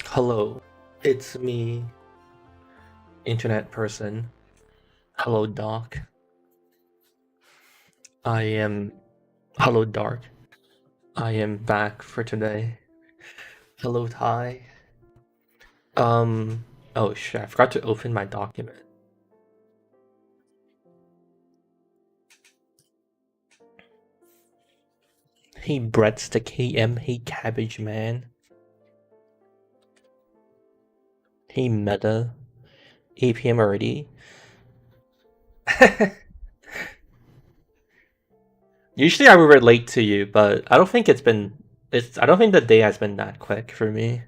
Hello, it's me, internet person. Hello, Doc. Hello, Dark. I am back for today. Hello, Ty. Oh shit, I forgot to open my document. Hey, breadstick, hey, hey, cabbage man. Hey, meta. 8 PM already? Usually I would relate to you, but I don't think I don't think the day has been that quick for me.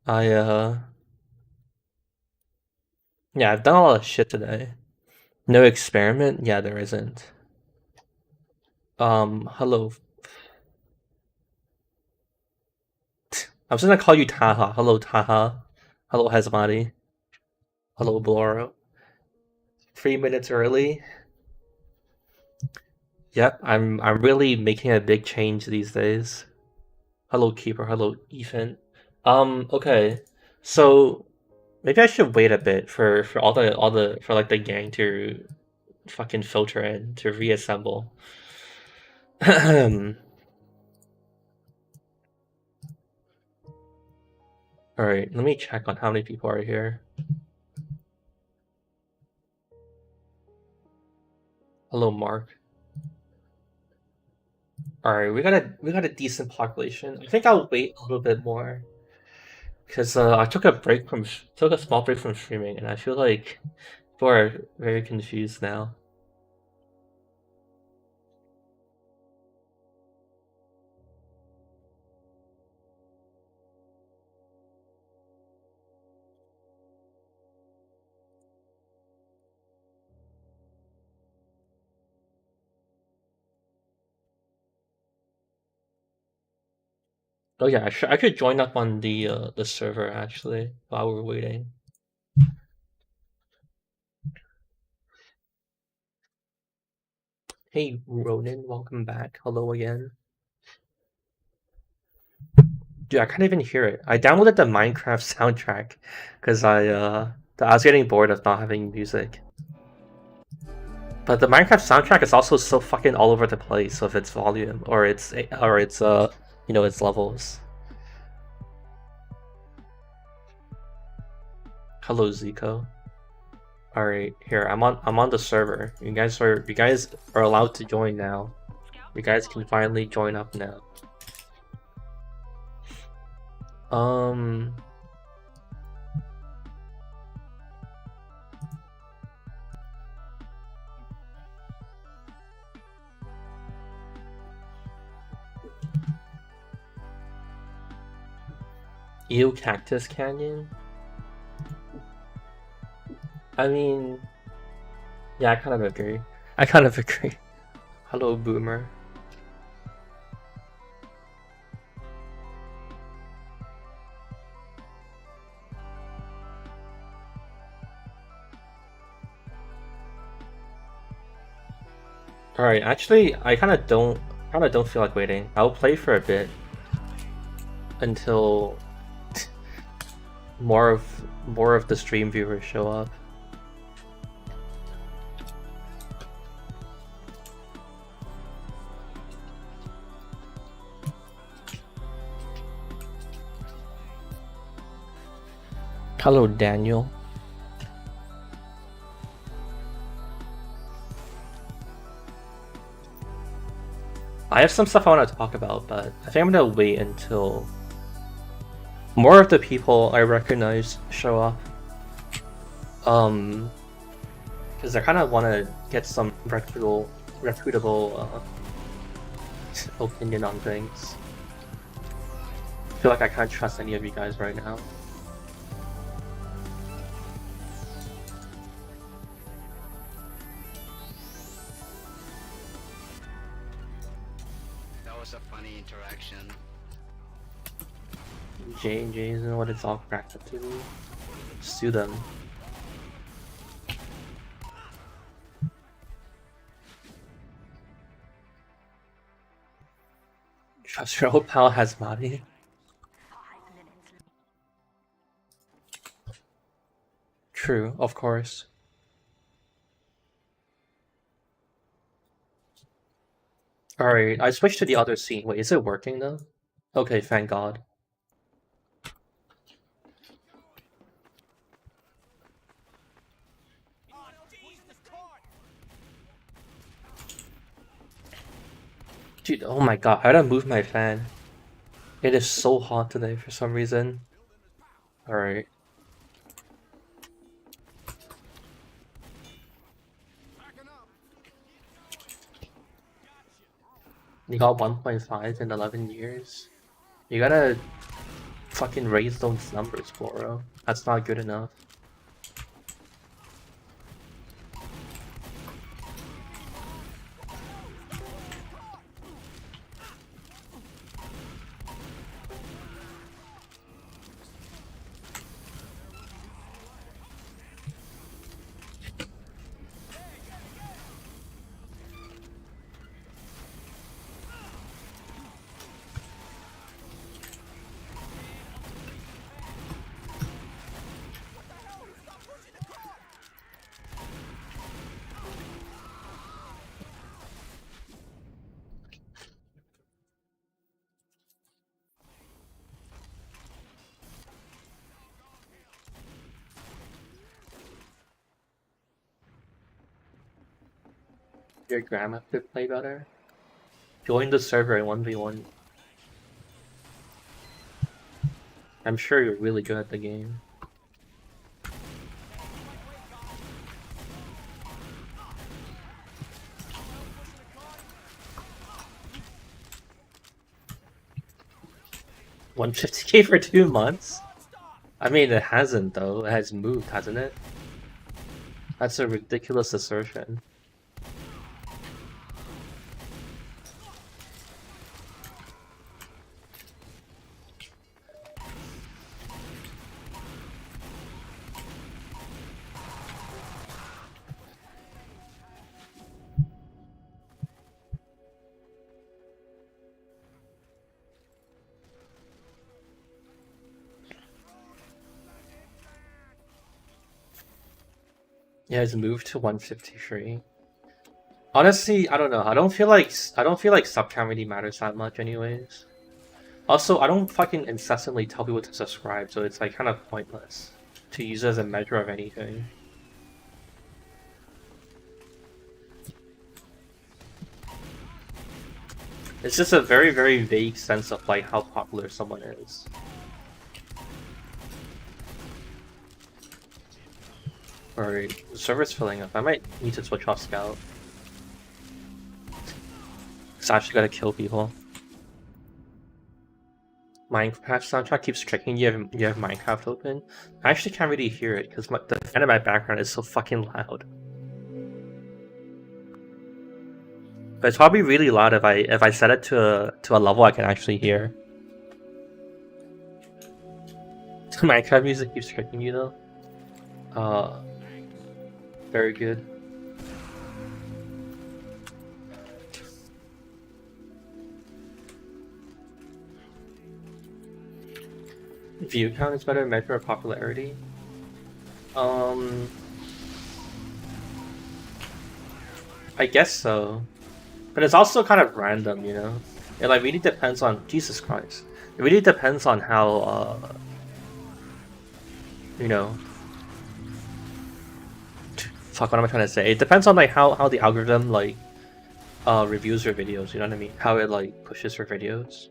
Yeah, I've done a lot of shit today. No experiment? Yeah, there isn't. Hello. I was gonna call you Taha. Hello, Taha. Hello, Hezmati. Hello, Bloro. 3 minutes early. Yep, I'm really making a big change these days. Hello, Keeper. Hello, Ethan. Okay. So maybe I should wait a bit for for like the gang to fucking filter in to reassemble. Alright, let me check on how many people are here. Hello, Mark. Alright, we got a decent population. I think I'll wait a little bit more. Because I took a small break from streaming, and I feel like people are very confused now. Oh yeah, I could join up on the server actually while we're waiting. Hey Ronan, welcome back. Hello again. Dude, I can't even hear it. I downloaded the Minecraft soundtrack because I was getting bored of not having music. But the Minecraft soundtrack is also so fucking all over the place with its volume or its you know, its levels. Hello Zico. Alright, here, I'm on the server. You guys are allowed to join now. You guys can finally join up now. Ew, Cactus Canyon? I mean, yeah, I kind of agree. Hello, Boomer. Alright, actually, I kind of don't feel like waiting. I'll play for a bit until more of the stream viewers show up. Hello, Daniel. I have some stuff I want to talk about, but I think I'm gonna wait until more of the people I recognize show up. Because I kind of want to get some reputable opinion on things. I feel like I can't trust any of you guys right now. That was a funny interaction. Jason, what it's all cracked up to me. Sue them. Trust your old pal has money. True, of course. Alright, I switched to the other scene. Wait, is it working though? Okay, thank God. Dude, oh my God, I gotta move my fan. It is so hot today for some reason. Alright. You got 1.5 in 11 years? You gotta fucking raise those numbers, Boro. That's not good enough. Your grandma could play better. Join the server in 1v1. I'm sure you're really good at the game. $150K for 2 months? I mean, it hasn't though. It has moved, hasn't it? That's a ridiculous assertion. Yeah, it's moved to 153. Honestly, I don't know. I don't feel like sub count really matters that much anyways. Also, I don't fucking incessantly tell people to subscribe, so it's like kind of pointless to use it as a measure of anything. It's just a very, very vague sense of like how popular someone is. Alright, the server's filling up. I might need to switch off Scout. Cause I actually gotta kill people. Minecraft soundtrack keeps tricking you. You have Minecraft open. I actually can't really hear it because the fan in my background is so fucking loud. But it's probably really loud if I set it to a level I can actually hear. Minecraft music keeps tricking you though. Very good. View count is better measure of popularity. I guess so. But it's also kind of random, you know? It like really depends on Jesus Christ. It really depends on how you know, fuck, what am I trying to say? It depends on like how the algorithm like reviews your videos, you know what I mean? How it like pushes your videos.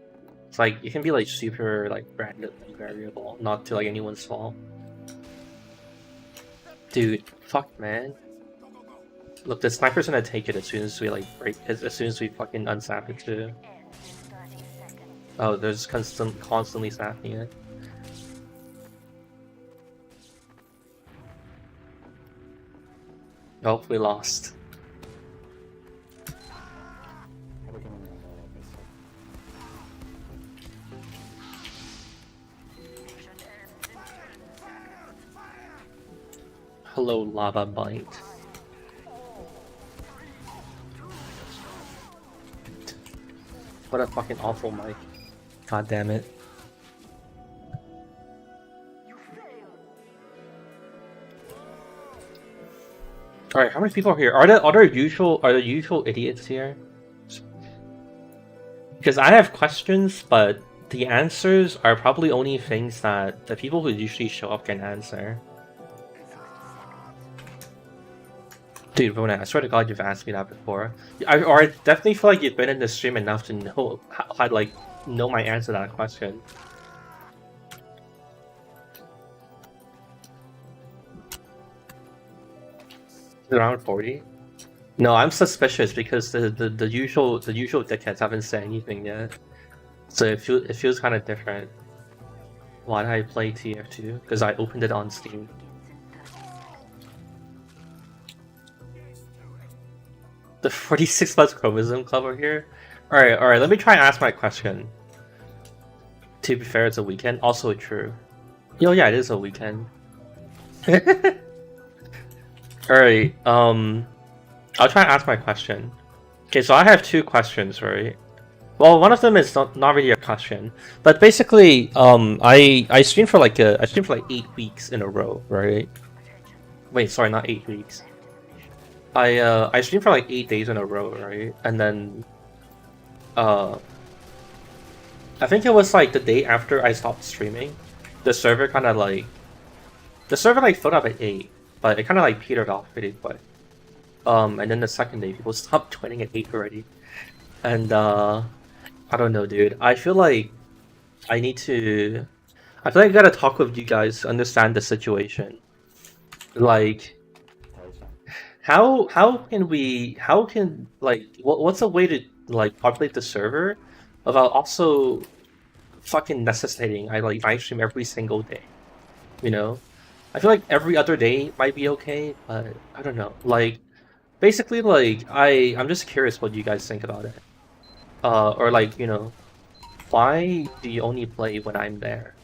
It's like it can be like super like random and variable, not to like anyone's fault. Dude, fuck man. Look, the sniper's gonna take it as soon as we like break as soon as we fucking unsap it too. Oh, there's constantly snapping it. Oh, we lost. Hello, lava bite. What a fucking awful mic. God damn it. Alright, how many people are here? Are the usual idiots here? Because I have questions, but the answers are probably only things that the people who usually show up can answer. Dude, Rona, I swear to God you've asked me that before. I definitely feel like you've been in the stream enough to know how like know my answer to that question. Around 40? No, I'm suspicious because the usual dickheads haven't said anything yet. So it feels kind of different. Why did I play tf2? Because I opened it on Steam. The 46 plus chromosome club over here? Alright, let me try and ask my question. To be fair, it's a weekend. Also true. Yo, yeah, it is a weekend. Alright, I'll try and ask my question. Okay, so I have two questions, right? Well, one of them is not really a question, but basically, I streamed for like 8 weeks in a row, right? Wait, sorry, not 8 weeks. I streamed for like 8 days in a row, right? And then, I think it was like the day after I stopped streaming, the server filled up at 8, but it kind of like petered off pretty quick. And then the second day, people stopped joining at 8 already, and I don't know, dude. I feel like I gotta talk with you guys to understand the situation. Like, what's a way to like populate the server without also fucking necessitating I live stream every single day, you know? I feel like every other day might be okay, but I don't know. Like, basically, like I'm just curious what you guys think about it. Or like, you know, why do you only play when I'm there?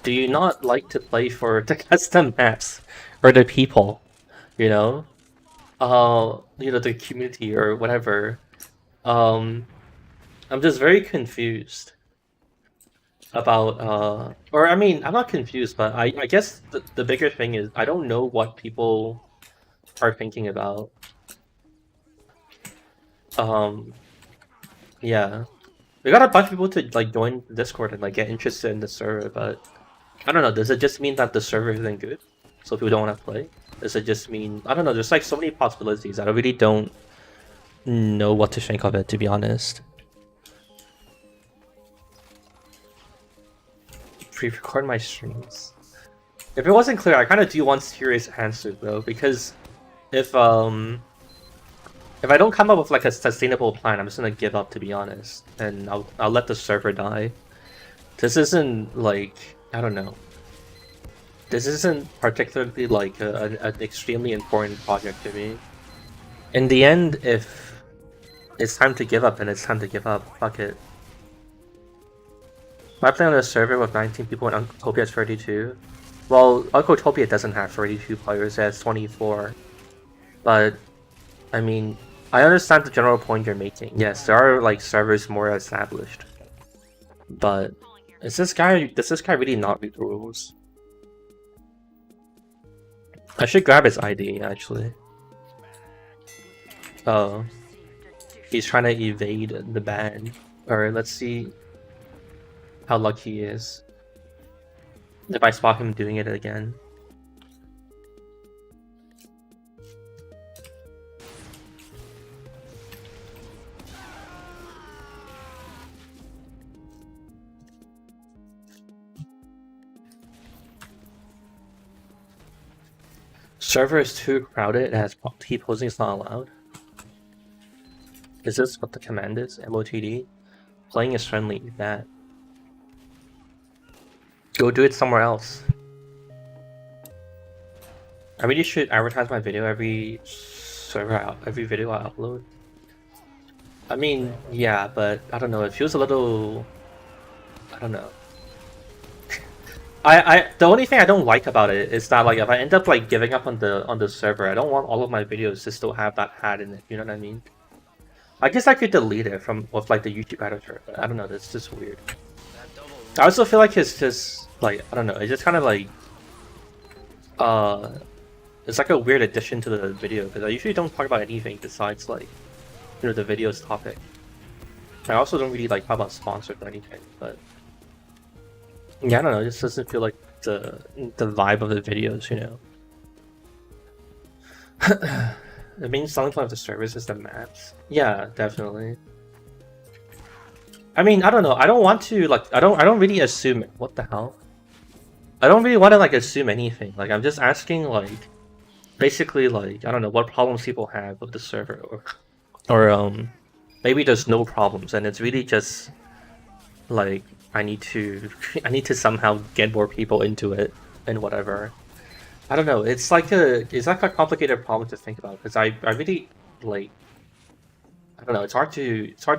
Do you not like to play for the custom maps or the people, you know? You know, the community or whatever. I'm just very confused about or I mean, I'm not confused, but I guess the bigger thing is I don't know what people are thinking about. Yeah, we got a bunch of people to like join Discord and like get interested in the server, but I don't know. Does it just mean that the server isn't good, so people don't want to play? Does it just mean, I don't know? There's like so many possibilities that I really don't know what to think of it, to be honest. Pre-record my streams. If it wasn't clear, I kind of do want serious answers though, because if I don't come up with like a sustainable plan, I'm just gonna give up, to be honest, and I'll let the server die. This isn't like, I don't know. This isn't particularly like an extremely important project to me. In the end, if it's time to give up, then it's time to give up. Fuck it. I play on a server with 19 people and Uncotopia has 32. Well, Uncotopia doesn't have 32 players, it has 24. But, I mean, I understand the general point you're making. Yes, there are like servers more established. But, does this guy really not read the rules? I should grab his ID, actually. Oh. He's trying to evade the ban. Alright, let's see how lucky he is if I spot him doing it again. Server is too crowded, it has T-posing is not allowed. Is this what the command is? MOTD? Playing is friendly, that. Go do it somewhere else. I really should advertise my video every video I upload. I mean, yeah, but I don't know, it feels a little, I don't know. The only thing I don't like about it is that like if I end up like giving up on the server, I don't want all of my videos to still have that hat in it, you know what I mean? I guess I could delete it from with like the YouTube editor, but I don't know. It's just weird. That double. I also feel like it's just like I don't know. It's just kind of like it's like a weird addition to the video because I usually don't talk about anything besides like the video's topic. I also don't really like talk about sponsors or anything, but yeah, I don't know. It just doesn't feel like the vibe of the videos, you know. The main selling point of the service is the maps. Yeah, definitely. I mean, I don't know. I don't want to like. I don't really assume. What the hell? I don't really want to like assume anything. Like I'm just asking like, basically like I don't know what problems people have with the server, or maybe there's no problems and it's really just like I need to somehow get more people into it and whatever. I don't know. It's like a complicated problem to think about because I really like I don't know. It's hard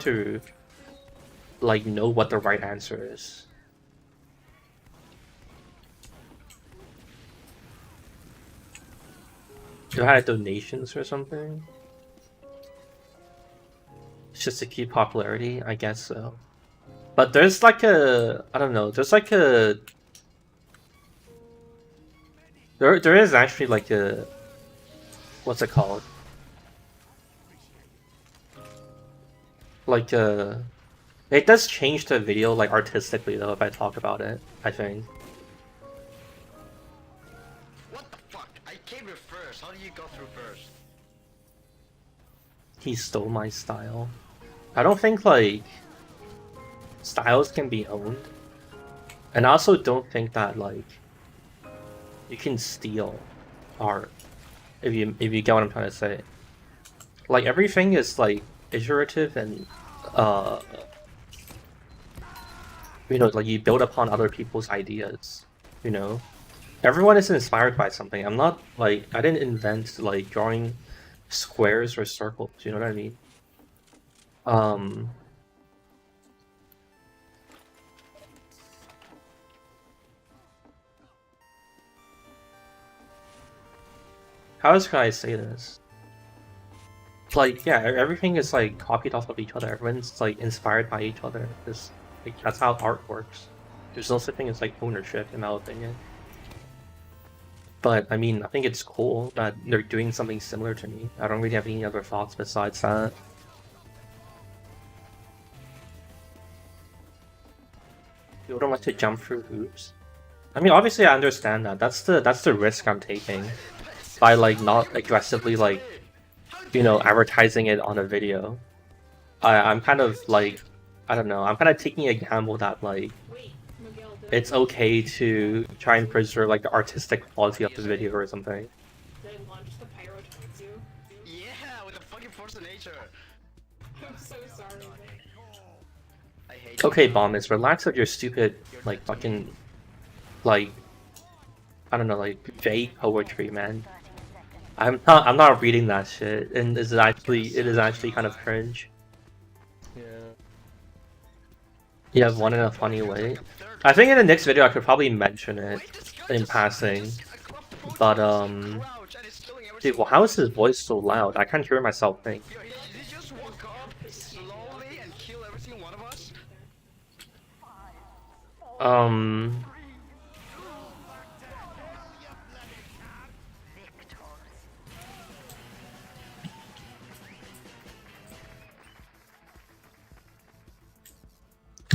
to like know what the right answer is. Do I have donations or something? It's just to keep popularity, I guess so. But there's like a I don't know. There's like a there is actually like a what's it called? Like it does change the video like artistically though if I talk about it, I think. What the fuck? I came here first. How do you go through first? He stole my style. I don't think like styles can be owned. And I also don't think that like you can steal art if you get what I'm trying to say. Like everything is like iterative and you know, like you build upon other people's ideas, you know. Everyone is inspired by something. I'm not like I didn't invent like drawing squares or circles, you know what I mean? How else can I say this? Like, yeah, everything is like copied off of each other. Everyone's like inspired by each other. It's, like, that's how art works. There's no such thing as like ownership, in my opinion. But I mean, I think it's cool that they're doing something similar to me. I don't really have any other thoughts besides that. You don't want to jump through hoops. I mean, obviously, I understand that. That's the risk I'm taking by like not aggressively like, you know, advertising it on a video. I'm kind of like, I don't know. I'm kind of taking a gamble that like it's okay to try and preserve like the artistic quality of the video or something. Did I launch the pyro towards you? Yeah, with the fucking force of nature. I'm so sorry. I hate Okay, you. Bombus, relax with your stupid like fucking like I don't know like vague poetry, man. I'm not reading that shit, and it is actually kind of cringe. Yeah. You have one in a funny way. I think in the next video I could probably mention it in passing, but dude, well, how is his voice so loud? I can't hear myself think. Yo, he just woke up slowly and kill every single one of us.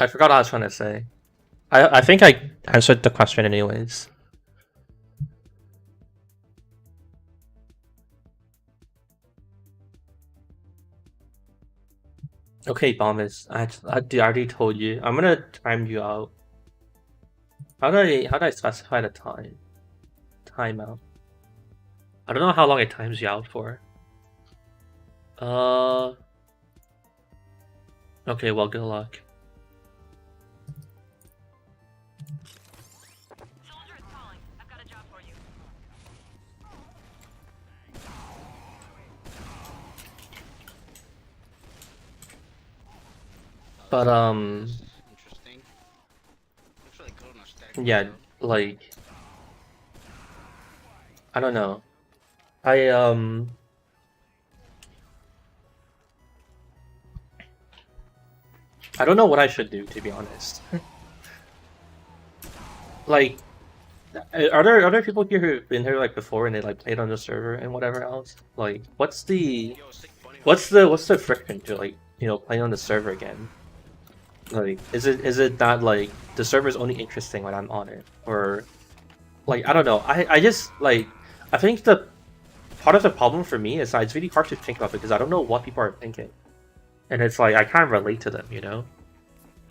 I forgot what I was trying to say. I think I answered the question anyways. Okay, Bombus, I already told you. I'm gonna time you out. How do I specify the time? Timeout. I don't know how long it times you out for. Okay, well, good luck. Soldier is calling. I've got a job for you. But Interesting. Looks really good on a static yeah, photo. like I don't know. I don't know what I should do, to be honest. Like, are there people here who've been here like before and they like played on the server and whatever else? Like, what's the friction to like playing on the server again? Like, is it that like the server is only interesting when I'm on it, or like I don't know. I just like I think the part of the problem for me is that it's really hard to think about because I don't know what people are thinking, and it's like I can't relate to them,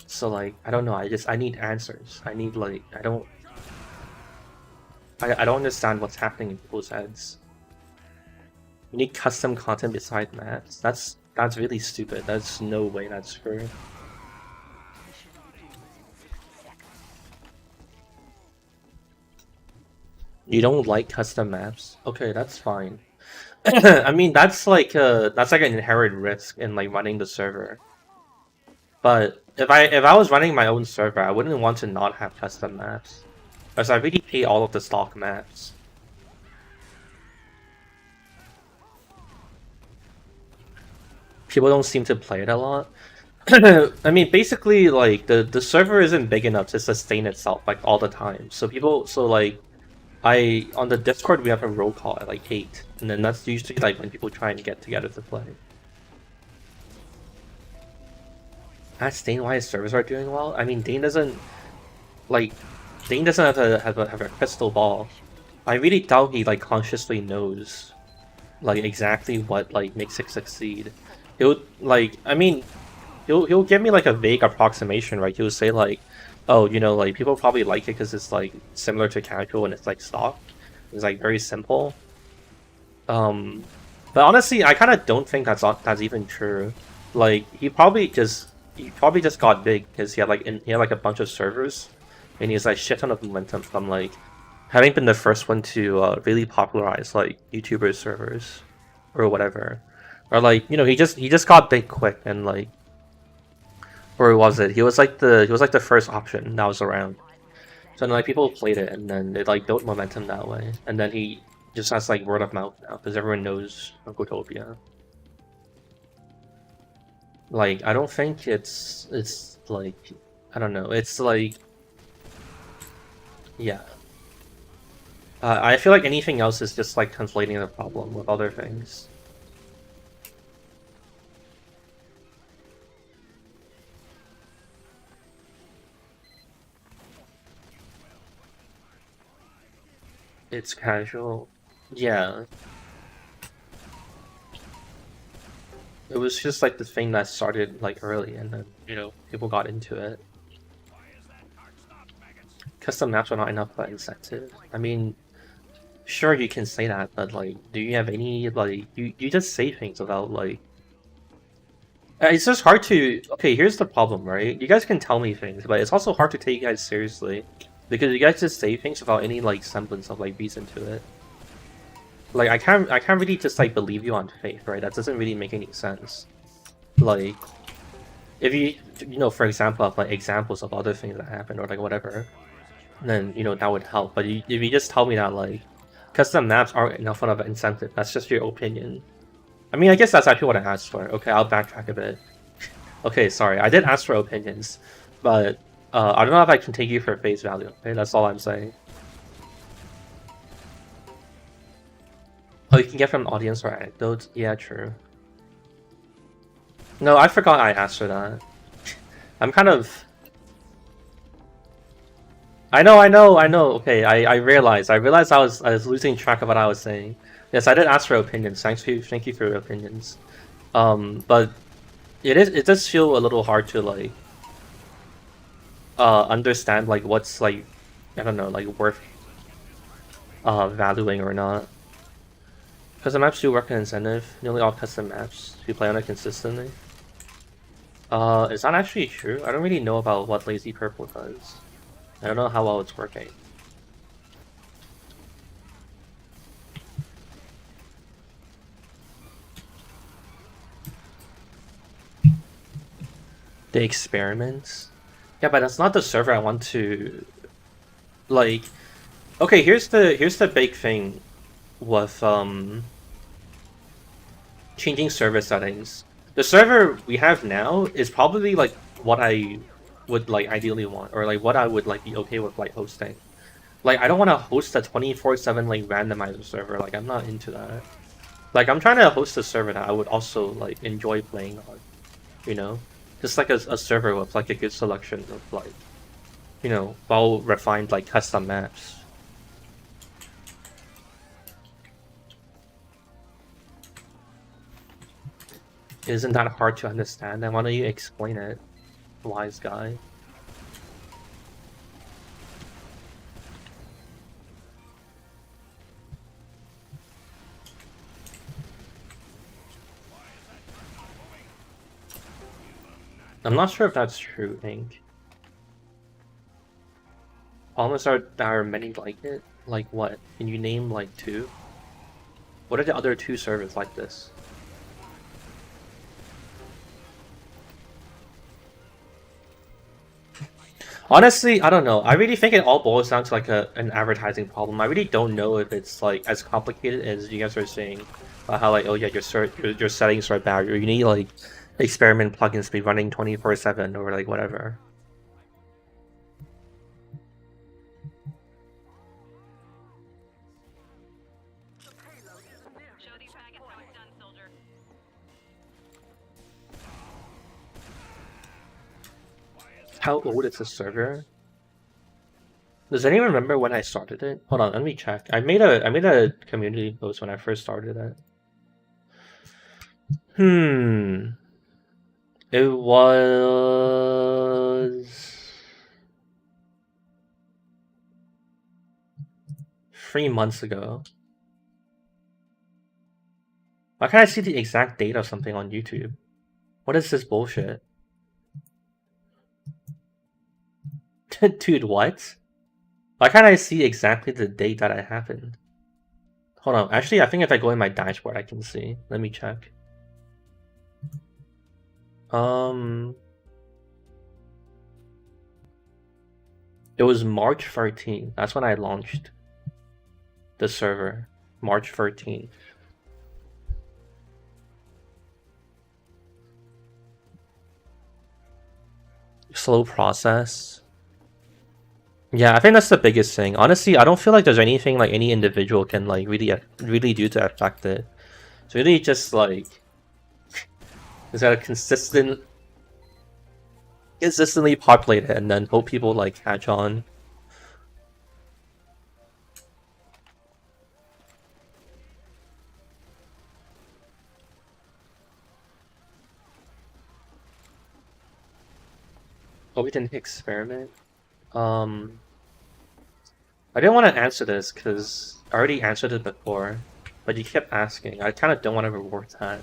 So like I don't know. I need answers. I need like I don't understand what's happening in people's heads. You need custom content beside maps. That's really stupid. That's no way that's true. You don't like custom maps? Okay, that's fine. I mean, that's like an inherent risk in like running the server. But if I was running my own server, I wouldn't want to not have custom maps, because I really hate all of the stock maps. People don't seem to play it a lot. I mean, basically, like the server isn't big enough to sustain itself like all the time. So like. On the Discord we have a roll call at like 8, and then that's usually like when people try and get together to play. Ask Dane why his servers are doing well. I mean, Dane doesn't have a crystal ball. I really doubt he like consciously knows like exactly what like makes it succeed. He'll like he'll give me like a vague approximation, right? He'll say like, oh, like people probably like it because it's like similar to casual and it's like stock. It's like very simple. But honestly, I kind of don't think that's even true. Like he probably just got big because he had like a bunch of servers, and he has like shit ton of momentum from like having been the first one to really popularize like YouTuber servers or whatever, or like he just got big quick and like. Or was it? He was like the first option that was around. So then, like people played it, and then it like built momentum that way. And then he just has like word of mouth now because everyone knows Uncletopia. Like I don't think it's like I don't know. It's like yeah. I feel like anything else is just like conflating the problem with other things. It's casual. Yeah. It was just like the thing that started like early and then, people got into it. Custom maps are not enough of an incentive. I mean, sure you can say that, but like, do you have any, like, you just say things about like... It's just hard to... Okay, here's the problem, right? You guys can tell me things, but it's also hard to take you guys seriously. Because you guys just say things without any like semblance of like reason to it. Like I can't really just like believe you on faith, right? That doesn't really make any sense. Like if you for example have like examples of other things that happened or like whatever, then that would help. But if you just tell me that like custom maps aren't enough of an incentive, that's just your opinion. I mean, I guess that's actually what I asked for. Okay, I'll backtrack a bit. Okay, sorry, I did ask for opinions, but I don't know if I can take you for face value, okay? That's all I'm saying. Oh, you can get from audience or anecdotes? Yeah, true. No, I forgot I asked for that. I'm kind of... I know. Okay, I realized I was losing track of what I was saying. Yes, I did ask for opinions. Thank you for your opinions. But it does feel a little hard to like understand like what's like I don't know like worth valuing or not. Custom maps do work an incentive. Nearly all custom maps if you play on it consistently. Is that actually true? I don't really know about what Lazy Purple does. I don't know how well it's working. The experiments? Yeah, but that's not the server I want to like. Okay, here's the big thing with changing server settings. The server we have now is probably like what I would like ideally want, or like what I would like be okay with like hosting. Like I don't want to host a 24/7 like randomizer server. Like I'm not into that. Like I'm trying to host a server that I would also like enjoy playing on, you know, just like a server with like a good selection of like, you know, well refined like custom maps. Isn't that hard to understand? And why don't you explain it, wise guy? I'm not sure if that's true, Ink. Almost are there are many like it? Like what? Can you name like 2? What are the other 2 servers like this? Honestly, I don't know. I really think it all boils down to like an advertising problem. I really don't know if it's like as complicated as you guys are saying. How like, oh yeah, your settings are bad, or you need like experiment plugins to be running 24/7 or like whatever. Show these packets how it's done, soldier. How old is the server? Does anyone remember when I started it? Hold on, let me check. I made a community post when I first started it. It was 3 months ago. Why can't I see the exact date of something on YouTube? What is this bullshit? Dude, what? Why can't I see exactly the date that it happened? Hold on, actually I think if I go in my dashboard I can see. Let me check. It was March 13th. That's when I launched the server. March 13th. Slow process. Yeah, I think that's the biggest thing. Honestly, I don't feel like there's anything like any individual can like really do to affect it. It's really just like is that a consistently populate it and then hope people like catch on. Oh, we didn't experiment. I didn't want to answer this because I already answered it before, but you kept asking. I kind of don't want to reward that.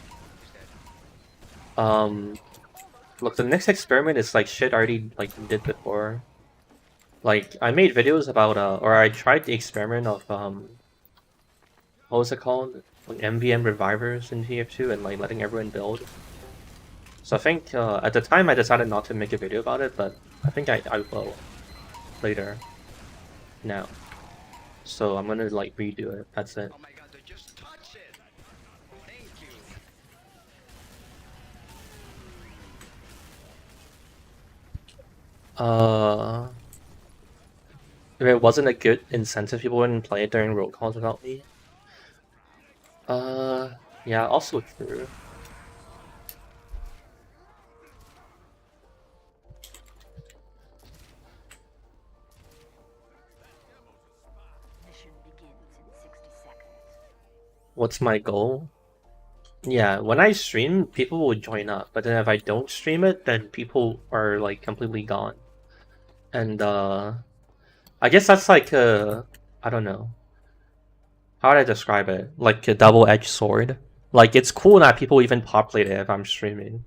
Look, the next experiment is like shit I already like did before. Like I made videos about or I tried the experiment of what was it called? Like MVM revivers in tf2 and like letting everyone build. So I think at the time I decided not to make a video about it, but I think I will later. Now. So I'm gonna like redo it. That's it. Oh my god, they just touch it! Thank you. If it wasn't a good incentive, people wouldn't play it during roll calls without me. Yeah, also true. Mission begins in 60 seconds. What's my goal? Yeah, when I stream, people will join up, but then if I don't stream it, then people are like completely gone. And I guess that's like I don't know. How would I describe it? Like a double-edged sword. Like it's cool that people even populate it if I'm streaming,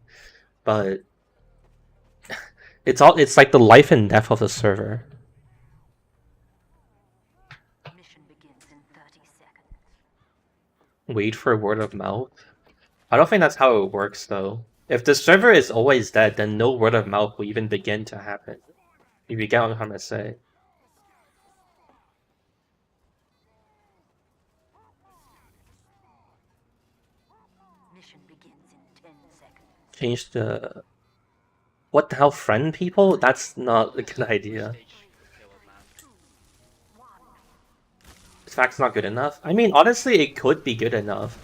but it's like the life and death of the server. Mission begins in 30 seconds. Wait for word of mouth. I don't think that's how it works though. If the server is always dead, then no word of mouth will even begin to happen. If you get what I'm trying to say. Mission begins in 10 seconds. Change the What the hell, friend people? That's not a good idea. Stage killer, man. This fact's not good enough. I mean, honestly, it could be good enough.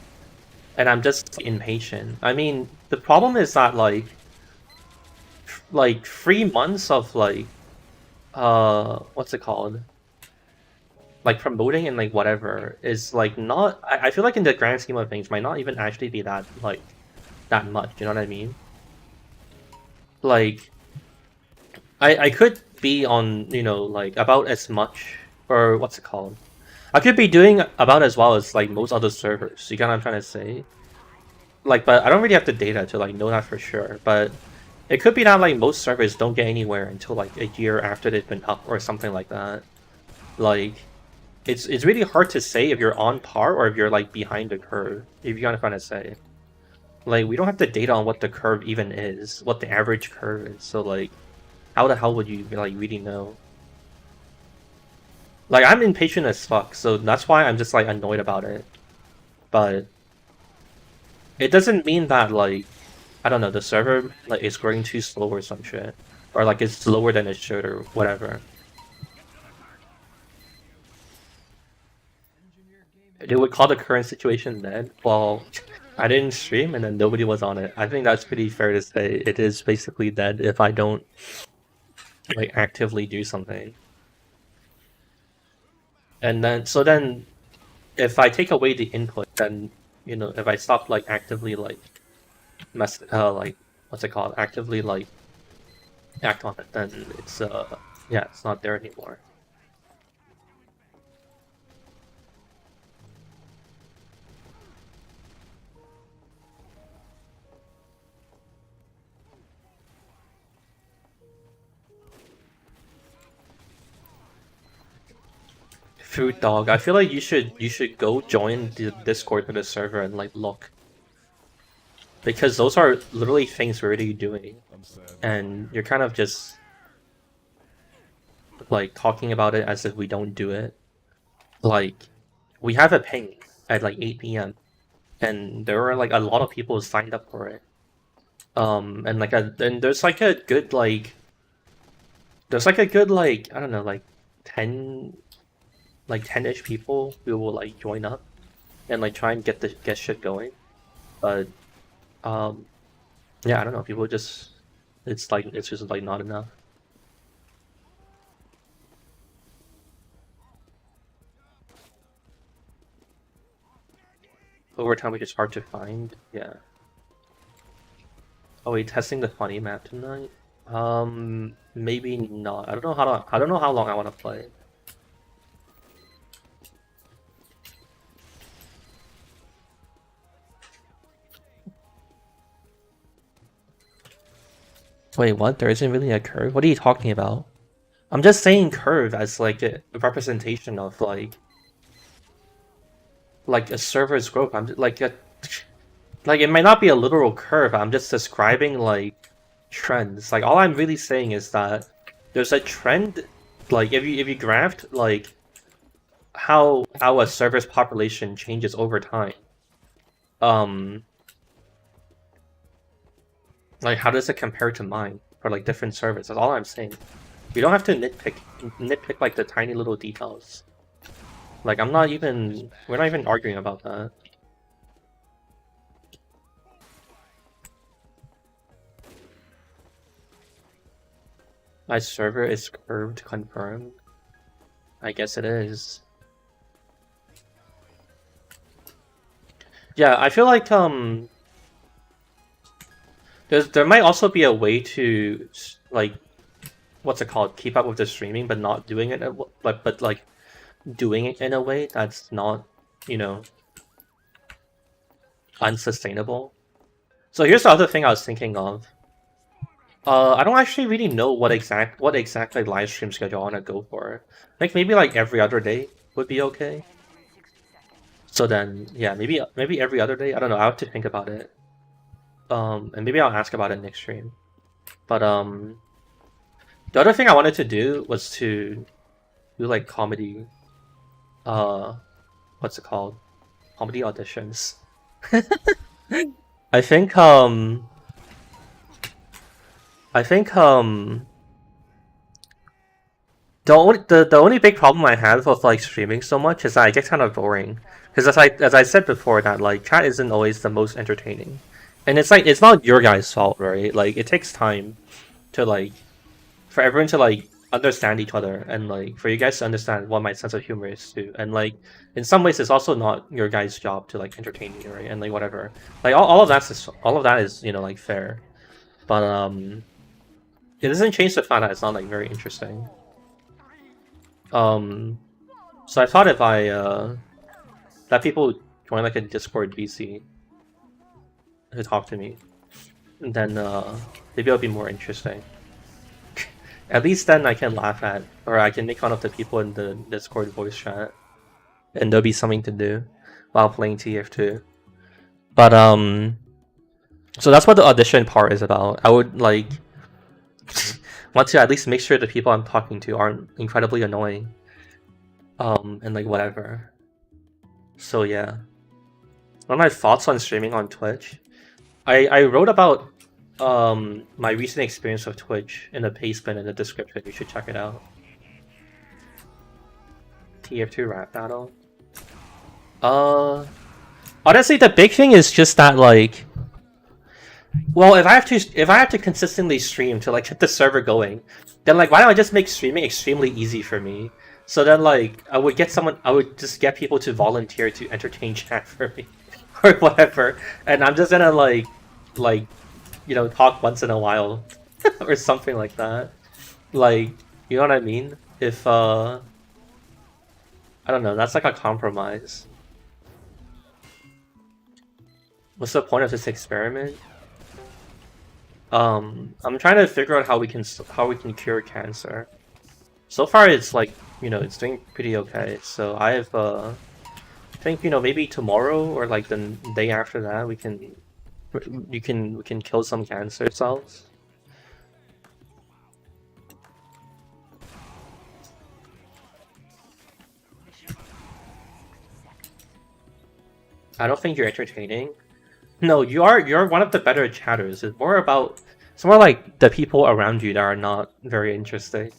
And I'm just impatient. I mean, the problem is that, like 3 months of, like, what's it called? Like, promoting and, like, whatever is, like, not... I feel like in the grand scheme of things, might not even actually be that, like, that much, you know what I mean? Like, I could be on, you know, like, about as much, or what's it called? I could be doing about as well as, like, most other servers, you get what I'm trying to say? Like, but I don't really have the data to, like, know that for sure, but it could be that, like, most servers don't get anywhere until, like, a year after they've been up, or something like that. Like, it's really hard to say if you're on par or if you're, like, behind the curve, if you gotta kind of say. Like, we don't have the data on what the curve even is, what the average curve is, so, like, how the hell would you, like, really know? Like, I'm impatient as fuck, so that's why I'm just, like, annoyed about it. But it doesn't mean that, like, I don't know, the server, like, is growing too slow or some shit. Or, like, it's slower than it should or whatever. They would call the current situation dead. Well, I didn't stream and then nobody was on it. I think that's pretty fair to say. It is basically dead if I don't, like, actively do something. And then, so then, if I take away the input, then, you know, if I stop, like, actively, like, like, what's it called? Actively, like, act on it, then it's, yeah, it's not there anymore. Food dog, I feel like you should go join the Discord for the server and, like, look. Because those are literally things we're already doing. And you're kind of just, like, talking about it as if we don't do it. Like, we have a ping at, like, 8 PM. And there are, like, a lot of people who signed up for it. And, like, and there's, like, a good, like... There's, like, a good, like, I don't know, like, 10-ish people who will, like, join up. And, like, try and get shit going. But, yeah, I don't know, people just... It's just, like, not enough. Overtime, which is hard to find. Yeah. Oh wait, testing the funny map tonight? Maybe not. I don't know how long I want to play. Wait, what? There isn't really a curve? What are you talking about? I'm just saying curve as, like, a representation of, like a server's growth. I'm just, like, it might not be a literal curve. I'm just describing, like, trends. Like, all I'm really saying is that there's a trend. Like, if you graphed, like, how a server's population changes over time. Like, how does it compare to mine for, like, different servers? That's all I'm saying. You don't have to nitpick, like, the tiny little details. Like, we're not even arguing about that. My server is curved, confirmed. I guess it is. Yeah, I feel like, there might also be a way to, like, what's it called? Keep up with the streaming, but not doing it, but like, doing it in a way that's not, you know, unsustainable. So here's the other thing I was thinking of. I don't actually really know what exactly live stream schedule I want to go for. I think maybe, like, every other day would be okay. So then, yeah, maybe every other day. I don't know. I have to think about it. And maybe I'll ask about it next stream. But the other thing I wanted to do was to do, like, comedy. What's it called? Comedy auditions. I think I think the only big problem I have with like streaming so much is that it gets kind of boring. Because as I said before, that like chat isn't always the most entertaining, and it's like it's not your guys' fault, right? Like it takes time to like for everyone to like understand each other and like for you guys to understand what my sense of humor is too. And like in some ways, it's also not your guys' job to like entertain you, right? And like whatever, like all of that is you know like fair, but it doesn't change the fact that it's not like very interesting. So I thought if I let people join like a Discord VC to talk to me, then maybe it'll be more interesting. At least then I can laugh at, or I can make fun of the people in the Discord voice chat, and there'll be something to do while playing TF2. But so that's what the audition part is about. I would like want to at least make sure the people I'm talking to aren't incredibly annoying. And like whatever. So yeah. One of my thoughts on streaming on Twitch. I wrote about my recent experience with Twitch in the pastement in the description. You should check it out. TF2 rap battle. Honestly, the big thing is just that like, well, if I have to consistently stream to like get the server going, then like why don't I just make streaming extremely easy for me? So then like I would just get people to volunteer to entertain chat for me or whatever, and I'm just gonna like you know talk once in a while or something like that. Like, you know what I mean? If I don't know, that's like a compromise. What's the point of this experiment? I'm trying to figure out how we can cure cancer. So far, it's like, you know, it's doing pretty okay. So I have I think, you know, maybe tomorrow or like the day after that we can kill some cancer cells. I don't think you're entertaining. No, you're one of the better chatters. It's more like the people around you that are not very interesting.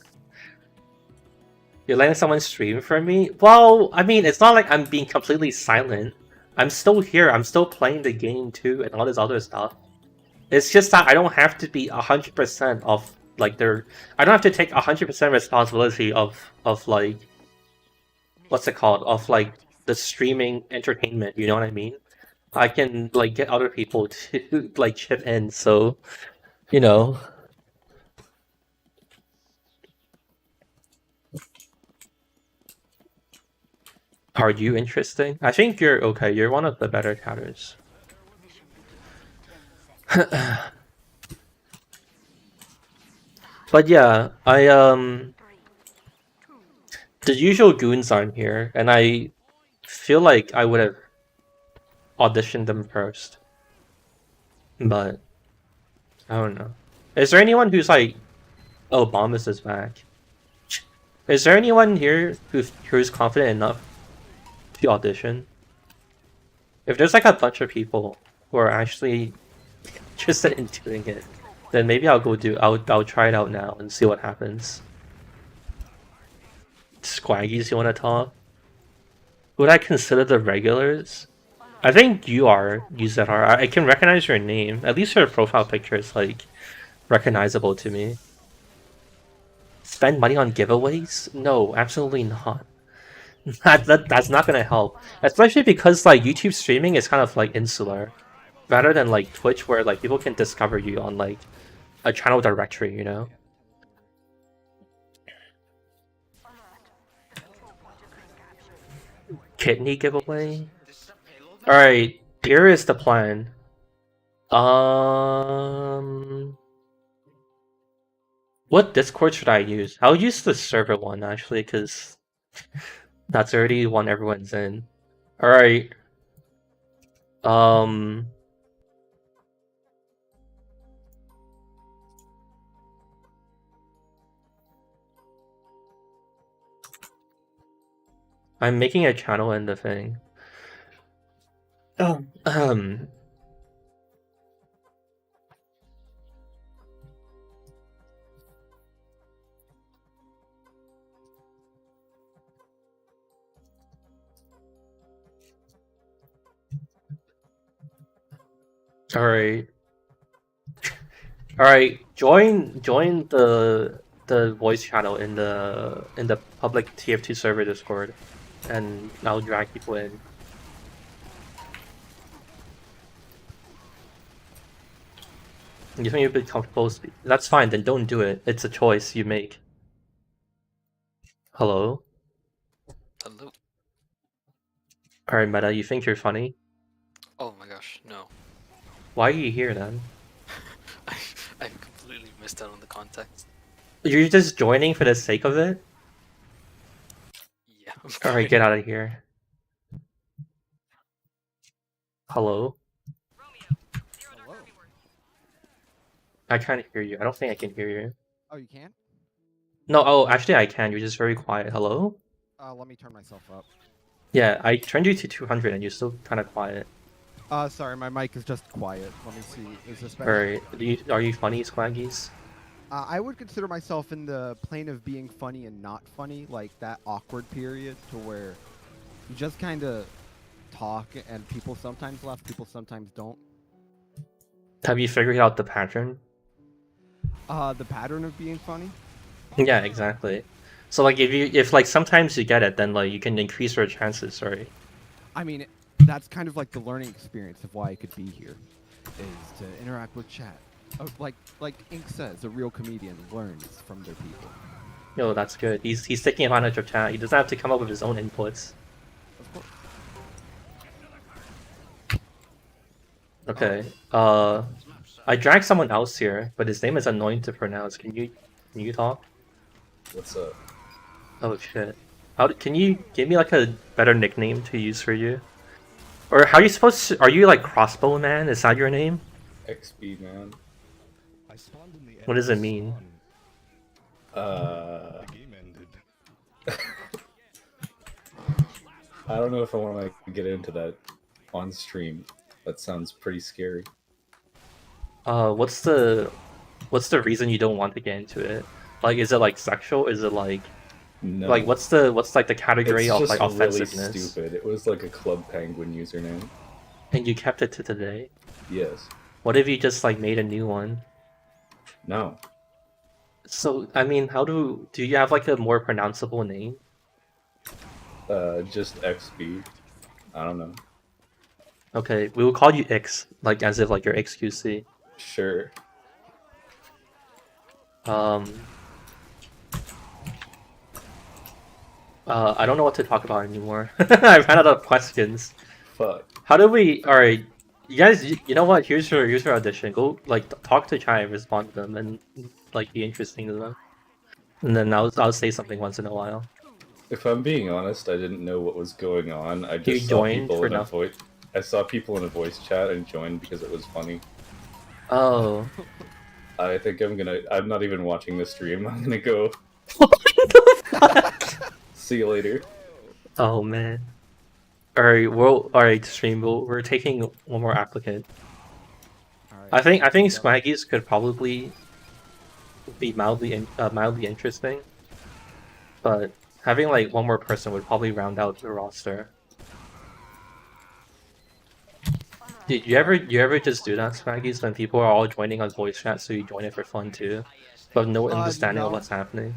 You're letting someone stream for me? Well, I mean, it's not like I'm being completely silent. I'm still here. I'm still playing the game too and all this other stuff. It's just that I don't have to be 100% of like I don't have to take 100% responsibility of like what's it called? Of like the streaming entertainment, you know what I mean? I can like get other people to like chip in, so you know. Are you interesting? I think you're okay. You're one of the better counters. But yeah, the usual goons aren't here, and I feel like I would have auditioned them first. But I don't know. Is there anyone who's like, oh, Bombus is back? Is there anyone here who's confident enough to audition? If there's like a bunch of people who are actually interested in doing it, then maybe I'll try it out now and see what happens. Squaggies, you want to talk? Would I consider the regulars? I think you are, UZR. I can recognize your name. At least your profile picture is like recognizable to me. Spend money on giveaways? No, absolutely not. That's not gonna help. Especially because like YouTube streaming is kind of like insular. Rather than like Twitch where like people can discover you on like a channel directory, you know? Kidney giveaway? Alright, here is the plan. What Discord should I use? I'll use the server one actually, because that's already one everyone's in. Alright. I'm making a channel in the thing. Oh, Alright. Alright, join the voice channel in the public tf2 server Discord, and I'll drag people in. You think you'd be comfortable? That's fine, then don't do it. It's a choice you make. Hello? Hello. Alright, Meta, you think you're funny? Oh my gosh, no. Why are you here then? I completely missed out on the context. You're just joining for the sake of it? Yeah. Alright, get out of here. Hello? Hello. I can't hear you. I don't think I can hear you. Oh, you can? No, oh, actually I can. You're just very quiet. Hello? Let me turn myself up. Yeah, I turned you to 200 and you're still kind of quiet. Sorry, my mic is just quiet. Let me see. Is this better? Alright, are you funny, Swaggies? I would consider myself in the plane of being funny and not funny, like that awkward period to where you just kind of talk and people sometimes laugh, people sometimes don't. Have you figured out the pattern? The pattern of being funny? Yeah, exactly. So like if like sometimes you get it, then like you can increase your chances, right? I mean, that's kind of like the learning experience of why I could be here, is to interact with chat. Like Ink says, a real comedian learns from their people. Yo, that's good. He's taking advantage of chat. He doesn't have to come up with his own inputs. Of course. Okay. I dragged someone else here, but his name is annoying to pronounce. Can you talk? What's up? Oh shit. Can you give me like a better nickname to use for you? Or how are you supposed to? Are you like Crossbow Man? Is that your name? XB man. What does it mean? I don't know if I want to get into that on stream. That sounds pretty scary. What's the reason you don't want to get into it? Like, is it like sexual? Is it like No. like what's like the category It's of just like offensiveness? really stupid. It was like a Club Penguin username. And you kept it to today? Yes. What if you just like made a new one? No. So I mean, do you have like a more pronounceable name? Just XB. I don't know. Okay, we will call you X, like as if like you're XQC. Sure. I don't know what to talk about anymore. I ran out of questions. Fuck. How do we? All right, you guys. You know what? Here's your audition. Go like talk to Chai, respond to them, and like be interesting to them. And then I'll say something once in a while. If I'm being honest, I didn't know what was going on. I You just saw joined people for in a nothing? voice. I saw people in a voice chat and joined because it was funny. Oh. I think I'm not even watching the stream. I'm gonna go. What the fuck? See you later. Oh man. Alright, stream. We're taking one more applicant. All right. I think Swaggies could probably be mildly interesting, but having like one more person would probably round out the roster. Did you ever just do that, Swaggies, when people are all joining on voice chat, so you join it for fun too, but no understanding of no. what's happening?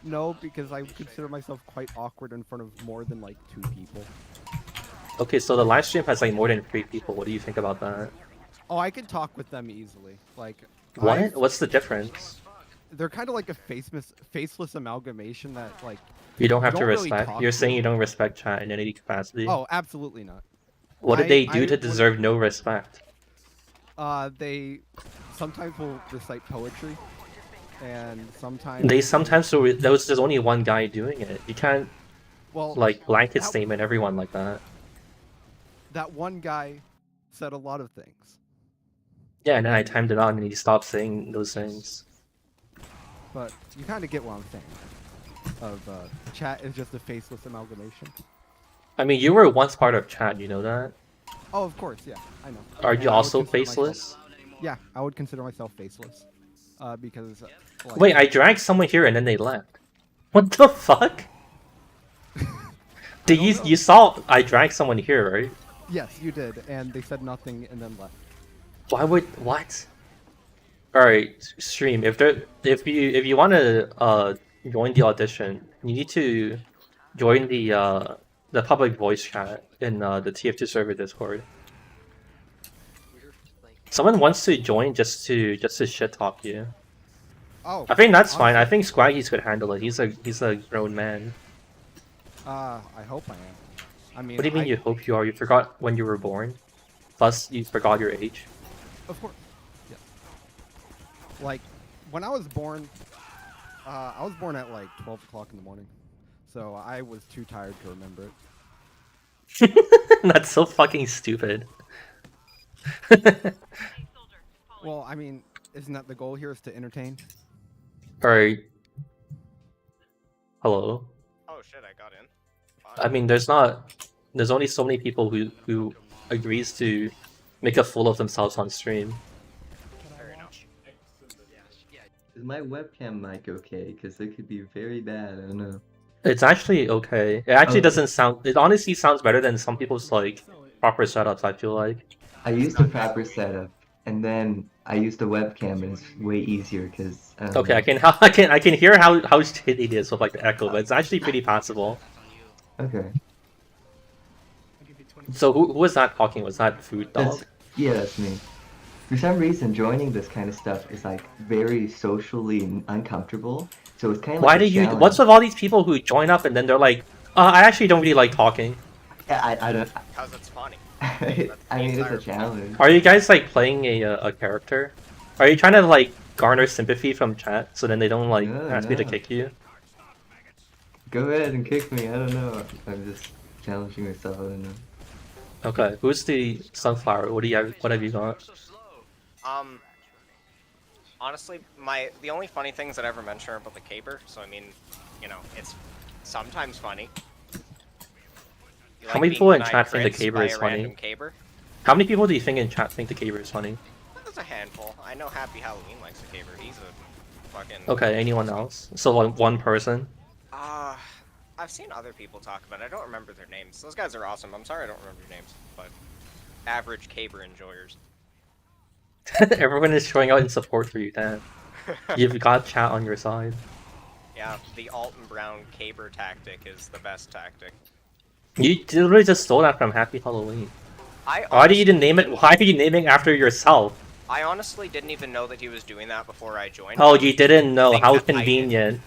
No, because I consider myself quite awkward in front of more than like 2 people. Okay, so the live stream has like more than 3 people. What do you think about that? Oh, I can talk with them easily. Like, What? What's the difference? they're kind of like a faceless amalgamation that like. You don't have You to don't really respect. talk You're to saying them. you don't respect chat in any capacity. Oh, absolutely not. What did they do I to deserve no respect? They sometimes will recite poetry, and sometimes They sometimes do. There's only one guy doing it. You can't well like blanket that- statement everyone like that. that one guy said a lot of things, Yeah, and then I timed it on and he stopped saying those things. but you kind of get what I'm saying. Chat is just a faceless amalgamation. I mean, you were once part of chat. You know that? Oh, of course, yeah, I know. Are And you I would also consider myself- faceless? Yeah, I would consider myself faceless, because. Like, Wait, I dragged someone here and then they left. What the fuck? Did don't know. you saw I dragged someone here, right? Yes, you did, and they said nothing and then left. Why would what? All right, stream. If you want to join the audition, you need to join the public voice chat in the tf2 server Discord. We're like, Someone wants to join just to shit talk you. Oh, I think that's fine. I honestly, think Swaggy's could handle it. He's a grown man. I hope I am. I mean, What do you mean you hope you are? You forgot when you were born. Plus, you forgot your age. Of course. Yeah. Like, when I was born at like 12 o'clock in the morning, so I was too tired to remember it. That's so fucking stupid. Hey, soldier. Follow Well, I mean, isn't that the goal here? Is to entertain? Alright. Hello. Oh shit, I got in. I mean, there's only so many people who agrees to make a fool of themselves on stream. Fair enough. Is my webcam mic okay? Because it could be very bad. I don't know. It's actually okay. It actually Oh. doesn't sound. It honestly sounds better than some people's like proper setups. I feel like. I used a proper setup, and then I used a webcam, and it's way easier because. Okay, I can hear how shitty it is with like the echo, but it's actually pretty passable. Okay. So who was that talking? Was that Food Dog? Yeah, that's me. For some reason, joining this kind of stuff is like very socially uncomfortable. So it's kind of Why like do a you? challenge. What's with all these people who join up and then they're like, I actually don't really like talking. I don't. Because it's funny. I mean, it's a challenge. Are you guys like playing a character? Are you trying to like garner sympathy from chat so then they don't like No, ask me to no. kick you? Go ahead and kick me. I don't know. I'm just challenging myself. I don't know. Okay, who's the sunflower? What have you got? Honestly, the only funny things that I ever mention are about the caber. So I mean, you know, it's sometimes funny. You How like many being people in denied chat think the crits caber by is a funny? random caber? How many people do you think in chat think the caber is funny? There's a handful. I know Happy Halloween likes the caber. He's a fucking. Okay, anyone else? So one person? I've seen other people talk about it. I don't remember their names. Those guys are awesome. I'm sorry I don't remember your names, but average caber enjoyers. Everyone is showing out in support for you, Dan. You've got chat on your side. Yeah, the Alton Brown caber tactic is the best tactic. You literally just stole that from Happy Halloween. Why do you honestly even name it? Why are you naming after yourself? I honestly didn't even know that he was doing that before I joined. Oh, you didn't know? think How that I did. convenient.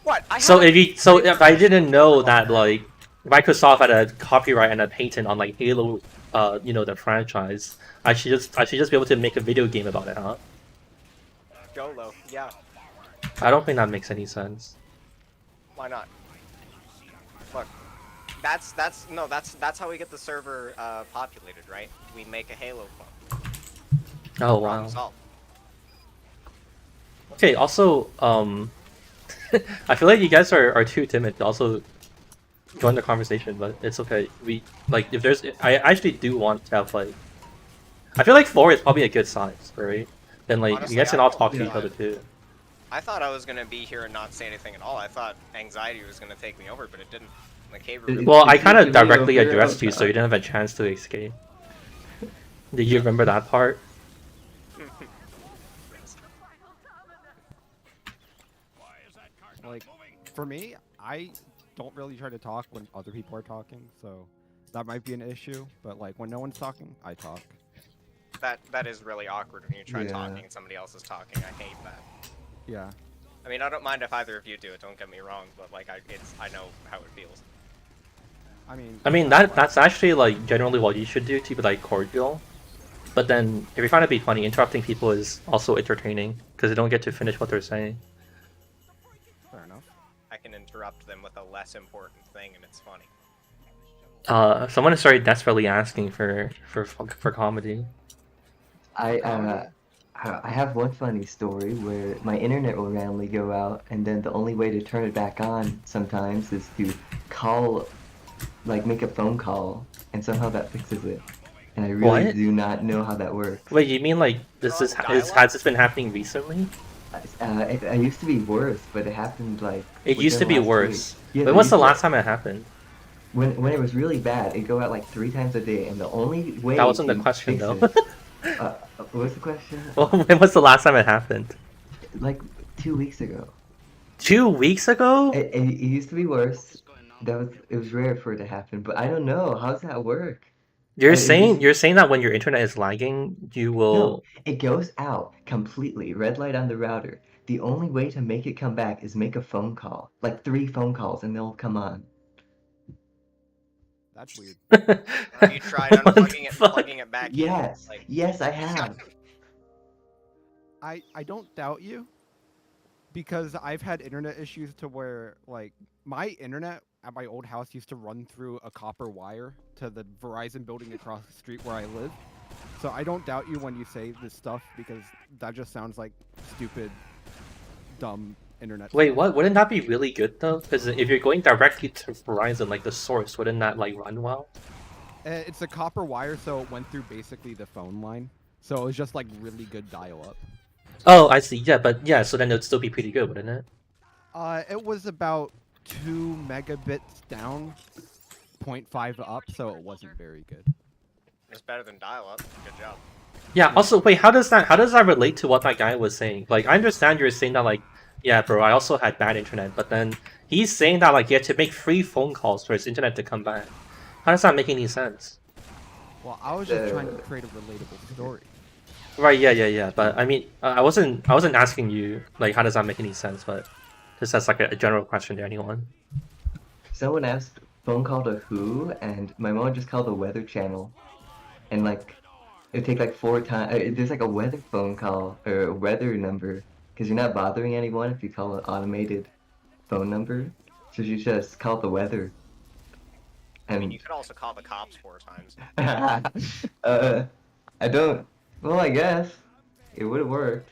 What? So if I didn't know that like Microsoft had a copyright and a patent on like Halo, you know, the franchise, I should just be able to make a video game about it, huh? YOLO, yeah. I don't think that makes any sense. Why not? Look, that's how we get the server populated, right? We make a Halo clone. Oh wow. Problem solved. Okay. Also, I feel like you guys are too timid to also join the conversation, but it's okay. We like if there's. I actually do want to have like. I feel like 4 is probably a good size, right? Then like Honestly, you guys can I all don't talk to know. each other too. I thought I was gonna be here and not say anything at all. I thought anxiety was gonna take me over, but it didn't. The caber. It- Well, I It's kind of usually directly over addressed you, outside. so you didn't have a chance to escape. Did you remember that part? Like, for me, I don't really try to talk when other people are talking, so that might be an issue. But like when no one's talking, I talk. That is really awkward when you try Yeah. talking and somebody else is talking. I hate that. Yeah. I mean, I don't mind if either of you do it. Don't get me wrong, but like I know how it feels. I mean, That's actually like generally what you should do to be like cordial. But then if you find it to be funny, interrupting people is also entertaining because they don't get to finish what they're saying. fair enough. I can interrupt them with a less important thing, and it's funny. Someone started desperately asking for comedy. I have one funny story where my internet will randomly go out, and then the only way to turn it back on sometimes is to call, like make a phone call, and somehow that fixes it. And I really What? do not know how that works. Wait, you mean like has this been happening recently? It used to be worse, but it happened like. It used to within be last worse. week. Yeah, When it was the used to- last time it happened? When it was really bad, it'd go out like 3 times a day, and the only way That wasn't the to question fix though. it- What was the question? Well, when was the last time it happened? Like 2 weeks ago. 2 weeks ago? It used to be worse. It was rare for it to happen, but I don't know. How does that work? You're it saying just- you're saying that when your internet is lagging, you No, will. it goes out completely. Red light on the router. The only way to make it come back is make a phone call, like 3 phone calls, and they'll come on. That's weird. Have you tried What the unplugging it, fuck? plugging it back in? Yes, Like, yes, I have. I don't doubt you, because I've had internet issues to where like my internet at my old house used to run through a copper wire to the Verizon building across the street where I live. So I don't doubt you when you say this stuff, because that just sounds like stupid, dumb internet. Wait, stuff. what? Wouldn't that be really good though? Because if you're going directly to Verizon, like the source, wouldn't that like run well? It's a copper wire, so it went through basically the phone line. So it was just like really good dial-up. Oh, I see. Yeah, but yeah, so then it'd still be pretty good, wouldn't it? It was about 2 megabits down, 0.5 up, so it wasn't very good. it's better than dial-up. Good job. Yeah. Also, wait, how does that relate to what that guy was saying? Like, I understand you're saying that like, yeah, bro, I also had bad internet, but then he's saying that like he had to make 3 phone calls for his internet to come back. How does that make any sense? Well, I was just trying to create a relatable story. Right? Yeah. But I mean, I wasn't asking you like how does that make any sense, but just as like a general question to anyone. Someone asked phone call to who, and my mom just called the weather channel, and like it'd take like 4 times. There's like a weather phone call or a weather number, because you're not bothering anyone if you call an automated phone number. So you just call the weather. I mean, And you could also call the cops 4 times. I don't. Well, I guess it would have worked.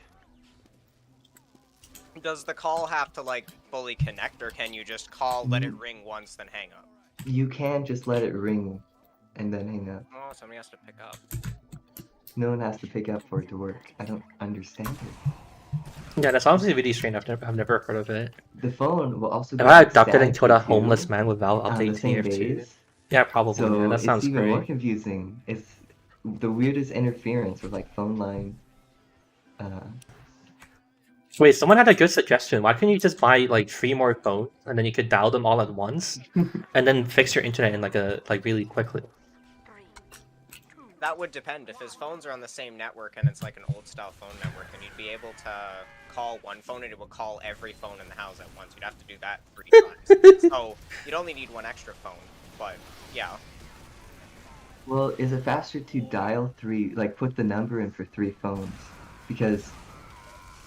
Does the call have to like fully connect, or can you just call, let it ring once, then hang up? You can just let it ring, and then hang up. Oh, somebody has to pick up. No one has to pick up for it to work. I don't understand it. Yeah, that's honestly really strange. I've never heard of it. The phone will also. If go I to adopted and static killed a too homeless man without on the updating same tf2. days. Yeah, probably. So Yeah, that it's sounds even more great. confusing. It's the weirdest interference with like phone line. Wait, someone had a good suggestion. Why couldn't you just buy like 3 more phones and then you could dial them all at once, and then fix your internet in like really quickly? That would depend. If his phones are on the same network and it's like an old style phone network, then you'd be able to call one phone and it would call every phone in the house at once. You'd have to do that 3 times. So you'd only need 1 extra phone, but yeah. Well, is it faster to dial 3, like put the number in for 3 phones? Because,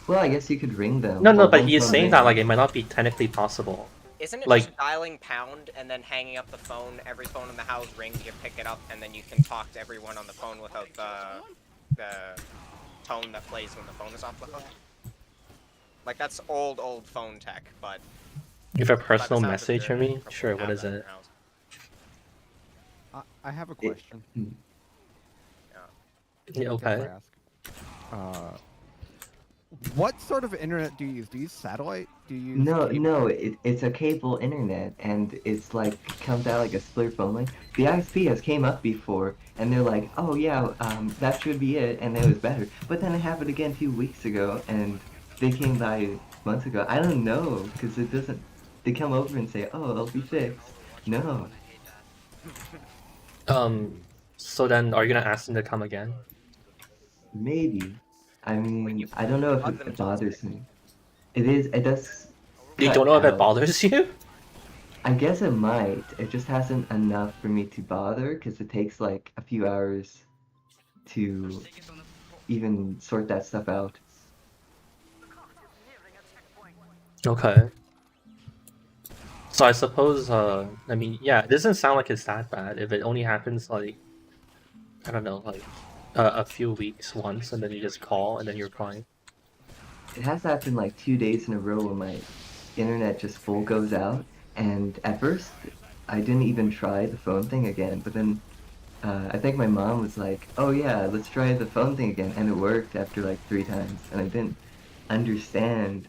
well, I guess you could ring them. No, while but one he's phone saying that rings. like it might not be technically possible. Isn't it Like- just dialing pound and then hanging up the phone? Every phone in the house rings, you pick it up, and then you can talk to everyone on the phone without the tone that plays when the phone is off the hook. Like that's old phone tech, but If a by the personal sounds of message it, for you me, probably sure. What have is that in it? your house. I have a question. Yeah, okay. What sort of internet do you use? Do you use satellite? Do you use No, cable? it's a cable internet, and it's like comes out like a split phone line. The ISP has came up before, and they're like, oh yeah, that should be it, and it was better. But then it happened again 2 weeks ago, and they came by months ago. I don't know, because it doesn't. They come over and say, oh, it'll be fixed. No. So then, are you gonna ask them to come again? Maybe. I mean, I don't know if plug them it into the bothers stick. me. It does. You cut don't know if it out. bothers you? I guess it might. It just hasn't enough for me to bother, because it takes like a few hours to even sort that stuff out. Okay. So I suppose, I mean, yeah, it doesn't sound like it's that bad. If it only happens like, I don't know, like a few weeks once, and then you just call, and then you're fine. It has happened like 2 days in a row where my internet just full goes out, and at first I didn't even try the phone thing again, but then I think my mom was like, oh yeah, let's try the phone thing again, and it worked after like 3 times, and I didn't understand.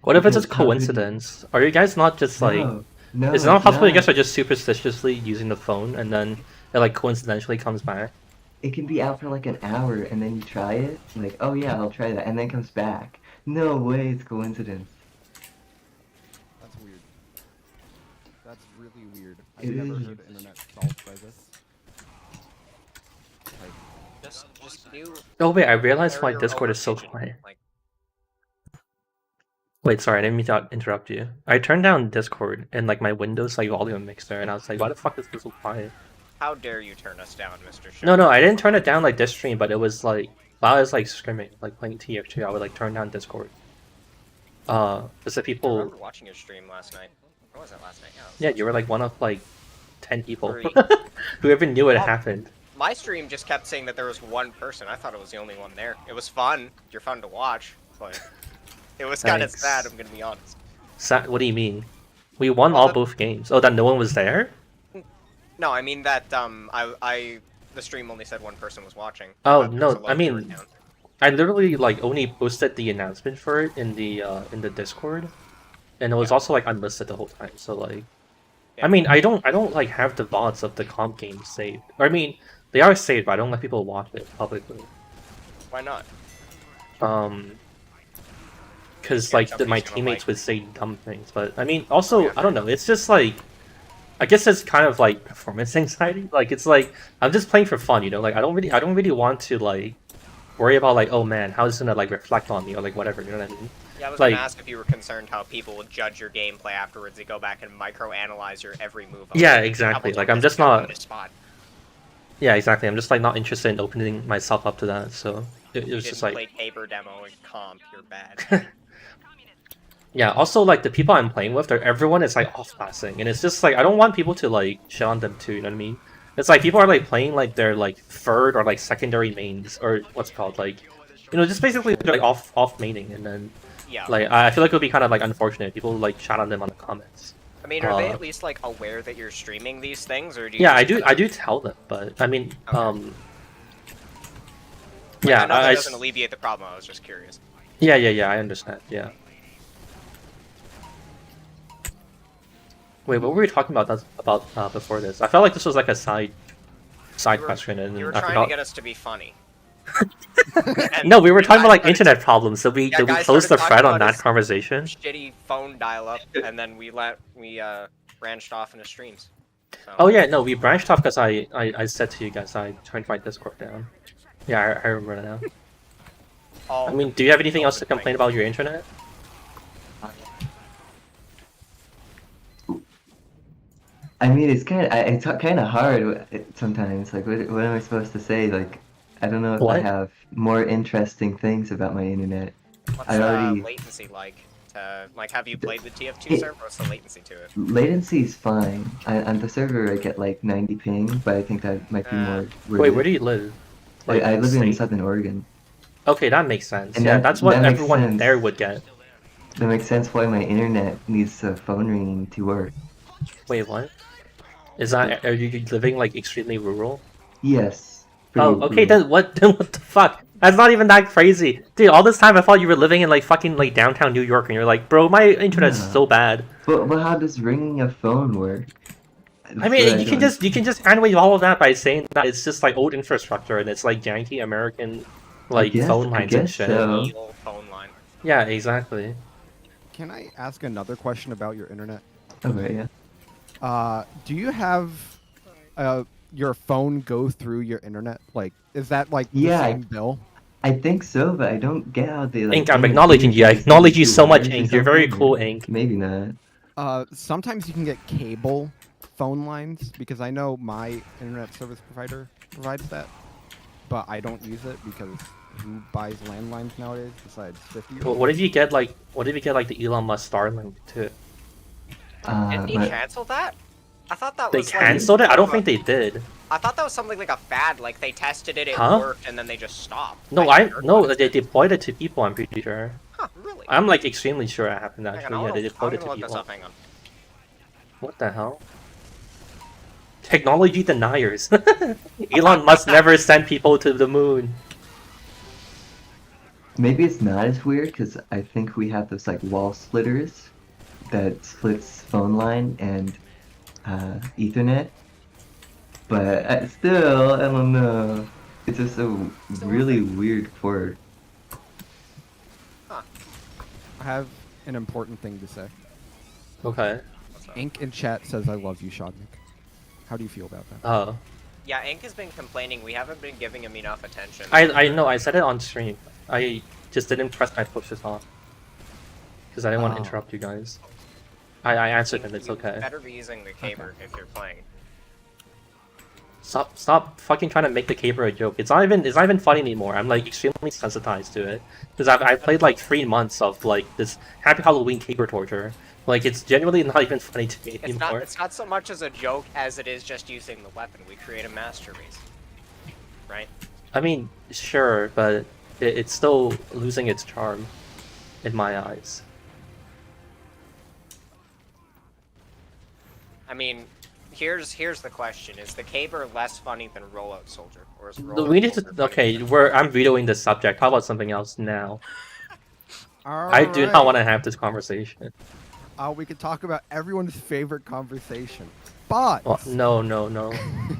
What if it's Because just how could you- coincidence? Are you guys not just like? No, Is it not it's possible you not. guys are just superstitiously using the phone, and then it like coincidentally comes back? it can be out for like an hour, and then you try it, like, oh yeah, I'll try that, and then comes back. No way, it's coincidence. That's weird. That's really weird. I've It never is. heard the internet solved by this. Like, Just do. Oh wait, I realized why carrier Discord is so overvision, quiet. Like, Wait, sorry, I didn't mean to interrupt you. I turned down Discord and like my Windows like volume mixer, and I was like, why the fuck is this so quiet? how dare you turn us down, Mr. Show? No, I didn't turn it down like this stream, but it was like while I was like scrimming, like playing tf2, I would like turn down Discord. Because the I people, remember watching your stream last night. Or was it last night? yeah, you were like one of like 10 people 3. who even knew it Oh. happened. My stream just kept saying that there was one person. I thought it was the only one there. It was fun. You're fun to watch, but it was kind of Thanks. sad. I'm gonna be honest. What do you mean? We won Well, all the- both games. Oh, that no one was there? No, I mean that the stream only said one person was watching. Oh, but there no, was a low I mean- viewer count. I literally like only posted the announcement for it in the Discord, and it was Yeah. also like unlisted the whole time. So like, Yeah. I mean, I don't like have the VODs of the comp games saved. Or, I mean, they are saved, but I don't let people watch it publicly. Why not? Because Yeah, like my somebody's gonna teammates like- would say dumb things. But I mean, also Yeah. I don't know. It's just like, I guess it's kind of like performance anxiety. Like it's like I'm just playing for fun, you know. Like I don't really want to like worry about like, oh man, how is it gonna like reflect on me or like whatever. You know what I mean? Yeah, I was Like- gonna ask if you were concerned how people would judge your gameplay afterwards. They go back and micro-analyze your every move. Yeah, exactly. Like, I'm just not- Spot. Yeah, exactly. I'm just like not interested in opening myself up to that. So it was You just didn't like, play Tabor demo and comp. You're bad. yeah. Also, like the people I'm playing with, everyone is like off-passing, and it's just like I don't want people to like shit on them too. You know what I mean? It's like people are like playing like their like third or like secondary mains or what's it called, like, you know, just basically like off maining, and then Yeah. like I feel like it would be kind of like unfortunate if people like shout on them on the comments. I mean, are they uh, at least like aware that you're streaming these things, or do you? Yeah, just I do tell them, but I mean, Okay. yeah, I know that I doesn't alleviate the problem. I was just curious. yeah, I understand. Yeah. Wait, what were we talking about before this? I felt like this was like a side You were- question, and You were I trying forgot. to get us to be funny. And No, we were you talking about guys like started- internet problems. So Yeah, did we guys close the started thread talking on about that his- conversation? Shitty phone dial-up, and then we branched off into streams. So, Oh yeah, no, we branched off because I said to you guys I turned my Discord down. Yeah, I remember now. all I mean, do you have anything all else to good complain things. about your internet? I mean, it's it's kind of hard sometimes. Like, what am I supposed to say? Like, I don't know if I What? have more interesting things about my internet. What's I already- latency like? Like, have you played the TF2 server? What's the latency to it? Latency is fine. On the server, I get like 90 ping, but I think that might be more. Wait, where do you live? I live in state? Southern Oregon. Okay, that makes sense. And Yeah, that- that's what that makes everyone sense. there would get. That makes sense why my internet needs a phone ringing to work. Wait, what? Is that are you living like extremely rural? Yes. Oh, pretty okay, rural. then what? Then what the fuck? That's not even that crazy, dude. All this time I thought you were living in like fucking like downtown New York, and you're like, bro, my internet's Yeah. so bad. But how does ringing a phone work? I That's mean, what you can don't- just handle all of that by saying that it's just like old infrastructure and it's like janky American like guess- phone I lines and guess shit. so. Evil phone line. Yeah, exactly. can I ask another question about your internet? Okay, yeah. Do you have your phone go through your internet? Like, is that like the Yeah, same bill? I think so, but I don't get how they like. Ink, I'm can acknowledging you. I communicate acknowledge you through so much, wires or Ink. You're very something, cool, or Ink. Maybe not. Sometimes you can get cable phone lines because I know my internet service provider provides that, but I don't use it because who buys landlines nowadays besides 50? Well, what if you get like the Elon Musk Starlink too? Didn't he My- cancel that? I thought that They was canceled it? I don't like, think they did. I thought that was something like a fad. Like they tested it, it Huh? worked, and then they just stopped. No, hadn't heard no, about it. they deployed it to people. I'm pretty sure. Huh, really? I'm like extremely sure it happened Hang on, actually. Yeah, they I'm deployed it gonna to look this people. up. Hang on. What the hell? Technology deniers. Elon Musk never sent people to the moon. Maybe it's not as weird because I think we have those like wall splitters that splits phone line and Ethernet. But still, I don't know. It's just a really weird word. Huh. I have an important thing to say. Okay. What's up? Ink in chat says I love you, Shodnik. How do you feel about that? Oh. Yeah, Ink has been complaining we haven't been giving him enough attention. I know, I said it on stream. I just didn't press my pushes off. Because I didn't want to Oh. interrupt you guys. I answered him, it's You okay. better be using the caber if you're playing. Stop fucking trying to make the caber a joke. It's not even funny anymore. I'm like extremely sensitized to it. Because I've played like 3 months of like this Happy Halloween caber torture. Like it's genuinely not even funny to me anymore. It's not so much as a joke as it is just using the weapon. We create a masterpiece. Right? I mean, sure, but it's still losing its charm in my eyes. I mean, here's the question: is the caber less funny than Rollout Soldier, or is Rollout We need to. Soldier funnier Okay, than- I'm vetoing this subject. How about something else now? All I do not right. want to have this conversation. We could talk about everyone's favorite conversation. But Well, no.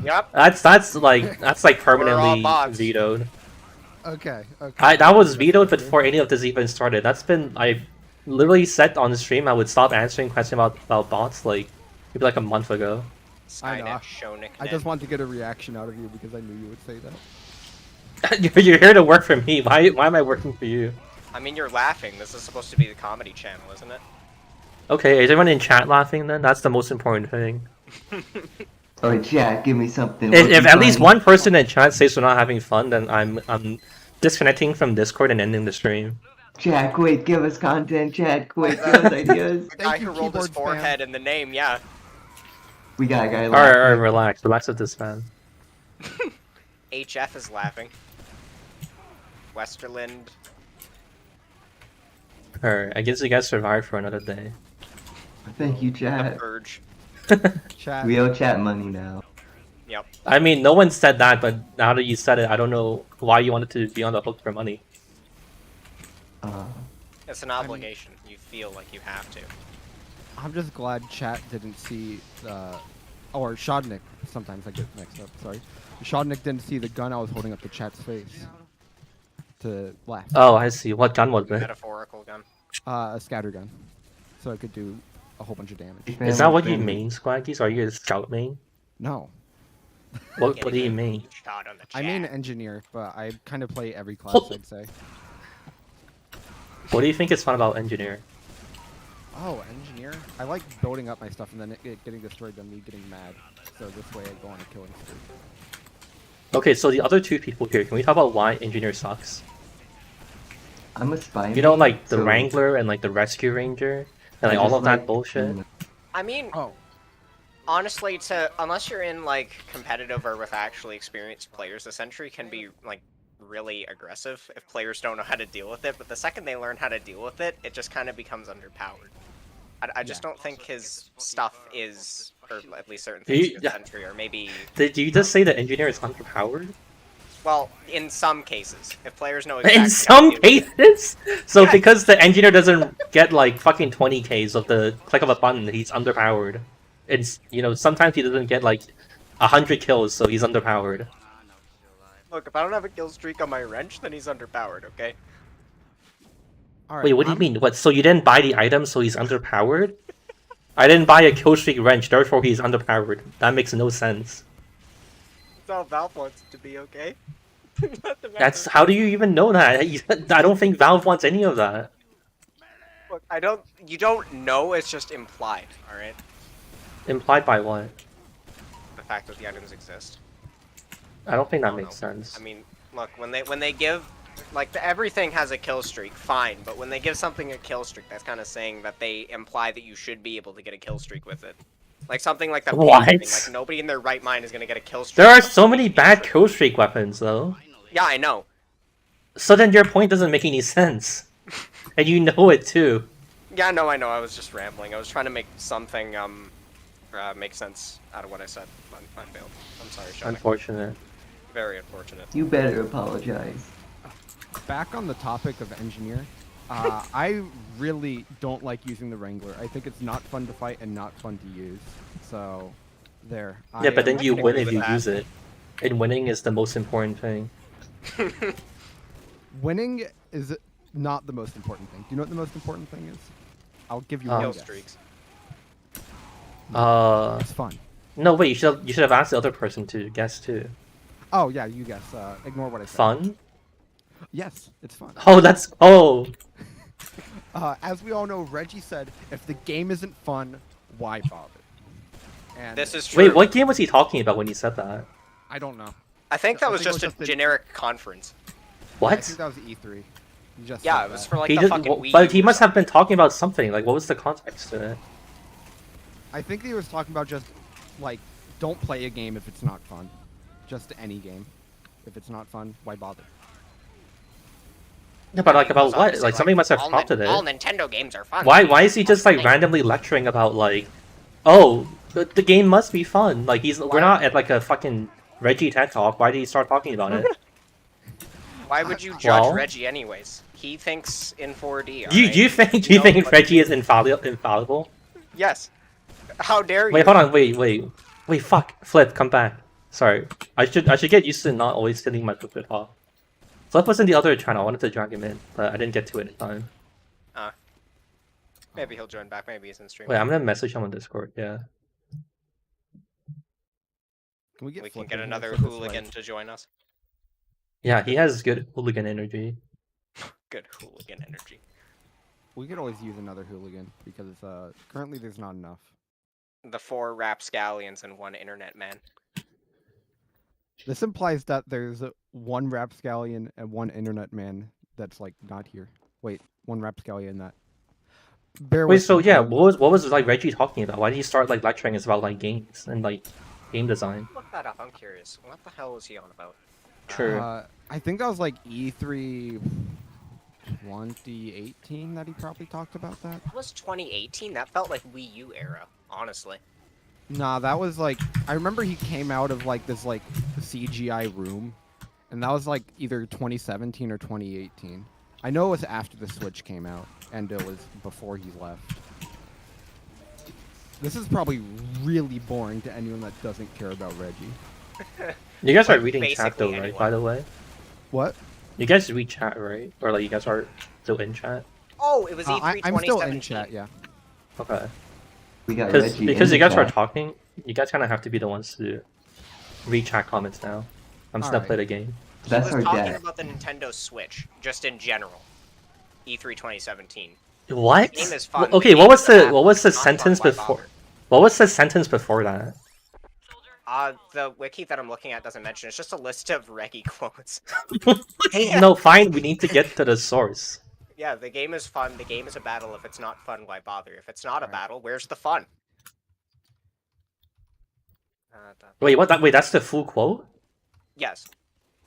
Yep. That's like permanently all bots. vetoed. okay. That was vetoed before any of this even started. I literally said on the stream I would stop answering questions about bots like maybe like a month ago. I know. Skynet, Shonik, I just wanted to get a reaction out of you because I knew you would say that. You're here to work for me. Why am I working for you? I mean, you're laughing. This is supposed to be the comedy channel, isn't it? Okay, is everyone in chat laughing then? That's the most important thing. Oh, Jack, give me something. If at least one person in chat says we're not having fun, then I'm disconnecting from Discord and ending the stream. Jack, wait, give us content. Jack, wait, give us ideas. The guy you, who rolled his keyboard spam. forehead in the name, yeah. We got a guy Alright, relax with this man. HF is laughing. Westerland. Alright, I guess you guys survived for another day. Thank you, The chat. Purge. Chat. We owe chat money now. Yep. I mean, no one said that, but now that you said it, I don't know why you wanted to be on the hook for money. It's an obligation. You feel like you have to. I'm just glad chat didn't see or Shodnik. Sometimes I get mixed up. Sorry. Shodnik didn't see the gun I was holding up to chat's face to laugh. Oh, I see. What gun was it? Metaphorical gun. A scatter gun, so it could do a whole bunch of damage. Is that what you mean, Squaggies? Are you a scout main? No, What do you mean? Shot on the I mean chat. engineer, but I kind of play every class. I'd say. What do you think is fun about engineer? Oh, engineer. I like building up my stuff and then it getting destroyed, then me getting mad. So this way I go on a killing spree. Okay, so the other two people here, can we talk about why engineer sucks? I'm a spy. You know, like the so Wrangler and like the Rescue Ranger and like I all just of that like- bullshit. I mean, Oh, honestly, unless you're in like competitive or with actually experienced players, the Sentry can be like really aggressive if players don't know how to deal with it. But the second they learn how to deal with it, it just kind of becomes underpowered. I just don't think his stuff is, or at least certain things in the Sentry are maybe. Did you just say the engineer is underpowered? Well, in some cases, if players know exactly In how some to deal with it. cases? So Yeah. because the engineer doesn't get like fucking 20 Ks of the click of a button, he's underpowered. It's, you know, sometimes he doesn't get like 100 kills, so he's underpowered. Look, if I don't have a kill streak on my wrench, then he's underpowered, okay? all right. Wait, what do you mean? What? So you didn't buy the item, so he's underpowered? I didn't buy a kill streak wrench, therefore he's underpowered. That makes no sense. That's how Valve wants it to be, okay? That's how do you even know that? I don't think Valve wants any of that. Look, you don't know, it's just implied, alright? Implied by what? The fact that the items exist. I don't think that don't makes know. sense. I mean, look, when they give, like, everything has a kill streak, fine, but when they give something a kill streak, that's kind of saying that they imply that you should be able to get a kill streak with it. Like something like the What? paint thing, like nobody in their right mind is gonna get a kill streak. There are with so something many like bad this. kill streak weapons, though. Yeah, I know. So then your point doesn't make any sense. And you know it too. Yeah, no, I know. I was just rambling. I was trying to make something make sense out of what I said. I failed. I'm sorry, Sean. Unfortunate. Very unfortunate. You better apologize. Back on the topic of engineer, I really don't like using the Wrangler. I think it's not fun to fight and not fun to use. So, there. Yeah, but then I you can win agree if with you that. use it. and winning is the most important thing. Winning is not the most important thing. Do you know what the most important thing is? I'll give you Kill one Kill guess. streaks. It's fun. No, wait. You should have asked the other person to guess too. Oh yeah, you guess. Ignore what I said. Fun? Yes, it's fun. Oh, that's As we all know, Reggie said, if the game isn't fun, why bother? And This is true. Wait, what game was he talking about when he said that? I don't know. I think that was it just a the- generic conference. I What? think that was E3. You just Yeah, said it was that. for like He the just, fucking Wii but U he or must have something. been talking about something. Like, what was the context to it? I think he was talking about just, like, don't play a game if it's not fun. Just any game. If it's not fun, why bother? Yeah, but like It about was what? obviously, Like somebody must have all prompted All it. Nintendo games are fun. Why is he just like Thing. randomly lecturing about like, oh, the game must be fun? Like we're Why- not at like a fucking Reggie TED talk. Why did he start talking about it? Why would you judge Well- Reggie anyways? He thinks in 4D. Do you think No, but- Reggie is infallible? Yes. How dare you? Wait, hold on. Wait. Fuck. Flip, come back. Sorry. I should get used to not always stealing my Flip off. Flip was in the other channel. I wanted to drag him in, but I didn't get to it in time. Maybe he'll join back. Maybe he's in stream. Wait, I'm gonna message him on Discord. Yeah. Can we get, We can Flip get in here another for this, hooligan like- to join us. Yeah, he has good hooligan energy. Good hooligan energy. We could always use another hooligan because currently there's not enough. The 4 rapscallions and 1 internet man. This implies that there's one rapscallion and 1 internet man that's like not here. Wait, 1 rapscallion that. Bear Wait, with so me, yeah, I'm- what was like Reggie talking about? Why did he start like lecturing us about like games and like game design? Look that up. I'm curious. What the hell was he on about? True. I think that was like E3 2018 that he probably talked about that. That was 2018. That felt like Wii U era. Honestly. Nah, that was like I remember he came out of like this like CGI room, and that was like either 2017 or 2018. I know it was after the Switch came out, and it was before he left. This is probably really boring to anyone that doesn't care about Reggie. You guys are like, reading chat though, basically right? anyone. By the way, What? you guys read chat, right? Or like you guys are still in chat? Oh, it was E3 I'm still 2017. in chat, yeah. Okay. We got Because Reggie because in you guys the are chat. talking, you guys kind of have to be the ones to read chat comments now. I'm just gonna Alright. play the game. He That's was our talking death. about the Nintendo Switch, just in general. E3 2017. What? The game is fun. Okay, The what game was is the bad. what was the Not fun, sentence why before? bother? What was the sentence before that? The wiki that I'm looking at doesn't mention. It's just a list of Reggie quotes. No, fine. We need to get to the source. Yeah, the game is fun. The game is a battle. If it's not fun, why bother? If it's not a battle, where's the fun? Wait, what? Wait, that's the full quote? Yes.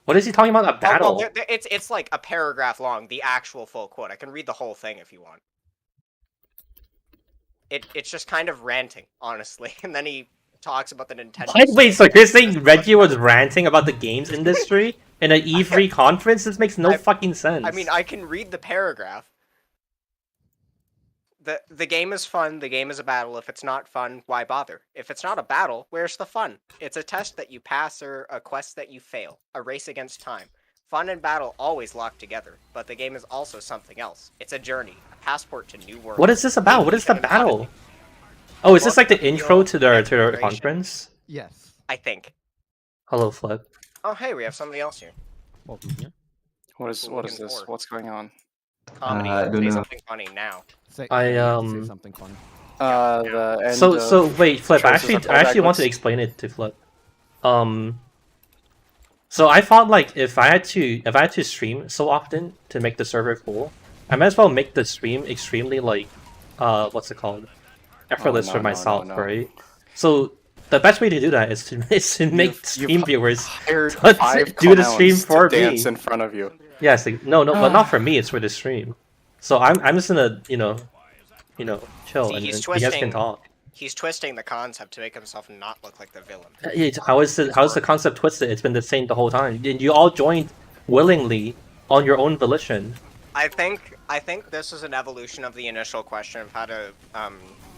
What is he talking about? A Oh, battle? well, it's like a paragraph long, the actual full quote. I can read the whole thing if you want. It's just kind of ranting, honestly, and then he talks about the Nintendo. What? Wait, so Switch. you're saying Reggie was ranting about the games industry in an E3 conference? This makes no fucking sense. I mean, I can read the paragraph. The game is fun, the game is a battle. If it's not fun, why bother? If it's not a battle, where's the fun? It's a test that you pass or a quest that you fail. A race against time. Fun and battle always lock together, but the game is also something else. It's a journey, a passport to new worlds. What is this about? What is the Maybe battle? commodity. Oh, is this like the Well, intro to their exploration. conference? Yes. I think. Hello, Flip. Oh, hey, we have somebody else here. Welcome here. What is Looking this? forward. What's going on? Comedy. I don't Say know. something funny now. Say, I, you need to um, say something funny. The end So of wait, Flip. I Choices actually of I want to Backwards. explain it to Flip. So I thought like if I had to stream so often to make the server full, I might as well make the stream extremely like what's it called, effortless no, for no, myself, no. right? So the best way to do that is to make stream You've viewers hired to 5 do the stream clowns for to dance me. in front of you. Yes, no, but not for me. It's for the stream. So I'm just gonna chill See, and he's then you guys can twisting- talk. He's twisting the concept to make himself not look like the villain. How is the concept twisted? It's been the same the whole time. You all joined willingly on your own volition. I think this is an evolution of the initial question of how to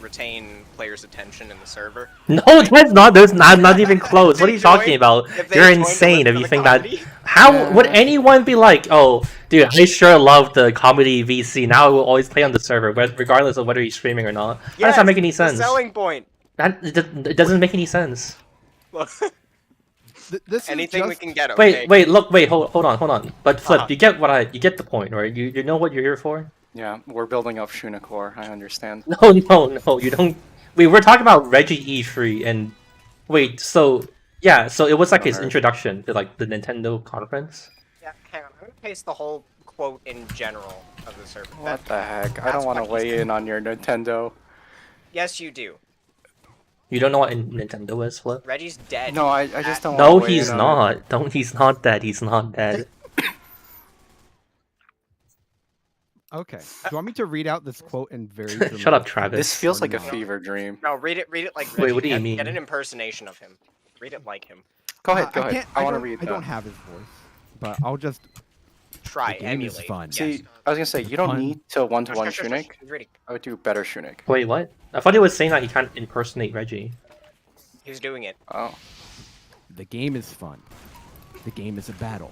retain players' attention in the server. No, that's not. There's not even close. What are you talking about? If they You're join to insane if listen you to think the that. comedy. How would anyone be like, oh, dude, I sure love the comedy VC. Now I will always play on the server, but regardless of whether he's streaming or not. How does that make any Yes, the sense? selling point. It doesn't make any sense. Look, This anything is we just... can get. Okay? Wait, look, hold on. But Flip, Uh-huh. you get the point, right? You know what you're here for? Yeah, we're building up Shunicore. I understand. No, you don't. We're talking about Reggie E3 and wait, so yeah, so it was like his introduction to like the Nintendo conference. Yeah, hang on. I'm gonna paste the whole quote in general of the server. What the heck? I that's don't want to what he weigh said. in on your Nintendo. Yes, you do. You don't know what Nintendo is, Flip? Reggie's dead. No, I just don't. No, wanna weigh he's in on it. not. He's not dead. He's not dead. Okay. Do you want me to read out this quote in very Shut up, Travis. This feels like a no? fever dream. No, read it like Wait, Reggie. what do you mean? Get an impersonation of him. Read it like him. Go ahead, go I ahead. can't- I want to don't- read I that. don't have his voice, but I'll just... Try, The game is emulate. fun. Yes. See, I was gonna say you don't Fun. need to one-to-one Shush, shush, shush, Shunik. shush. He's reading. I would do better Shunik. Wait, what? I thought he was saying that he can't impersonate Reggie. He's doing it. Oh, The game is fun. The game is a battle.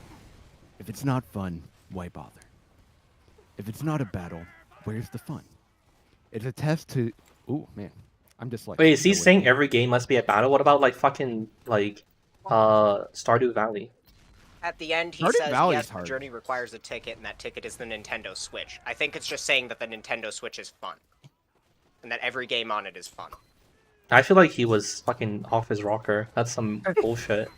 If it's not fun, why bother? If it's not a battle, where's the fun? It's a test to... Ooh, man. I'm just like... Wait, is he saying every game must be a battle? What about like fucking like Stardew Valley? At the end, he Stardew says, Valley yes, is the hard. journey requires a ticket, and that ticket is the Nintendo Switch. I think it's just saying that the Nintendo Switch is fun. And that every game on it is fun. I feel like he was fucking off his rocker. That's some bullshit.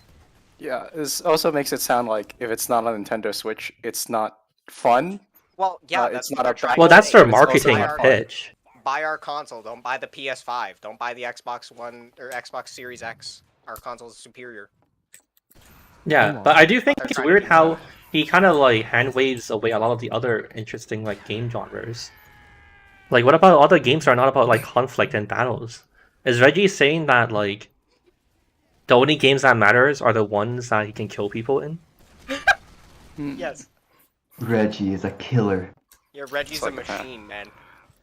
yeah. This also makes it sound like if it's not on Nintendo Switch, it's not fun. Well, yeah, It's that's not what they're a trying Well, to that's say. their It's also marketing not fun. pitch. Buy our console, don't buy the PS5. Don't buy the Xbox One or Xbox Series X. Our console is superior. Yeah, Come but on. I do think They're it's trying to weird do how that. he kind of like hand waves away a lot of the other interesting like game genres. Like, what about all the games that are not about like conflict and battles? Is Reggie saying that like the only games that matters are the ones that he can kill people in? Yes. Reggie is a killer. Yeah, Reggie's It's a like that. machine, man.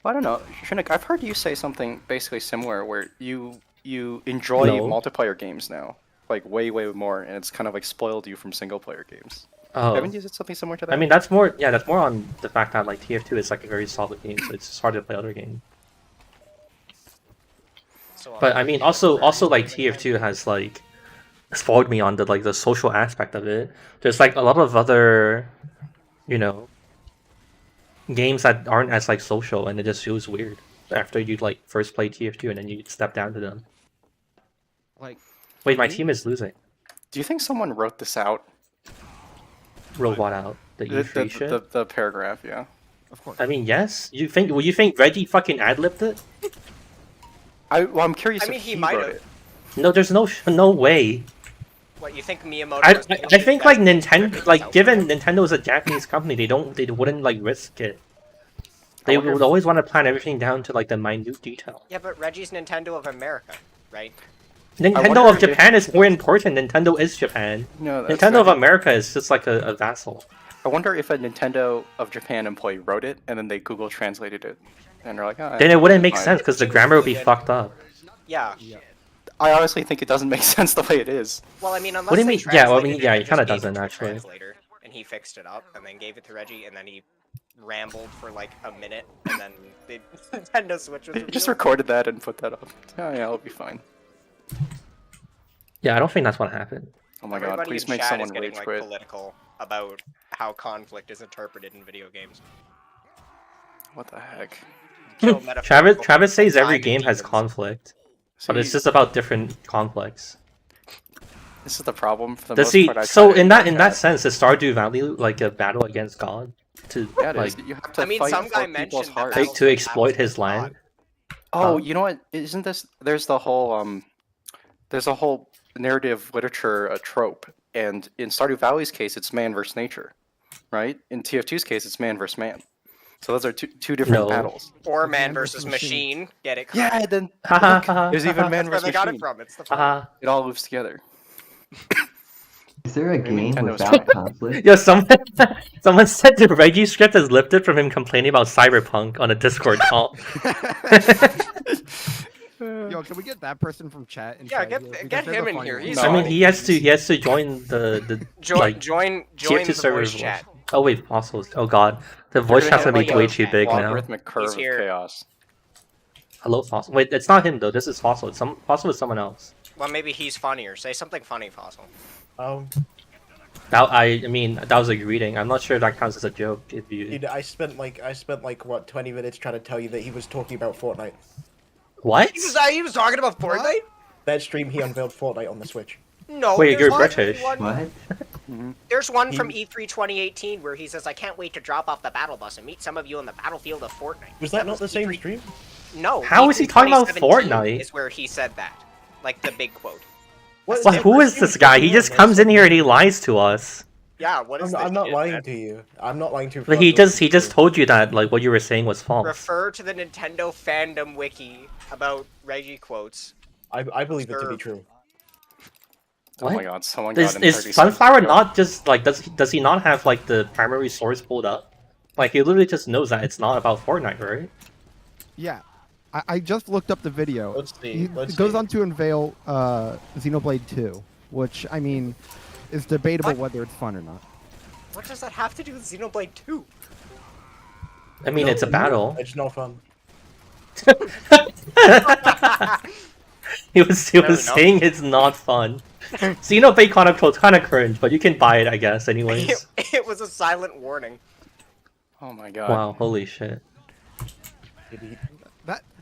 I don't know, Shunik. I've heard you say something basically similar, where you enjoy No. multiplayer games now, like way more, and it's kind of like spoiled you from single player games. Oh, Haven't you said something similar to that? I mean that's more on the fact that like TF2 is like a very solid game, so it's just hard to play other games. So, But I mean also like TF2 has like spoiled me on the like the social aspect of it. There's like a lot of other, you know, games that aren't as like social, and it just feels weird after you like first play TF2 and then you step down to them. Like, Wait, my team is losing. Do you think someone wrote this out? Roll what out? The E3 shit? The paragraph, yeah. of course. I mean, yes. You think Reggie fucking ad-libbed it? I'm curious I mean, if he he might wrote have. it. No, there's no way. What, you think Miyamoto I was think like Nintendo, Nintendo, like given Nintendo is a Japanese company, they wouldn't like risk it. They wonder would if- always want to plan everything down to like the minute detail. Yeah, but Reggie's Nintendo of America, right? Nintendo wonder of if- Japan is more important. Nintendo is Japan. No, that's Nintendo of fair. America is just like a vassal. I wonder if a Nintendo of Japan employee wrote it and then they Google translated it, and they're like, oh, Then it wouldn't make fine. sense because the grammar would be fucked up. Yeah. I honestly think it doesn't make sense the way it is. Well, I mean, unless What do you they mean? Yeah, well, I mean, translated yeah, it it kinda just gave doesn't, to a actually. translator, and he fixed it up, and then gave it to Reggie, and then he rambled for like a minute, and then the Nintendo Switch was Just revealed. recorded that and put that up. Oh yeah, it'll be fine. Yeah, I don't think that's what happened. Oh my god, Everybody please in make chat someone is getting rage like quit. political about how conflict is interpreted in video games. What the heck? Kill metaphorical Travis says every time game has demons. conflict, but it's See, just about different conflicts. this is the problem for the Does most he? part. I So try to in that look at. sense, is Stardew Valley like a battle against God? To Yeah, it is. like You have to I mean, fight some guy for people's mentioned that hearts. battles to like exploit battles his with God. land? Oh, you know what? Isn't this? There's the whole there's a whole narrative literature trope, and in Stardew Valley's case, it's man versus nature, right? In TF2's case, it's man versus man. So those are two different No. battles. Or man Man versus versus machine. Get it? Yeah, then Haha, look, haha, there's even man That's where versus they got it machine. from. It's the haha. It all moves together. Is there a Maybe game Nintendo's without conflict? Yo, someone said the Reggie script is lifted from him complaining about Cyberpunk on a Discord call. Yo, can we get that person from chat? Yeah, inside here? get Because they're him the in funny here. ones. He's I mean, funny. he has to join the like Join tier 2 the servers. voice chat. Oh wait, fossils. Oh god, the voice You're chat's gonna gonna be hit, way like, too a big now. Logarithmic curve of here. chaos. Hello, fossil. Wait, it's not him though. This is fossil. Fossil is someone else. Well, maybe he's funnier. Say something funny, Fossil. I mean, that was a greeting. I'm not sure if that counts as a joke. If you Dude, I spent like what 20 minutes trying to tell you that he was talking about Fortnite. what? He was talking about Fortnite? That stream he unveiled Fortnite on the Switch. No. Wait, there's you're one- British. What? There's one from E3 2018 where he says, "I can't wait to drop off the battle bus and meet some of you on the battlefield of Fortnite." Was that not the same E3 stream? No. How is he E3 talking about 2017 Fortnite? Is where he said that, like the big quote. What Well, who is this guy? He just comes in here and he lies to us. Yeah. What is this? I'm not shit, lying man? to you. I'm not lying to you. But he just told you that like what you were saying was false. Refer to the Nintendo fandom wiki about Reggie quotes. I believe it to be Observe. true. Oh What? my god, someone got in 30 Is seconds. Sunflower not just like does he not have like the primary source pulled up? Like he literally just knows that it's not about Fortnite, right? Yeah, I just looked up the video. Let's see. He Let's goes see. on to unveil Xenoblade 2, which I mean is debatable What? whether it's fun or not. What does that have to do with Xenoblade 2? I mean, it's a battle. It's no fun. He was Fair enough. saying it's not fun. Xenoblade Chronicles kind of cringe, but you can buy it, I guess. Anyways. It was a silent warning. Oh my god. Wow, holy shit.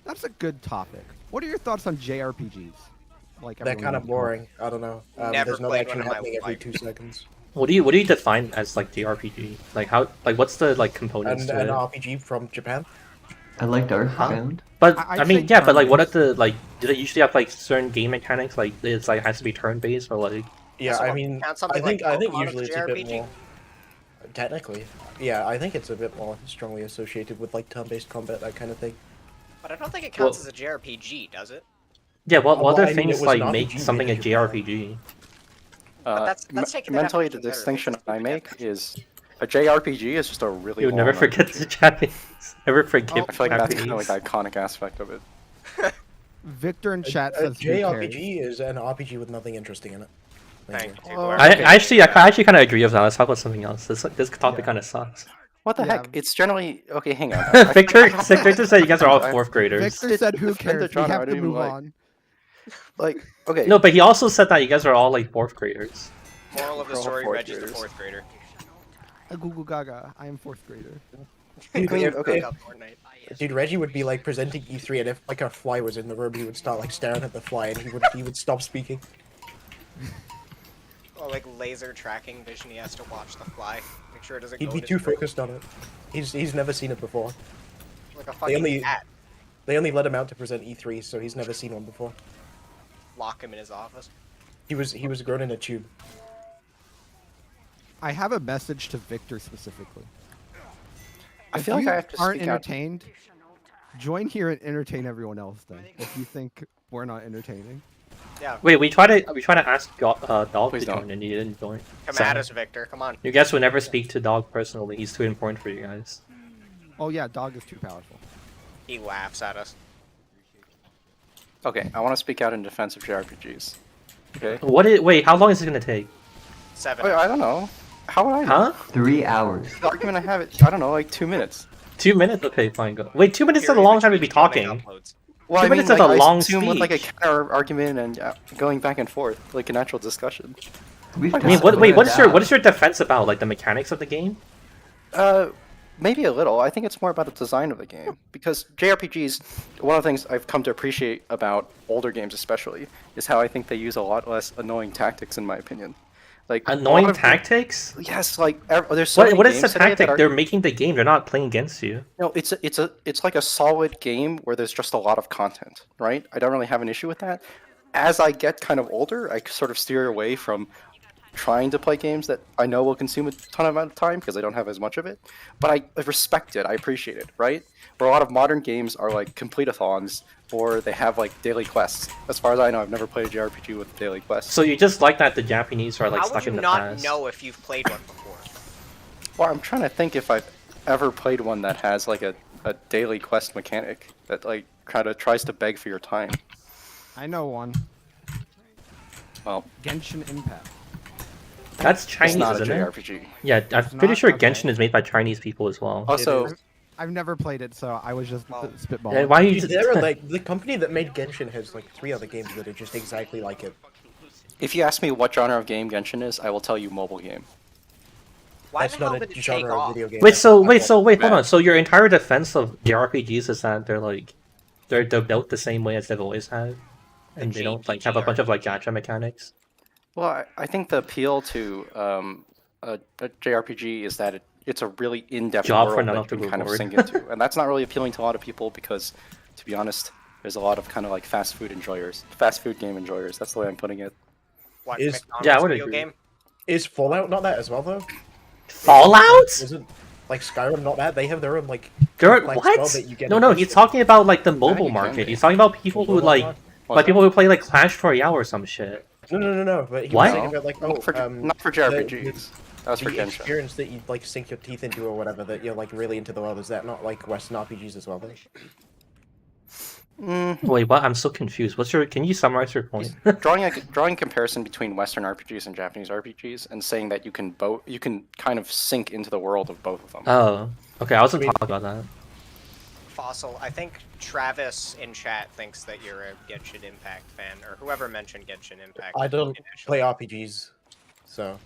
That's a good topic. What are your thoughts on JRPGs? Like They're everyone kind of knows. boring. I don't know. Never There's no played action one in my happening every life. 2 seconds. What do you define as like JRPG? Like how what's the like components And to an it? RPG from Japan. I liked Earthbound. But I'd I mean, say yeah, but like, what are turn-based. the like? Do they usually have like certain game mechanics? Like, it's like has to be turn based or like? Yeah, So I what, mean, count I something think like I think Pokemon as usually it's a bit JRPG? more. Technically, yeah, I think it's a bit more strongly associated with like turn-based combat, that kind of thing. But I don't think it counts Well- as a JRPG, does it? Yeah, what Well, other I mean, things it was like an make RPG something a made in Japan. JRPG? that's taking the mentally, the definition better. distinction That's I the make definition. is a JRPG is just a really. You would never long forget RPG. the Japanese. Never forgive I feel like that's kind of Japanese. like the iconic aspect of it. Victor in chat A says who cares? JRPG is an RPG with nothing interesting in it. Thank you. Oh, I actually kind of agree with that. Let's talk about something else. This topic Yeah. kind of sucks. What the Yeah. heck? It's generally okay. Hang on. I- Victor said you guys are all I- fourth graders. Victor said who Defend the cares? We genre, I have don't to even move like- on. Like okay. No, but he also said that you guys are all like fourth graders. Moral of the We're all story, fourth Reggie's the graders. fourth grader. Google Gaga. I am fourth grader. Dude, mean, if- okay. Got Fortnite. Dude, Reggie would be like presenting E3, and if like a fly was in the room, he would start like staring at the fly, and he would stop speaking. Oh, like laser tracking vision. He has to watch the fly, make sure it doesn't. He'd go be to too straight. focused on it. He's never seen it before. Like a fucking only- cat. They only let him out to present E3, so he's never seen one before. Lock him in his office. He was grown in a tube. I have a message to Victor specifically. I If feel like you I have to aren't speak out. entertained, join here and entertain everyone else. Then, if you think we're not entertaining. Yeah. Wait, we tried to ask Dog Please to don't. join and he didn't join. Come So, at us, Victor. Come on. you guys would never speak to Dog personally. He's too important for you guys. Oh yeah, dog is too powerful. He laughs at us. Okay, I want to speak out in defense of JRPGs. Okay. Wait, how long is it gonna take? 7. Wait, I don't know. How would I know? Huh? 3 hours. The argument I have it. I don't know, like 2 minutes. 2 minutes? Okay, fine, go. Wait, 2 minutes is a Period long time to be between filming talking. uploads. Well, 2 I mean, minutes is like, a I long assume with like a speech. counter argument and going back and forth, like a natural discussion. We've I mean, talked wait, about what is your defense about? Like the mechanics of the game? Maybe a little. I think it's more about the design of the game because JRPGs. One of the things I've come to appreciate about older games, especially, is how I think they use a lot less annoying tactics, in my opinion. Like a lot Annoying of- tactics? Yes, like there's so many What is the games today that tactic? are- They're making the game. They're not playing against you. No, it's like a solid game where there's just a lot of content, right? I don't really have an issue with that. As I get kind of older, I sort of steer away from trying to play games that I know will consume a ton of amount of time because I don't have as much of it. But I respect it. I appreciate it, right? Where a lot of modern games are like complete-a-thons, or they have like daily quests. As far as I know, I've never played a JRPG with daily quests. So you just like that the Japanese are like How stuck would in you the not past? know if you've played one before? Well, I'm trying to think if I've ever played one that has like a daily quest mechanic that like kind of tries to beg for your time. I know one. Well, Genshin Impact. That's it's Chinese, not a isn't it? JRPG. Yeah, I'm It's pretty not? sure Okay. Genshin is made by Chinese people as well. Also, I've never played it, so I was just Well, spitballing. Yeah, why you? Dude, there are like the company that made Genshin has like 3 other games that are just exactly like it. if you ask me what genre of game Genshin is, I will tell you mobile game. Why That's the hell not did a it take genre of off? video game. Wait, so hold Matt. on. So your entire defense of JRPGs is that they're built the same way as they've always had, and they don't like have a bunch of like gacha mechanics. Well, I think the appeal to a JRPG is that it's a really in-depth Job for world none that of you the can kind of reward. sink into, and that's not really appealing to a lot of people because, to be honest, there's a lot of kind of like fast food game enjoyers. That's the way I'm putting it. What, Is- McDonald's Yeah, I would video agree. game? Is Fallout not that as well though? Fallout? Isn't like Skyrim not that? They have their own like. There, like, what? spell that you get No, in no, Genshin. he's talking about like the you mobile can market. be. He's talking about people who Mobile like, market? What's like that? people who play like Clash Royale or some shit. No. But he What? was saying about like Not for JRPGs. That was for the Genshin. experience that you like sink your teeth into or whatever that you're like really into the world. Is that not like Western RPGs as well? Though? Wait, what? I'm so confused. Can you summarize your point? Drawing a comparison between Western RPGs and Japanese RPGs, and saying that you can kind of sink into the world of both of them. Oh, okay. I wasn't I mean- talking about that. Fossil, I think Travis in chat thinks that you're a Genshin Impact fan, or whoever mentioned Genshin Impact. I don't initially. play RPGs, so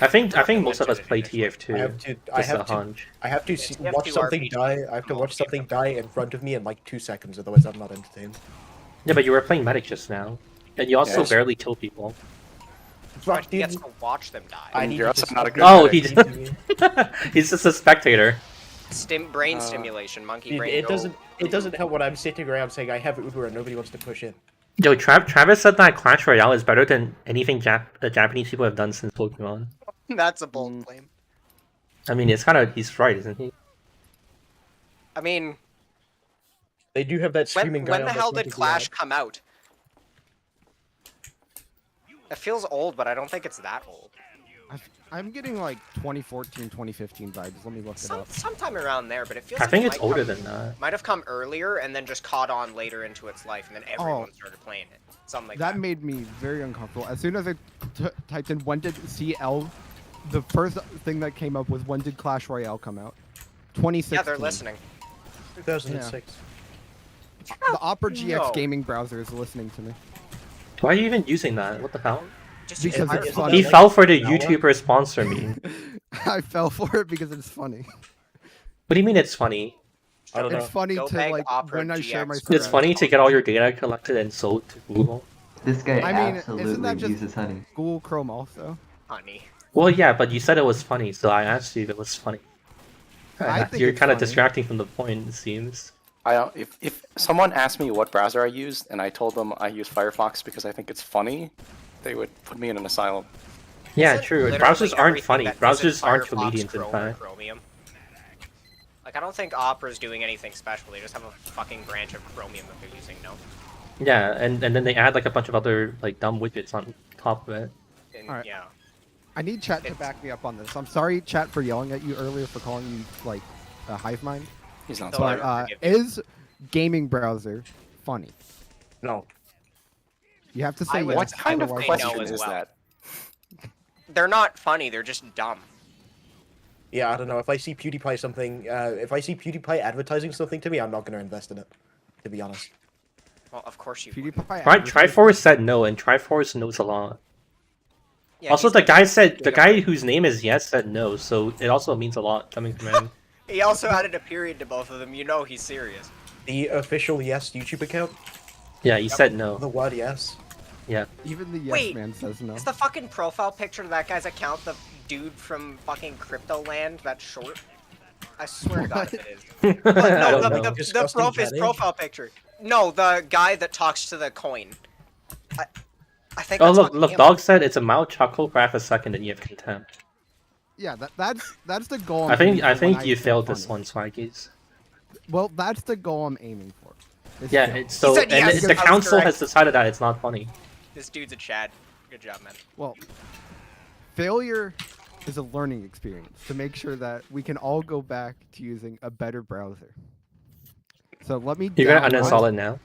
I think most of us play TF2. I have to. Just a hunch. I have to It's watch TF2 something RPG. die. I have to watch something die in front of me in like 2 seconds, otherwise I'm not entertained. Yeah, but you were playing medic just now, and you also Yes. barely kill people. But Fuck, he dude. gets to watch them die. I And need you're to also just- not a good Oh, medic. he he's just a spectator. Brain stimulation, monkey Dude, brain. it go. doesn't help when I'm sitting around saying I have Uber and nobody wants to push in. Yo, Travis said that Clash Royale is better than anything the Japanese people have done since Pokemon. That's a bold claim. I mean, he's right, isn't he? I mean, They do have that screaming guy. when the on hell front did of the Clash ad. come out? It feels old, but I don't think it's that old. I'm getting like 2014, 2015 vibes. Let me look it up. Sometime around there, but it feels I like think it it's might older come- than that. Might have come earlier and then just caught on later into its life, and then everyone Oh. started playing it. Something like That that. made me very uncomfortable. As soon as I typed in when did CL, the first thing that came up was when did Clash Royale come out? 2016. Yeah, they're listening. 2006. The Opera GX No. gaming browser is listening to me. Why are you even using that? What the hell? Just Because use it's Firefox. funny. He like fell for the Noah? YouTuber sponsor meme. I fell for it because it's funny. What do you mean it's funny? I don't It's know. funny Go to bag like Opera when I share my. GX. It's screen. funny to get all your data collected and sold to Google. This guy I mean, isn't absolutely that just- uses honey. Google Chrome also. Honey. Well, yeah, but you said it was funny, so I asked you if it was funny. I think You're it's kind of funny. distracting from the point, it seems. I don't. If someone asked me what browser I used and I told them I use Firefox because I think it's funny, they would put me in an asylum. Yeah, Isn't true. literally Browsers aren't everything funny. that Browsers isn't aren't Firefox, comedians, in Chrome, or fact. Chromium? Like, I don't think Opera's doing anything special. They just have a fucking branch of Chromium that they're using, no? Yeah, and then they add like a bunch of other like dumb widgets on top of it. And, Alright. Yeah. I need chat to It's- back me up on this. I'm sorry, chat, for yelling at you earlier for calling you like a hive mind. He's not No, sorry. But forgive you. is gaming browser funny? No. You have to say I would- yes. What kind of otherwise- question question as is well. that? They're not funny, they're just dumb. Yeah, I don't know. If I see PewDiePie advertising something to me, I'm not going to invest in it. To be honest. Well, of course you would. PewDiePie. Right, advertising- Triforce said no, and Triforce knows a lot. Yeah, Also, he's the like- guy whose name is Yes said no, so it also means a lot coming from him. He also added a period to both of them. You know he's serious. The official Yes YouTube account. Yeah, he said no. The word Yes. Yeah. Even the yes Wait, man says no. Is the fucking profile picture of that guy's account the dude from fucking Crypto Land? That's short. I swear to God, if it is. I No, don't the, know. the Disgusting his chatting? profile picture. No, the guy that talks to the coin. I think think Oh that's look, fucking look. gambling. Dog said it's a mild chuckle for half a second, and you have contempt. Yeah, that's the goal. I think aiming for when you say failed this funny. one, Swaggies. Well, that's the goal I'm aiming for. It's Yeah, fail. it's so, said and yes, the I was council correct. has decided that it's not funny. This dude's a Chad. Good job, man. Well, failure is a learning experience to make sure that we can all go back to using a better browser. So let me. You're gonna download- uninstall it now.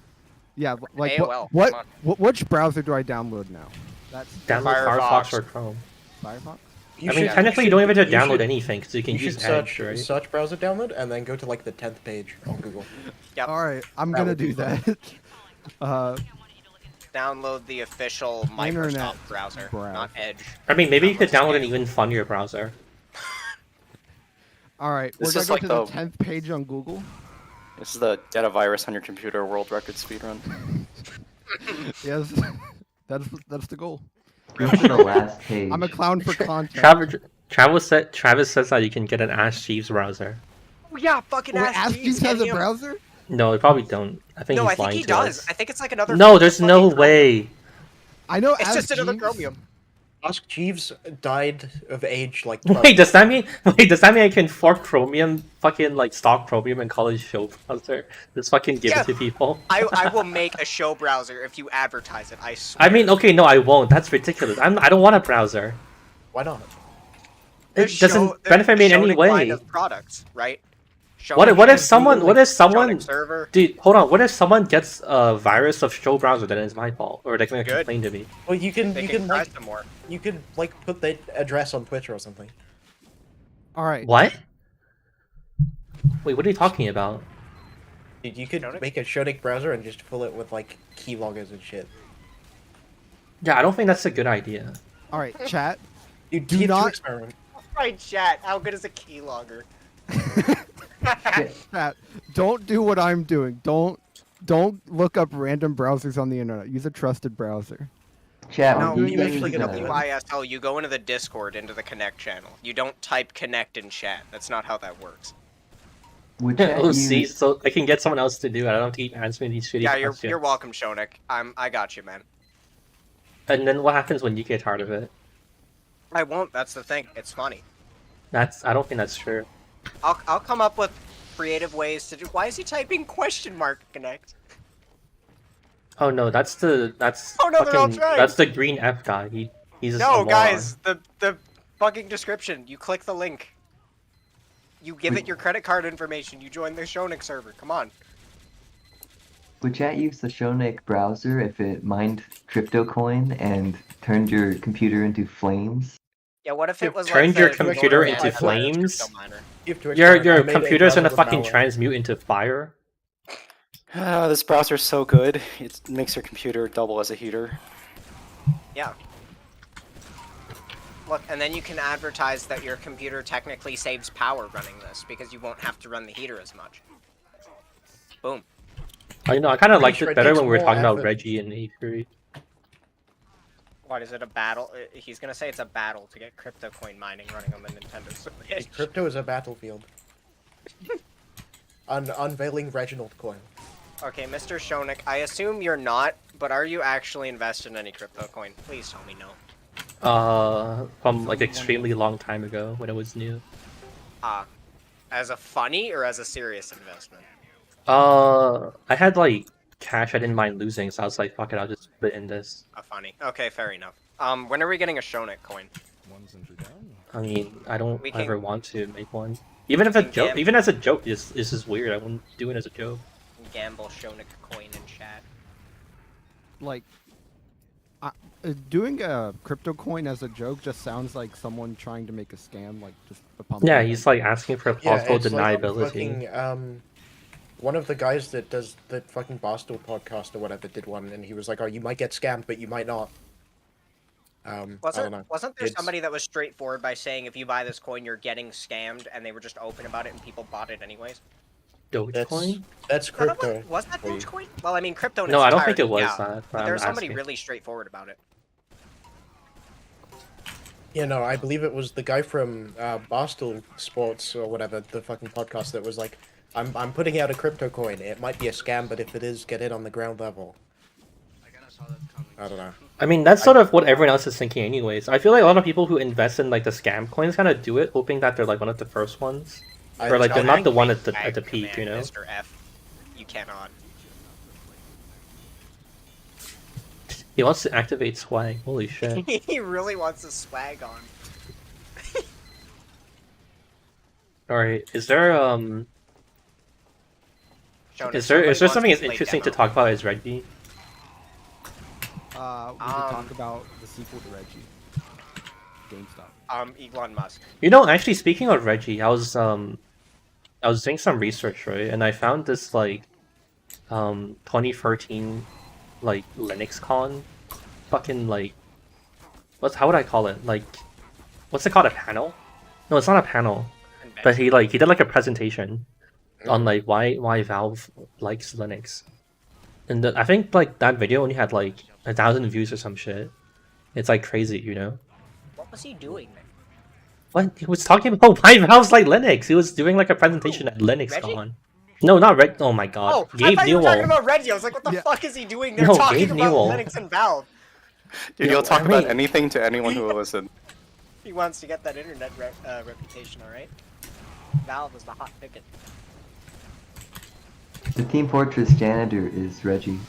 Yeah, like AOL, what, come which browser do I download now? That's Download Firefox or Chrome. Firefox. You I mean, should- technically, you should- don't even have to you download should- anything, because you can You use should search Edge, right? search browser download and then go to like the 10th page on Google. Yep. All right, I'm That gonna would be do that. Download the official Internet Microsoft browser, browser. not Edge. I mean, maybe you could Download download an Edge. even funnier browser. All right, This we're is gonna go like to the- the 10th page on Google. This is the Get a Virus on Your Computer world record speedrun. Yes, that's the goal. Go to the last page. I'm a clown for content. Travis says that you can get an Ask Jeeves browser. Oh yeah, fucking Wait, Ask Ask Jeeves, Jeeves has get a him. browser? No, they probably don't. I think No, he's I think lying he to does. us. I think it's like another. No, there's fucking no Chromium. way. I know. It's Ask just another Jeeves- Chromium. Ask Jeeves died of age like 12. Wait, does that mean I can fork Chromium, fucking like stock Chromium, and call it show browser? Just fucking give Yeah. it to people. I will make a show browser if you advertise it. I swear. I mean, okay, no, I won't. That's ridiculous. I don't want a browser. Why not? There's It doesn't there's benefit me in the any Shonik line way. of products, right? What Shonik if is someone Shonik server. dude, hold on, what if someone gets a virus of show browser? Then it's my fault, or they're gonna Good. complain to me. Well, you can They you can can price like them more. you could like put the address on Twitter or something. All right. What? Wait, what are you talking about? Dude, you could Shonik? make a Shonik browser and just fill it with like keyloggers and shit. Yeah, I don't think that's a good idea. All right, chat. Dude, Do TF2 not- experiment. Right, chat. How good is a keylogger? Chat. Don't do what I'm doing. Don't look up random browsers on the internet. Use a trusted browser. Chat, No, when you actually get a UISL, you go into the Discord, into the Connect channel. You don't type Connect in chat. That's not how that works. would chat Oh, use- see, so I can get someone else to do it. I don't have to keep answering these shitty Yeah, questions. you're welcome, Shonik. I got you, man. And then what happens when you get tired of it? I won't. That's the thing. It's funny. I don't think that's true. I'll come up with creative ways to do. Why is he typing question mark Connect? Oh no, that's Oh, no, they're all fucking, trying. that's the green F guy. He's a No, moron. guys, the fucking description. You click the link. You give it your credit card information. You join the Shonik server. Come on. Would chat use the Shonik browser if it mined crypto coin and turned your computer into flames? Yeah, what if it was Turned like your the computer Nord into Live flames? crypto miner? Your I made a computer's gonna browser with fucking malware. transmute into fire. This browser's so good, it makes your computer double as a heater. Yeah. Look, and then you can advertise that your computer technically saves power running this because you won't have to run the heater as much. Boom. I know. I kind of Pretty liked sure it it better takes when we were more talking about effort. Reggie and E3. What is it? A battle? He's gonna say it's a battle to get crypto coin mining running on the Nintendo Switch. Crypto is a battlefield. Unveiling Reginald coin. Okay, Mr. Shonik, I assume you're not, but are you actually invested in any crypto coin? Please tell me no. From like extremely long time ago when it was new. As a funny or as a serious investment? I had like cash I didn't mind losing, so I was like, fuck it, I'll just put it in this. A funny. Okay, fair enough. When are we getting a Shonik coin? I mean, I don't We can- ever want to make one. Even if a can joke, gamble. even as a joke, this is weird. I wouldn't do it as a joke. Gamble Shonik coin in chat. Like, doing a crypto coin as a joke just sounds like someone trying to make a scam. Like just a pump. Yeah, he's like asking for plausible it's like deniability. fucking, one of the guys that does the fucking Barstool podcast or whatever did one, and he was like, "Oh, you might get scammed, but you might not." I don't know. Wasn't there It's- somebody that was straightforward by saying if you buy this coin you're getting scammed, and they were just open about it and people bought it anyways? Dogecoin? That's No, that crypto. was that for you. Dogecoin? Well, I mean, crypto. In No, its I don't think it entirety, was yeah. that, but But I'm there's somebody asking. really straightforward about it. Yeah, no, I believe it was the guy from Barstool Sports or whatever, the fucking podcast that was like, "I'm putting out a crypto coin. It might be a scam, but if it is, get in on the ground level." saw that coming. I don't know. I mean, that's sort of what everyone else is thinking anyways. I feel like a lot of people who invest in like the scam coins kind of do it, hoping that they're like one of the first ones. Or like they're not the one at the peak, you know? Mr. F, you cannot. He wants to activate swag. Holy shit. He really wants the swag on. Alright, is there Jonas, is there something somebody wants to interesting play to talk about as Reggie? We can talk about the sequel to Reggie. GameStop. Elon Musk. You know, actually speaking of Reggie, I was doing some research, right? And I found this like 2013 like Linux con fucking like how would I call it? Like what's it called? A panel? No, it's not a panel. But he did like a presentation on like why Valve likes Linux. And I think like that video only had like 1,000 views or some shit. It's like crazy, you know? What was he doing then? What? He was talking about why Valve's like Linux. He was doing like a presentation at LinuxCon. No, not Reg. Oh my god. Oh, Gabe I thought you were Newell. talking about Reggie. I was like, what the fuck is he doing there No, talking Gabe about Newell. Linux and Valve? Dude, he'll talk about anything to anyone who will listen. He wants to get that internet reputation, alright? Valve is the hot ticket. The Team Fortress janitor is Reggie.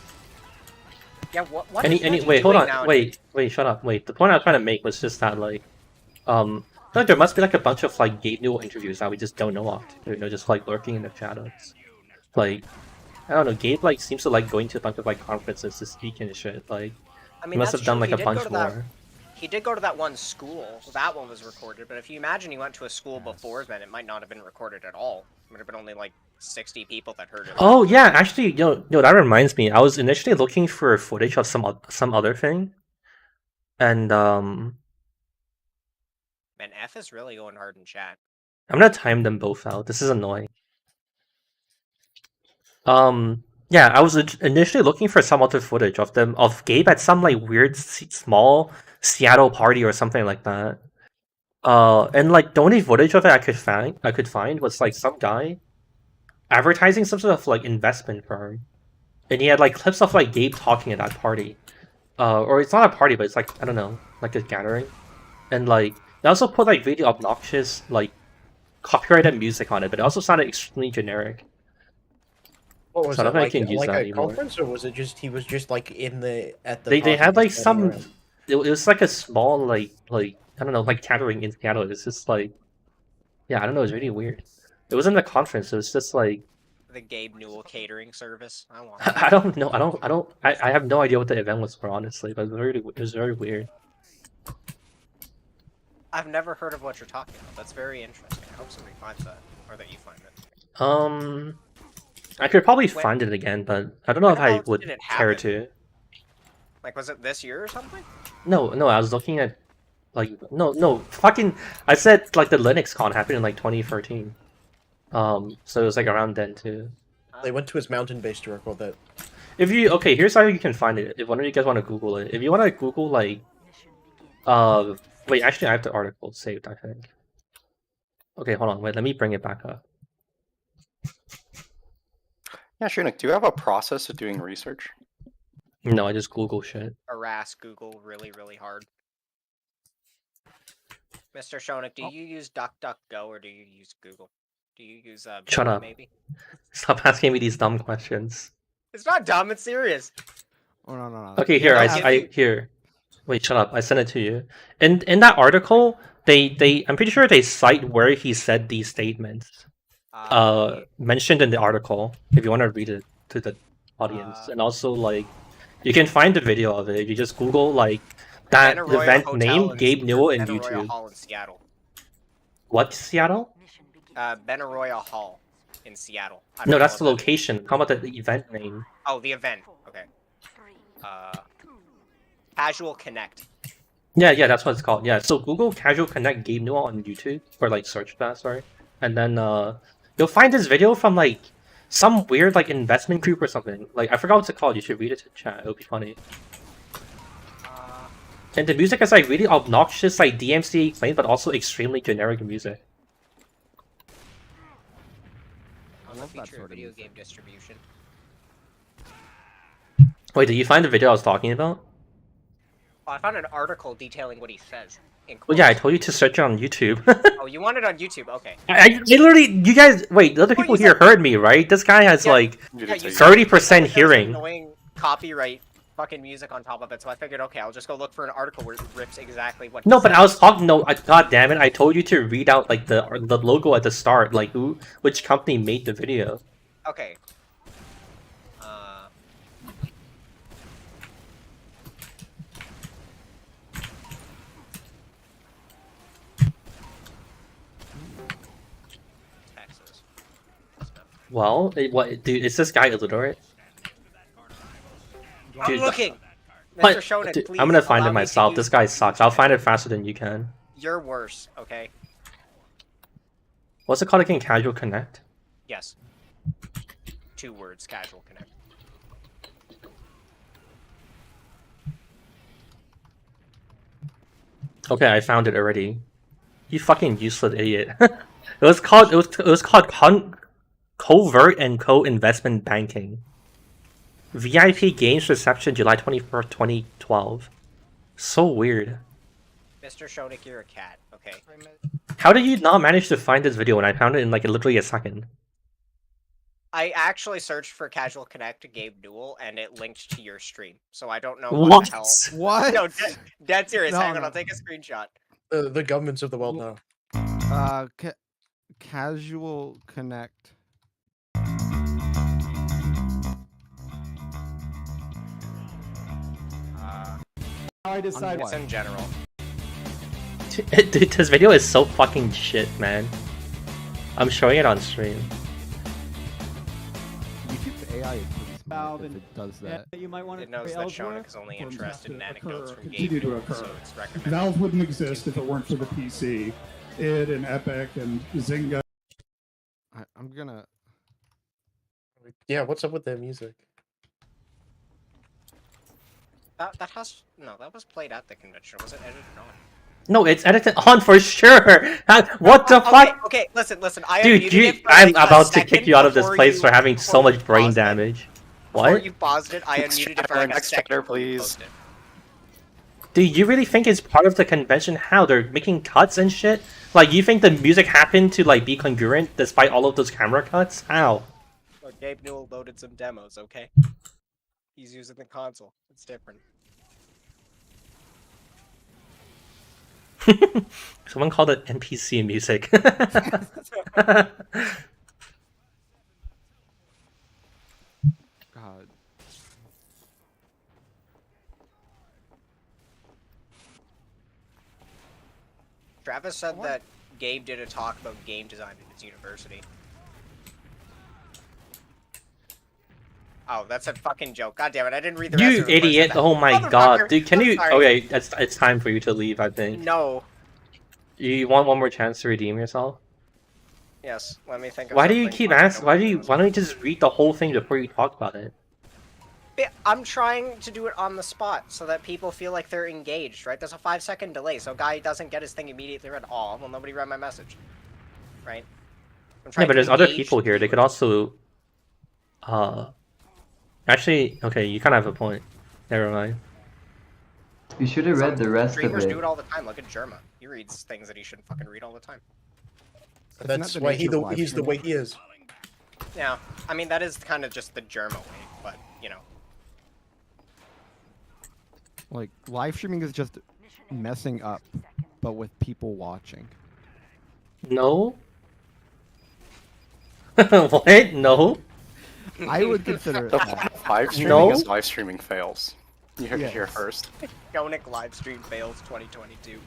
Yeah, what Any is Reggie wait, hold doing on. nowadays? Wait, shut up. Wait. The point I was trying to make was just that like I feel like there must be like a bunch of like Gabe Newell interviews that we just don't know of. You know, just like lurking in the shadows. Like I don't know, Gabe like seems to like going to a bunch of like conferences to speak and shit. Like I mean, he must that's have done true. like He a did bunch go to that- more. He did go to that one school. That one was recorded, but if you imagine he went to a school before then, it might not have been recorded at all. It would have been only like 60 people that heard it. Oh yeah, actually, yo, that reminds me. I was initially looking for footage of some other thing, and Man, F is really going hard in chat. I'm gonna time them both out. This is annoying. Yeah, I was initially looking for some other footage of Gabe at some like weird small Seattle party or something like that. And like the only footage of it I could find was like some guy advertising some sort of like investment firm, and he had like clips of like Gabe talking at that party. Or it's not a party, but it's like I don't know, like a gathering, and like they also put like really obnoxious like copyrighted music on it, but it also sounded extremely generic. What was So I it, don't think I like, can use like that a anymore. conference, or was it just he was just like in the at the? They party had like just standing some. around? It was like a small like I don't know, like gathering in Seattle. It's just like, yeah, I don't know. It's really weird. It wasn't a conference. It was just like The Gabe Newell catering service. I want. I don't know. I have no idea what the event was for, honestly. But it was very weird. I've never heard of what you're talking about. That's very interesting. I hope somebody finds that, or that you find it. I could probably find it again, but I don't know if I Whenabouts would did it care happen? to. Like, was it this year or something? No, I was looking at like no, fucking. I said like the Linux con happened in like 2013. So it was like around then too. They went to his mountain base to record that. If you here's how you can find it. If one of you guys want to Google it, if you want to Google like, wait, actually I have the article saved, I think. Okay, hold on, wait, let me bring it back up. Yeah, sure, Nick. Do you have a process of doing research? No, I just Google shit. Harass Google really, really hard. Mr. Shonik, do you use DuckDuckGo or do you use Google? Do you use Shut Bing, up. maybe? Stop asking me these dumb questions. It's not dumb. It's serious. Oh no. Okay, here here. Wait, shut up. I sent it to you. In that article, they I'm pretty sure they cite where he said these statements. Mentioned in the article. If you want to read it to the audience, and also like, you can find the video of it. You just Google like that Benaroya event Hotel name, Gabe Newell, in Benaroya YouTube. Hall in Seattle. What, Seattle? Benaroya Hall in Seattle. I don't No, know that's what the that location. How about the event name? Oh, the event. Okay. Casual Connect. Yeah, that's what it's called. Yeah, so Google Casual Connect Gabe Newell on YouTube, or like search that, sorry, and then you'll find this video from like some weird like investment group or something. Like I forgot what's it called. You should read it to chat. It'll be funny. And the music is like really obnoxious, like DMCA explained, but also extremely generic music. On the feature video game distribution. Wait, did you find the video I was talking about? Oh, I found an article detailing what he says. In Well, yeah, I quotes. told you to search it on YouTube. Oh, you want it on YouTube? Okay. I literally, you guys, wait, the other Well, people you here said- heard me, right? This guy has Yeah, like Yeah, you 30% said there was hearing. Annoying copyright fucking music on top of it, so I figured, okay, I'll just go look for an article where it rips exactly what. No, but I was talking. No, god damn it! I told you to read out like the logo at the start, like which company made the video. Okay. Texas. Well, what, dude? Is this guy illiterate? I'm Dude, looking. What? Mr. Shonen, Dude, please I'm gonna find allow it me to myself. use- This guy sucks. I'll find it faster than you can. You're worse. Okay. What's it called again? Casual Connect. Yes. 2 words. Casual connect. Okay, I found it already. You fucking useless idiot. it was called Covert and Co-Investment Banking. VIP Games Reception July 21st, 2012. So weird. Mr. Shonik, you're a cat. Okay. How did you not manage to find this video when I found it in like literally a second? I actually searched for Casual Connect Gabe Newell, and it linked to your stream. So I don't know What? what the hell. What? No, dead serious. No, Hang on, no. I'll take a screenshot. The governments of the world know. Casual Connect. I decided. It's in general. Dude, this video is so fucking shit, man. I'm showing it on stream. YouTube's AI is pretty smart if it does that. You might want It knows that Shonik is only interested in anecdotes from Gabe continue to Newell, occur. so it's recommended. Valve wouldn't exist if it weren't for the PC. Id and Epic and Zynga. I'm gonna. Yeah, what's up with their music? That has no. That was played at the convention. Was it edited on? No, it's edited on for sure. What the Okay, fuck? okay, listen. I Dude, unmuted it for I'm like a about to second kick you out of this before place you- for having so before much you brain paused it. damage. Before What? you paused it, I Next unmuted it for chapter, like a next second. chapter, before you please. closed it. Do you really think it's part of the convention? How they're making cuts and shit? Like, you think the music happened to like be congruent despite all of those camera cuts? How? Look, Gabe Newell loaded some demos. Okay, he's using the console. It's different. Someone called it NPC music. God. Travis said that Gabe did a talk about game design at his university. Oh, that's a fucking joke. God damn it, I didn't read the rest You of it. before I said idiot! that. Oh my Motherfucker! god, dude! Can I'm you? sorry. Okay, it's time for you to leave. I think. No. You want one more chance to redeem yourself? Yes, let me think of Why do you something keep funny asking? to Why do. don't you just read the whole thing before you talk about it? Yeah, I'm trying to do it on the spot so that people feel like they're engaged, right? There's a 5-second delay, so a guy doesn't get his thing immediately read. Oh, well, nobody read my message. Right? I'm Yeah, trying but to there's other engage people here. They could also, actually, okay, you kind of have a point. Never mind. You should have read the rest of Streamers it. do it all the time. Look at Germa. He reads things that he shouldn't fucking read all the time. That's the why nature of live he's the way he is. Yeah, I mean, that is kind of just the Germa way, but, you know. Like, live streaming is just messing up, but with people watching. No. What? No. I would consider it The that. point of live streaming No. is live streaming fails. You heard it here Yes. first. Gonic livestream fails 2022.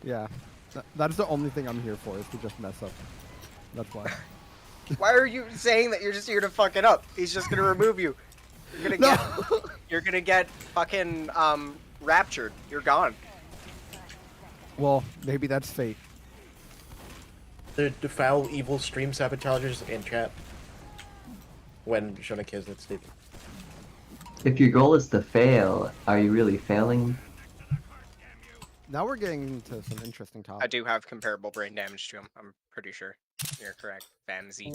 Yeah. That's the only thing I'm here for, is to just mess up. That's why. Why are you saying that you're just here to fuck it up? He's just gonna remove you. You're gonna get, you're gonna get fucking raptured. You're gone. Well, maybe that's fate. The foul, evil stream sabotagers in chat. When Shonik hears that statement. If your goal is to fail, are you really failing? Now we're getting into some interesting I topics. do have comparable brain damage to him. I'm pretty sure. You're correct, Fanzy.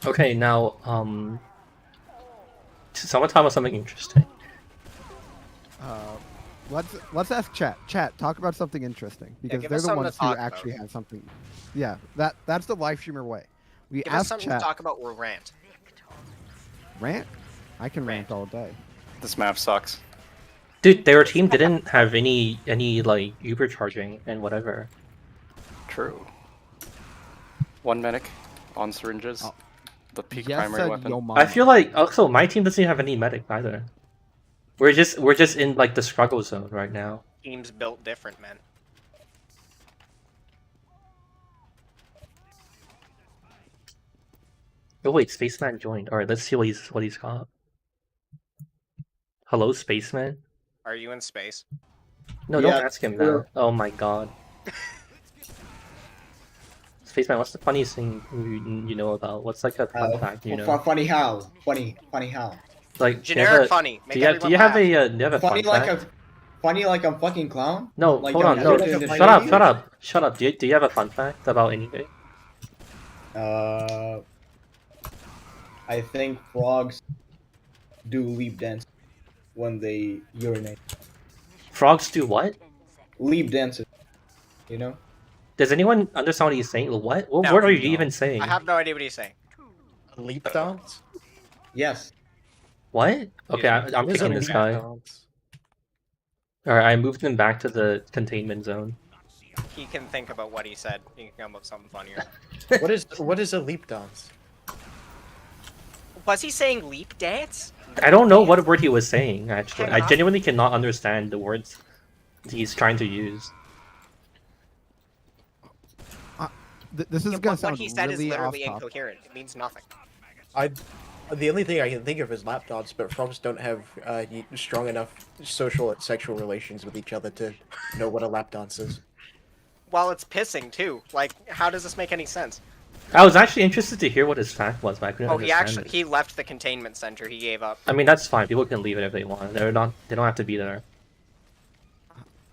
Okay, now, Someone talk about something interesting. Let's ask chat. Chat, talk about something interesting because give they're us the something ones to who talk actually about. have something. Yeah, that's the live streamer way. We Give us ask something chat. to talk about or rant. Rant? I can rant all day. This map sucks. Dude, their team didn't have any like Uber charging and whatever. True. One medic on syringes. Oh. The peak Yes, primary said weapon. yo mama. I feel like also my team doesn't have any medic either. We're just in like the struggle zone right now. Teams built different, man. Oh wait, Spaceman joined. Alright, let's see what he's got. Hello, Spaceman? Are you in space? No, don't ask him that. Oh my god. Spaceman, what's the funniest thing you know about? What's like a fun fact you know? Funny how? Funny how? Like Generic funny. Make Do you have a Funny fun fact? Funny like I'm fucking clown? No, Like hold I'm on, no, good in the shut up. Do you have a fun fact about anything? I think frogs do leap dance when they urinate. Frogs do what? Leap dances. You know? Does anyone understand what he's saying? What? What No. word are you even saying? I have no idea what he's saying. A leap dance? Yes. What? Okay, I'm What is picking a this leap guy. dance? Alright, I moved him back to the containment zone. He can think about what he said. He can come up with something funnier. What is a leap dance? Was he saying leap dance? I don't know what word he was saying, actually. I Enough. genuinely cannot understand the words he's trying to use. This is Yeah, gonna what sound he said is really literally off topic. incoherent. It means nothing. The only thing I can think of is lap dance, but frogs don't have strong enough social and sexual relations with each other to know what a lap dance is. Well, it's pissing too. Like, how does this make any sense? I was actually interested to hear what his fact was, but I couldn't Oh, he understand actually he left the containment center. He gave up. I mean, that's fine. People can leave it if they want. They don't have to be there.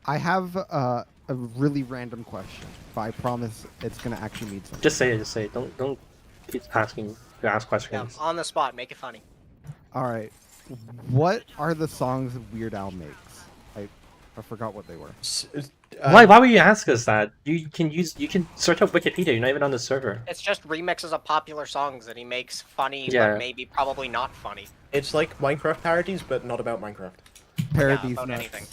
I have a really random question, but I promise it's gonna actually mean something. Just say it. Just say it. Don't keep asking to ask Yeah, questions. on the spot. Make it funny. All right, what are the songs Weird Al makes? I forgot what they were. Why would you ask us that? You can search up Wikipedia. You're not even on the server. It's just remixes of popular songs that he makes funny, Yeah. but maybe probably not funny. It's like Minecraft parodies, but not about Minecraft. Parodies, about nuts. anything.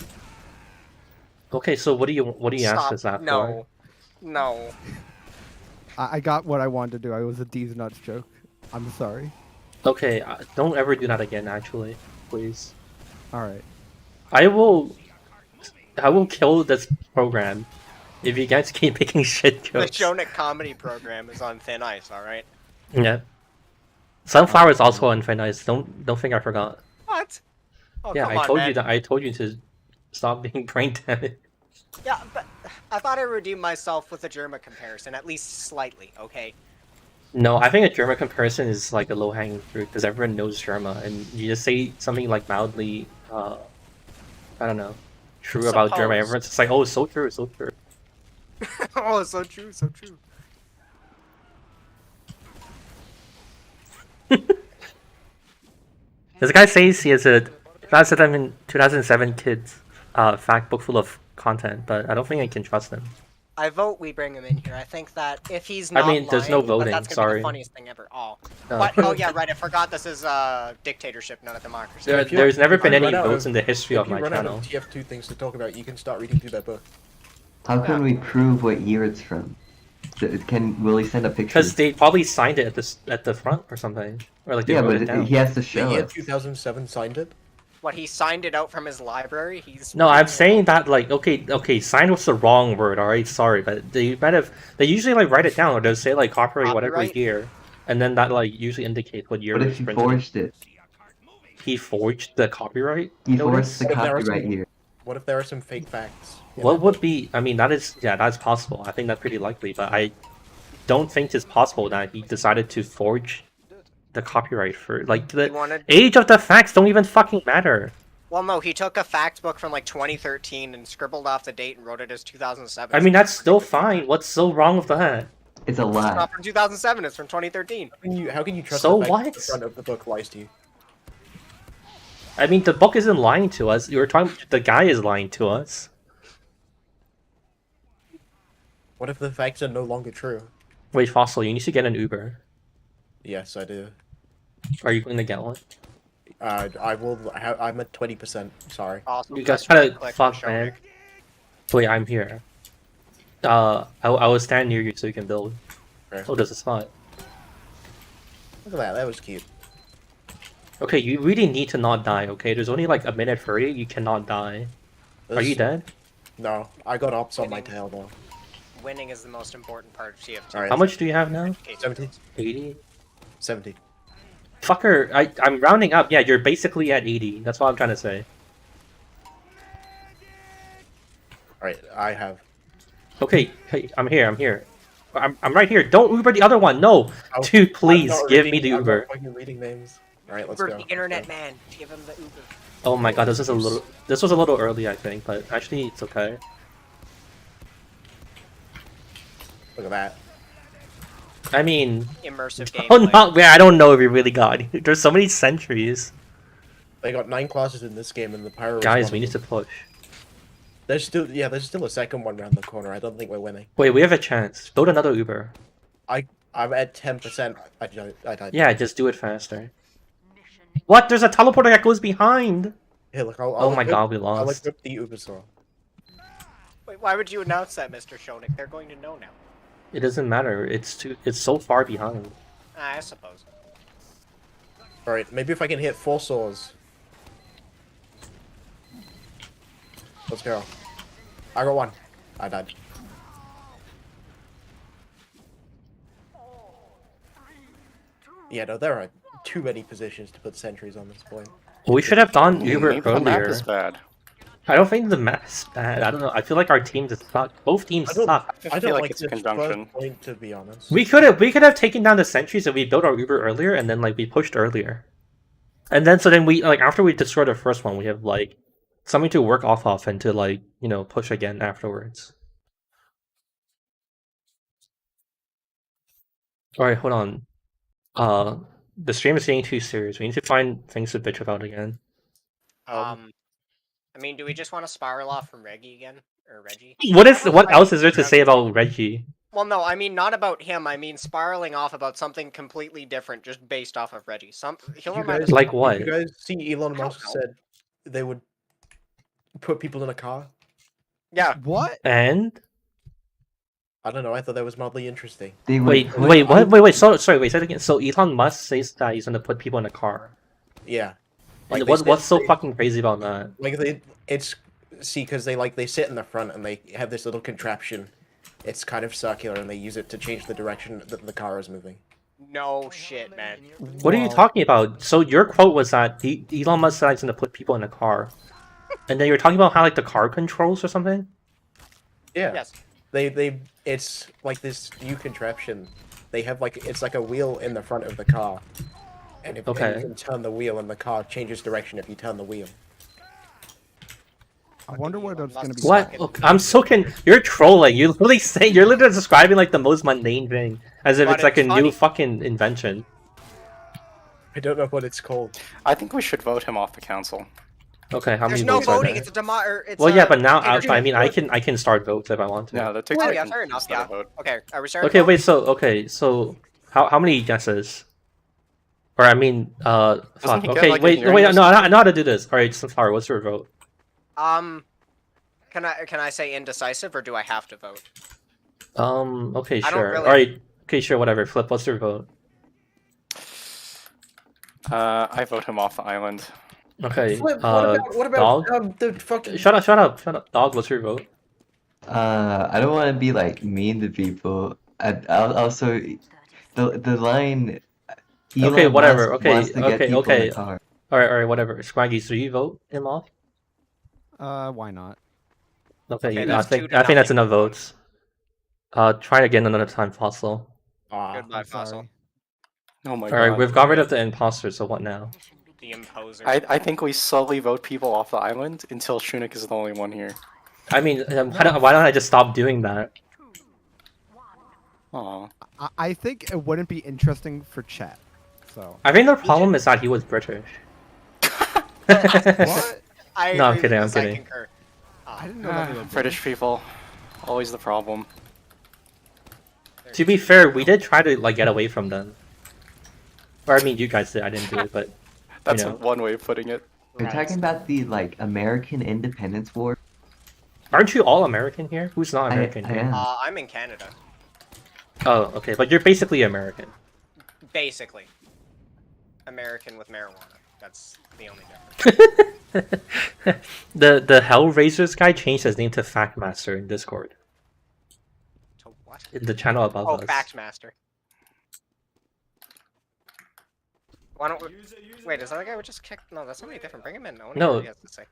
Okay, so what do you ask Stop. us that for? No. No. I got what I wanted to do. I was a D's nuts joke. I'm sorry. Okay, don't ever do that again. Actually, please. All right. I will kill this program if you guys keep making shit The jokes. Shonic comedy program is on thin ice. All right. Yeah. Sunflower is also on thin ice. Don't think I forgot. What? Oh, Yeah, come I on, told man. you that. I told you to stop being brain damaged. Yeah, but I thought I redeemed myself with a Germa comparison, at least slightly. Okay. No, I think a Germa comparison is like a low-hanging fruit because everyone knows Germa, and you just say something like mildly, I don't know, true about Germa. Suppose. Everyone's just like, oh, it's so true, it's so true. Oh, so true, so true. This guy says he has a 2007 kids fact book full of content, but I don't think I can trust him. I vote we bring him in here. I think that if he's I not mean, there's no lying, but voting, that's gonna be sorry. the funniest thing ever. Oh. No. What? Oh yeah, right. I forgot this is a dictatorship, not a democracy. There's never been any run out votes in the history of If you my run out channel. of TF2 things to talk about, you can start reading through that book. How can we prove what year it's from? Will he send a picture? Because they probably signed it at the front or something, or like they Yeah, wrote but it down. he has to The show year us. 2007 signed it. What, he signed it out from his library? He's No, I'm saying that like okay, signed was the wrong word. All right, sorry, but they usually like write it down or they'll say like copyright whatever Copyright? year, and then that like usually indicates what year What it if was he printed. forged it? He forged the copyright. He notice? forged the What if there are copyright some- year. What if there are some fake facts? What would be? I mean, that's possible. I think that's pretty likely, but I don't think it's possible that he decided to forge the copyright for like the wanted- age of the facts don't even fucking matter. Well, no, he took a fact book from like 2013 and scribbled off the date and wrote it as 2007. I mean, that's still fine. What's so wrong with that? It's a It's lie. not from 2007. It's from 2013. How can you trust So the fact what? that the front of the book lies to you? I mean, the book isn't lying to us. You were talking. The guy is lying to us. What if the facts are no longer true? Wait, Fossil, you need to get an Uber. Yes, I do. Are you going to get one? I will. I'm at 20%. Sorry. Awesome. You guys Just try to right-click fuck, show man. Nick. Wait, I'm here. I will stand near you so you can build. Okay. Oh, there's a spot. Look at that. That was cute. Okay, you really need to not die, okay? There's only like a minute for you, you cannot die. Are you dead? No, I got ops on my tail though. Winning is the most important part of TF2. Alright. How much do you have now? 70. 80? 70. Fucker, I'm rounding up. Yeah, you're basically at 80. That's what I'm trying to say. Alright, I have. Okay, hey, I'm here. I'm right here. Don't Uber the other one. No, dude, please give me the Uber. I'm not fucking reading names. Alright, let's Uber go. the internet man. Give him the Uber. Oh my god, this was a little early, I think, but actually it's okay. Look at that. I mean, Immersive oh, gameplay. not where I don't know if we really got. There's so many sentries. They got 9 classes in this game, and the pyro. is Guys, one we of need to them. push. There's still a second one around the corner. I don't think we're winning. Wait, we have a chance. Build another Uber. I'm at 10%. I died. Yeah, just do it faster. What? There's a teleporter that goes behind. Here, look. Oh my god, we I'll lost. equip the Uber saw. Wait, why would you announce that, Mr. Shonik? They're going to know now. It doesn't matter. It's so far behind. I suppose. Alright, maybe if I can hit 4 saws. Let's go. I got 1. I died. Yeah, no, there are too many positions to put sentries on this point. We should have done Uber Maybe the map earlier. is bad. I don't think the map's bad. I don't know. I feel like our team just suck. Both teams suck. I feel don't like like it's this conjunction. first point, to be honest. We could have taken down the sentries and we built our Uber earlier, and then like we pushed earlier, and then we like after we destroy the first one, we have like something to work off of and to like push again afterwards. All right, hold on. The stream is getting too serious. We need to find things to bitch about again. I mean, do we just want to spiral off from Reggie again? Or Reggie? What else is there to say about Reggie? Well, no, I mean, not about him. I mean, spiraling off about something completely different, just based off of Reggie. He'll remind us. Like what? You guys see Elon Musk said they would put people in a car? Yeah. What? And I don't know. I thought that was mildly interesting. wait, what? Sorry, wait, say it again. So Elon Musk says that he's gonna put people in a car. Yeah. And they what's so said- fucking crazy about that? Like because they sit in the front and they have this little contraption. It's kind of circular and they use it to change the direction that the car is moving. No shit, man. What are you talking about? So your quote was that Elon Musk said he's gonna put people in a car, and then you're talking about how like the car controls or something. Yeah. Yes. It's like this new contraption. They have it's like a wheel in the front of the car. And and you can turn the wheel and the car changes direction if you turn the wheel. I wonder what it's gonna be. What? Look, I'm so You're trolling. You're literally describing like the most mundane thing, as if But it's like a it's new funny. fucking invention. I don't know what it's called. I think we should vote him off the council. Okay, how There's many no votes are voting. there? It's a demo. Well, yeah, but now I mean I can start votes if I want to. No, that takes Oh like yeah, fair enough. Yeah. vote. Okay, are we starting? Okay, wait. So how many guesses? Or I mean, fuck. he get, Okay, like, a wait, hearing wait. list? No, I know how to do this. All right, Sunflower, what's your vote? Can I say indecisive or do I have to vote? Okay, I don't sure. really- All right, okay, sure, whatever. Flip, what's your vote? I vote him off the island. Okay. Flip, what Dog. about the fucking? Shut up. Dog, what's your vote? I don't want to be like mean to people. I'll also the line. Elon Okay, whatever. Musk Okay, wants to get okay, people in okay. the car. All right, whatever. Swaggy, so you vote him off? Why not? Okay, Okay, I that's think 2 to I think that's nothing. enough votes. Try again another time, Fossil. Goodbye, I'm Fossil. sorry. Oh my All god. right, we've got rid of the imposter. So what now? The imposer. I think we slowly vote people off the island until Shunik is the only one here. I mean, why don't I just stop doing that? Aw. I think it wouldn't be interesting for chat. So I think the problem is that he was British. What? I No, I'm agree kidding, with I'm this, I kidding. concur. I didn't know that they were British people, always the problem. To be fair, we did try to like get away from them. Or I mean, you guys did. I didn't do it, but That's you know. one way of putting it. We're talking about the like American Independence War. Aren't you all American here? Who's not American I here? am. I'm in Canada. Oh, okay, but you're basically American. Basically. American with marijuana. That's the only difference. the Hellraisers guy changed his name to Factmaster in Discord. To what? In the channel above Oh, us. Factmaster. Why don't we... Wait, is that the guy we just kicked? No, that's somebody different. Bring him in. I wanna hear No. what he has to say.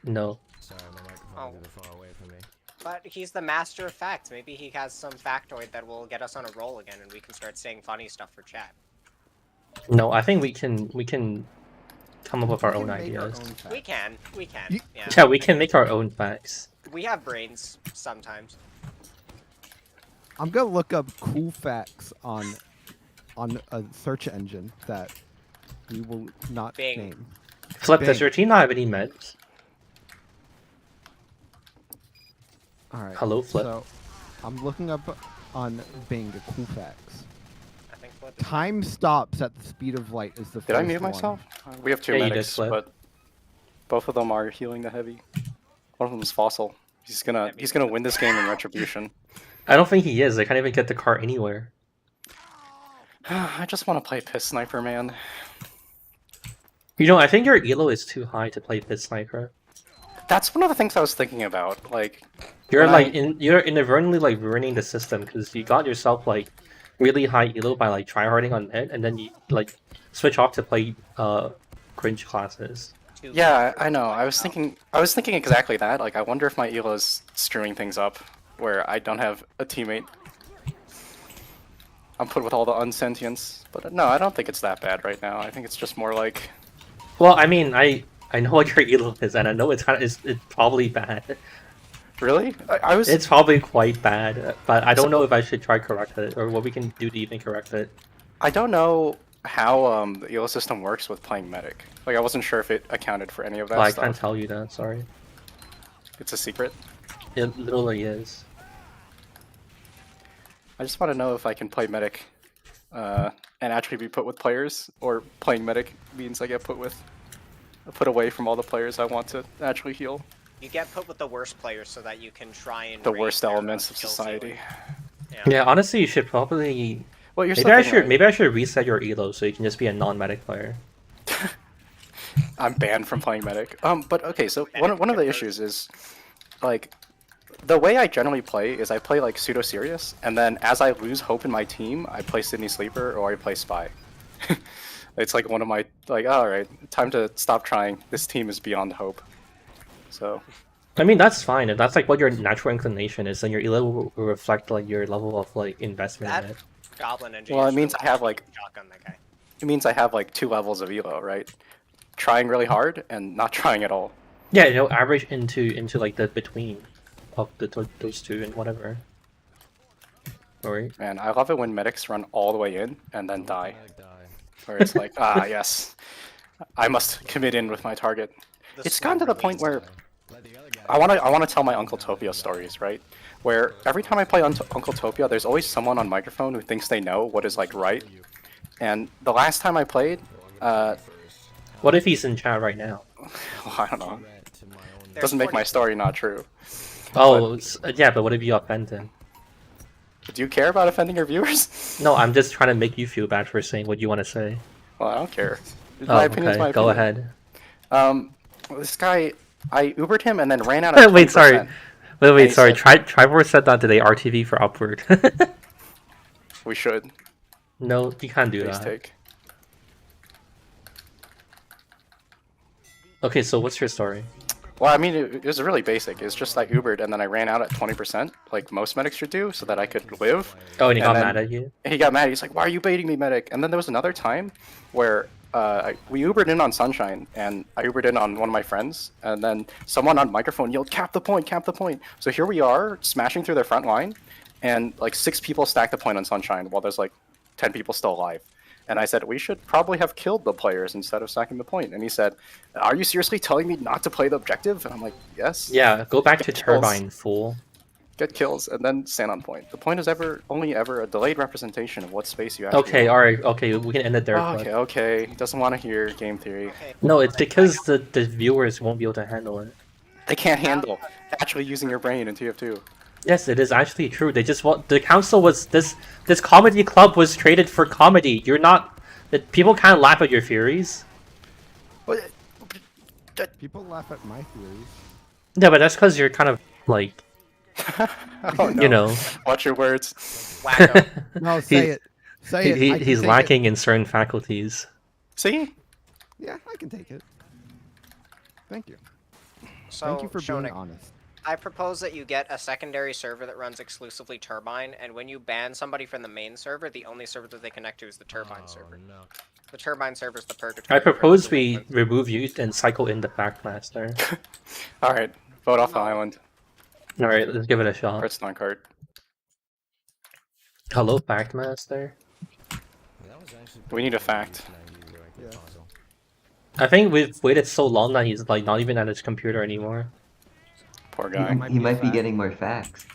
No. Sorry, my microphone's a bit far away from me. But he's the master of facts. Maybe he has some factoid that will get us on a roll again, and we can start saying funny stuff for chat. No, I think we can come up with our own ideas. We can. Yeah. Yeah, we can make our own facts. We have brains sometimes. I'm gonna look up cool facts on a search engine that we will not Bing. name. Flip, does Bing. your team not have any meds? All right. Hello, Flip. So, I'm looking up on Bing cool facts. I think Flip. Time stops at the speed of light is the Did I first mute one. myself? We have two Yeah, you did, medics, Flip. but both of them are healing the heavy. One of them is fossil. He's gonna win this game in retribution. I don't think he is. I can't even get the car anywhere. I just want to play Piss Sniper, man. You know, I think your elo is too high to play Pit Sniper. That's one of the things I was thinking about. Like, You're when like I- you're inadvertently like ruining the system because you got yourself like really high elo by like tryharding on it, and then you like switch off to play cringe classes. Yeah, I know. I was thinking exactly that. Like, I wonder if my elo is screwing things up, where I don't have a teammate. I'm put with all the unsentience, but no, I don't think it's that bad right now. I think it's just more like. Well, I mean, I know what your elo is, and I know it's probably bad. Really? I was. It's probably quite bad, but I don't know if I should try correct it or what we can do to even correct it. I don't know how the elo system works with playing medic. Like, I wasn't sure if it accounted for any of that Well, I stuff. can't tell you that. Sorry. It's a secret. It literally is. I just want to know if I can play medic, and actually be put with players, or playing medic means I get put away from all the players I want to actually heal. You get put with the worst players so that you can try and The raise worst their, elements of skill society. ceiling. Yeah, honestly, you should probably. Well, you're maybe I should reset your elo so you can just be a non-medic player. I'm banned from playing medic. But okay, so one of the issues is, like, the way I generally play is I play like pseudo serious, and then as I lose hope in my team, I play Sydney Sleeper or I play Spy. It's like one of my like, all right, time to stop trying. This team is beyond hope. So. I mean, that's fine if that's like what your natural inclination is, then your elo will reflect like your level of like investment in it. Goblin engineer. Well, it means I have like. Shotgun that guy. It means I have like 2 levels of elo, right? Trying really hard and not trying at all. Yeah, it'll average into like the between of those two and whatever. Sorry. Man, I love it when medics run all the way in and then die. Where it's like, ah, yes, I must commit in with my target. It's gotten to the point where I want to tell my Uncle Topia stories, right? Where every time I play Uncle Topia, there's always someone on microphone who thinks they know what is like right. And the last time I played, what if he's in chat right now? Well, I don't know. Doesn't make my story not true. Oh, yeah, but what if you offend him? Do you care about offending your viewers? No, I'm just trying to make you feel bad for saying what you want to say. Well, I don't care. Oh, My opinion's okay, my go opinion. ahead. This guy, I Ubered him and then ran out of. Wait, sorry. 20%. Wait, sorry. Trivor said that today. RTV for upward. We should. No, you can't do Please that. take. Okay, so what's your story? Well, I mean, it was really basic. It's just like Ubered, and then I ran out at 20%, like most medics should do, so that I could live. Oh, and he got then mad at you? He got mad. He's like, "Why are you baiting me, medic?" And then there was another time where we Ubered in on Sunshine, and I Ubered in on one of my friends, and then someone on microphone yelled, "Cap the point, cap the point." So here we are, smashing through their front line, and like 6 people stack the point on Sunshine, while there's like 10 people still alive. And I said, we should probably have killed the players instead of stacking the point. And he said, are you seriously telling me not to play the objective? And I'm like, yes. Yeah, go back to Get kills. turbine, fool. Get kills and then stand on point. The point is only ever a delayed representation of what space you actually Okay, want. alright, okay, we can end it there. Okay, okay. Doesn't want to hear game theory. No, it's because the viewers won't be able to handle it. They can't handle actually using your brain in TF2. Yes, it is actually true. They just want the council was this comedy club was created for comedy. You're not that people can't laugh at your theories. People laugh at my theories. Yeah, but that's because you're kind of like, Oh, no. you know. Watch your words. Wacko. No, say it. Say it. I can He's take lacking in certain faculties. See? Yeah, I can take it. Thank you. So, Thank you for being Shonik, honest. I propose that you get a secondary server that runs exclusively Turbine, and when you ban somebody from the main server, the only server that they connect to is the Turbine server. No. The Turbine server is the purgatory. I propose we remove you and cycle in the Backmaster. Alright, vote off the island. Alright, let's give it a shot. It's not card. Hello, Backmaster. We need a fact. I think we've waited so long that he's like not even at his computer anymore. Poor guy. He might be getting more facts.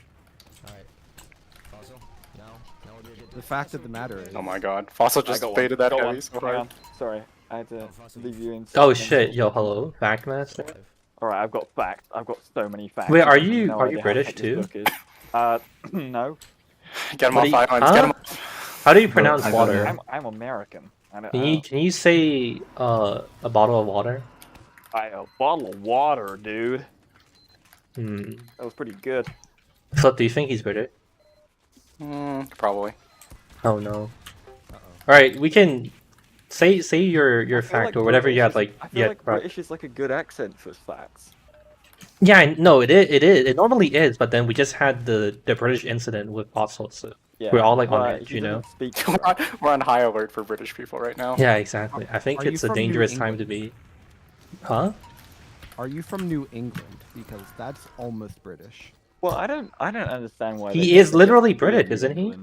The fact of the matter is... Oh my god. Fossil just baited that heavy so hard. Sorry, I had to leave you in. Oh shit, yo, hello, Backmaster. Alright, I've got facts. I've got so many facts. Wait, are I have you no are you idea how British thick too? this book is. No. Get him What off do you- islands, huh? get him off. How do you pronounce water? I'm American. Can you say a bottle of water? A bottle of water, dude. Hmm. That was pretty good. Flip, do you think he's British? Probably. Oh no. Alright, we can say your feel fact like or whatever British you had is- like I feel like British is like a good accent for facts. Yeah, no, it is. It normally is, but then we just had the British incident with fossils, so Yeah, we're all like on but edge, he you know. doesn't speak We're on high alert for British people right now. Yeah, exactly. I think Are you it's a from New dangerous England? time to be. Huh? Are you from New England? Because that's almost British. Well, I don't understand why. He is literally British, isn't he?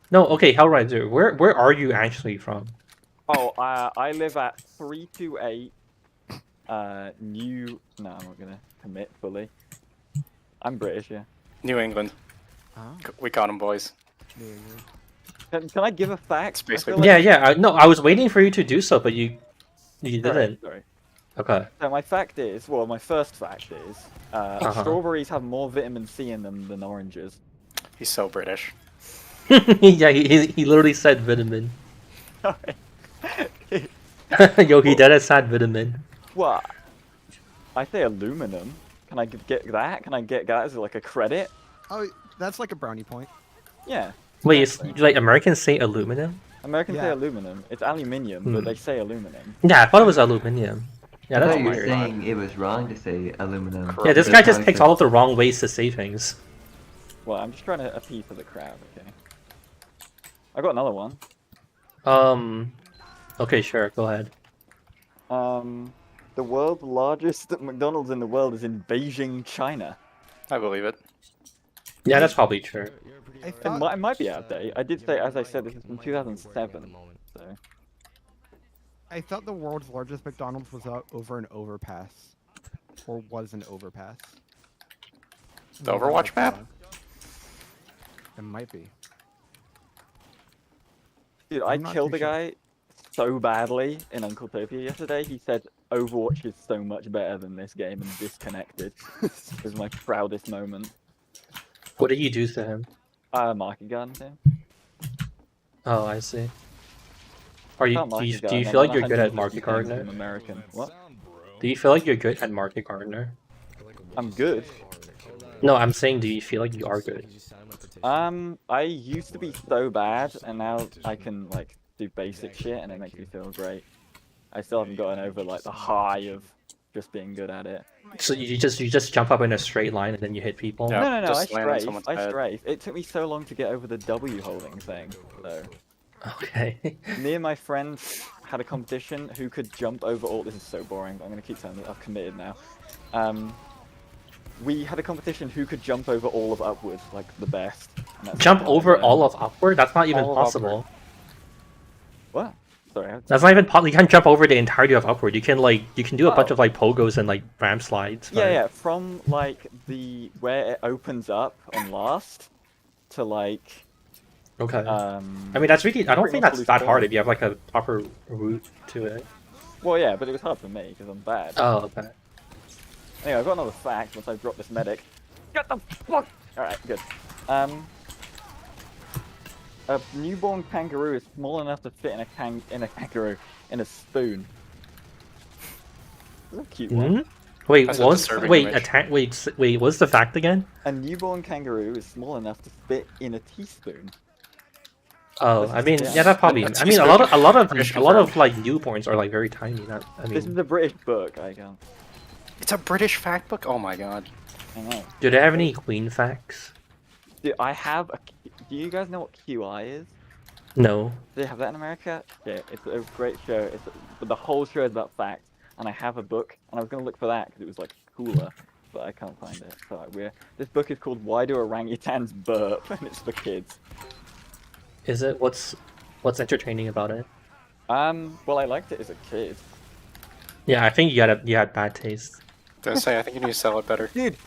No, okay, Hellraiser, where are you actually from? Oh, I live at 328 New. No, I'm not gonna commit fully. I'm British, yeah. New England. We caught him, boys. Can I give a fact? I feel Yeah, like- yeah. No, I was waiting for you to do so, but you didn't. Sorry. Okay. So my fact is, well, my first fact is, strawberries have more vitamin C in them than oranges. He's so British. Yeah, he literally said vitamin. Yo, he dead said vitamin. What? I say aluminum. Can I get that? Can I get that as like a credit? Oh, that's like a brownie point. Yeah. Wait, like Americans say aluminum? Americans say Yeah. aluminum. It's aluminium, but they say aluminum. Yeah, I thought it was aluminum. Yeah, I that's thought you were weird. saying it was wrong to say aluminum. Yeah, this guy just picks all of the wrong ways to say things. Well, I'm just trying to appease to the crowd, okay? I got another one. Okay, sure, go ahead. The world's largest McDonald's in the world is in Beijing, China. I believe it. Yeah, that's probably true. It might be out of date. I did say, as I said, this is from 2007. So. I thought the world's largest McDonald's was over an overpass. Or was an overpass. The Overwatch map? It might be. Dude, I'm I not killed too a guy so badly in Uncle Topia yesterday. He said Overwatch is so much better than this game and disconnected. It was my proudest moment. What did you do to him? Market garden him. Oh, I see. Are you? Can't Do you, market do you garden, feel like I'm you're good at 150 market pounds gardener? from American. What? Do you feel like you're good at market gardener? I'm good. No, I'm saying, do you feel like you are good? I used to be so bad, and now I can like do basic shit, and it makes me feel great. I still haven't gotten over like the high of just being good at it. So you just jump up in a straight line and then you hit people? No, I just land on strafe. someone's I head. strafe. It took me so long to get over the W holding thing, though. Okay. Me and my friends had a competition who could jump over all. This is so boring, but I'm gonna keep saying that. I've committed now. We had a competition who could jump over all of upward, like the best. And that's Jump how I over learned. all of upward? That's not even All of possible. What? Sorry. That's not even you can't jump over the entirety of upward. You can do a bunch of like pogos and like ramp slides. Yeah, yeah. From like where it opens up on last to like. Okay. I mean, that's really. I don't think that's that hard if you have like a proper route to it. Well, yeah, but it was hard for me because I'm bad. Oh, okay. Anyway, I've got another fact once I drop this medic. Get the fuck! Alright, good. A newborn kangaroo is small enough to fit in a kangaroo in a spoon. That's a cute one. Wait, That's what a was disturbing wait image. wait what's the fact again? A newborn kangaroo is small enough to fit in a teaspoon. Oh, I mean, yeah, that probably. That's I mean, a confirmed. lot of like newborns are like very tiny. That I This is mean, a British book, I can. It's a British fact book? Oh my god. I know. do they have any queen facts? Dude, I have a. Do you guys know what QI is? No. Do they have that in America? Yeah, it's a great show. But the whole show is about facts, and I have a book, and I was gonna look for that because it was like cooler, but I can't find it. So this book is called "Why Do Orangutans Burp?" and it's for kids. Is it? What's entertaining about it? Well, I liked it as a kid. Yeah, I think you had bad taste. Did I say I think you need to sell it better? Dude,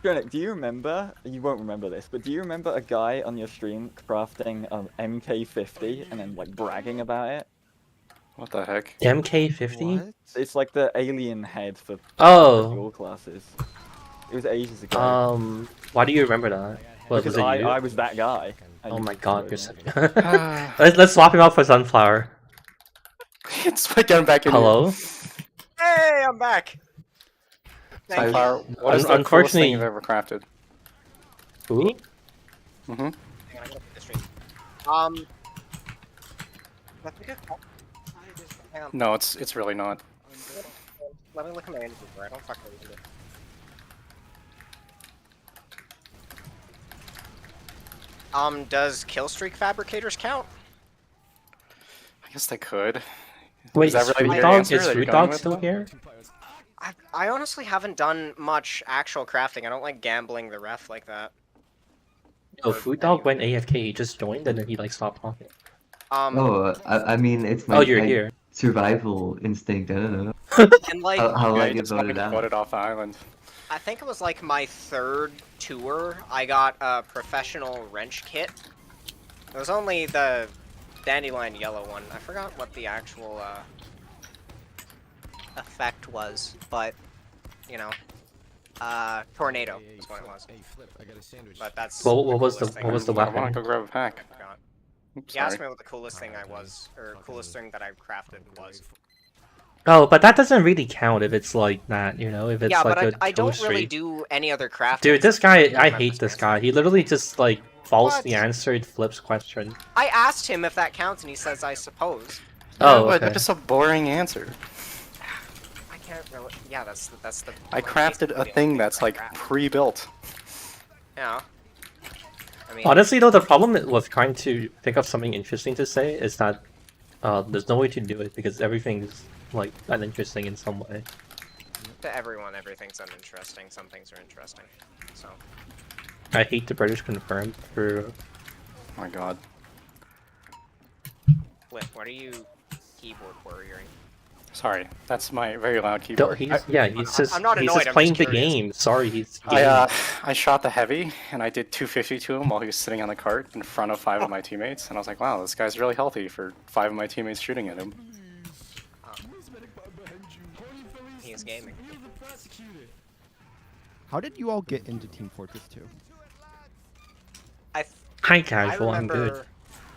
Janik, do you remember? You won't remember this, but do you remember a guy on your stream crafting an MK50 and then like bragging about it? What the heck? MK50? It's like the alien head for all classes. It was ages ago. Why do you remember that? What, Because was it you? I was that guy. Oh my god, you're so... let's swap him out for Sunflower. It's like getting back in. Hello? Hey, I'm back. Thank you. Sunflower, what is the coolest thing you've ever crafted? Who? Mm-hmm. Hang on, I gotta put this straight. Let me hang on. No, it's really not. Let me look at my inventory. I don't fucking remember. Does Killstreak Fabricators count? I guess they could. Wait, Is that really Sweet your Dog, answer is that you're Sweet going Dog with, still though? here? I honestly haven't done much actual crafting. I don't like gambling the ref like that. Oh, Food Dog went AFK. He just joined and then he like stopped talking. I mean, it's my, Oh, you're my here. survival instinct. I don't know. And like, how Yeah, I you get just fucking voted out. voted off the island. I think it was like my third tour. I got a professional wrench kit. It was only the dandelion yellow one. I forgot what the actual effect was, but you know, tornado is what it was. But that's What was coolest the thing what was the I want weapon? to go grab a pack. I forgot. Oops, He asked sorry. me what the coolest thing I was, or coolest thing that I crafted was. Oh, but that doesn't really count if it's like that, you know? If it's Yeah, like but a I don't toast really streak. do any other crafting. Dude, this guy, since I my hate this first guy. He literally just like falsely What? answered Flip's question. I asked him if that counts, and he says, "I suppose." Oh, but okay. that's just a boring answer. I can't really. Yeah, that's the. I crafted a thing that's like pre-built. Yeah. I mean, Honestly, though, the problem with trying to think of something interesting to say is that there's no way to do it because everything's like uninteresting in some way. to everyone, everything's uninteresting. Some things are interesting. So. I hate the British confirmed for. Oh my god. Flip, what are you keyboard warrioring? Sorry, that's my very loud Don't, keyboard. he's just, I'm not he's annoyed, just I'm playing just the curious. game. Sorry, he's gaming. I shot the heavy, and I did 250 to him while he was sitting on the cart in front of 5 of my teammates, and I was like, wow, this guy's really healthy for 5 of my teammates shooting at him. He is gaming. How did you all get into Team Fortress 2? Hi, casual. I'm good.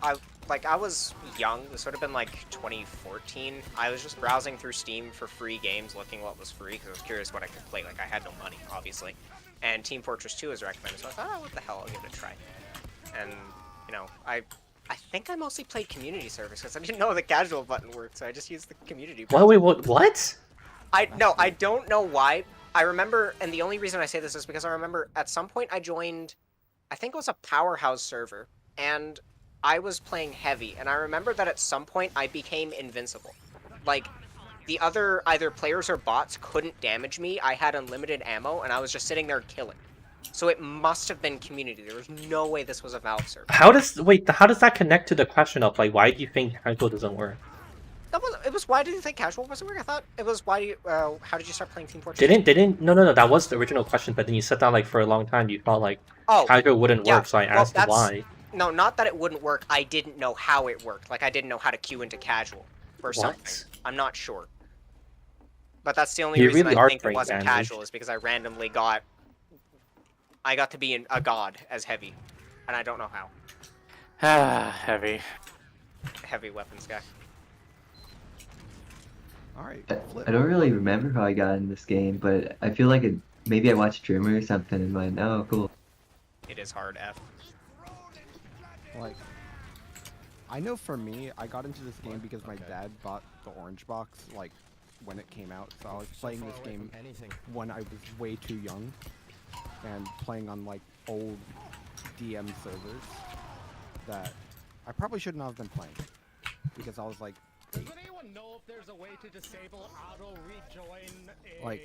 I was young. This would have been like 2014. I was just browsing through Steam for free games, looking what was free because I was curious what I could play. Like I had no money, obviously, and Team Fortress 2 was recommended. So I thought, oh, what the hell, I'll give it a try. And you know, I think I mostly played community service because I didn't know the casual button worked, so I just used the community. Wait, what? I don't know why. I remember, and the only reason I say this is because I remember at some point I joined, I think it was a Powerhouse server, and I was playing heavy, and I remember that at some point I became invincible. Like, the other either players or bots couldn't damage me. I had unlimited ammo, and I was just sitting there killing. So it must have been community. There was no way this was a Valve server. How does that connect to the question of like why do you think casual doesn't work? It was why did you think casual wasn't work? I thought it was why do you how did you start playing Team Fortress? Didn't no, that was the original question, but then you said that like for a long time you thought like casual wouldn't work, so I asked why. No, not that it wouldn't work. I didn't know how it worked. Like I didn't know how to queue into casual or something. I'm not sure. But that's the only reason I think it wasn't casual is because I randomly got to be a god as heavy, and I don't know how. Heavy. Heavy weapons guy. Alright. I don't really remember how I got in this game, but I feel like maybe I watched Trimmer or something and went, oh, cool. It is hard F. Like, I know for me, I got into this game because my dad bought the orange box, like, when it came out. So I was playing this game when I was way too young, and playing on, like, old DM servers that I probably should not have been playing. Because I was like, does anyone know if there's a way to disable auto rejoin a like,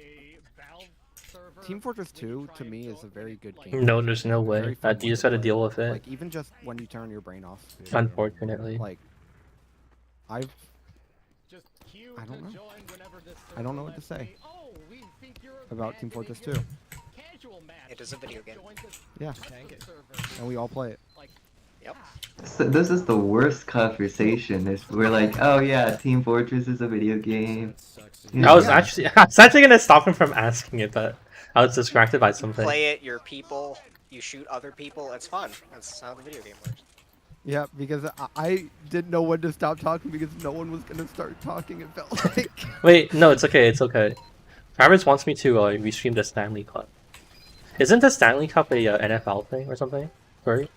Valve server? Team Fortress 2 to me is a very good game. No, there's no way. You just gotta deal with it. Like even just when you turn your brain off. Unfortunately. Like I don't know. I don't know what to say about Team Fortress 2. It is a video game. Yeah. And we all play it. Yep. So this is the worst conversation. We're like, oh yeah, Team Fortress is a video game. I was actually gonna stop him from asking it, but I was distracted by something. Play it, you're people, you shoot other people, it's fun. That's how the video game works. Yeah, because I didn't know when to stop talking because no one was gonna start talking, it felt like. Wait, no, it's okay, it's okay. Travis wants me to restream the Stanley Cup. Isn't the Stanley Cup a NFL thing or something? Sorry?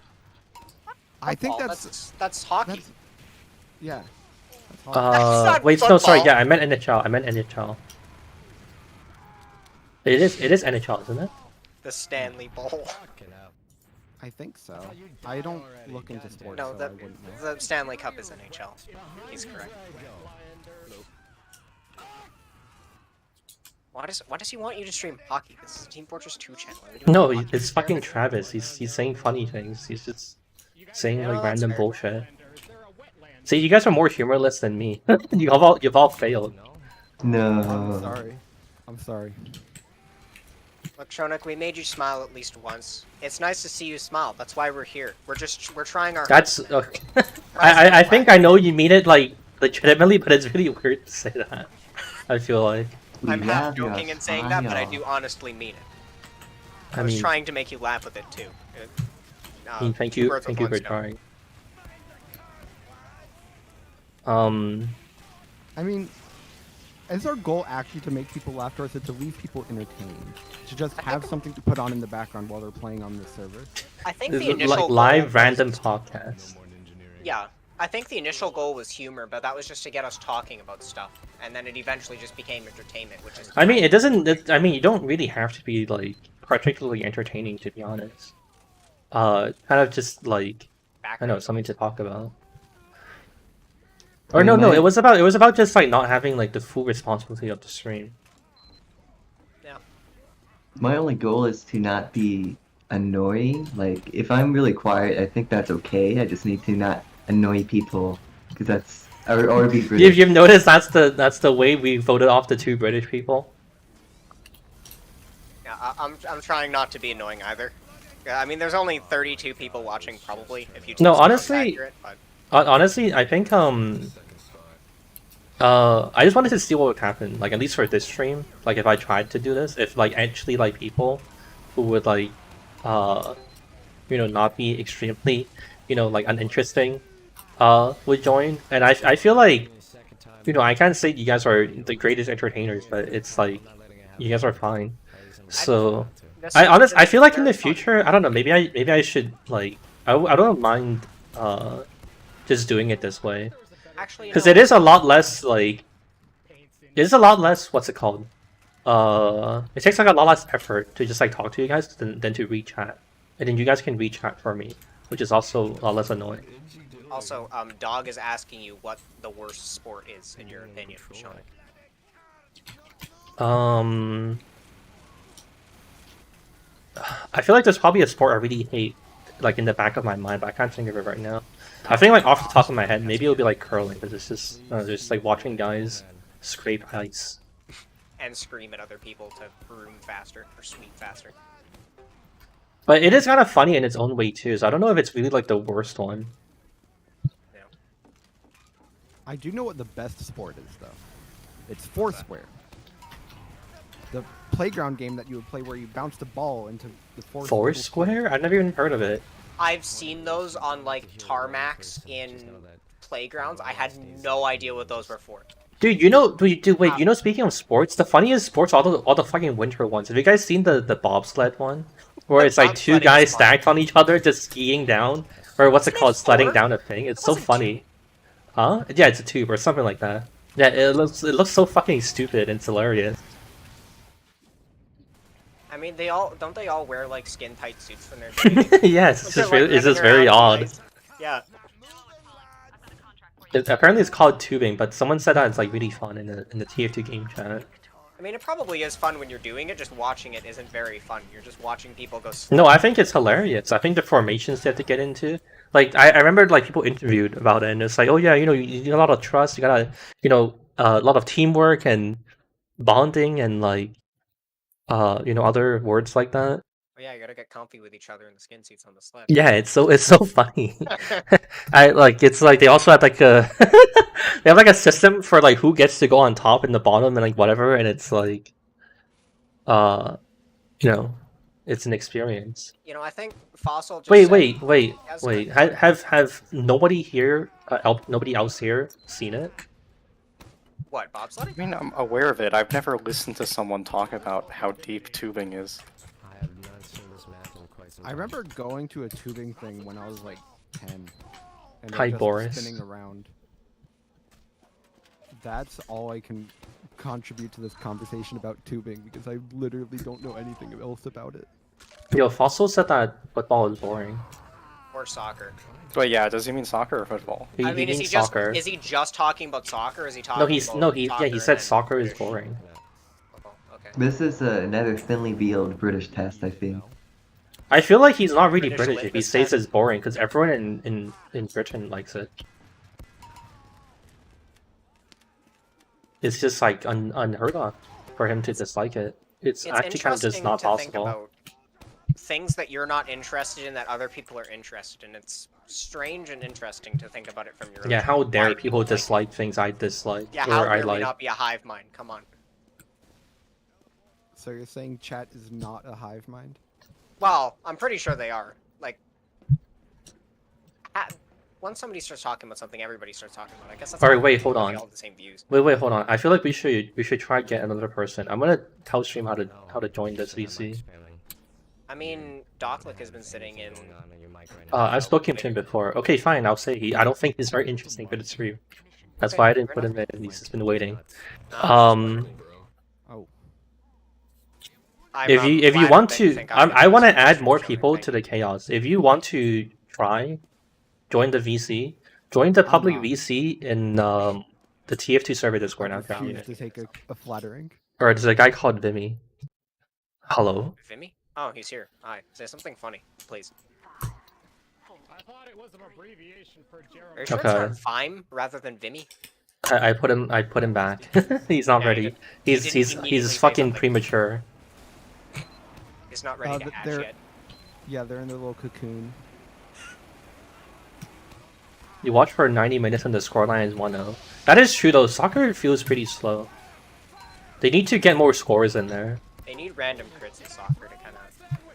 I think that's hockey. Yeah. Wait, no, sorry, yeah, I meant NHL. It is NHL, isn't it? The Stanley Bowl. I think so. I don't look into sports, No, so I wouldn't know. the Stanley Cup is NHL. He's correct. Why does he want you to stream hockey? This is a Team Fortress 2 channel. No, it's fucking Travis. He's saying funny things. He's just saying like random bullshit. See, you guys are more humorless than me. you've all failed. No. I'm sorry. Look, Shonik, we made you smile at least once. It's nice to see you smile. That's why we're here. We're trying our. That's. I think I know you mean it like legitimately, but it's really weird to say that. I feel like. I'm half joking and saying that, but I do honestly mean it. I was trying to make you laugh with it too. Thank you for trying. I mean, is our goal actually to make people laugh, or is it to leave people entertained? To just have something to put on in the background while they're playing on this server? I think the initial like live random podcast. Yeah, I think the initial goal was humor, but that was just to get us talking about stuff, and then it eventually just became entertainment, which is. I mean, it doesn't. I mean, you don't really have to be like particularly entertaining, to be honest. Kind of just like I don't know, something to talk about. Or no, it was about just like not having like the full responsibility of the stream. Yeah. My only goal is to not be annoying. Like if I'm really quiet, I think that's okay. I just need to not annoy people because that's or be British. You've noticed that's the way we voted off the 2 British people. Yeah, I'm trying not to be annoying either. I mean, there's only 32 people watching probably. If you no, honestly, accurate, but... honestly, I think I just wanted to see what would happen, like at least for this stream. Like if I tried to do this, if like actually like people who would like, you know, not be extremely, you know, like uninteresting, would join. And I feel like, you know, I can't say you guys are the greatest entertainers, but it's like you guys are fine. So I feel like in the future, I don't know, maybe I should like I don't mind just doing it this way. Because it is a lot less like what's it called? It takes like a lot less effort to just like talk to you guys than to re-chat. And then you guys can re-chat for me, which is also a lot less annoying. Also, Dog is asking you what the worst sport is in your opinion, Sean. I feel like there's probably a sport I really hate, like in the back of my mind, but I can't think of it right now. I think like off the top of my head, maybe it'll be like curling, because it's just like watching guys scrape ice. And scream at other people to broom faster or sweep faster. But it is kind of funny in its own way too, so I don't know if it's really like the worst one. I do know what the best sport is, though. It's Foursquare. The playground game that you would play where you bounce the ball into the Foursquare? I've never even heard of it. I've seen those on like tarmacs in playgrounds. I had no idea what those were for. Dude, wait, you know, speaking of sports, the funniest sports are all the fucking winter ones. Have you guys seen the bobsled one? Where it's like two guys stacked on each other just skiing down? Or what's it called? Sledding down a thing? It's so funny. Huh? Yeah, it's a tube or something like that. Yeah, it looks so fucking stupid and it's hilarious. I mean, they all wear like skin tight suits when they're doing it? Yes, it's just very odd. Yeah. Apparently it's called tubing, but someone said that it's like really fun in the tf2 game chat. I mean, it probably is fun when you're doing it. Just watching it isn't very fun. You're just watching people go. No, I think it's hilarious. I think the formations they have to get into. Like I remember like people interviewed about it, and it's like, oh yeah, you know, you need a lot of trust. You gotta, you know, a lot of teamwork and bonding and like, you know, other words like that. Oh yeah, you gotta get comfy with each other in the skin suits on the sled. Yeah, it's so funny. It's like they also have like a they have like a system for like who gets to go on top and the bottom and like whatever, and it's like, you know, it's an experience. You know, I think Fossil. Just Wait. Have nobody here, nobody else here seen it? What, bobsledding? I mean, I'm aware of it. I've never listened to someone talk about how deep tubing is. I remember going to a tubing thing when I was like 10. And Hi, just Boris. spinning around. That's all I can contribute to this conversation about tubing, because I literally don't know anything else about it. Yo, Fossil said that football is boring. Or soccer. But yeah, does he mean soccer or football? I mean, is he soccer. just talking about soccer? Or is he talking? He said soccer is boring. Okay. This is another thinly veiled British test, I think. I feel like he's not really British if he says it's boring, because everyone in Britain likes it. It's just like unheard of for him to dislike it. It's actually kind of just not possible. Things that you're not interested in that other people are interested in. It's strange and interesting to think about it from your own. Yeah, how dare people dislike things I dislike yeah, or how I dare we like. not be a hive mind? Come on. So you're saying chat is not a hive mind? Well, I'm pretty sure they are. Like, once somebody starts talking about something, everybody starts talking about it. I guess that's Alright, wait, hold on. all the same views. Wait, hold on. I feel like we should try to get another person. I'm gonna tell stream how to join this VC. I mean, Doclick has been sitting in. I've spoken to him before. Okay, fine. I'll say I don't think he's very interesting for the stream. That's why I didn't put him in. He's just been waiting. If you want to, I want to add more people to the chaos. If you want to try, join the VC. Join the public VC in the TF2 server Discord now. To take a flattering. Or there's a guy called Vimy. Hello. Vimy? Oh, he's here. Hi. Say something funny, please. I thought it was an abbreviation for Jeremy. Are you sure it's not Fime rather than Vimy? I put him back. He's not ready. He's fucking premature. He's not ready to hatch yet. Yeah, they're in their little cocoon. You watch for 90 minutes and the scoreline is 1-0. That is true though. Soccer feels pretty slow. They need to get more scores in there. They need random crits in soccer to kind of.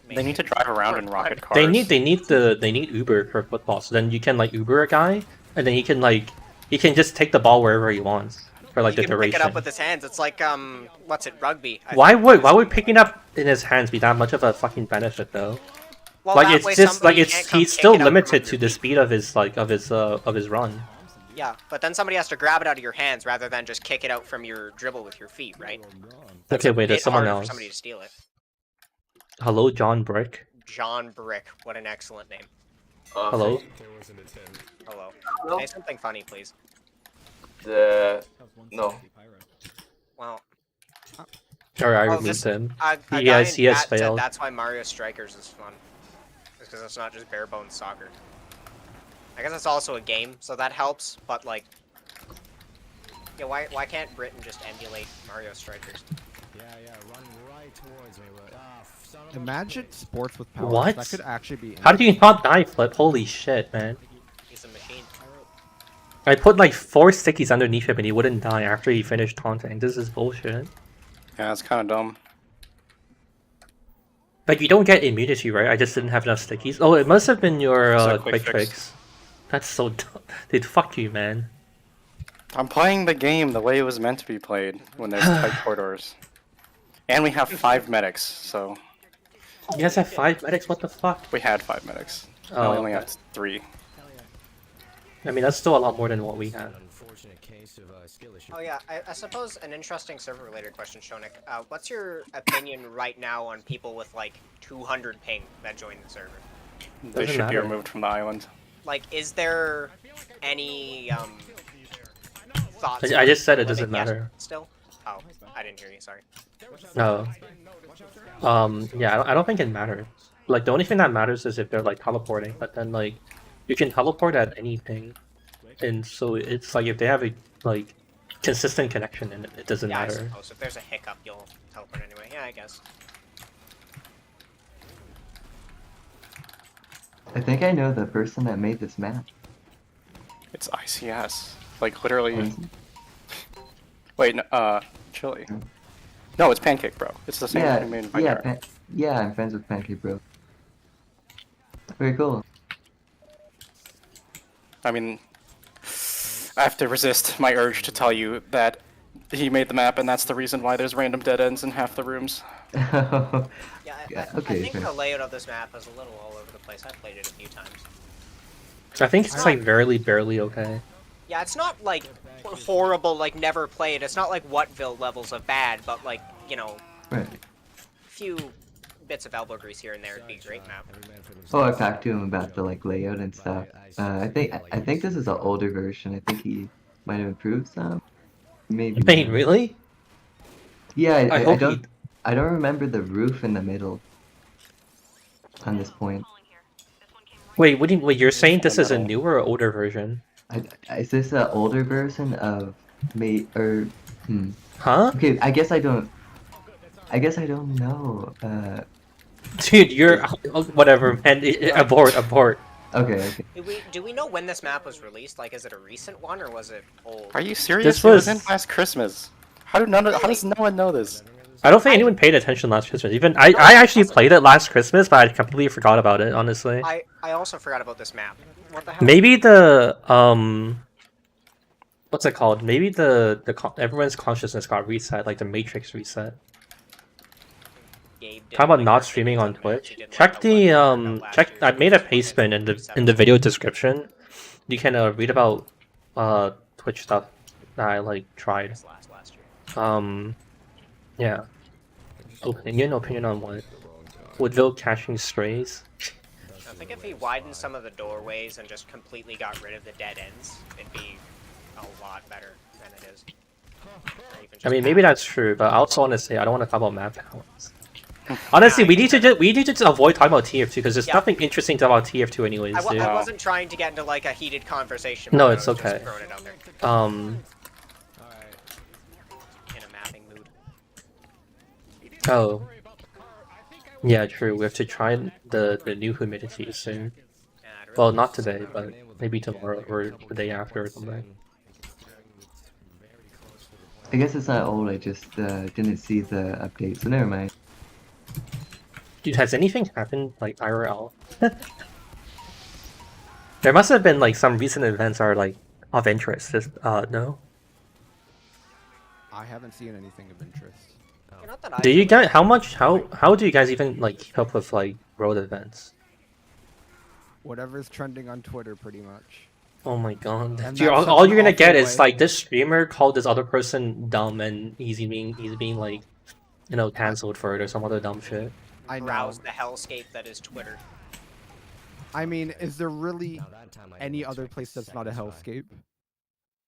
They need to drive around in rocket cars. They need Uber for football. So then you can like Uber a guy, and then he can just take the ball wherever he wants for like the duration. Pick it up with his hands. It's like what's it, rugby? Why would picking up in his hands be that much of a fucking benefit though? Well, like it's just like he's still limited to the speed of his run. Yeah, but then somebody has to grab it out of your hands rather than just kick it out from your dribble with your feet, right? Okay, wait, there's someone else. For somebody to steal it. Hello, John Brick. John Brick, what an excellent name. Hello. Hello. Say something funny, please. No. Well. Or I Oh, removed this- him. A He guy has in chat said failed. that's why Mario Strikers is fun. It's because it's not just bare bones soccer. I guess it's also a game, so that helps. But like, yeah, why can't Britain just emulate Mario Strikers? Yeah, run right towards me. Imagine sports with powers. What? That could actually be. How do you not die, Flip? Holy shit, man. He's a machine. I put like 4 stickies underneath him and he wouldn't die after he finished taunting. This is bullshit. Yeah, it's kind of dumb. Like, you don't get immunity, right? I just didn't have enough stickies. Oh, it must have been your It's a quick quick fix. fix. That's so dumb. Dude, fuck you, man. I'm playing the game the way it was meant to be played when there's tight corridors. And we have 5 medics, so... You guys have 5 medics? What the fuck? We had 5 medics. Oh, Now we only okay. have 3. I mean, that's still a lot more than what we have. Oh yeah, I suppose an interesting server-related question, Shonik. What's your opinion right now on people with like 200 ping that join the server? They should be removed from the island. Like, is there any thoughts? I just said it on doesn't yes, matter. Still? Oh, I didn't hear you. Sorry. No. Yeah, I don't think it matters. Like, the only thing that matters is if they're like teleporting, but then like, you can teleport at anything, and so it's like if they have a like consistent connection, and it doesn't Yeah, I matter. suppose if there's a hiccup, you'll teleport anyway. Yeah, I guess. I think I know the person that made this map. It's ICS. Like, literally... Oh, is it? Wait, no, Chili. No, it's Pancake Bro. It's the same one who made Vanguard. Yeah, I'm friends with Pancake Bro. Very cool. I mean, I have to resist my urge to tell you that he made the map, and that's the reason why there's random dead ends in half the rooms. Yeah, Yeah, I okay, think fair. the layout of this map is a little all over the place. I've played it a few times. I think it's like barely okay. Yeah, it's not like horrible, like never played. It's not like Whatville levels of bad, but like, you know, Right. few bits of elbow grease here and there would be a great map. Oh, I talked to him about the like layout and stuff. I think this is an older version. I think he might have improved some. Maybe. Wait, not. really? Yeah, I hope he- I don't remember the roof in the middle. On this point, Wait, wait, you're saying this is a newer or older version? is this an older version of Huh? Okay, I guess I don't know. Dude, you're whatever, man. Abort. Okay. Do we know when this map was released? Like, is it a recent one or was it old? Are you serious? This It was in was- last Christmas. How does no one know this? I don't think anyone paid attention last Christmas. Even I actually played it last Christmas, but I completely forgot about it. Honestly. I also forgot about this map. What the hell? Maybe the what's it called? Maybe everyone's consciousness got reset, like the Matrix reset. How about not streaming on Twitch? Check the I made a paste bin in the video description. You can read about Twitch stuff that I like tried. Yeah. Opinion on what? Woodville catching strays? I think if he widened some of the doorways and just completely got rid of the dead ends, it'd be a lot better than it is. Or even I mean, just maybe that's true, but I also want to say I don't want to talk about map balance. Honestly, we need to just avoid talking about TF2 because there's nothing interesting to talk about TF2 anyways, dude. I wasn't trying to get into like a heated conversation. No, but I it's was just okay. throwing it out there. In a mapping mood. Oh. Yeah, true. We have to try the new humidity soon. Well, not today, but maybe tomorrow or the day after or something. I guess it's not old. I just didn't see the update, so never mind. Dude, has anything happened like IRL? There must have been like some recent events are like of interest. Just no. I haven't seen anything of interest. Not that Do you guys how do you guys even like keep up with like world events? Whatever's trending on Twitter, pretty much. Oh my god. And Dude, that's all such you're an gonna get awful is way. like this streamer called this other person dumb and he's being like, you know, cancelled for it or some other dumb shit. I know. Browse the hellscape that is Twitter. I mean, is there really any other place that's not a hellscape?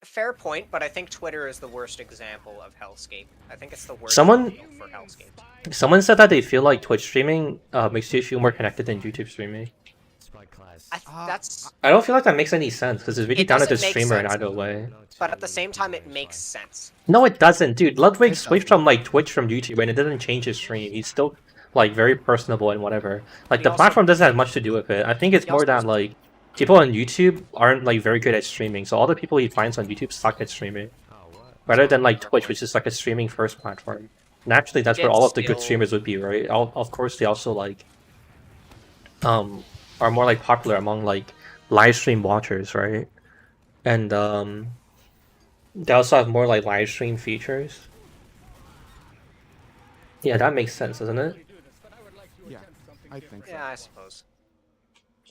Fair point, but I think Twitter is the worst example of Hellscape. I think it's the worst Someone- deal for Hellscape. Someone said that they feel like Twitch streaming makes you feel more connected than YouTube streaming. That's. I don't feel like that makes any sense because it's really It down to the doesn't make streamer in sense. either way. But at the same time, it makes sense. No, it doesn't, dude. Ludwig switched from like Twitch from YouTube, and it doesn't change his stream. He's still like very personable and whatever. Like the platform doesn't have much to do with it. I think it's more that like people on YouTube aren't like very good at streaming, so all the people he finds on YouTube suck at streaming. Rather than like Twitch, which is like a streaming first platform. Naturally, that's where all of the good streamers would be, right? Of course, they also like are more like popular among like live stream watchers, right? And they also have more like live stream features. Yeah, that makes sense, doesn't it? Yeah, I think so. Yeah, I suppose.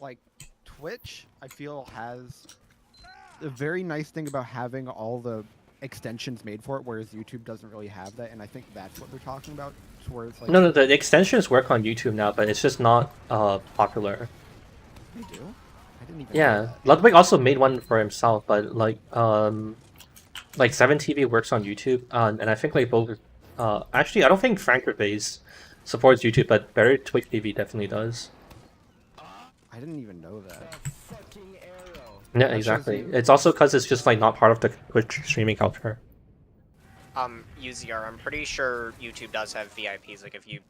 Like, Twitch, I feel, has a very nice thing about having all the extensions made for it, whereas YouTube doesn't really have that, and I think that's what they're talking about. Where it's like, No, the extensions work on YouTube now, but it's just not popular. They do? I didn't even know Yeah, that. Ludwig also made one for himself, but like 7TV works on YouTube, and I think like both. Actually, I don't think Franker Base supports YouTube, but Better Twitch TV definitely does. I didn't even know that. Yeah, That shows exactly. you- It's also because it's just like not part of the Twitch streaming culture. UZR, I'm pretty sure YouTube does have VIPs. Like if you.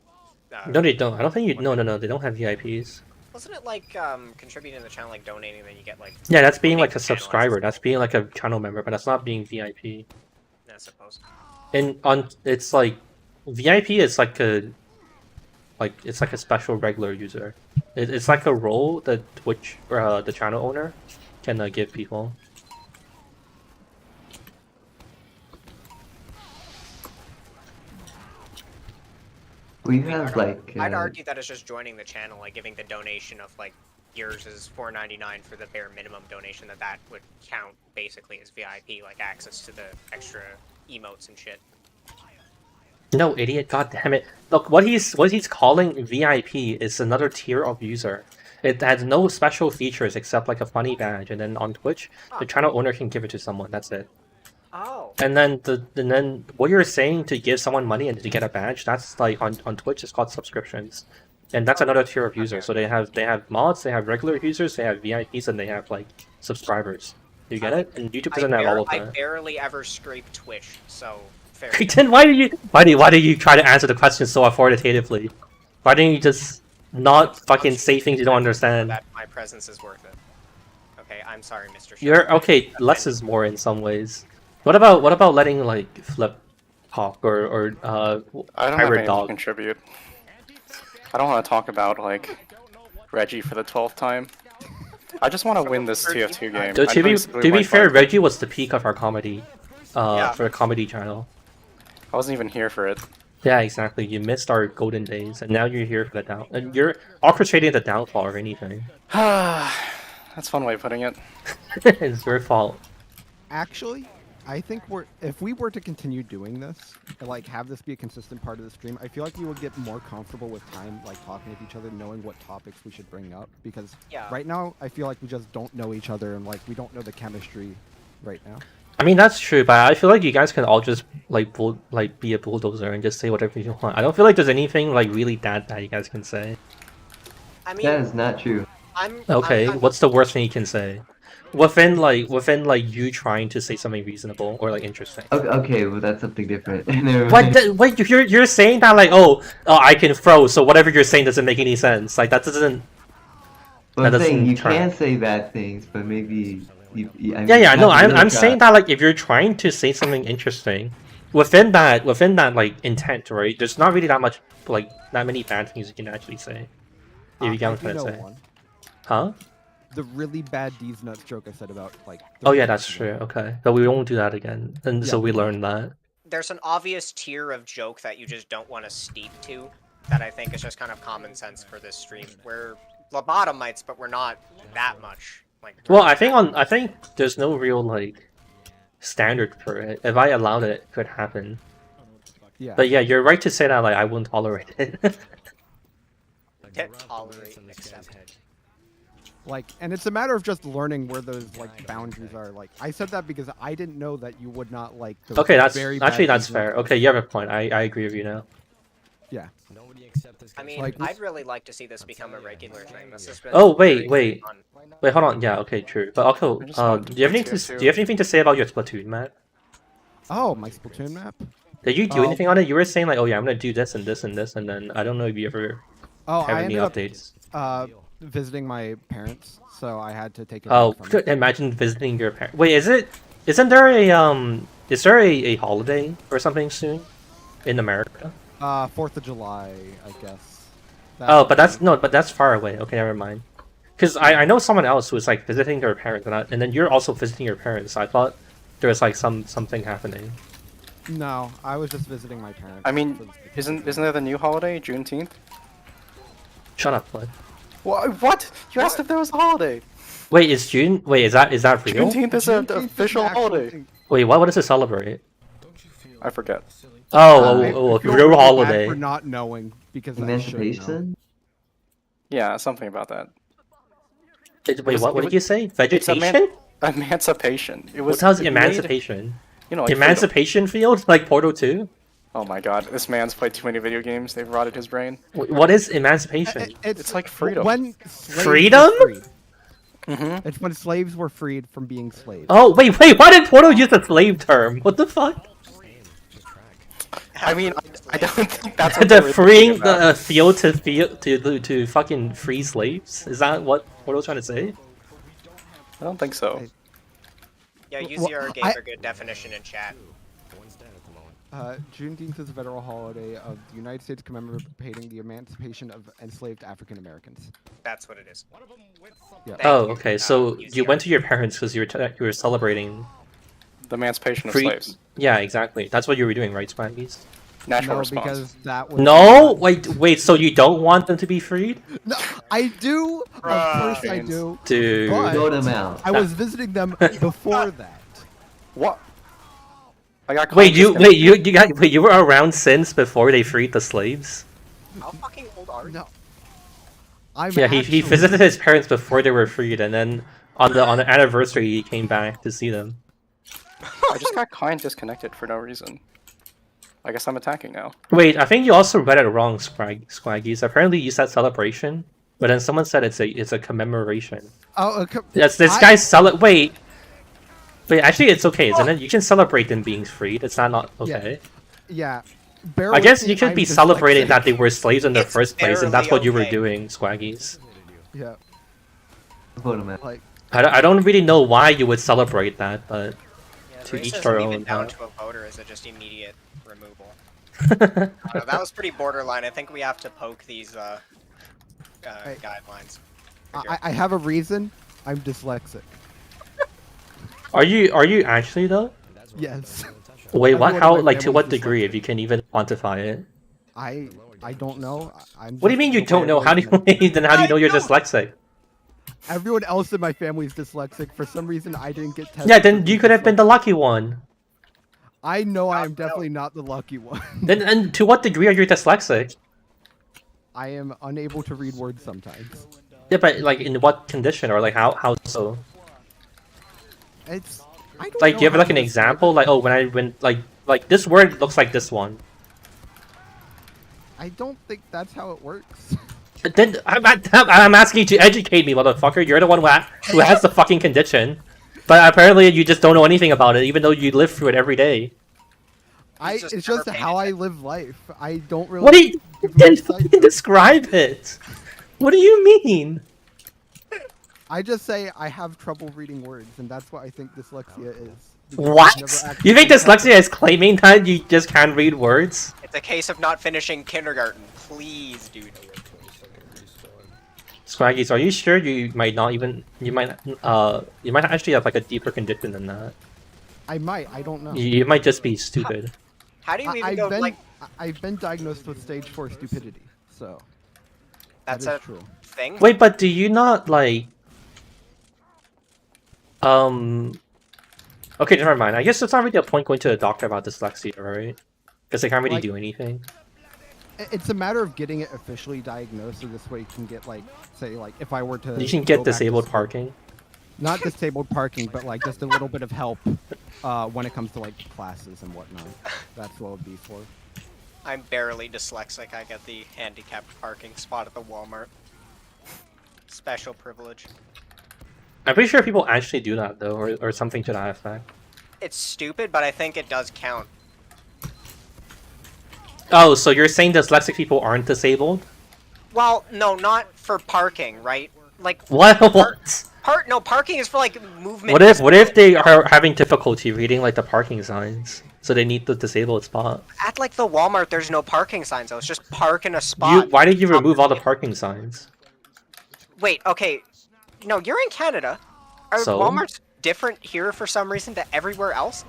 No, they don't. I don't think you. No, they don't have VIPs. Wasn't it like contributing to the channel, like donating, then you get like? Yeah, that's being like a donate to channel subscriber. That's being like a channel member, but that's not being VIP. I suppose. And on it's like VIP is like it's like a special regular user. It's like a role that Twitch the channel owner can give people. We have like. I'd argue that it's just joining the channel, like giving the donation of like yours is $4.99 for the bare minimum donation. That would count basically as VIP, like access to the extra emotes and shit. No, idiot! God damn it! Look, what he's calling VIP is another tier of user. It has no special features except like a funny badge, and then on Twitch, the channel owner can give it to someone. That's it. Oh. And then what you're saying to give someone money and to get a badge, that's like on Twitch it's called subscriptions, and that's another tier of users. So they have mods, they have regular users, they have VIPs, and they have like subscribers. You get it? And YouTube doesn't have all of I that. barely ever scrape Twitch, so fair. Then why do you try to answer the question so authoritatively? Why didn't you just not fucking say things you don't understand? That my presence is worth it. Okay, I'm sorry, Mr. Shepard. You're okay. Less is more in some ways. What about letting like Flip talk or I don't have Pirate anything to Dog? contribute. I don't want to talk about like Reggie for the 12th time. I just want to win this TF2 game. So I know it's to really be my fair, fault. Reggie was the peak of our comedy, Yeah. for a comedy channel. I wasn't even here for it. Yeah, exactly. You missed our golden days, and now you're here for the down. And you're orchestrating the downfall of anything. That's a fun way of putting it. It's your fault. Actually, I think if we were to continue doing this, and like have this be a consistent part of the stream, I feel like we would get more comfortable with time, like talking with each other, knowing what topics we should bring up. Because right now, I feel like we just don't know each other, and like we don't know the chemistry right now. I mean that's true, but I feel like you guys can all just like be a bulldozer and just say whatever you want. I don't feel like there's anything like really that you guys can say. I mean, That is not true. Okay, what's the worst thing you can say? Within you trying to say something reasonable or like interesting. Okay, well that's something different. Never What? mind. Wait, you're saying that like oh I can throw, so whatever you're saying doesn't make any sense. Like that doesn't. Well, that I'm saying doesn't you track. can say bad things, but maybe I mean, Yeah, no, you have to I'm really saying try. that like if you're trying to say something interesting, within that like intent, right? There's not really that much like that many bad things you can actually say. If you get what I'm trying to say. One. Huh? The really bad D's nuts joke I said about like. Oh yeah, that's true. Okay, but we won't do that again, and so Yeah. we learned that. There's an obvious tier of joke that you just don't want to steep to, that I think is just kind of common sense for this stream. We're lobotomites, but we're not that much. Like. Well, I think there's no real like standard for it. If I allowed it, it could happen. Yeah. But yeah, you're right to say that. Like I wouldn't tolerate it. Can't tolerate and accept. Like, and it's a matter of just learning where those like boundaries are. Like, I said that because I didn't know that you would not like. Those Okay, that's very bad actually that's examples. fair. Okay, you have a point. I agree with you now. Yeah. I mean, Like- I'd really like to see this become a regular thing. This has been Oh very wait. fun. Wait, hold on. Yeah, okay, true. But also, I just want do you have to anything tier to two. do you have anything to say about your Splatoon map? Oh, my Splatoon map. Did you do Oh. anything on it? You were saying like, oh yeah, I'm gonna do this and this and this, and then I don't know if you ever Oh, have I any ended up updates. visiting my parents, so I had to take it. Oh, from it. imagine visiting your parents. Wait, isn't there a holiday or something soon in America? 4th of July, I guess. Oh, but that's far away. Okay, never mind. Because I know someone else who was like visiting their parents, and then you're also visiting your parents. I thought there was like something happening. No, I was just visiting my parents. I mean, isn't there the new holiday, Juneteenth? Shut up, bud. What? You asked if there was a holiday. Wait, is June? Wait, is that real? Juneteenth is an Juneteenth is official an actual holiday. thing. Wait, what does it celebrate? I forget. Oh, I a feel real really bad holiday. for not knowing because I should know. Emancipation? Yeah, something about that. Wait, what did you say? It's Vegetation? emancipation. It was. What hell's it made- emancipation? You know, like Emancipation Field, like Portal 2? Oh my god, this man's played too many video games. They've rotted his brain. What is emancipation? It's like freedom. When slaves Freedom? were freed. Mm-hmm. It's when slaves were freed from being slaves. Oh, wait, why did Portal use the slave term? What the fuck? I mean, I don't think that's what they The were freeing thinking about. the field to fucking free slaves? Is that what Portal's trying to say? I don't think so. Yeah, use Well, your gave a good definition in chat. Juneteenth is a federal holiday of the United States commemorating the emancipation of enslaved African Americans. That's what it is. Yeah. Oh, okay. So you went to your parents because you were celebrating The emancipation of free. slaves. Yeah, exactly. That's what you were doing, right, Swaggies? Natural No, response. because that was No, wait. So you don't want them to be freed, No, I do. Of course I do. dude? But Vote him out. I was visiting them before that. What? I got Wait, you were around since before they freed the slaves? How fucking old are you? No. I'm Yeah, he actually- visited his parents before they were freed, and then on the anniversary he came back to see them. I just got kind disconnected for no reason. I guess I'm attacking now. Wait, I think you also read it wrong, Swaggies. Apparently you said celebration, but then someone said it's a commemoration. Oh, Yes, this guy's Wait, actually it's okay, isn't it? You can celebrate them being freed. It's not okay. Yeah. Bear I with guess me, you could I'm be celebrating dyslexic. that they were slaves in the first place, and that's barely what you were okay. doing, Swaggies. Yeah. Vote him out. Like, I don't really know why you would celebrate that, but Yeah, to Reese each isn't their even own. down to a vote, or is it just immediate removal? I don't know, that was pretty borderline. I think we have to poke these guidelines. I have a reason. I'm dyslexic. Are you actually though? Yes. Wait, what? Everyone in How? my Like to family's what degree? If you can even quantify it? I don't know. What do you mean you don't know? How do you then how do you know you're dyslexic? Everyone else in my family is dyslexic. For some reason, I didn't get tested. Yeah, for then you being could have been the dyslexic. lucky one. I know I am definitely not the lucky one. Then and to what degree are you dyslexic? I am unable to read words sometimes. Yeah, but like in what condition or like how so? It's I don't Like know do you have how like an to describe example? Like oh when like this word looks like this one. I don't think that's how it works. Then I'm asking you to educate me, motherfucker. You're the one who has the fucking condition. But apparently you just don't know anything about it, even though you live through it every day. It's just how I live life. I don't really. What do you give then much sight- fucking describe it? What do you mean? I just say I have trouble reading words, and that's what I think dyslexia is. because I've What? never actually You think been tested. dyslexia is claiming that you just can't read words? It's a case of not finishing kindergarten. Please, dude. Swaggies, are you sure you might you might actually have like a deeper condition than that? I might. I don't know. You might just be stupid. How do you even I've go been like? I've been diagnosed with stage 4 stupidity, so That's that a is true. thing. Wait, but do you not like okay, never mind. I guess it's not really a point going to the doctor about dyslexia, right? Because they can't really Like- do anything. It's a matter of getting it officially diagnosed, so this way you can get like, say, like if I were to. You can go get back to disabled school- parking. Not disabled parking, but like just a little bit of help when it comes to like classes and whatnot. That's what it would be for. I'm barely dyslexic. I get the handicapped parking spot at the Walmart. Special privilege. I'm pretty sure people actually do that though, or something to that effect. It's stupid, but I think it does count. Oh, so you're saying dyslexic people aren't disabled? Well, no, not for parking, right? Like What? What? No, parking is for like movement. What if they are having difficulty reading like the parking signs, so they need the disabled spot? At like the Walmart, there's no parking signs though. It's just park in a spot. Why did you remove all the parking signs? Wait, okay. No, you're in Canada. Are So? Walmarts different here for some reason to everywhere else?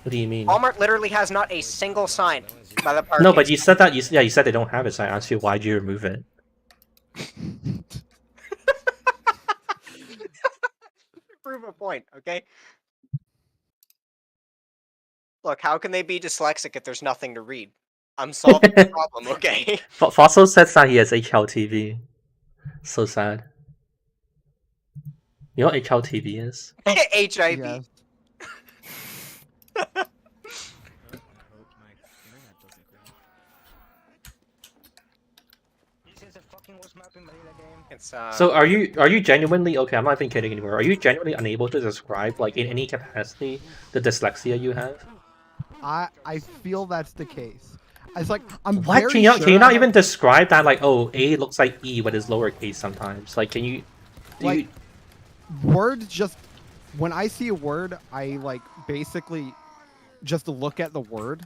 What do you mean? Walmart literally has not a single sign by the parking. No, but you said that you said they don't have it, so I asked you why'd you remove it? Prove a point, okay? Look, how can they be dyslexic if there's nothing to read? I'm solving the problem, okay? Fossil says that he has HLTV. So sad. You know what HLTV is? HIV. Yeah. It's So are you genuinely okay? I'm not even kidding anymore. Are you genuinely unable to describe, like in any capacity, the dyslexia you have? I feel that's the case. It's like I'm What very can you sure not I- even describe that? Like, oh, A looks like E, but is lowercase sometimes. Like, can you? Do Like, you words just when I see a word, I like basically just look at the word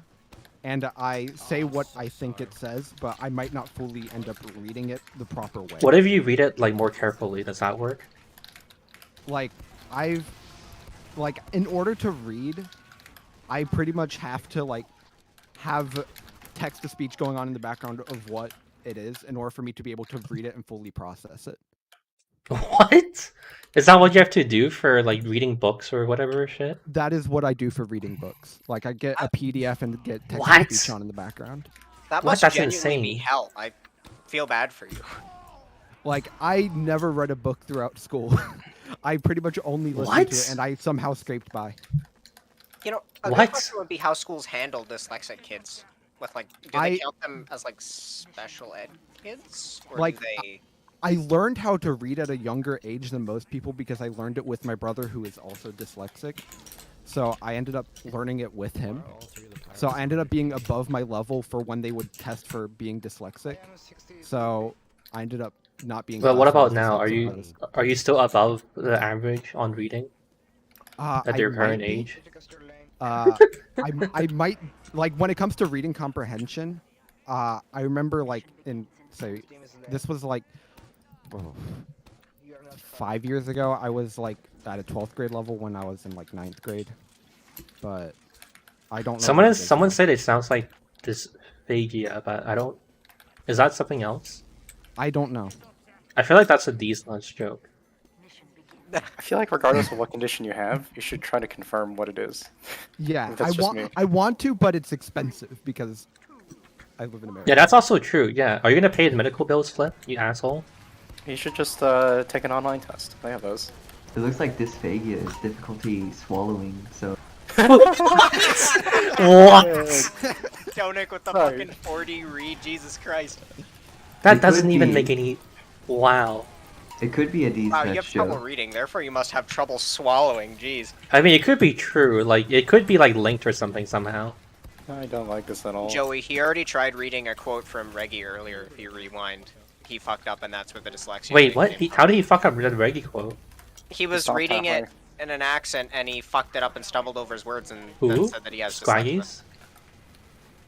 and I say what I think it says, but I might not fully end up reading it the proper way. what if you read it like more carefully? Does that work? Like in order to read, I pretty much have to like have text to speech going on in the background of what it is in order for me to be able to read it and fully process it. What? Is that what you have to do for like reading books or whatever shit? That is what I do for reading books. Like I get a PDF and get text to What? speech on in the background. That What? must That's genuinely be insane. hell. I feel bad for you. Like I never read a book throughout school. I pretty much only listened to What? it and I somehow scraped by. You know, a good What? question would be how schools handle dyslexic kids. With like, do they I- count them as like special ed kids, or Like, do they? I learned how to read at a younger age than most people because I learned it with my brother who is also dyslexic. So I ended up learning it with him. So I ended up being above my level for when they would test for being dyslexic. So I ended up not being. But what about classified as now? dyslexic. Are you still above the average on reading at your I current might be. age? I might like when it comes to reading comprehension. I remember like in say this was like 5 years ago. I was like at a 12th grade level when I was in like 9th grade, but I don't know. what it is Someone now. said it sounds like dysphagia, but I don't. Is that something else? I don't know. I feel like that's a Diesel's joke. I feel like regardless of what condition you have, you should try to confirm what it is. Yeah, That's just me. I want to, but it's expensive because I live in America. Yeah, that's also true. Yeah, are you gonna pay the medical bills, Flip? You asshole. You should just take an online test. They have those. It looks like dysphagia is difficulty swallowing, so... What? Donick with the Sorry. fucking 40 read, Jesus Christ. That It doesn't could even be. make any. Wow. It could be a D's Wow, you Nuts have trouble joke. reading, therefore you must have trouble swallowing, jeez. I mean, it could be true. Like, it could be like linked or something somehow. I don't like this at all. Joey, he already tried reading a quote from Reggie earlier, if you rewind. He fucked up and that's where the dyslexia Wait, thing what? came How did he fuck up the Reggie quote? He was Stopped reading it halfway. in an accent and he fucked it up and stumbled over his words and then Who? said that he has dyslexia. Squaggies?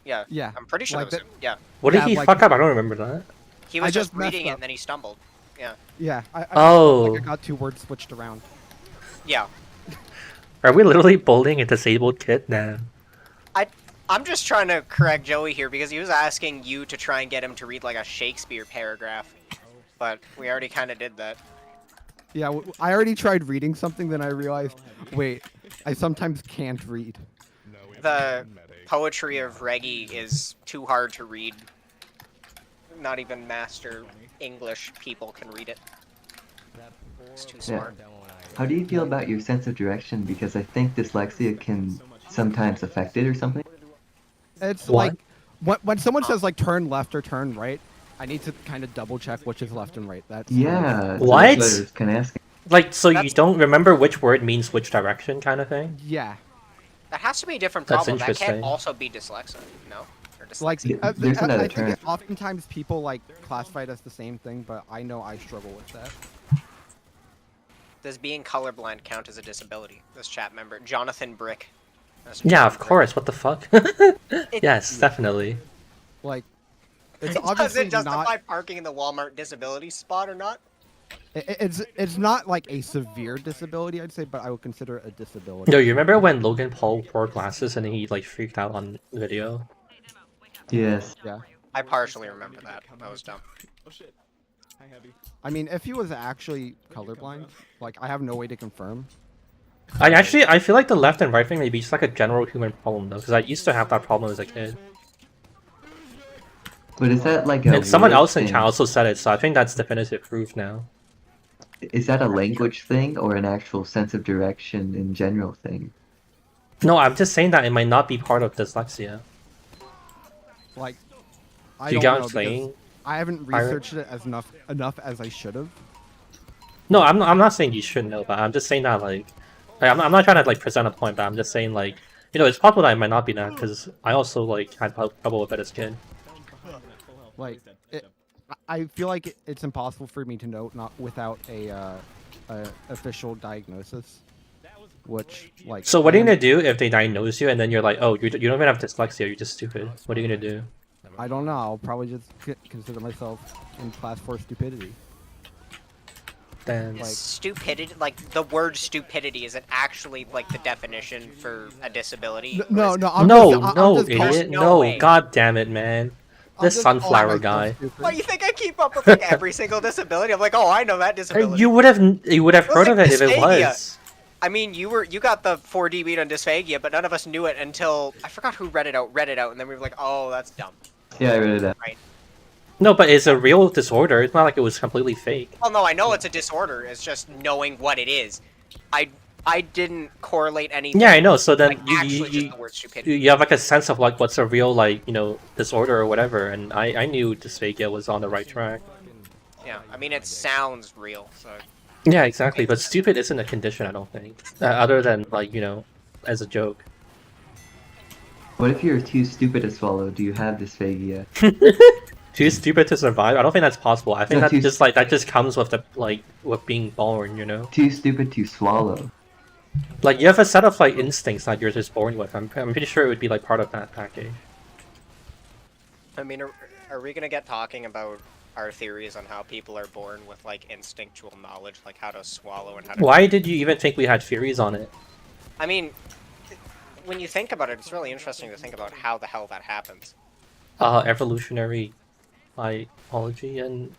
Yeah, Yeah, I'm pretty sure like that was that- him. Yeah. What Yeah, did he like- fuck up? I don't remember that. He was I just just messed reading it up. and then he stumbled. Yeah. Yeah, I Oh. like I got 2 words switched around. Yeah. Are we literally bullying a disabled kid now? I'm just trying to correct Joey here because he was asking you to try and get him to read like a Shakespeare paragraph. But we already kind of did that. Yeah, I already tried reading something, then I realized, wait, I sometimes can't read. The poetry of Reggie is too hard to read. not even master English people can read it. It's too smart. How do you feel about your sense of direction? Because I think dyslexia can sometimes affect it or something. It's What? like when someone says like turn left or turn right, I need to kind of double check which is left and right. That's Yeah. so What? that's what I was kind of asking. Like, so you don't remember which word means which direction, kind of thing? Yeah. That has to be a different That's problem. That can't interesting. also be dyslexia, no? Or Like dyslexia. There's another I think term. oftentimes people like classify it as the same thing, but I know I struggle with that. Does being colorblind count as a disability? This chat member, Jonathan Brick. That's Yeah, of Brick. course. What the fuck? Yes, definitely. Like, it's Does obviously it justify not. parking in the Walmart disability spot or not? It's not like a severe disability, I'd say, but I would consider it a disability. No, you remember when Logan Paul wore glasses and he like freaked out on video? Yes. Yeah. I partially remember that. That was dumb. Oh shit. Hi, Heavy. I mean, if he was actually colorblind, like I have no way to confirm. I feel like the left and right thing may be just like a general human problem though, because I used to have that problem as a kid. But is that like a And someone word else in thing? chat also said it, so I think that's definitive proof now. Is that a language thing or an actual sense of direction in general thing? No, I'm just saying that it might not be part of dyslexia. Like, I Do you don't get what know I'm because saying? I haven't Pirate? researched it as enough as I should have. No, I'm not saying you should know, but I'm just saying that like I'm not trying to like present a point, but I'm just saying like, you know, it's possible that it might not be that because I also like had trouble with it as a kid. Like, I feel like it's impossible for me to know not without a official diagnosis. Which, like. So what are you gonna do if they diagnose you and then you're like, oh, you don't even have dyslexia, you're just stupid? What are you gonna do? I don't know. I'll probably just consider myself in class 4 stupidity. Then Is stupidity, like the word stupidity, is it actually like the definition for a disability? No, no, I'm just idiot, no no, way. God damn it, man. This just sunflower calling guy. myself stupid. What, you think I keep up with like every single disability? I'm like, oh, I know that disability. You would have heard of it if it dysphagia. was. I mean, you got the 4D beat on dysphagia, but none of us knew it until I forgot who read it out, and then we were like, oh, that's dumb. Yeah, I read it out. Right. No, but it's a real disorder. It's not like it was completely fake. Well, no, I know it's a disorder. It's just knowing what it is. I didn't correlate anything. Yeah, I know. So then like, actually just the word stupidity. you have like a sense of like what's a real like, you know, disorder or whatever, and I knew dysphagia was on the right track. Yeah, I mean, it sounds real, so. Yeah, exactly. But stupid isn't a condition, I don't think. Other than like, you know, as a joke. What if you're too stupid to swallow? Do you have dysphagia? Too stupid to survive? I don't think that's possible. I think No, that just comes with the like with being born, you know. Too stupid to swallow. Like you have a set of like instincts that you're just born with. I'm pretty sure it would be like part of that package. I mean, are we gonna get talking about our theories on how people are born with like instinctual knowledge, like how to swallow and how to... Why did you even think we had theories on it? I mean, when you think about it, it's really interesting to think about how the hell that happens. Evolutionary biology and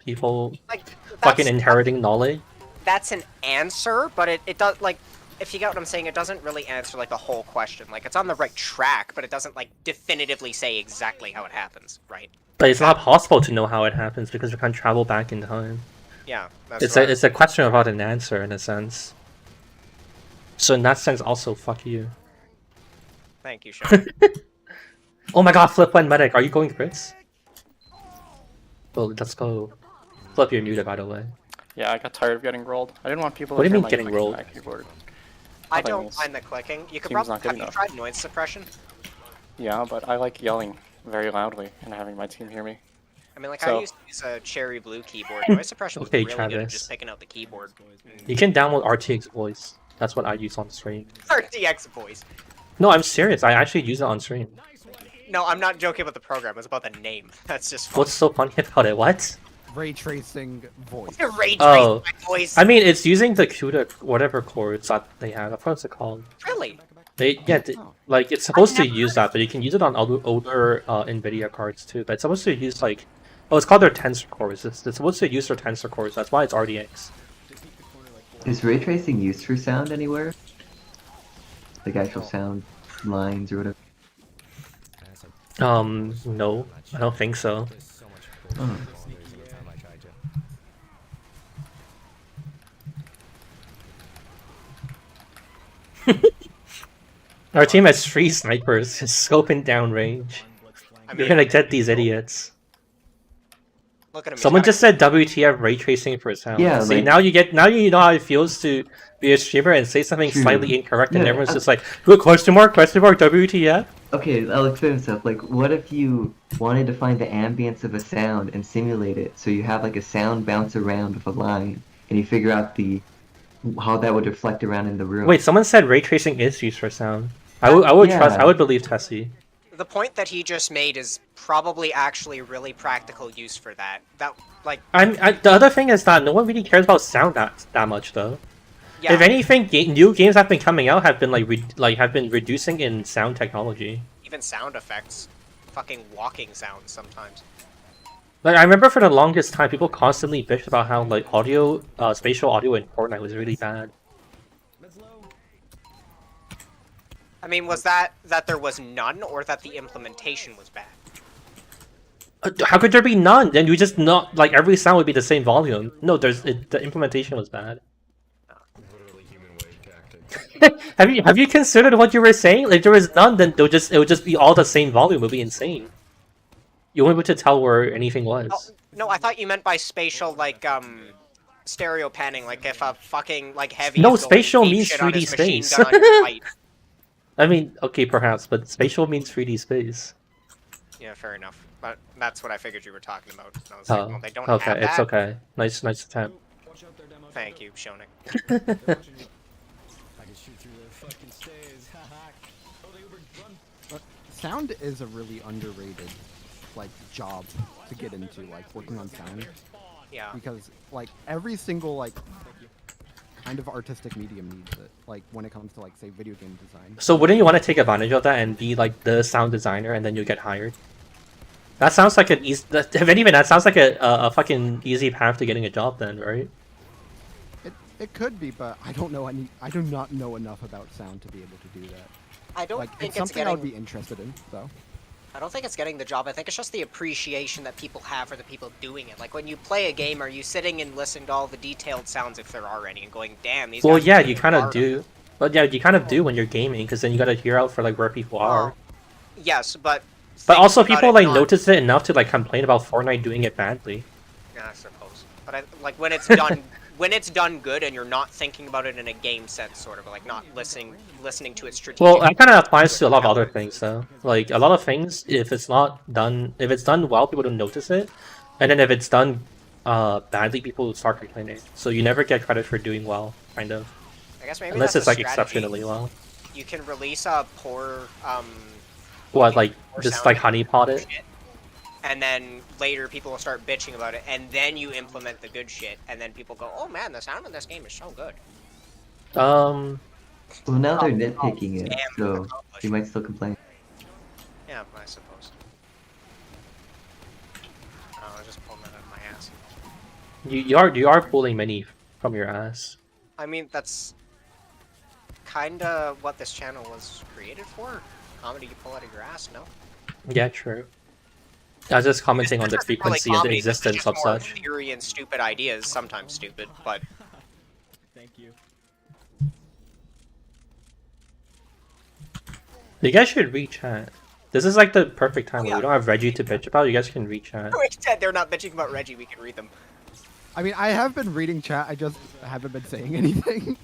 people Like, fucking inheriting knowledge. That's an answer, but it does, like, if you get what I'm saying, it doesn't really answer, like, the whole question. Like, it's on the right track, but it doesn't, like, definitively say exactly how it happens, right? But it's not possible to know how it happens because we can't travel back in time. Yeah, that's It's right. it's a question about an answer in a sense. So in that sense, also fuck you. Thank you, Sean. Oh my god, Flip went medic. Are you going crits? Well, let's go. Flip, you're muted, by the way. Yeah, I got tired of getting rolled. I didn't want people What to do you hear mean my getting clicking rolled? on my keyboard. I Nothing don't is- mind the clicking. You could seems probably not good have you enough. tried noise suppression? Yeah, but I like yelling very loudly and having my team hear me. I mean, like, So- I used to use a cherry blue keyboard. Noise suppression was Okay, really good at Travis. just picking out the keyboard. You can download RTX voice. That's what I use on stream. RTX voice. No, I'm serious. I actually use it on stream. No, I'm not joking about the program. It's about the name. That's just fun. What's so funny about it? What? Ray tracing voice. Ray Oh, tracing my voice. I mean, it's using the CUDA whatever chords that they have. What's it called? Really? Like it's supposed to use that, but you can use it on older NVIDIA cards too. But it's supposed to use like, oh, it's called their tensor cores. It's supposed to use their tensor cores. That's why it's RDX. Is ray tracing used for sound anywhere? Like actual sound lines or whatever? No, I don't think so. Our team has 3 snipers, scoping down range. You're gonna get these idiots. Look at him. Someone just said WTF ray tracing for sound. Yeah, See, like- now you know how it feels to be a streamer and say something True. slightly incorrect, and Yeah, everyone's just like, "Good question mark, WTF?" Okay, I'll explain this up. Like, what if you wanted to find the ambience of a sound and simulate it? So you have like a sound bounce around with a line, and you figure out how that would reflect around in the room. Wait, someone said ray tracing is used for sound. I would Yeah. I would believe Tessie. The point that he just made is probably actually really practical use for that. That like. The other thing is that no one really cares about sound that much though. Yeah. If anything, new games that have been coming out have been have been reducing in sound technology. Even sound effects, fucking walking sounds sometimes. Like I remember for the longest time, people constantly bitched about how like audio, spatial audio in Fortnite was really bad. I mean, was that there was none, or that the implementation was bad? How could there be none? Then you just not like every sound would be the same volume. No, the implementation was bad. have you considered what you were saying? If there was none, then it would just be all the same volume. It would be insane. You wouldn't be able to tell where anything was. Oh, no, I thought you meant by spatial like stereo panning. Like if a fucking like heavy. No, is going spatial ape means shit on 3D his machine space. gun on your fight. I mean, okay, perhaps, but spatial means 3D space. Yeah, fair enough. But that's what I figured you were talking about. I was like, Oh, well, they don't okay, have it's that. okay. Nice attempt. Thank you, Shonik. Sound is a really underrated, like, job to get into, like, working on sound. Yeah. Because, like, every single, like, kind of artistic medium needs it. Like, when it comes to, like, say, video game design. So wouldn't you want to take advantage of that and be like the sound designer, and then you get hired? That sounds like an easy. If anything, that sounds like a fucking easy path to getting a job, then, right? It could be, but I don't know I do not know enough about sound to be able to do that. I don't like, think it's something getting... I would be interested in, so. I don't think it's getting the job. I think it's just the appreciation that people have for the people doing it. Like when you play a game, are you sitting and listening to all the detailed sounds, if there are any, and going, "Damn, these." Well, guys yeah, are you really kind of hard do. But yeah, you kind of do when you're gaming, because then you gotta hear out for like where people are. Yes, but. But also, think about people it like not- notice it enough to like complain about Fortnite doing it badly. Yeah, I suppose. But like when it's done, when it's done good, and you're not thinking about it in a game sense, sort of like not listening to it strategically. Well, that kind of applies to a lot of other things, though. Like a lot of things, if it's done well, people don't notice it, and then if it's done badly, people start complaining. So you never get credit for doing well, kind of. I guess maybe Unless that's it's a like strategy. exceptionally well. You can release a poor What, like poor just sound like honeypot it? shit, and then later people will start bitching about it, and then you implement the good shit, and then people go, "Oh man, the sound in this game is so good." Well, now they're nitpicking it, damn, so you might still complain. Yeah, I suppose. Oh, I just pulled that out of my ass. You are pulling many from your ass. I mean, that's kinda what this channel was created for. Comedy you pull out of your ass, no? Yeah, true. I was just commenting on the Really frequency and the comedy, this is existence just of more such. theory and stupid ideas, sometimes stupid, but Thank you. You guys should re-chat. This is like the perfect time where yeah. we don't have Reggie to bitch about. You guys can re-chat. they're not bitching about Reggie, we can read them. I mean, I have been reading chat, I just haven't been saying anything.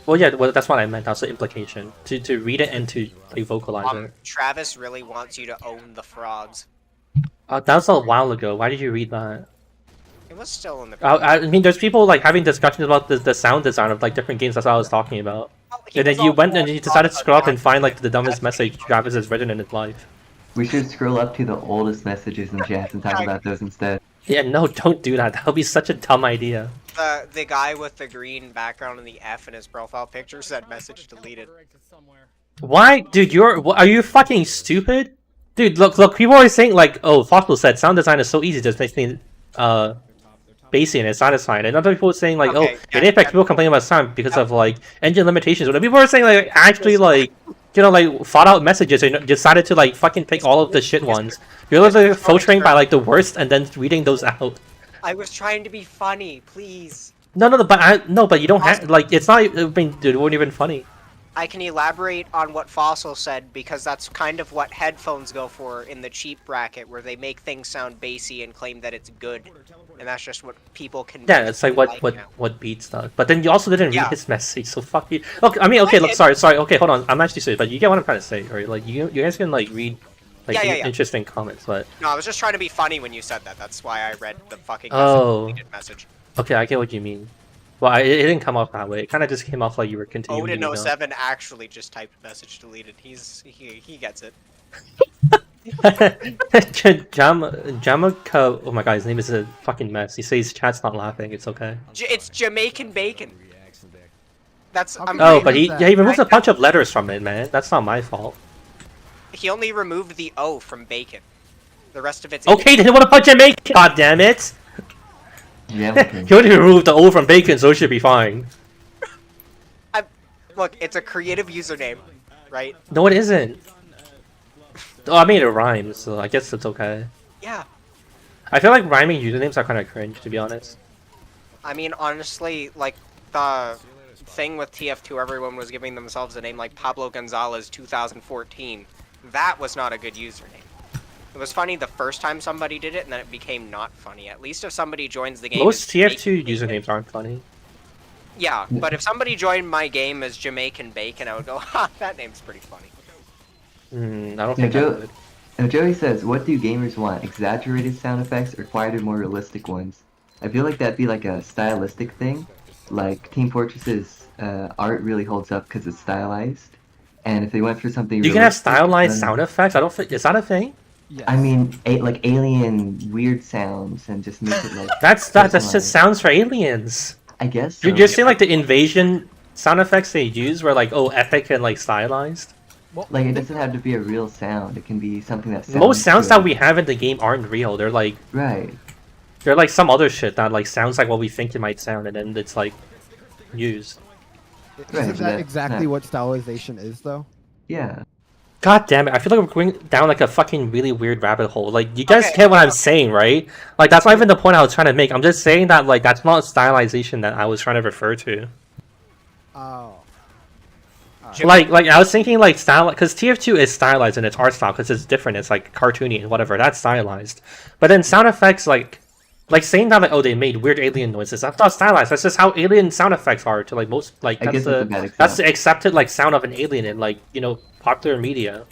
Well, yeah, well, that's what I meant. That's the implication. To read it and to like vocalize it. Travis really wants you to own the frogs. That was a while ago. Why did you read that? It was still in the. I mean, there's people like having discussions about the sound design of like different games. That's what I was talking about. And then you went and you decided to scroll up and find like the dumbest message Travis has written in his life. We should scroll up to the oldest messages in chat and talk about those instead. Yeah, no, don't do that. That would be such a dumb idea. The guy with the green background and the F in his profile picture said message deleted. Why, dude? Are you fucking stupid? Dude, look. People are saying like, oh, Foxwell said sound design is so easy, just makes me basic and satisfying. And other people are saying like, in Apex, people complain about sound because of like engine limitations. But people are saying like, actually like, you know, like thought out messages and decided to like fucking pick all of the shit ones. You're literally filtering by like the worst and then reading those out. I was trying to be funny, please. No, but you don't have like it's not. I mean, dude, it wasn't even funny. I can elaborate on what Fossil said because that's kind of what headphones go for in the cheap bracket, where they make things sound bassy and claim that it's good, and that's just what people can. Yeah, it's like what Beats does. But then you also didn't read his message, so fuck you. Okay, I mean, okay, look, sorry, okay, hold on. I'm actually serious, but you get what I'm trying to say, right? Like you guys can like read like interesting comments, but. No, I was just trying to be funny when you said that. That's why I read the fucking message. Okay, I get what you mean. Well, it didn't come off that way. It kind of just came off like you were continuing. Odin07 actually just typed message deleted. He gets it. Jamaica. Oh my god, his name is a fucking mess. He says chat's not laughing. It's okay. It's Jamaican bacon. That's. But he removed a bunch of letters from it, man. That's not my fault. He only removed the O from bacon. The rest of it's. Okay, then what about Jamaican? God damn it! Yeah. You only removed the O from bacon, so it should be fine. Look, it's a creative username, right? No, it isn't. Oh, I made it rhyme, so I guess it's okay. Yeah. I feel like rhyming usernames are kind of cringe, to be honest. I mean, honestly, like, the thing with TF2, everyone was giving themselves a name like Pablo Gonzalez 2014. That was not a good username. It was funny the first time somebody did it, and then it became not funny. At least if somebody joins the game... Most TF2 usernames aren't funny. Yeah, but if somebody joined my game as Jamaican Bacon, I would go, ha, that name's pretty funny. I don't think that would. Now Joey says, what do gamers want? Exaggerated sound effects or quieter, more realistic ones? I feel like that'd be like a stylistic thing. Like, Team Fortress's art really holds up because it's stylized. And if they went for something You can have stylized sound effects? I don't think... Is that a thing? Yes. I mean, like alien weird sounds and just make it like... That's just sounds for aliens. I guess so. You're just saying like the invasion sound effects they use were like, oh, epic and like stylized? Like, it doesn't have to be a real sound. It can be something that sounds Most sounds good. that we have in the game aren't real. They're like... Right. They're like some other shit that like sounds like what we think it might sound, and then it's like used. Isn't that exactly what stylization is, though? Yeah. God damn it, I feel like we're going down like a fucking really weird rabbit hole. Like, you guys get what I'm saying, right? Like, that's not even the point I was trying to make. I'm just saying that, like, that's not stylization that I was trying to refer to. Oh. Like, I was thinking, like, style... Because TF2 is stylized in its art style, because it's different. It's, like, cartoony and whatever. That's stylized. But then sound effects, like saying that, like, oh, they made weird alien noises. That's not stylized. That's just how alien sound effects are to, like, most... Like, that's the accepted, like, sound of an alien in, like, you know, popular media.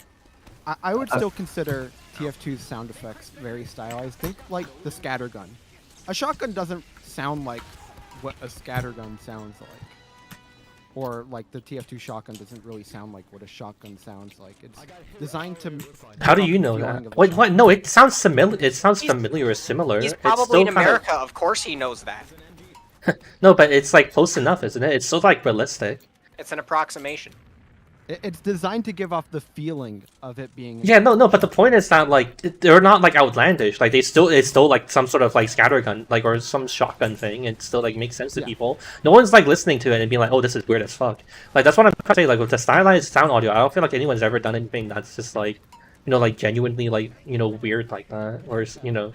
I would still consider TF2's sound effects very stylized. Think like the scattergun. A shotgun doesn't sound like what a scattergun sounds like. Or like the TF2 shotgun doesn't really sound like what a shotgun sounds like. It's designed to... How do you know that? Wait, what? No, it sounds familiar. It sounds familiar or similar. He's probably in America. Of course he knows that. No, but it's like close enough, isn't it? It's still like realistic. It's an approximation. It's designed to give off the feeling of it being... Yeah, no, but the point is that, like, they're not, like, outlandish. Like, it's still, like, some sort of, like, scattergun, like, or some shotgun thing. It still, like, makes sense to people. No one's, like, listening to it and being like, oh, this is weird as fuck. Like, that's what I'm trying to say. Like, with the stylized sound audio, I don't feel like anyone's ever done anything that's just, like, you know, like, genuinely, like, you know, weird like that. Or, you know,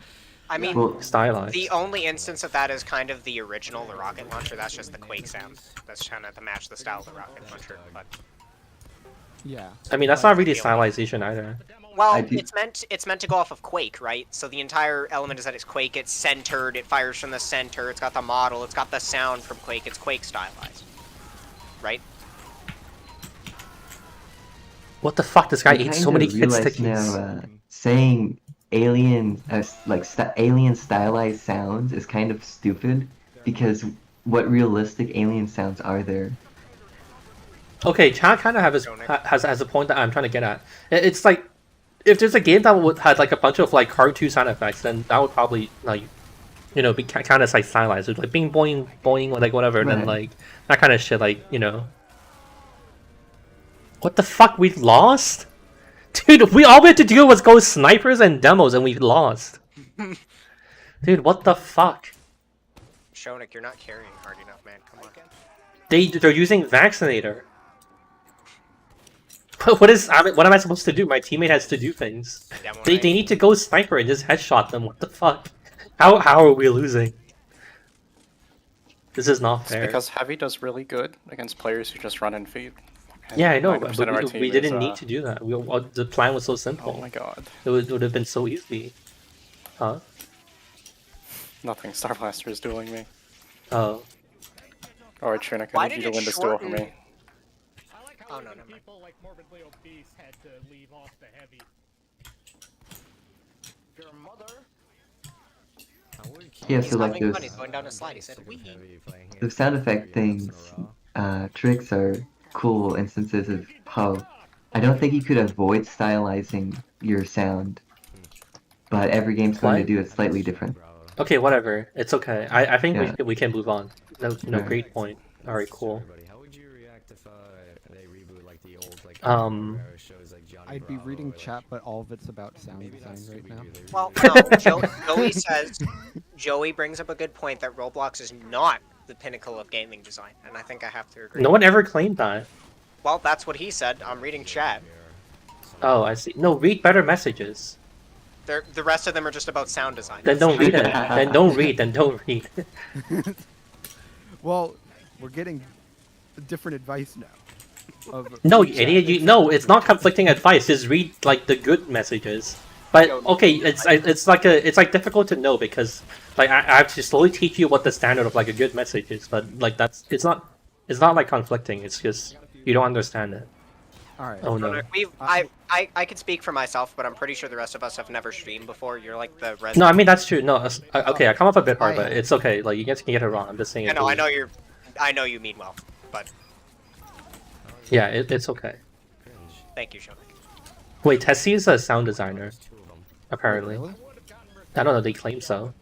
I mean, stylized. The only instance of that is kind of the original, the rocket launcher. That's just the Quake sound. That's trying to match the style of the rocket launcher, but... Yeah. I mean, that's not really stylization either. Well, it's meant to go off of Quake, right? So the entire element is that it's Quake, it's centered, it fires from the center, it's got the model, it's got the sound from Quake, it's Quake stylized. Right? What the fuck? This guy ate so many kid stickies. Now, saying alien, alien stylized sounds is kind of stupid, because what realistic alien sounds are there? Okay, chat kind of has a point that I'm trying to get at. It's like, if there's a game that had like a bunch of like cartoon sound effects, then that would probably like, you know, be kind of like stylized, with like bing boing boing, like whatever, and then like that kind of shit, like, you know. What the fuck? We lost, dude. All we had to do was go snipers and demos, and we lost. Dude, what the fuck? Shonik, you're not carrying hard enough, man. Come on. They're using Vaccinator. What is? What am I supposed to do? My teammate has to do things. Demo They night. need to go sniper and just headshot them. What the fuck? How are we losing? This is not It's fair. because Heavy does really good against players who just run and feed. And Yeah, I know, 90% but of our team we didn't is, need to do that. The plan was so simple. Oh my god. It would have been so easy. Huh? Nothing. Star Blaster is dueling me. Oh. Alright, Trina, Why I need did you to it win this duel for shorten- me. I like Oh, how no, even never mind. people like morbidly obese had to leave off the heavy. Your mother. Yeah, He's so like having those, fun. He's going down a slide. He said, "Wee." the sound effect things, tricks are cool instances of how I don't think you could avoid stylizing your sound, but every game's going to What? do it slightly different. Okay, whatever. It's okay. I think Yeah. we can move on. No, Alright. great point. Alright, cool. How would you react if they reboot like the old like shows like Johnny I'd be Bravo reading or, chat, but all of it's about sound design right now. Well, no. Joey says. Joey brings up a good point that Roblox is not the pinnacle of gaming design, and I think I have to agree. No one ever claimed that. Well, that's what he said. I'm reading chat. Oh, I see. No, read better messages. The rest of them are just about sound design. Then don't read it. Then don't read. Then don't read. Well, we're getting different advice now. No, you idiot! No, it's not conflicting advice. Just read like the good messages. But okay, it's like difficult to know because like I have to slowly teach you what the standard of like a good message is. But like it's not like conflicting. It's just you don't understand it. All right. Oh no. I can speak for myself, but I'm pretty sure the rest of us have never streamed before. You're like the resident. No, I mean that's true. No, okay, I come up a bit hard, but it's okay. Like you guys can get it wrong. I'm just saying. I know you mean well, but Yeah, it's okay. thank you, Shonik. Wait, Tessie is a sound designer, apparently. I don't know. They claim so.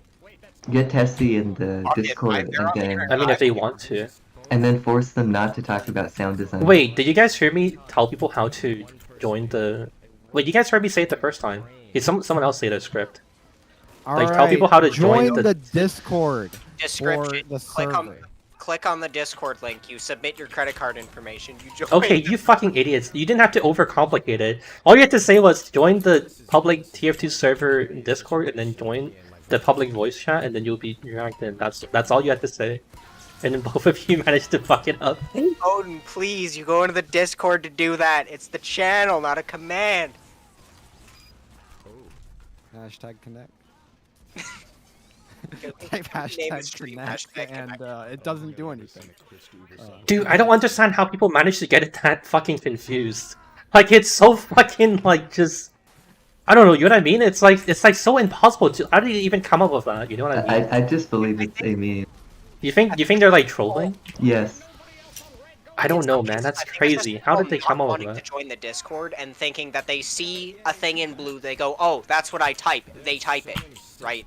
Get Tessie in the Discord, I mean, if they want to. and then force them not to talk about sound design. Wait, did you guys hear me tell people how to join the? Wait, you guys heard me say it the first time. Did someone else say the script? Like tell people how to join the Discord. Description. For the server. Click on the Discord link. You submit your credit card information. You join. Okay, you fucking idiots. You didn't have to overcomplicate it. All you had to say was join the public TF2 server in Discord and then join the public voice chat and then you'll be dragged in. That's all you had to say. And then both of you managed to fuck it up. Odin, please, you go into the Discord to do that. It's the channel, not a command. Hashtag connect. Name Type it hashtag stream, connect, hashtag and it doesn't do anything. Dude, I don't understand how people manage to get it that fucking confused. Like it's so fucking like just I don't know, you know what I mean? It's like so impossible to how did you even come up with that? You know what I mean? I just believe it's a meme. You think they're like trolling? Yes. I don't know, man. That's crazy. How did they come up with Wanting to that? join the Discord and thinking that they see a thing in blue, they go, "Oh, that's what I type." They type it, right?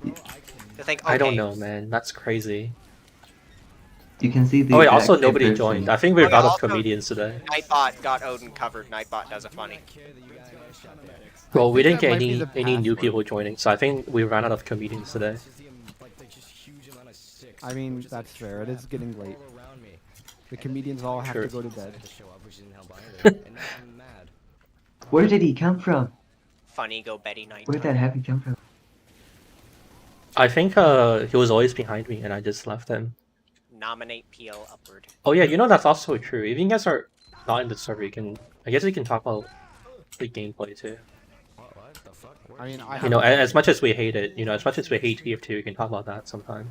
They think, I don't okay. know, man. That's crazy. You can see the. Oh wait, exact also same nobody person. joined. I think we're Oh, yeah, out of also- comedians today. Nightbot got Odin covered. Nightbot does a funny. Well, we didn't that get might be any the new password. people joining, so I think we ran out of comedians today. I mean, that's fair. It is getting late. The comedians all have Sure. to go to bed. Where did he come from? Funny go Betty Night. Where'd that happy come from? I think he was always behind me, and I just left him. Nominate PL upward. Oh yeah, you know that's also true. If you guys are not in the server, you can. I guess we can talk about the gameplay too. I mean, I You know, haven't- as much as we hate it, you know, as much as we hate TF2, we can talk about that sometime.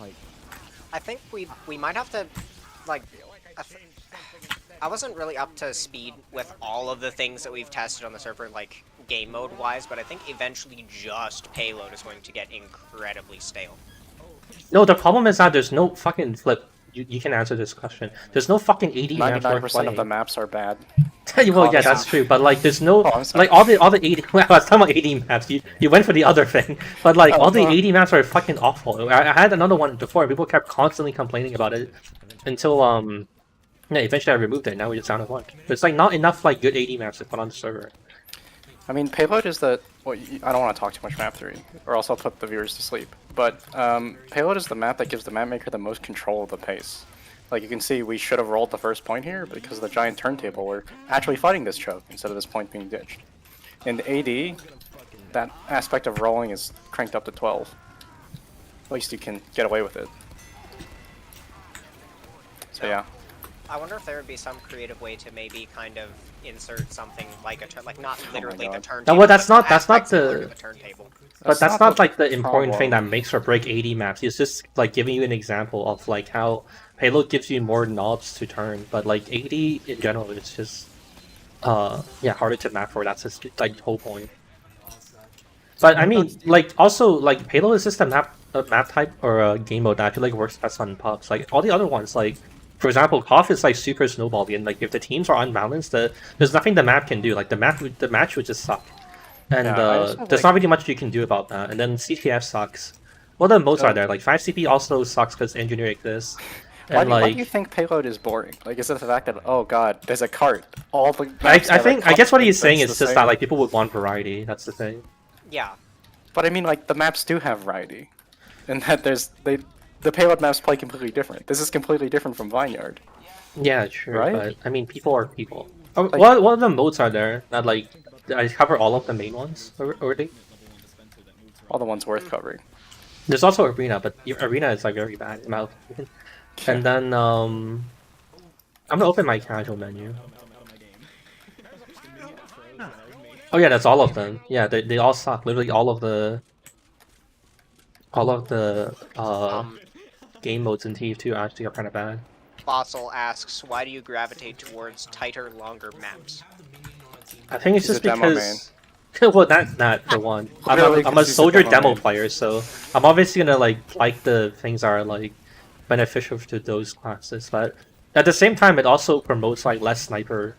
like, I think we might have to, like, I wasn't really up to speed with all of the things that we've tested on the server, like game mode wise, but I think eventually just payload is going to get incredibly stale. No, the problem is that there's no fucking flip. You can answer this question. There's no fucking 80 maps worth 99% of the playing. maps are bad. Well, yeah, that's true. But like, there's no I'm sorry. like all the 80. Well, I was talking about 80 maps. You went for the other thing. But like, all the 80 maps are fucking awful. I had another one before. People kept constantly complaining about it until yeah, eventually I removed it. Now we just down to one. There's like not enough like good 80 maps to put on the server. I mean, payload is the. Well, I don't want to talk too much map theory, or else I'll put the viewers to sleep. But payload is the map that gives the map maker the most control of the pace. Like you can see, we should have rolled the first point here, but because of the giant turntable, we're actually fighting this choke instead of this point being ditched. In AD, that aspect of rolling is cranked up to 12. At least you can get away with it. So yeah. I wonder if there would be some creative way to maybe kind of insert something like a like not literally the turntable. No, well, that's but not similar to the turntable. But that's not like the important thing that makes or break AD maps. It's just like giving you an example of like how Payload gives you more knobs to turn, but like AD in general, it's just yeah, harder to map for. That's just like the whole point. But I mean, like also like Payload is just a map type or a game mode that I feel like works best on pubs. Like all the other ones, like for example, KOF is like super snowbally, and like if the teams are unbalanced, there's nothing the map can do. Like the match would just suck. And there's not really much you can do about that. And then CTF sucks. Well, the modes are there. Like 5CP also sucks because engineer exists. And Why do you think Payload is boring? Like, is it the fact that, oh god, there's a cart? All the I guess what he's saying is just that like people would want variety. That's the thing. Yeah. But I mean, like the maps do have variety, and that the Payload maps play completely different. This is completely different from Vineyard. Yeah, true. Right? But I mean, people are people. What of the modes are there that like? I cover all of the main ones already. All the ones worth covering. There's also Arena, but Arena is like very bad in my opinion. And then I'm gonna open my casual menu. Oh yeah, that's all of them. Yeah, they all suck. Literally all of the game modes in TF2 actually are kind of bad. Fossil asks, why do you gravitate towards tighter, longer maps? I think it's just because well, not for one. I'm a soldier demo player, so I'm obviously gonna like the things that are like beneficial to those classes, but at the same time, it also promotes like less sniper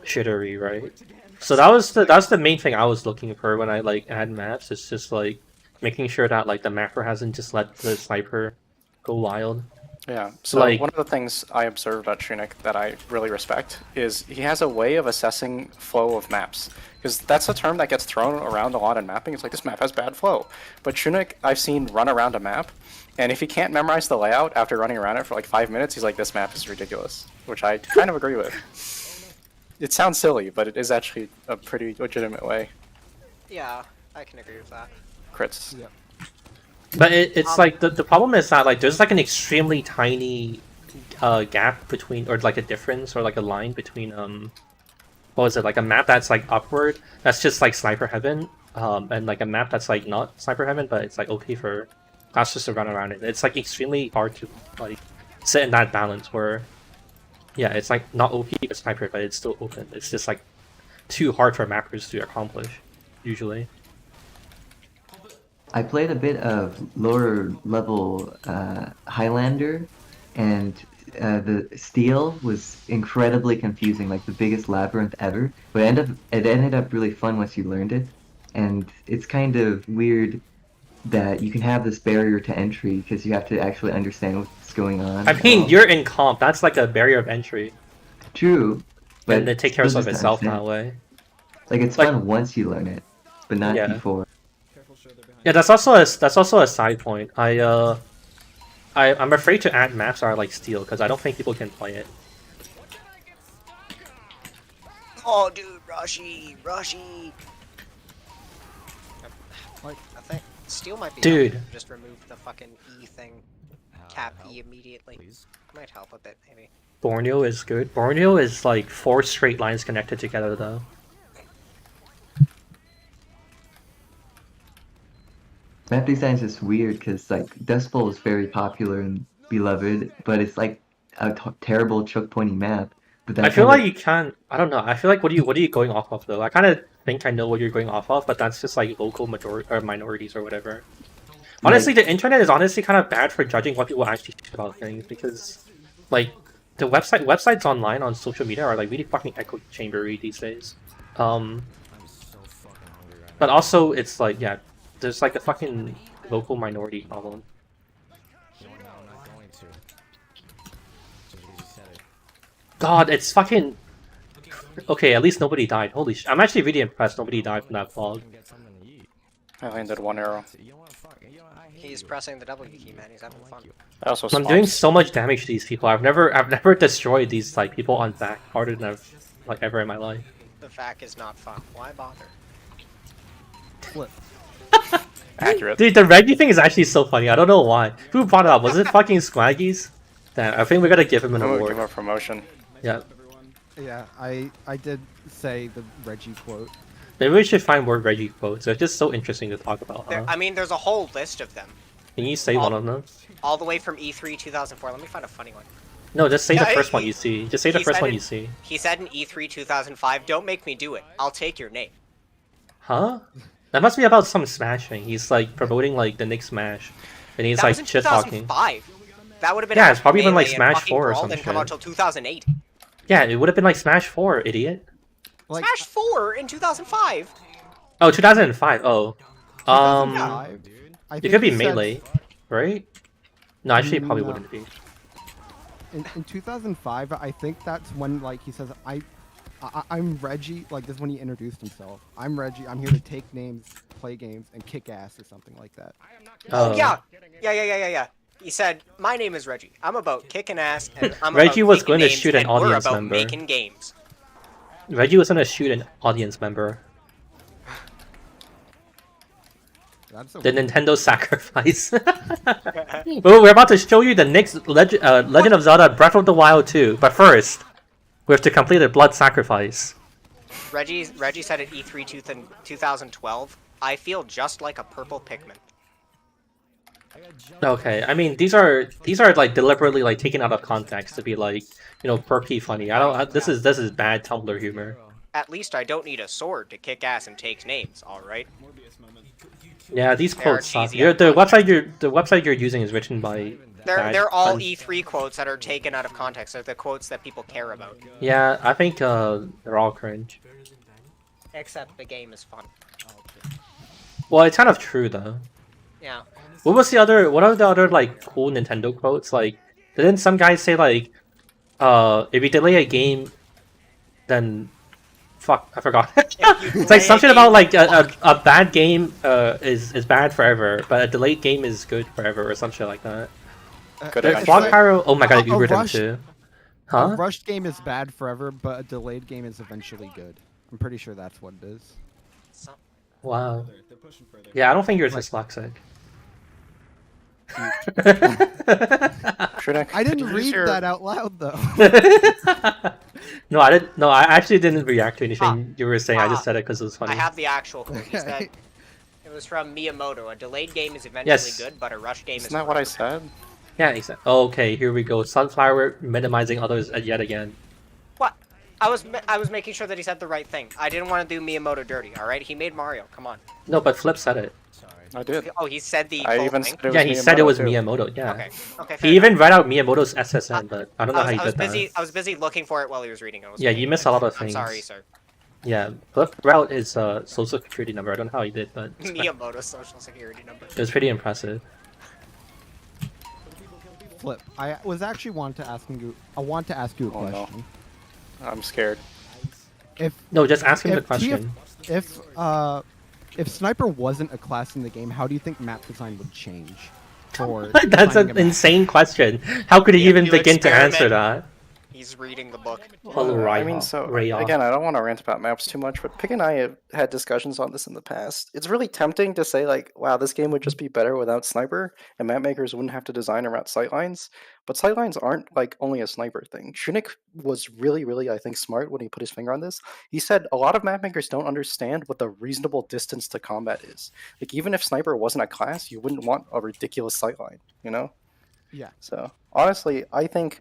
shittery, right? So that's the main thing I was looking for when I like add maps. It's just like making sure that like the mapper hasn't just let the sniper go wild. Yeah, so like, one of the things I observe about Shunik that I really respect is he has a way of assessing flow of maps. Because that's a term that gets thrown around a lot in mapping. It's like, this map has bad flow. But Shunik, I've seen run around a map, and if he can't memorize the layout after running around it for like 5 minutes, he's like, this map is ridiculous. Which I kind of agree with. It sounds silly, but it is actually a pretty legitimate way. Yeah, I can agree with that. Crits. Yeah. But it's like the problem is that like there's like an extremely tiny gap between, or like a difference or like a line between what was it, like a map that's like upward that's just like sniper heaven, and like a map that's like not sniper heaven but it's like okay for us just to run around it. It's like extremely hard to like sit in that balance where yeah, it's like not OP but sniper, but it's still open. It's just like too hard for mappers to accomplish usually. I played a bit of lower level Highlander, and the steel was incredibly confusing, like the biggest labyrinth ever. But it ended up really fun once you learned it, and it's kind of weird that you can have this barrier to entry because you have to actually understand what's going on. I mean, you're in comp. That's like a barrier of entry. True, but and it takes care of itself that way. Like it's fun once you learn it, but not before. Yeah, that's also a side point. I'm afraid to add maps that are like steel because I don't think people can play it. Oh, dude, Rashi. I think steel might be. Dude, just remove the fucking E thing. Cap E immediately. Might help a bit, maybe. Borneo is good. Borneo is like 4 straight lines connected together though. Map design is just weird because like Dust Bowl is very popular and beloved, but it's like a terrible choke pointy map. But I feel like you can't. I don't know. I feel like what are you going off of though? I kind of think I know what you're going off of, but that's just like local majority or minorities or whatever. Honestly, the internet is honestly kind of bad for judging what people actually think about things because, like, the websites online on social media are like really fucking echo chambery these days. But also it's like yeah. There's like a fucking local minority problem. God, it's fucking... Okay, at least nobody died. Holy sh... I'm actually really impressed nobody died from that fog. I landed one arrow. He's pressing the W key, man. He's having fun. I also I'm doing swapped. so much damage to these people. I've never destroyed these like people on back harder than I've like ever in my life. The fact is not fun. Why bother? Flip. Accurate. Dude, the Reggie thing is actually so funny. I don't know why. Who brought it up? Was it fucking Swaggies? Damn, I think we gotta give him an I'm gonna award. give him a promotion. Yeah. Yeah, I did say the Reggie quote. Maybe we should find more Reggie quotes. They're just so interesting to talk about. There, Huh? I mean, there's a whole list of them. Can you say one of them? All the way from E3 2004. Let me find a funny one. No, just say the Yeah, first one you see. Just say the he first said one in- you see. He said in E3 2005, "Don't make me do it. I'll take your name." Huh? That must be about some smashing. He's like promoting like the next Smash, and he's That like was in shit talking. 2005. That would have been. Yeah, it's probably been, like, Melee and Smash fucking 4 or Brawl some didn't come out shit. till 2008. Yeah, it would have been like Smash 4, idiot. Smash 4 in 2005. Oh, 2005. Oh, 2005? I it think could be he said- Melee, right? No, actually, it probably No. wouldn't be. In 2005, I think that's when like he says I'm Reggie. Like this is when he introduced himself. I'm Reggie. I'm here to take names, play games, and kick ass or something like that. Oh yeah. Yeah. He said, "My name is Reggie. I'm about kicking ass, and I'm Reggie about was taking going to names, shoot an and we're audience about member. making games." Reggie was gonna shoot an audience member. That's The Nintendo sacrifice. Well, we're about to show you the next Legend of Zelda Breath of the Wild 2, but first, we have to complete a blood sacrifice. Reggie said at E3 2012, "I feel just like a purple Pikmin." Okay, I mean these are like deliberately like taken out of context to be like, you know, perky funny. This is bad Tumblr humor. At least I don't need a sword to kick ass and take names. All right. Yeah, these They are quotes suck. cheesy The website you're using is written by. They're all E3 quotes that are taken out of context. They're the quotes that people care about. Yeah, I think they're all cringe. Except the game is fun. Well, it's kind of true though. Yeah. What are the other like cool Nintendo quotes? Like, didn't some guy say like, if you delay a game, then fuck, I forgot. It's like something about like a bad game is bad forever, but a delayed game is good forever or some shit like that. Vlog Pyro, oh my god, you heard him too. Huh? A rushed game is bad forever, but a delayed game is eventually good. I'm pretty sure that's what it is. Wow. Yeah, I don't think you're dyslexic. I didn't read that out loud though. No, I didn't. No, I actually didn't react to anything you were saying. I just said it because it was funny. I have the actual quote. He said, it was from Miyamoto. "A delayed game is eventually good, but a rushed game is." Isn't that what I said? Yeah, exactly. Oh, okay, here we go. Sunflower minimizing others yet again. What? I was making sure that he said the right thing. I didn't want to do Miyamoto dirty. All right, he made Mario. Come on. No, but Flip said it. I did. Oh, he said the. I full even thing? said it was Yeah, he said it was too. Miyamoto. Yeah. Okay. Okay. He even read out Miyamoto's SSN, but I don't know how he I was did busy. that. I was busy looking for it while he was reading it. Yeah, you missed a lot of I'm things. sorry, sir. Yeah, Flip route his social security number. I don't know how he did, but Miyamoto's social security number. it was pretty impressive. Flip. I was actually want to ask you a Oh, no. question. I'm scared. No, just ask him the if question. If Sniper wasn't a class in the game, how do you think map design would change? For That's designing an a map? insane question. How could he even you begin to experiment. answer that? He's reading the book. I mean, so again, I don't want to rant about maps too much, but Pick and I have had discussions on this in the past. It's really tempting to say like, wow, this game would just be better without Sniper, and map makers wouldn't have to design around sightlines. But sightlines aren't like only a Sniper thing. Shunik was really, I think, smart when he put his finger on this. He said a lot of map makers don't understand what the reasonable distance to combat is. Like even if Sniper wasn't a class, you wouldn't want a ridiculous sightline, you know? Yeah. So honestly, I think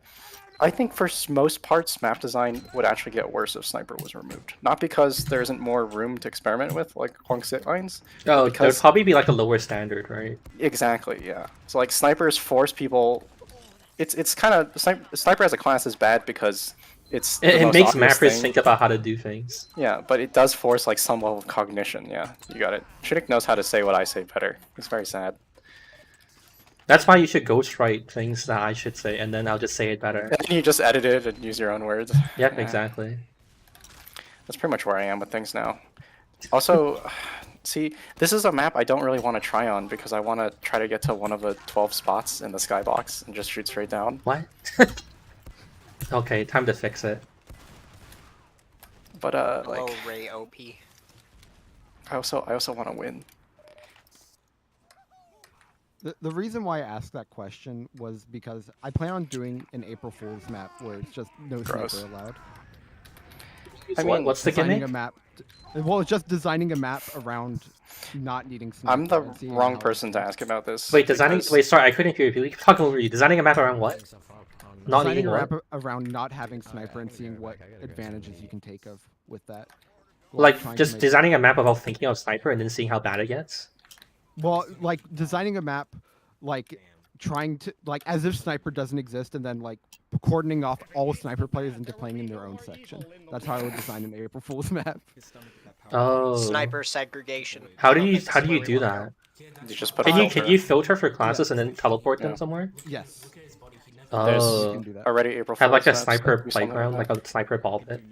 for most parts, map design would actually get worse if Sniper was removed. Not because there isn't more room to experiment with, like long sit lines. Oh, because there'd probably be like a lower standard, right? Exactly, yeah. So like snipers force people. It's kind of sniper as a class is bad because it makes mappers think about how to do things. Yeah, but it does force like some level of cognition. Yeah, you got it. Shunik knows how to say what I say better. It's very sad. That's why you should ghostwrite things that I should say, and then I'll just say it better. And then you just edit it and use your own words. Yep, Yeah. exactly. That's pretty much where I am with things now. Also, See, this is a map I don't really want to try on because I want to try to get to one of the 12 spots in the skybox and just shoot straight down. What? Okay, time to fix it. But Hello, like, Ray OP. I also want to win. The reason why I asked that question was because I plan on doing an April Fool's map where it's just no Gross. sniper allowed. I mean, what's the Designing gimmick? a map. Well, it's just designing a map around not needing sniper. I'm the and seeing wrong how it person to works. ask about this. Wait, designing. because- Wait, sorry, I couldn't hear you. We keep talking over you. Designing a map around what? Not Designing needing a what? map around not having sniper and seeing what advantages you can take of with that. Like trying to just make- designing a map without thinking of sniper and then seeing how bad it gets. Well, like designing a map, like trying to like as if sniper doesn't exist, and then like cordoning off all sniper players into playing in their own section. That's how I would design an April Fool's map. Oh. Sniper segregation. How do you do that? You just put Can a you filter. filter for classes and then teleport them Yeah. somewhere? Yes. There's Oh. already April Fool's Have like a maps that sniper do something playground, like like a sniper ball pit.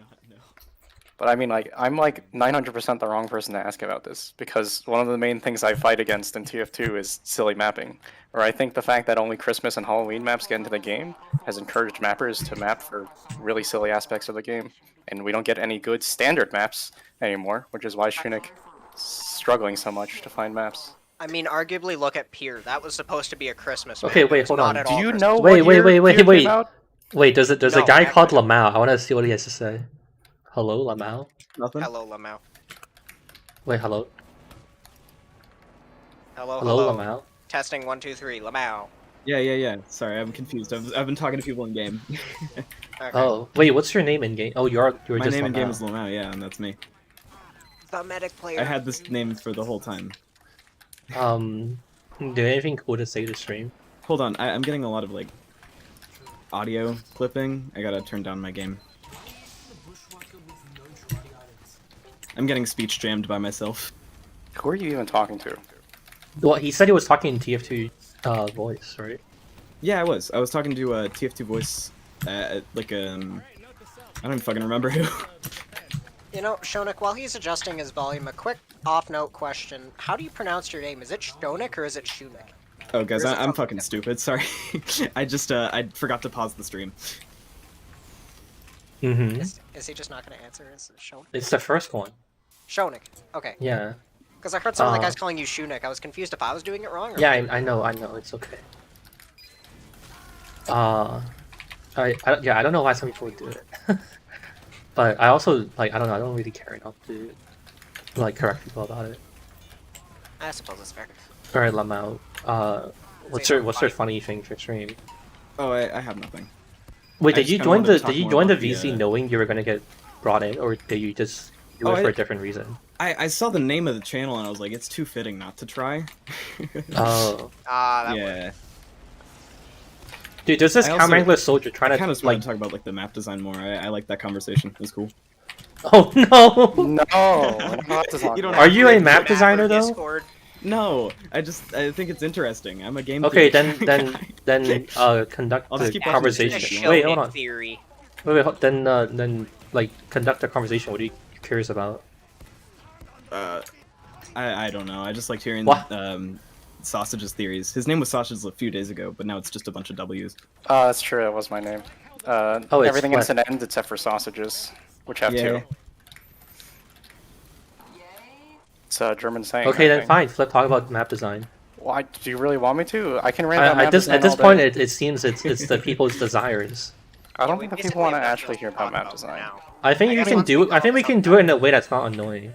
But I mean, like, I'm like 900% the wrong person to ask about this because one of the main things I fight against in TF2 is silly mapping. Or I think the fact that only Christmas and Halloween maps get into the game has encouraged mappers to map for really silly aspects of the game. And we don't get any good standard maps anymore, which is why Shunick is struggling so much to find maps. I mean, arguably, look at Pier. That was supposed to be a Christmas Okay, map. wait, It's hold not on. at Do all you Christmas. know Wait, what wait, year wait, wait, Pier wait. came out? Wait, there's a No, guy called actually- Lamau. I want to see what he has to say. Hello, Lamau. Nothing. Hello, Lamau. Wait, hello. Hello, Hello, Lamau. Testing 1, 2, 3. Lamau. Yeah. Sorry, I'm confused. I've been talking to people in game. Okay. Oh, wait, what's your name in game? Oh, you're My just name in game Lamau. is Lamau, yeah, and that's me. The medic player. I had this name for the whole time. Do you have anything cool to say to stream? Hold on, I'm getting a lot of like audio clipping. I gotta turn down my game. I'm getting speech jammed by myself. Who are you even talking to? Well, he said he was talking in TF2 voice, right? Yeah, I was. I was talking to a TF2 voice, like I don't even fucking remember who. You know, Shonik, while he's adjusting his volume, a quick off-note question. How do you pronounce your name? Is it Shonik or is it Shunik? Oh, guys, Or is it I'm fucking stupid. Sorry. I forgot to pause the stream. Mm-hmm. Is he just not going to answer? Is it Shonik? It's the first one. Shonik. Okay. Yeah. Because I heard some of the guys calling you Shunik. I was confused if I was doing it wrong or Yeah, I know. It's okay. I don't know why some people would do it. But I also, like, I don't know, I don't really care enough to, like, correct people about it. I suppose it's fair. Alright, Lamau, what's your funny thing for stream? Oh, I have nothing. Wait, I did just you kinda join wanted to the talk more VC about the, knowing you were gonna get brought in, or did you just do Oh, it for I- a different reason? I saw the name of the channel and I was like, it's too fitting not to try. Oh. That yeah. Dude, there's this I Cam also- Wrangler soldier trying I to, kind of wanted like... to talk about like the map design more. I like that conversation. It was cool. Oh, no! No, I don't have to talk You don't about Are it. you a map designer, though? Discord. No, I think it's interesting. I'm a game. Okay, theory then guy. conduct I'll just the keep watching conversation. streams. Wait, hold on. Theory. Wait, then like conduct a conversation. What are you curious about? I don't know. I just liked hearing What? Sausage's theories. His name was Sausage's a few days ago, but now it's just a bunch of W's. That's true. That was my name. it's Everything what? ends in end except for sausages, which have Yeah. two. It's a German saying. Okay, I then think. fine. Flip, talk about map design. Why do you really want me to? I can rant about map At this design all point, day. it seems it's the people's desires. I don't think that people want to actually hear about map design. I think you can do. I think we can do it in a way that's not annoying.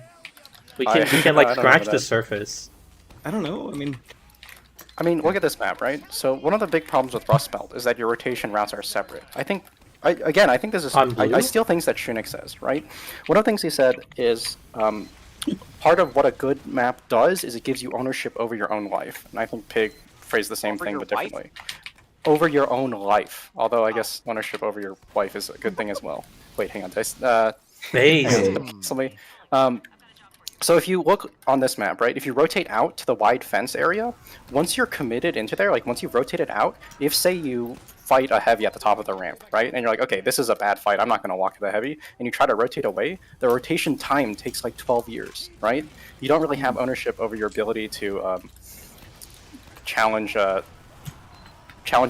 We can I like don't know scratch about the that. surface. I don't know. I mean, look at this map, right? So one of the big problems with Rust Belt is that your rotation routes are separate. I think this is. On blue? I steal things that Shunik says, right? One of the things he said is part of what a good map does is it gives you ownership over your own life, and I think Pig phrased the same Over thing your but wife? differently. Over your own life, although I guess ownership over your wife is a good thing as well. Wait, hang on, did I? Hey. Somebody. So if you look on this map, right, if you rotate out to the wide fence area, once you're committed into there, like once you've rotated out, if say you fight a heavy at the top of the ramp, right, and you're like, okay, this is a bad fight, I'm not going to walk to the heavy, and you try to rotate away, the rotation time takes like 12 years, right? You don't really have ownership over your ability to challenge a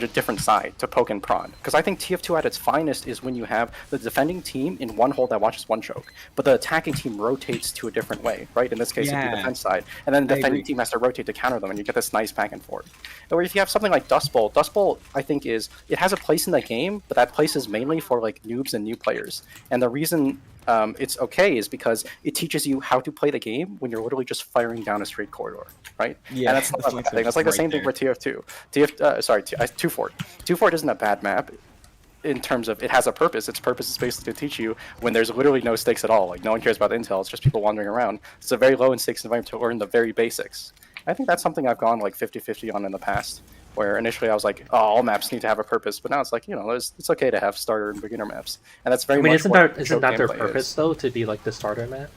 different side to poke and prod. Because I think TF2 at its finest is when you have the defending team in one hole that watches one choke, but the attacking team rotates to a different way, right? In this case, it'd be the defense side, and then the defending team has to rotate to counter them, and you get this nice back and forth. Or if you have something like Dust Bowl, I think it has a place in the game, but that place is mainly for like noobs and new players. And the reason it's okay is because it teaches you how to play the game when you're literally just firing down a straight corridor, right? Yeah, and that's not a bad thing. That's like the same thing for TF2. 2Fort. 2Fort isn't a bad map in terms of it has a purpose. Its purpose is basically to teach you when there's literally no stakes at all. Like no one cares about the intel. It's just people wandering around. It's a very low in stakes environment to learn the very basics. I think that's something I've gone like 50-50 on in the past. Where initially I was like, oh, all maps need to have a purpose, but now it's like, it's okay to have starter and beginner maps, and that's very. I mean, much isn't that their purpose though, to be like the starter map?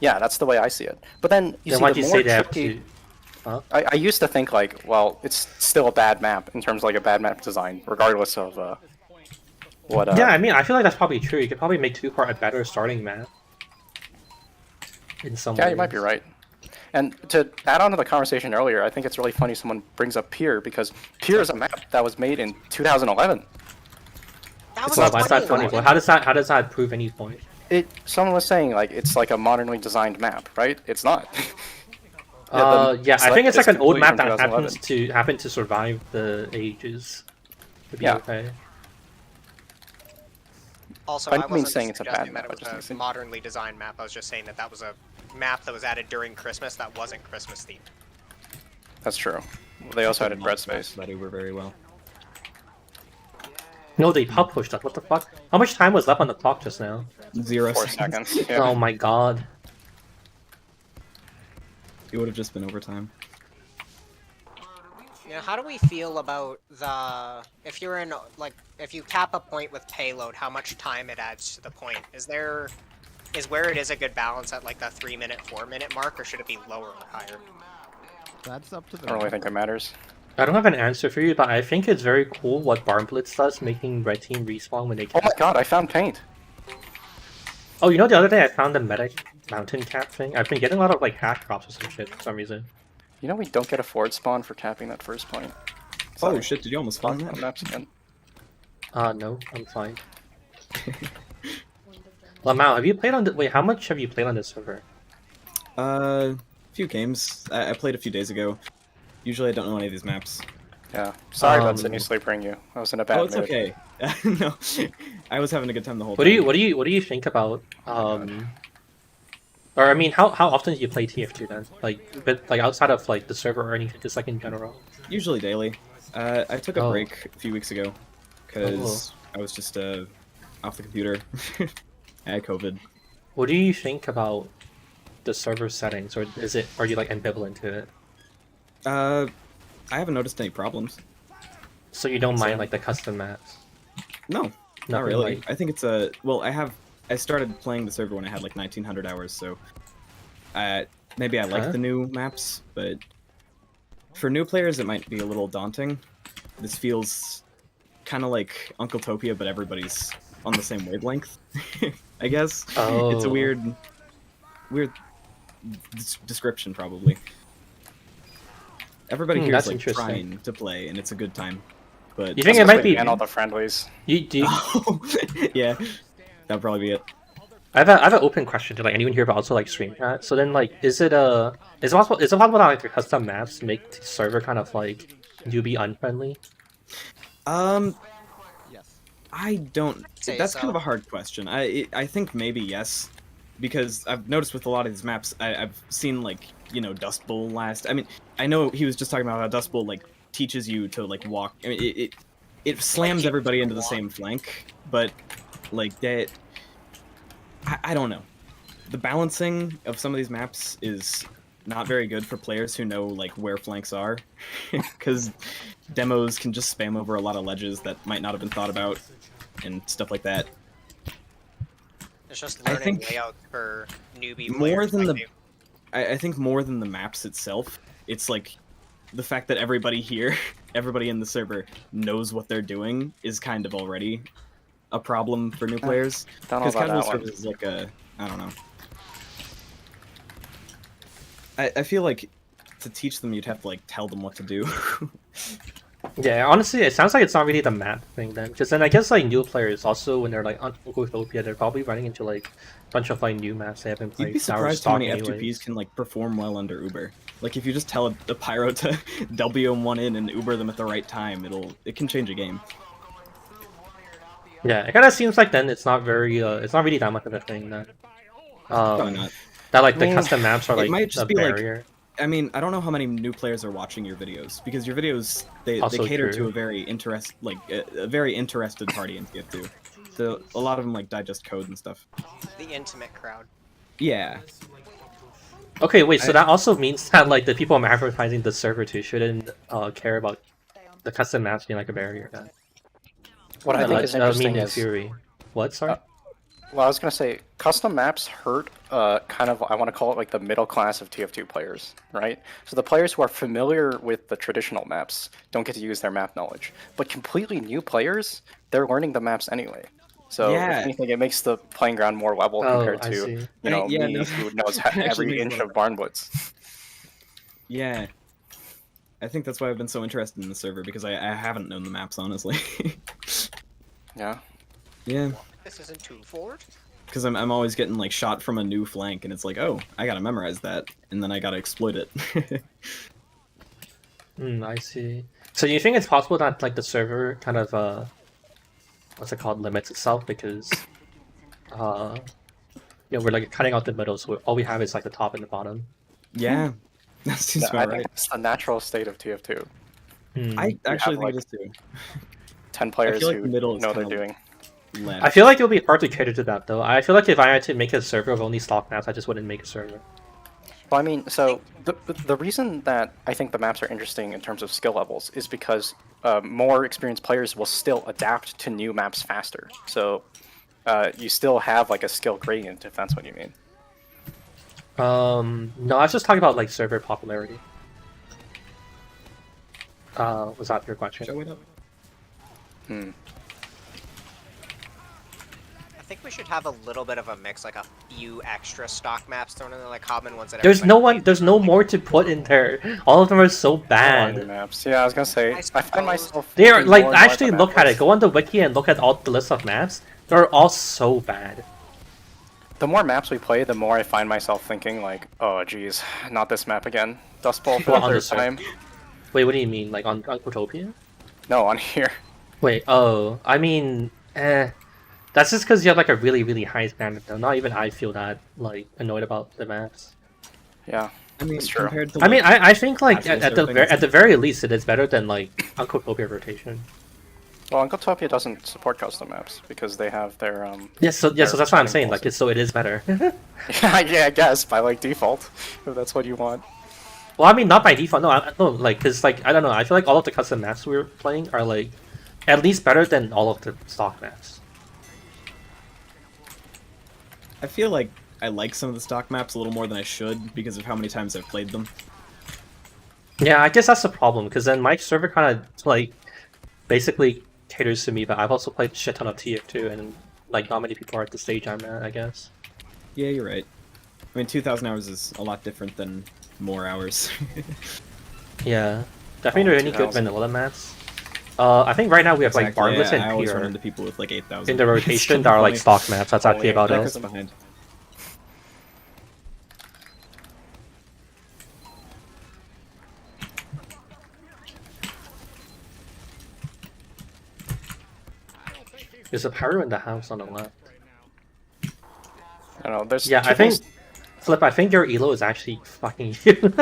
Yeah, that's the way I see it. But then why'd you say they have to? Huh? I used to think like, well, it's still a bad map in terms of like a bad map design, regardless of what. Yeah, I mean, I feel like that's probably true. You could probably make 2Fort a better starting map. In some ways. Yeah, you might be right. And to add on to the conversation earlier, I think it's really funny someone brings up Pier, because Pier is a map that was made in 2011. Why is that funny? Well, how does that prove any point? Someone was saying like it's like a modernly designed map, right? It's not. Yeah, I think it's like an old map that happened to survive the ages. Yeah. Okay. Also, I wasn't suggesting that it was a modernly designed map. I was just saying that was a map that was added during Christmas that wasn't Christmas themed. That's true. They also added bread space. That Uber very well. No, they pub pushed us. What the fuck? How much time was left on the clock just now? 0 seconds. Yeah. Oh my god. It would have just been overtime. Now, how do we feel about if you're in if you cap a point with payload, how much time it adds to the point? Is where it is a good balance at like the 3-minute, 4-minute mark, or should it be lower or higher? That's up to the. I don't really think it matters. I don't have an answer for you, but I think it's very cool what Barn Blitz does, making red team respawn when they cap. Oh my god, I found paint! Oh, the other day I found the medic mountain cap thing. I've been getting a lot of like hack drops or some shit for some reason. We don't get a forward spawn for capping that first point. Oh shit, did you almost spawn that? Maps again. No, I'm fine. Lamau, have you played on wait, how much have you played on this server? A few games. I played a few days ago. Usually I don't know any of these maps. Yeah, sorry about Sydney sleepering you. I was in a bad mood. Oh, it's okay. No, I was having a good time the whole time. What do you think about or I mean, how often do you play TF2 then? Like outside of like the server or anything, just like in general? Usually daily. I took a break a few weeks ago because I was just off the computer. I had COVID. What do you think about the server settings, or are you like ambivalent to it? I haven't noticed any problems. So you don't mind like the custom maps? No, not really. I think it's I started playing the server when I had like 1900 hours, so maybe I like the new maps, but for new players it might be a little daunting. This feels kind of like Uncletopia, but everybody's on the same wavelength, I guess. Oh. It's a weird description, probably. Everybody here is like trying to play, and it's a good time. But you think it might be and all the friendlies? Yeah, that'll probably be it. I have an open question to like anyone here, but also like stream chat. So then, like, is it possible that like the custom maps make the server kind of like newbie unfriendly? Yes. I don't. That's kind of a hard question. I think maybe yes, because I've noticed with a lot of these maps, I've seen like Dust Bowl last. I mean, I know he was just talking about how Dust Bowl like teaches you to like walk. I mean, it slams everybody into the same flank, but like that. I don't know. The balancing of some of these maps is not very good for players who know like where flanks are, because demos can just spam over a lot of ledges that might not have been thought about and stuff like that. It's just learning layout for newbie more players. than I think more than the maps itself, it's like the fact that everybody here, everybody in the server knows what they're doing is kind of already a problem for new players. Don't know Because about casual that one. servers is like I don't know. I feel like to teach them, you'd have to like tell them what to do. Yeah, honestly, it sounds like it's not really the map thing then, because then I guess like new players also when they're like on Utopia, they're probably running into like a bunch of like new maps they haven't played. You'd be surprised how many F2Ps can like perform well under Uber. Like if you just tell a pyro to WM1 in and Uber them at the right time, it can change a game. Yeah, it kind of seems like then it's not really that much of a thing then. Probably not. That like the custom maps are like it might just a be barrier. like, I mean, I don't know how many new players are watching your videos because your videos they Also cater true. to a very a very interested party in TF2. So a lot of them like digest code and stuff. The intimate crowd. Yeah. Okay, wait. So that also means that like the people I'm advertising the server to shouldn't care about the custom maps being like a barrier. Then. What I think is interesting in is theory. What? Sorry. Well, I was gonna say custom maps hurt kind of I want to call it like the middle class of TF2 players, right? So the players who are familiar with the traditional maps don't get to use their map knowledge, but completely new players, they're learning the maps anyway. So if anything, it makes the playing ground more level compared to me who knows every inch of Barnwoods. Yeah. I think that's why I've been so interested in the server because I haven't known the maps honestly. Yeah. Yeah. This isn't too forward. Because I'm always getting like shot from a new flank, and it's like, oh, I gotta memorize that, and then I gotta exploit it. I see. So you think it's possible that like the server kind of what's it called, limits itself because we're like cutting out the middle, so all we have is like the top and the bottom. Yeah, that seems I about think right. it's the natural state of TF2. I actually think it is too. 10 players like who the middle is know what they're kinda doing. Left. I feel like it would be hard to cater to that though. I feel like if I had to make a server of only stock maps, I just wouldn't make a server. Well, I mean, so the reason that I think the maps are interesting in terms of skill levels is because more experienced players will still adapt to new maps faster. So you still have like a skill gradient, if that's what you mean. No, I was just talking about like server popularity. Was that your question? I think we should have a little bit of a mix, like a few extra stock maps thrown in there, like common ones that. There's no more to put in there. All of them are so bad. Maps. Yeah, I was gonna say. I find myself. They are looking like more and more actually the look map at it. Go on the wiki and look at all the list of maps. They're all so bad. The more maps we play, the more I find myself thinking like, oh geez, not this map again. Dust Bowl for the On third the server. time. Wait, what do you mean? Like on Utopia? No, on here. Wait, oh, I mean, that's just because you have like a really, really high standard though. Not even I feel that like annoyed about the maps. Yeah, I mean, it's true. compared to, I mean, I think like actual at the very least it is better than like Uncletopia rotation. Well, Uncletopia doesn't support custom maps because they have their Yes, so that's what I'm saying. Like, so it is better. yeah, I guess by like default, if that's what you want. Well, I mean, not by default. No, like, cause like I don't know. I feel like all of the custom maps we're playing are like at least better than all of the stock maps. I feel like I like some of the stock maps a little more than I should because of how many times I've played them. Yeah, I guess that's the problem because then my server kind of like basically caters to me, but I've also played a shit ton of TF2 and like not many people are at the stage I'm at, I guess. Yeah, you're right. I mean, 2,000 hours is a lot different than more hours. Yeah, definitely really good vanilla maps. I think right now we have like Barbless I always and run Pier into people with like 8,000 in the rotation that are like stock maps. That's actually about it. Behind. There's a pyro in the house on the left. I don't know. There's I think Flip. I think your elo is actually fucking you.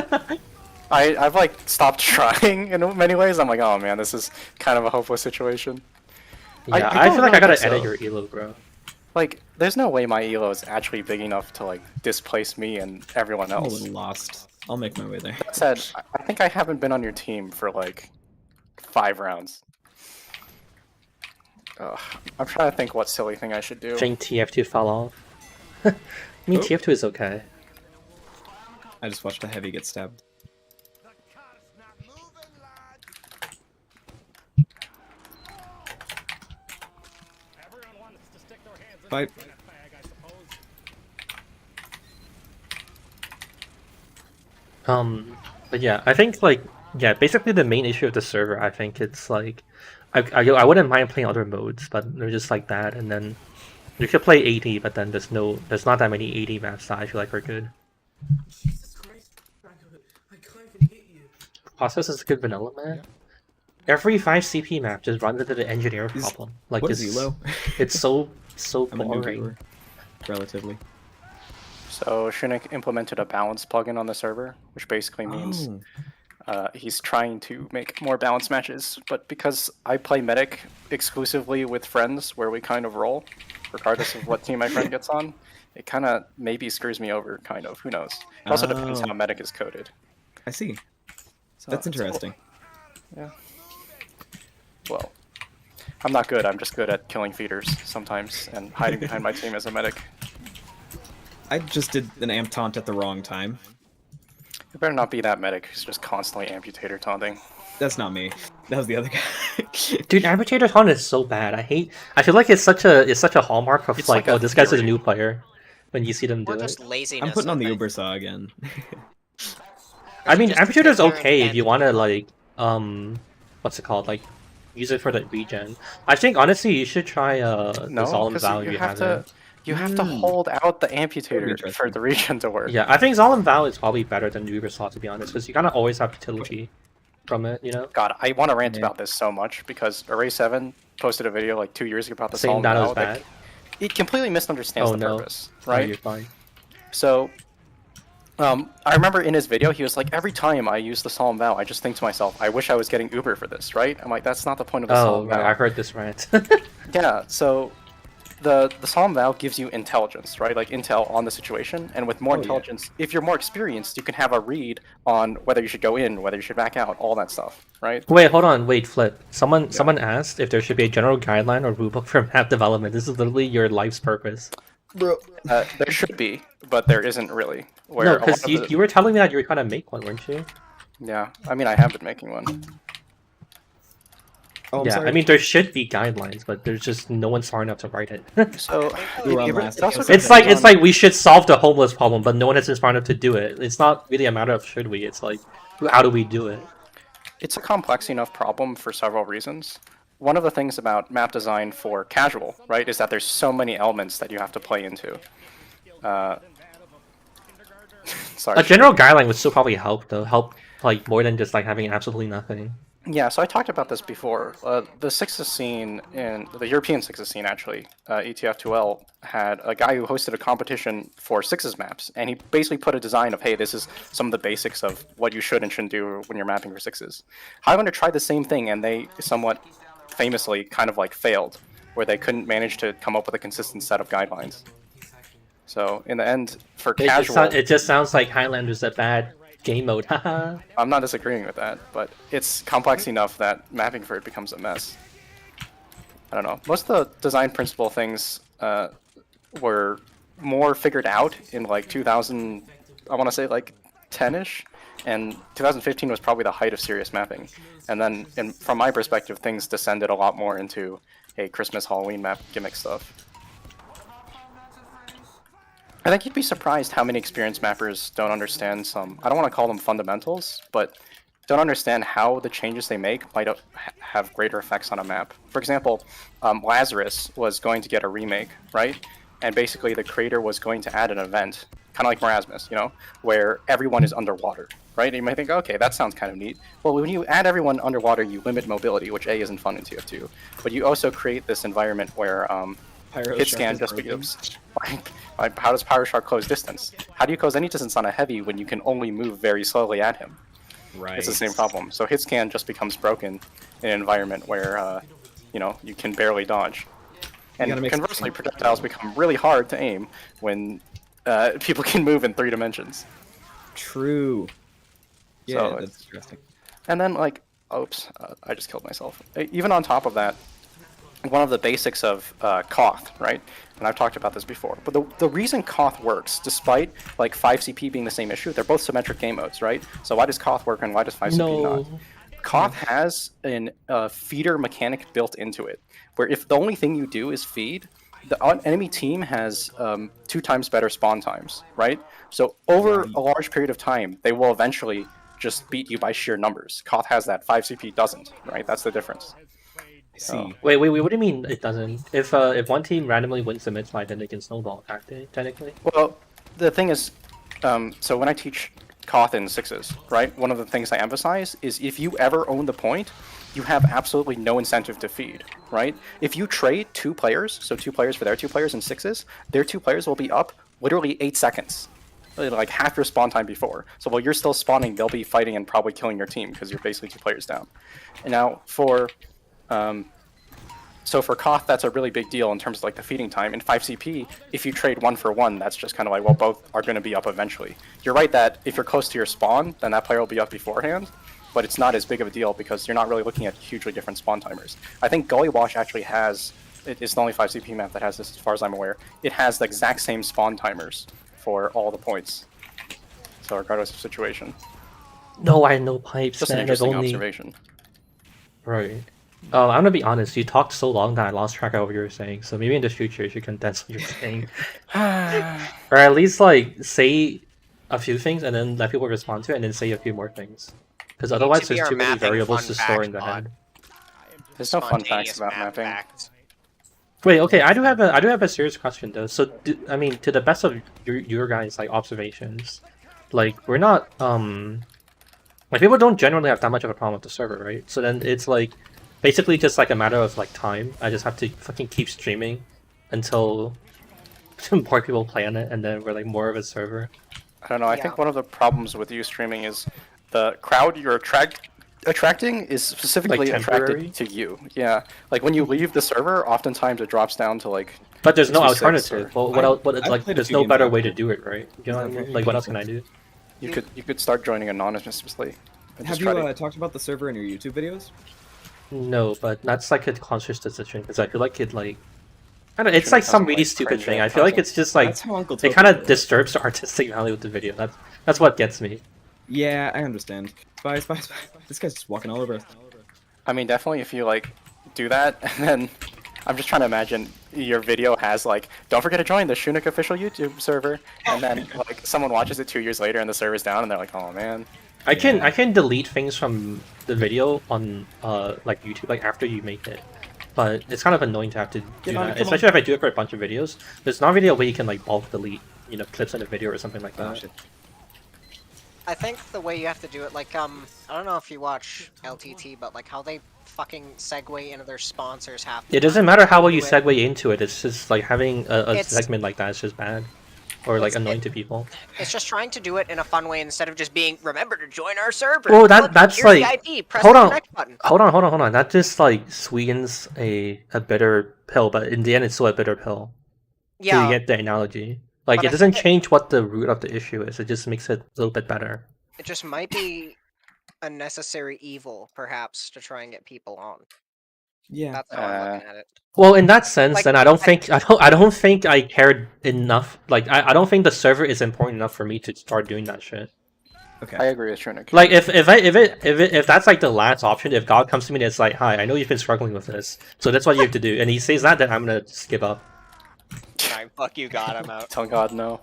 I've like stopped trying in many ways. I'm like, oh man, this is kind of a hopeless situation. Yeah, I feel like I gotta edit your elo, bro. Like, there's no way my elo is actually big enough to like displace me and everyone I'm a else. little lost. I'll make my way there. That said, I think I haven't been on your team for like 5 rounds. I'm trying to think what silly thing I should do. I think TF2 fell off. I mean, TF2 is okay. I just watched a heavy get stabbed. Fight. But yeah, I think like yeah, basically the main issue of the server, I think it's like I wouldn't mind playing other modes, but they're just like that, and then you could play 80, but then there's not that many 80 maps that I feel like are good. Jesus Christ, Franco, I can't even hit you. Process is a good vanilla man. Every 5 CP map just runs into the engineer problem. Like what it's is Elo? it's so I'm a new boring. viewer, relatively. So Shinnick implemented a balance plugin on the server, which basically means he's trying to make more balanced matches. But because I play medic exclusively with friends, where we kind of roll, regardless of what team my friend gets on, it kind of maybe screws me over. Kind of, who knows? It also depends how medic is coded. I see. So That's interesting. Yeah. Well, I'm not good. I'm just good at killing feeders sometimes and hiding behind my team as a medic. I just did an amp taunt at the wrong time. It better not be that medic who's just constantly amputator taunting. That's not me. That was the other guy. Dude, amputator taunt is so bad. I feel like it's such a hallmark of like, oh, this guy's a new player when you see them do Or it. just laziness. I'm putting on the I Uber saw again. I mean, just amputator is sit there okay and if you want to like what's it called, like use it for the regen. I think honestly you should try the Solemn Vow if you have it. You have to hold out the amputator for the regen to work. Yeah, I think Solemn Vow is probably better than Uber Saw, to be honest, because you kind of always have utility from it, you know? God, I want to rant about this so much because Array7 posted a video like 2 years ago about the Saying Solemn that it Vow. was bad? It completely misunderstands Oh, the no. purpose, No, right? you're fine. So, I remember in his video, he was like, every time I use the Solemn Vow, I just think to myself, I wish I was getting Uber for this, right? I'm like, that's not the point of the Oh, Solemn right, Vow. I've heard this rant. Yeah, so the Solemn Vow gives you intelligence, right? Like intel on the situation, and with more intelligence, if you're more experienced, you can have a read on whether you should go in, whether you should back out, all that stuff, right? Wait, hold on, wait, Flip. Someone asked if there should be a general guideline or rulebook for map development. This is literally your life's purpose. Bro. There should be, but there isn't really. Where No, a lot because of you were telling me that you were trying to make one, weren't you? Yeah, I mean, I have been making one. Oh, I'm yeah, sorry. I mean, there should be guidelines, but there's just no one smart enough to write it. So it's like we should solve the homeless problem, but no one has been smart enough to do it. It's not really a matter of should we. It's like, how do we do it? It's a complex enough problem for several reasons. One of the things about map design for casual, right, is that there's so many elements that you have to play into. Sorry. A general guideline would still probably help, though. Help like more than just like having absolutely nothing. Yeah, so I talked about this before. The Sixes scene, in the European Sixes scene actually, ETF2L, had a guy who hosted a competition for Sixes maps, and he basically put a design of, hey, this is some of the basics of what you should and shouldn't do when you're mapping for Sixes. Highlander tried the same thing, and they somewhat famously kind of like failed, where they couldn't manage to come up with a consistent set of guidelines. So in the end, for casual... It just sounds like Highlander's a bad game mode. I'm not disagreeing with that, but it's complex enough that mapping for it becomes a mess. I don't know. Most of the design principle things were more figured out in like 2000, I want to say like 10-ish, and 2015 was probably the height of serious mapping. And then, from my perspective, things descended a lot more into a Christmas, Halloween map gimmick stuff. I think you'd be surprised how many experienced mappers don't understand some, I don't want to call them fundamentals, but don't understand how the changes they make might have greater effects on a map. For example, Lazarus was going to get a remake, right? And basically the creator was going to add an event, kind of like Marasmus, you know, where everyone is underwater, right? And you might think, okay, that sounds kind of neat. Well, when you add everyone underwater, you limit mobility, which A, isn't fun in TF2, but you also create this environment where hit scan just becomes like, how does Pyro Shark close distance? How do you close any distance on a heavy when you can only move very slowly at him? Right. It's the same problem. So hit scan just becomes broken in an environment where you know, you can barely dodge. And conversely, projectiles become really hard to aim when people can move in 3 dimensions. True. Yeah, So that's interesting. And then like, oops, I just killed myself. Even on top of that, one of the basics of Koth, right? And I've talked about this before. But the reason Koth works, despite like 5CP being the same issue, they're both symmetric game modes, right? So why does Koth work and why does 5CP not? Koth has an feeder mechanic built into it, where if the only thing you do is feed, the enemy team has 2 times better spawn times, right? So over a large period of time, they will eventually just beat you by sheer numbers. Koth has that, 5CP doesn't, right? That's the difference. See. Wait, what do you mean it doesn't? If one team randomly wins the mid fight, then they can snowball, can't they, technically? Well, the thing is, so when I teach Koth in 6s, right, one of the things I emphasize is if you ever own the point, you have absolutely no incentive to feed, right? If you trade 2 players, so 2 players for their 2 players in 6s, their 2 players will be up literally 8 seconds. Like half your spawn time before. So while you're still spawning, they'll be fighting and probably killing your team because you're basically 2 players down. And now for so for Koth, that's a really big deal in terms of like the feeding time. In 5CP, if you trade 1 for 1, that's just kind of like, well, both are going to be up eventually. You're right that if you're close to your spawn, then that player will be up beforehand, but it's not as big of a deal because you're not really looking at hugely different spawn timers. I think Gully Wash actually has, it's the only 5CP map that has this as far as I'm aware, it has the exact same spawn timers for all the points. So regardless of situation. No, I had no pipes. Just an man. interesting only... observation. Right. I'm gonna be honest, you talked so long that I lost track of what you were saying, so maybe in the future you should condense what you're saying. Or at least like say a few things and then let people respond to it and then say a few more things. Because otherwise there's too many variables to store in the head. There's no fun facts about mapping. Wait, okay, I do have a serious question though. So I mean, to the best of your guys' like observations, like we're not like people don't generally have that much of a problem with the server, right? So then it's like basically just like a matter of like time. I just have to fucking keep streaming until more people play on it, and then we're like more of a server. I don't know. I think one of the problems with you streaming is the crowd you're attracting is specifically Like temporary? attracted to you. Yeah, like when you leave the server, oftentimes it drops down to like. But there's no 2-6 alternative. or- Well, what else? What, I've like, played a there's few no games better like way that. to do it, right? You know what I mean? Like, what else can I do? You could start joining anonymously. and Have just you try to- talked about the server in your YouTube videos? No, but that's like a conscious decision because I feel like it like. I don't know, it's like some really stupid thing. I feel like it's just like That's how Uncle it Toby kind of did it. disturbs the artistic value of the video. That's what gets me. Yeah, I understand. Spy. This guy's just walking all over us. I mean, definitely if you like do that, and then I'm just trying to imagine your video has like, don't forget to join the Shunik official YouTube server, and then like someone watches it 2 years later and the server's down, and they're like, oh man. I can delete things from the video on like YouTube like after you make it, but it's kind of annoying to have to do that, especially if I do it for a bunch of videos. There's not really a way you can like bulk delete, you know, clips in a video or something like that. I think the way you have to do it, like, I don't know if you watch LTT, but like how they fucking segue into their sponsors half. It doesn't matter how well you segue into it. It's just like having a segment like that is just bad, or like annoying to people. It's just trying to do it in a fun way instead of just being, remember to join our server. Oh, Look, that's here's like. the IP. Press Hold the on, connect button. hold on. That just like sweetens a bitter pill, but in the end, it's still a bitter pill. Yeah. You get the analogy. Like, But it I doesn't think change what the root of the issue is. It just makes it a little bit better. It just might be a necessary evil, perhaps, to try and get people on. Yeah. That's how I'm looking at it. Well, in that sense, Like, then I don't think I cared enough. Like, I don't think the server is important enough for me to start doing that shit. Okay. I agree with Shunik. Like, if that's like the last option, if God comes to me and it's like, hi, I know you've been struggling with this, so that's what you have to do, and he says that, then I'm gonna just give up. Alright, fuck you, God, I'm out. Tell God no.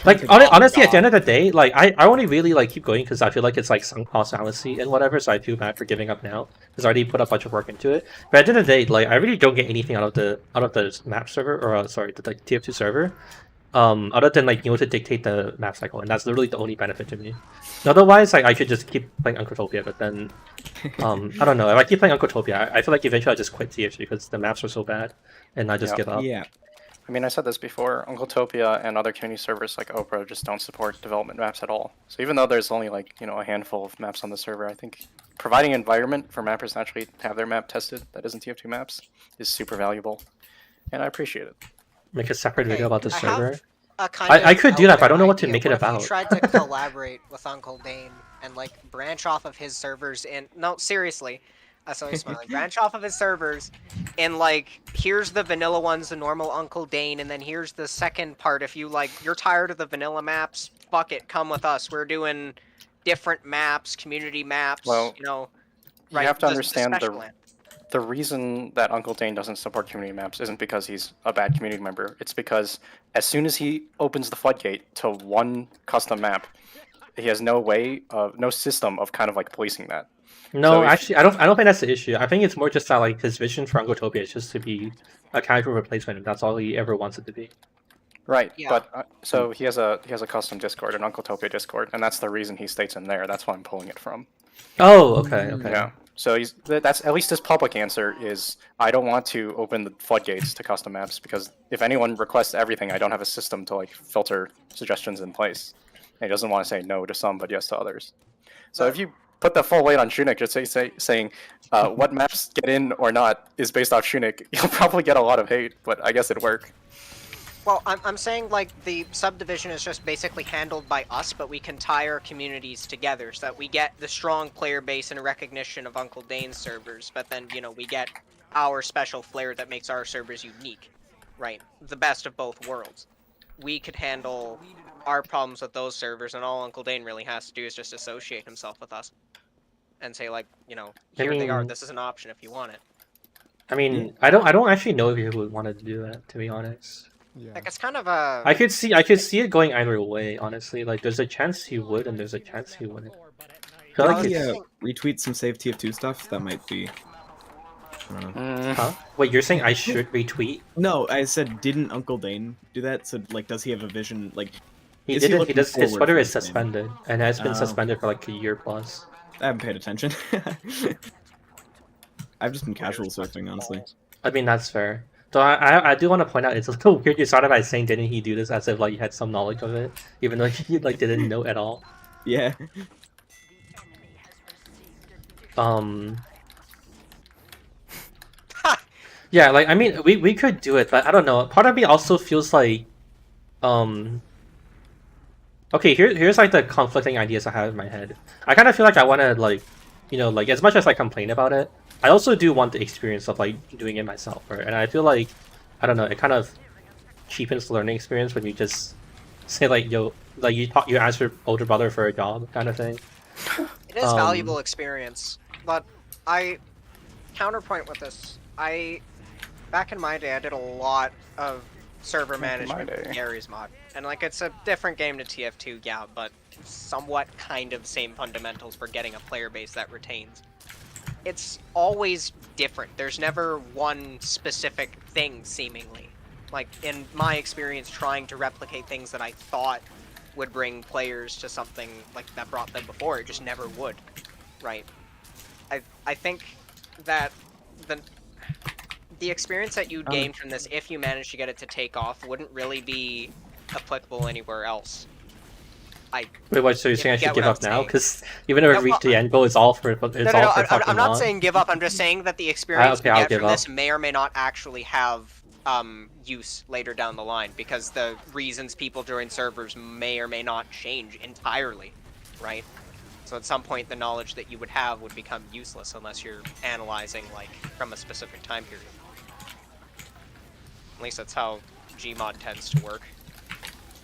Like, honestly, at the end of the day, like, I only really, like, keep going because I feel like it's, like, sunk cost fallacy and whatever, so I feel bad for giving up now, because I already put a bunch of work into it. But at the end of the day, like, I really don't get anything out of the map server, or, sorry, the like, TF2 server, other than, like, you know, to dictate the map cycle, and that's literally the only benefit to me. Otherwise, like, I should just keep playing Uncrotopia, but then, I don't know, if I keep playing Uncrotopia, I feel like eventually I'll just quit TF2 because the maps are so bad, and I just give up. Yeah. I mean, I said this before, Uncletopia and other community servers like Oprah just don't support development maps at all. So even though there's only like, you know, a handful of maps on the server, I think providing an environment for mappers to actually have their map tested that isn't TF2 maps is super valuable. And I appreciate it. Make a separate video about the I server. have a kind I could do that, but I don't know out what to there make it idea. What about. if you tried to collaborate with Uncle Dane and like branch off of his servers and no, seriously, I saw you smiling. Branch off of his servers, and like, here's the vanilla ones, the normal Uncle Dane, and then here's the second part. If you like, you're tired of the vanilla maps, fuck it, come with us. We're doing different maps, community maps. Well, you know, you right? have to the understand special land. the reason that Uncle Dane doesn't support community maps isn't because he's a bad community member. It's because as soon as he opens the floodgate to one custom map, he has no system of kind of like policing that. No, So if- actually, I don't think that's the issue. I think it's more just that like his vision for Uncletopia is just to be a casual replacement, and that's all he ever wants it to be. Right, Yeah. but so he has a custom Discord, an Uncletopia Discord, and that's the reason he states in there. That's why I'm pulling it from. Oh, okay. Yeah. So that's at least his public answer is I don't want to open the floodgates to custom maps because if anyone requests everything, I don't have a system to like filter suggestions in place. And he doesn't want to say no to some but yes to others. So if you put the full weight on Shunik, just saying what maps get in or not is based off Shunik, you'll probably get a lot of hate, but I guess it'd work. Well, I'm saying like the subdivision is just basically handled by us, but we can tie our communities together so that we get the strong player base and recognition of Uncle Dane's servers, but then, you know, we get our special flair that makes our servers unique, right? The best of both worlds. We could handle our problems with those servers, and all Uncle Dane really has to do is just associate himself with us and say, like, you know, here they are, this is an option if you want it. I mean, I don't actually know if he would want to do that, to be honest. Yeah. Like, it's kind of a... I could see it going either way, honestly. Like, there's a chance he would, and there's a chance he wouldn't. I feel like it's... retweet some save TF2 stuff. That might be. Huh? Wait, you're saying I should retweet? No, I said didn't Uncle Dane do that? So like, does he have a vision? Like, He is didn't. looking His forward Twitter for is this game? suspended, and has been Oh. suspended for like a year plus. I haven't paid attention. I've just been casual surfing, honestly. I mean, that's fair. So I do want to point out it's a little weird you started by saying didn't he do this as if like you had some knowledge of it, even though he like didn't know at all. Yeah. Yeah, like I mean we could do it, but I don't know. Part of me also feels like okay, here's like the conflicting ideas I have in my head. I kind of feel like I want to like, you know, like as much as I complain about it, I also do want the experience of like doing it myself, right? And I feel like, I don't know, it kind of cheapens the learning experience when you just say like, yo, like you ask your older brother for a job kind of thing. It is valuable experience, but I counterpoint with this. Back in my day, I did a lot of server management with Gary's mod, and like it's a different game to TF2, yeah, but somewhat kind of same fundamentals for getting a player base that retains. It's always different. There's never one specific thing, seemingly. Like, in my experience, trying to replicate things that I thought would bring players to something like that brought them before, it just never would, right? I think that the experience that you'd gain from this, if you manage to get it to take off, wouldn't really be applicable anywhere else. Wait, what? So you're saying I should give up now? saying. Because even if I reach the end goal, it's all for I'm fucking not law. saying give up. I'm just saying that the experience okay, you I'll get give from up. this may or may not actually have use later down the line, because the reasons people join servers may or may not change entirely, right? So at some point, the knowledge that you would have would become useless unless you're analyzing like from a specific time period. At least that's how Gmod tends to work.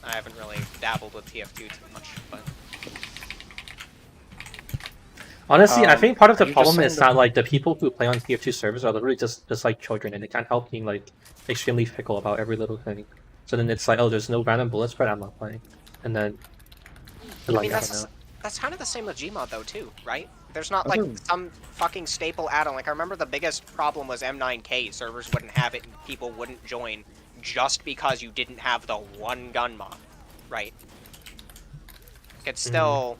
I haven't really dabbled with TF2 too much, but... Honestly, I think part of the you just problem saying is that like the people who play on TF2 servers are literally just like children, and they can't help being like extremely fickle about every little thing. So then it's like, oh, there's no random bullet spread, I'm not playing. And then, like, I mean, I don't know. that's kind of the same with Gmod though too, right? There's not like some fucking staple add-on. Like I remember the biggest problem was M9K. Servers wouldn't have it and people wouldn't join just because you didn't have the one gun mod, right? It's still...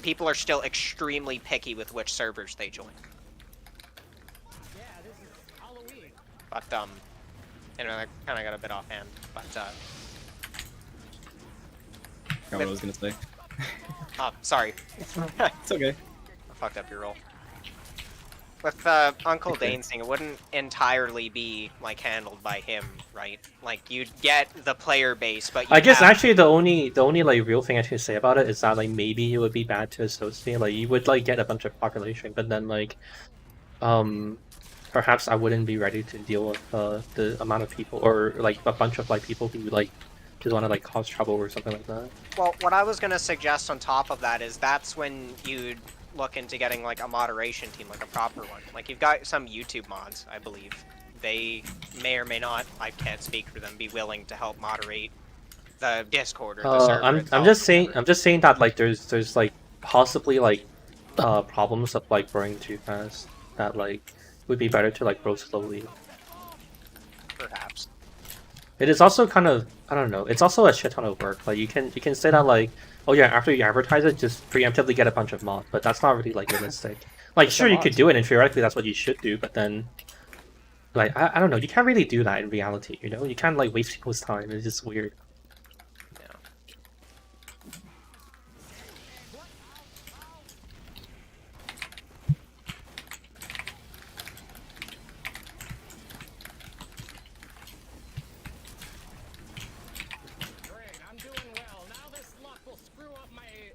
People are still extremely picky with which servers they join. But, you know, I kind of got a bit offhand, but, Forgot what I was gonna say. oh, sorry. It's okay. I fucked up your roll. With Uncle Dane's thing, it wouldn't entirely be like handled by him, right? Like you'd get the player base, but I guess actually the only like real thing I should say about it is that like maybe it would be bad to associate. Like you would like get a bunch of population, but then like perhaps I wouldn't be ready to deal with the amount of people or like a bunch of like people who like just want to like cause trouble or something like that. Well, what I was gonna suggest on top of that is that's when you'd look into getting like a moderation team, like a proper one. Like you've got some YouTube mods, I believe. They may or may not, I can't speak for them, be willing to help moderate the Discord or the server I'm itself. I'm just saying that like there's like possibly like problems of like growing too fast that like would be better to like grow slowly. Perhaps. It is also kind of, I don't know, it's also a shit ton of work. Like you can say that like, oh yeah, after you advertise it, just preemptively get a bunch of mods, but that's not really like realistic. Like sure you could do it and theoretically that's what you should do, but then like I don't know, you can't really do that in reality, you know? You can't like waste people's time. It's just weird.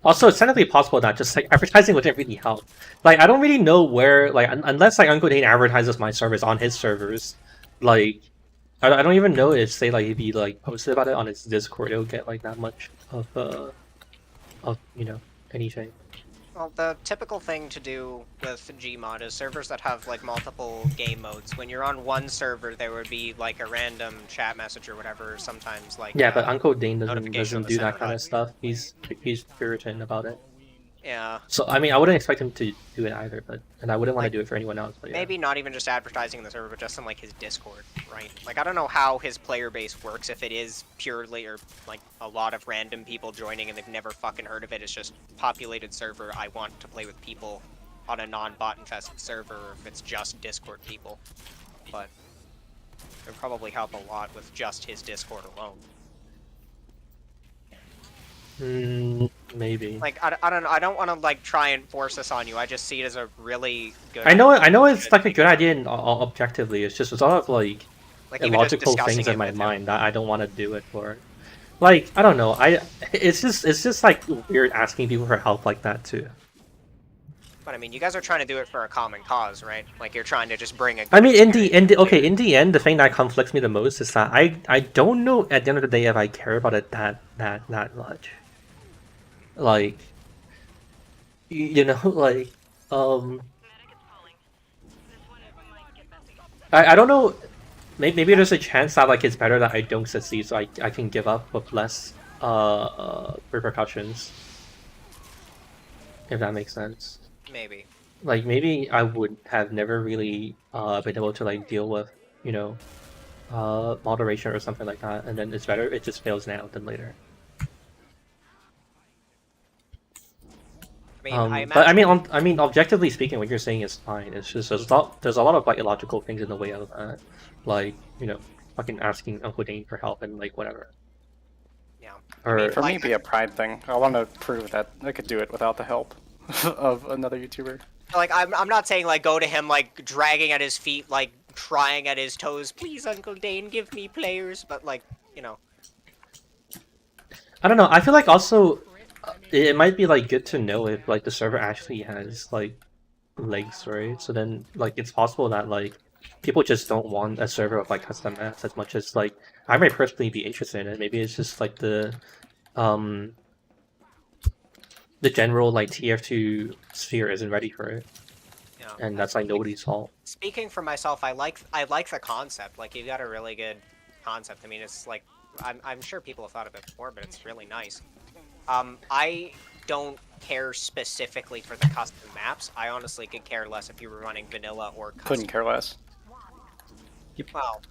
Also, it's technically possible that just like advertising wouldn't really help. Like, I don't really know where, like, unless like Uncle Dane advertises my servers on his servers, like, I don't even know if say like if he like posted about it on his Discord, it'll get like that much of you know anything. Well, the typical thing to do with Gmod is servers that have like multiple game modes. When you're on one server, there would be like a random chat message or whatever. Sometimes like yeah, but Uncle Dane doesn't do that kind of stuff. He's Puritan about it. Yeah. So I mean, I wouldn't expect him to do it either, and I wouldn't want to do it for anyone else. But yeah. Maybe not even just advertising in the server, but just in like his Discord, right? Like I don't know how his player base works. If it is purely or like a lot of random people joining and they've never fucking heard of it, it's just populated server. I want to play with people on a non-bot infested server. Or if it's just Discord people, but it would probably help a lot with just his Discord alone. Maybe. Like I don't know. I don't want to like try and force this on you. I just see it as a really good. I know it's like a good idea objectively. It's just there's a lot of like illogical things in my mind that I don't want to do it for. Like I don't know. It's just like weird asking people for help like that too. But I mean, you guys are trying to do it for a common cause, right? Like you're trying to just bring a. I mean, in the end, the thing that conflicts me the most is that I don't know at the end of the day if I care about it that much. Like, you know, like, I don't know, maybe there's a chance that, like, it's better that I don't succeed so I can give up with less, repercussions. If that makes sense. Maybe. Like, maybe I would have never really, been able to, like, deal with, you know, moderation or something like that, and then it's better it just fails now than later. But I mean, objectively speaking, what you're saying is fine. It's just there's a lot of like illogical things in the way of that, like you know, fucking asking Uncle Dane for help and like whatever. Yeah. Or I mean, for me, it'd be a pride thing. I want to prove that I could do it without the help of another YouTuber. Like I'm not saying like go to him like dragging at his feet, like trying at his toes. Please, Uncle Dane, give me players. But like you know. I don't know. I feel like also. It might be like good to know if like the server actually has like legs, right? So then like it's possible that like people just don't want a server of like custom maps as much as like I might personally be interested in it. Maybe it's just like the general like tf2 sphere isn't ready for it. Yeah. And that's like nobody's fault. Speaking for myself, I like the concept. Like you've got a really good concept. I mean, it's like I'm sure people have thought of it before, but it's really nice. I don't care specifically for the custom maps. I honestly could care less if you were running vanilla or custom. Couldn't care less. Well,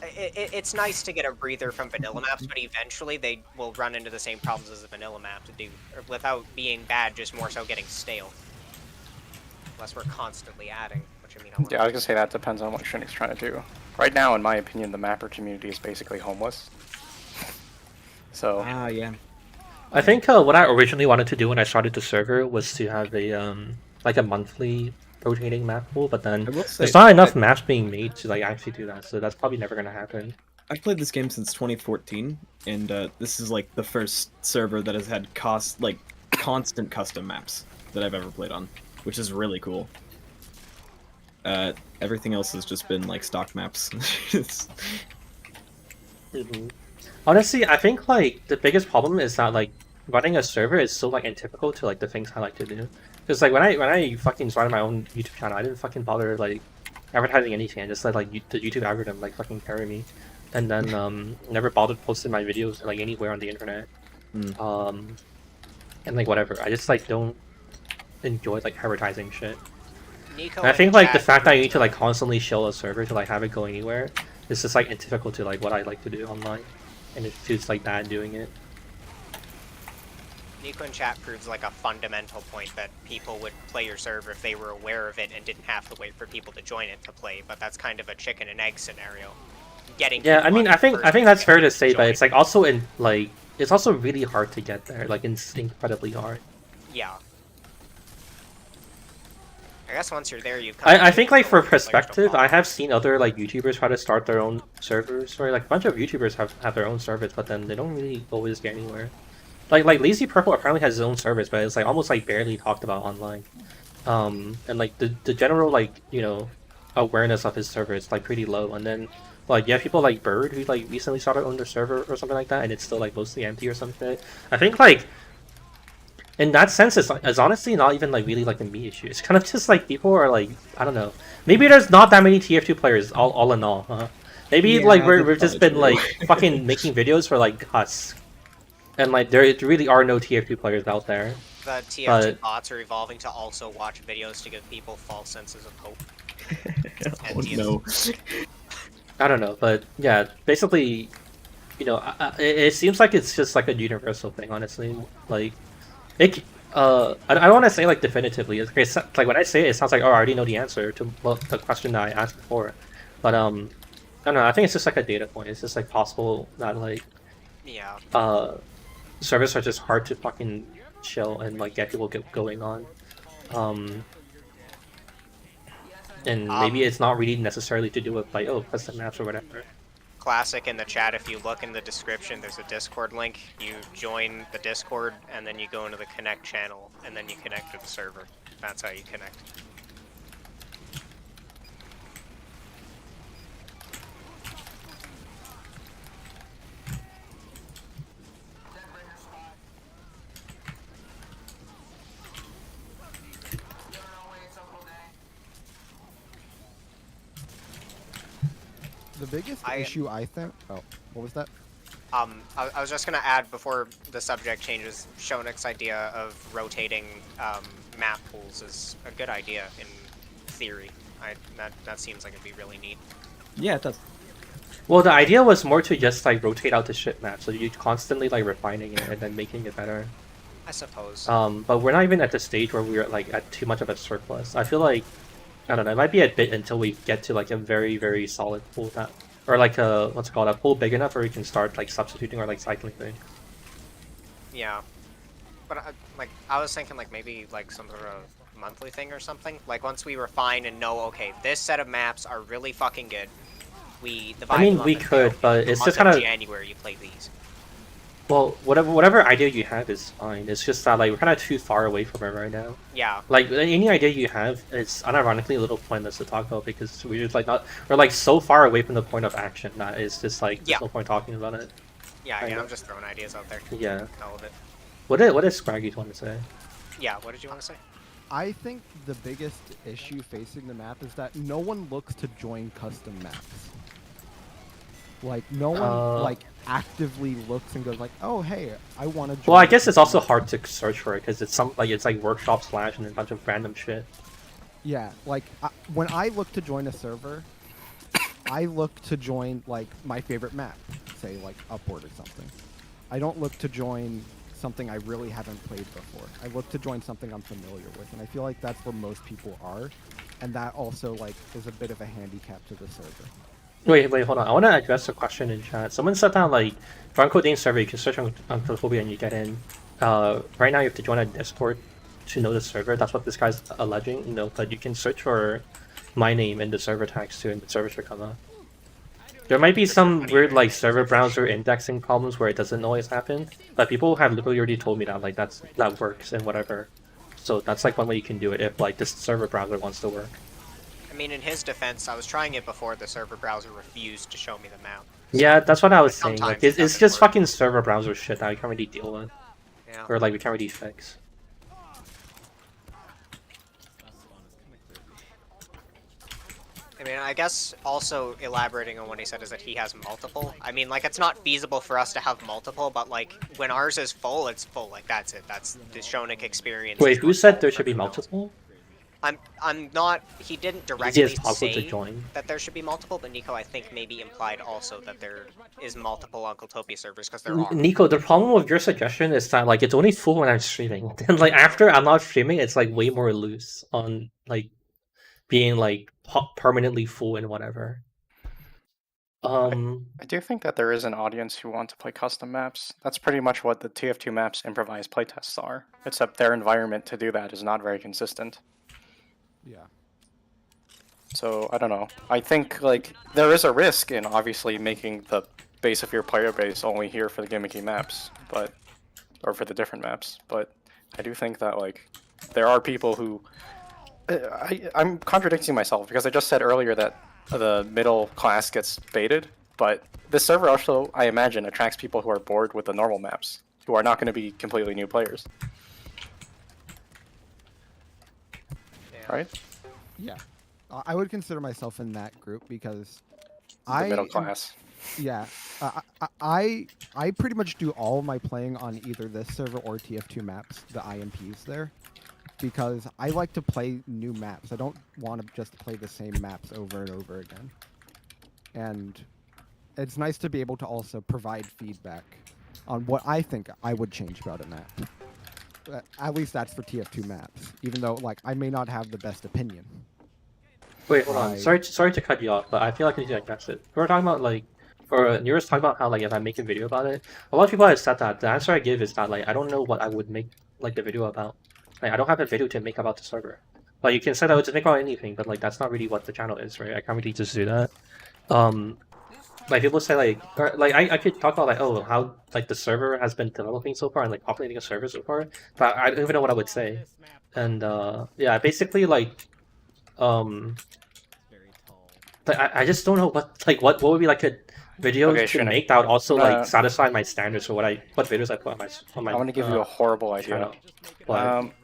it's nice to get a breather from vanilla maps, but eventually they will run into the same problems as a vanilla map to do, without being bad, just more so getting stale. Unless we're constantly adding, which I mean. Yeah, I was gonna say that depends on what Shinnick's trying to do. Right now, in my opinion, the mapper community is basically homeless. So. Yeah. I think what I originally wanted to do when I started the server was to have a like a monthly rotating map pool, but then there's not enough maps being made to like actually do that, so that's probably never gonna happen. I've played this game since 2014, and this is like the first server that has had constant custom maps that I've ever played on, which is really cool. Everything else has just been like stock maps. Honestly, I think like the biggest problem is that like running a server is so like antithetical to like the things I like to do. Because like when I fucking started my own YouTube channel, I didn't fucking bother like advertising anything. I just let like the YouTube algorithm like fucking carry me, and then never bothered posting my videos like anywhere on the internet. And like whatever, I just like don't enjoy like advertising shit. Nico And I think like the fact that you need to like constantly shill a server to like have it go anywhere is just like antithetical to like what I like to do online, and it feels like bad doing it. Nico in chat proves like a fundamental point that people would play your server if they were aware of it and didn't have to wait for people to join it to play, but that's kind of a chicken and egg scenario. Yeah, I mean, I think that's fair to say, but it's like also in like it's also really hard to get there, like it's incredibly hard. Yeah. I guess once you're there, I think like for perspective, I have seen other like YouTubers try to start their own servers, or like a bunch of YouTubers have their own servers, but then they don't really always get anywhere. Like Lazy Purple apparently has his own service, but it's like almost like barely talked about online. And like the general like, you know, awareness of his server is like pretty low. And then like you have people like Bird who like recently started on their server or something like that, and it's still like mostly empty or something. I think like in that sense, it's honestly not even like really like a me issue. It's kind of just like people are like, I don't know. Maybe there's not that many TF2 players all in all, huh? Maybe Yeah, like we've just been true. like fucking making videos for like us. And like there really are no TF2 players out there. The TF2 bots are evolving to also watch videos to give people false senses of hope. Oh no. I don't know, but yeah, basically, you know, it seems like it's just like a universal thing, honestly. Like, it, I don't want to say like definitively. It's like when I say it, it sounds like, oh, I already know the answer to the question that I asked before. But I don't know. I think it's just like a data point. It's just like possible that like, servers are just hard to fucking chill and like get people going on. And maybe it's not really necessarily to do with like, oh, custom maps or whatever. Classic in the chat, if you look in the description, there's a Discord link. You join the Discord, and then you go into the Connect channel, and then you connect to the server. That's how you connect. The biggest issue I think... Oh, what was that? I was just going to add, before the subject changes, Shonek's idea of rotating map pools is a good idea in theory. That seems like it'd be really neat. Yeah, it does. Well, the idea was more to just like rotate out the shit map, so you're constantly like refining it and then making it better. I suppose. But we're not even at the stage where we're like at too much of a surplus. I feel like, I don't know, it might be a bit until we get to like a very, very solid pool that, or like a, what's it called, a pool big enough where we can start like substituting or like cycling things. Yeah. But I was thinking like maybe like some sort of monthly thing or something. Like once we refine and know, okay, this set of maps are really fucking good. We divide I mean, them up we into, could, but the it's month just kind of January you play these. Well, whatever idea you have is fine. It's just that like we're kind of too far away from it right now. Yeah. Like any idea you have is unironically a little pointless to talk about because we're just like we're like so far away from the point of action that it's just like there's no point talking about it. Yeah, I'm just throwing ideas out there. Yeah. All of it. What did Scraggy want to say? Yeah, what did you want to say? I think the biggest issue facing the map is that no one looks to join custom maps. Like no one like actively looks and goes like, oh hey, I want to join. Well, I guess it's also hard to search for it because it's it's like workshop slash and a bunch of random shit. Yeah, like when I look to join a server, I look to join like my favorite map, say like Upward or something. I don't look to join something I really haven't played before. I look to join something I'm familiar with, and I feel like that's where most people are, and that also like is a bit of a handicap to the server. Wait, hold on. I want to address a question in chat. Someone said that like for Uncle Dane's server, you can search on Phobia and you get in. Right now you have to join a Discord to know the server. That's what this guy's alleging. You know, but you can search for my name in the server tags too, and the server should come up. There might be some weird like server browser indexing problems where it doesn't always happen, but people have literally already told me that like that works and whatever. So that's like one way you can do it if like this server browser wants to work. mean, in his defense, I was trying it before the server browser refused to show me the map. Yeah, that's what I was saying. Like, sometimes it's just fucking server browser shit that we can't really deal with. Yeah. Or, like, we can't really fix. I mean, I guess also elaborating on what he said is that he has multiple. I mean, like, it's not feasible for us to have multiple, but, like, when ours is full, it's full. Like, that's it. That's the Shonik experience. Wait, who said there should be multiple? I'm not. He didn't directly Easiest possible to say join. that there should be multiple, but Nico, I think, maybe implied also that there is multiple Uncle Topia servers because there are. Nico, the problem with your suggestion is that like it's only full when I'm streaming. Then like after I'm not streaming, it's like way more loose on like being like permanently full and whatever. I do think that there is an audience who want to play custom maps. That's pretty much what the TF2 maps improvised playtests are, except their environment to do that is not very consistent. Yeah. So, I don't know. I think, like, there is a risk in obviously making the base of your player base only here for the gimmicky maps, but, or for the different maps, but I do think that, like, there are people who... I'm contradicting myself because I just said earlier that the middle class gets baited, but this server also, I imagine, attracts people who are bored with the normal maps, who are not going to be completely new players. Right? Yeah, I would consider myself in that group because The middle class. Yeah, I pretty much do all my playing on either this server or TF2 maps, the IMPs there, because I like to play new maps. I don't want to just play the same maps over and over again. And it's nice to be able to also provide feedback on what I think I would change about a map. At least that's for TF2 maps, even though like I may not have the best opinion. Wait, hold on. Sorry to cut you off, but I feel like I need to address it. We were talking about like, or you were talking about how like if I make a video about it, a lot of people have said that. The answer I give is that like I don't know what I would make like the video about. Like I don't have a video to make about the server. Like you can say that I would just make about anything, but like that's not really what the channel is, right? I can't really just do that. Like people say like, or, like I could talk about like, oh, how like the server has been developing so far and like populating a server so far, but I don't even know what I would say. And yeah, basically like, like I just don't know what would be like a video to make that would also like satisfy my standards for what videos I put on my. I want to give you a horrible idea. What?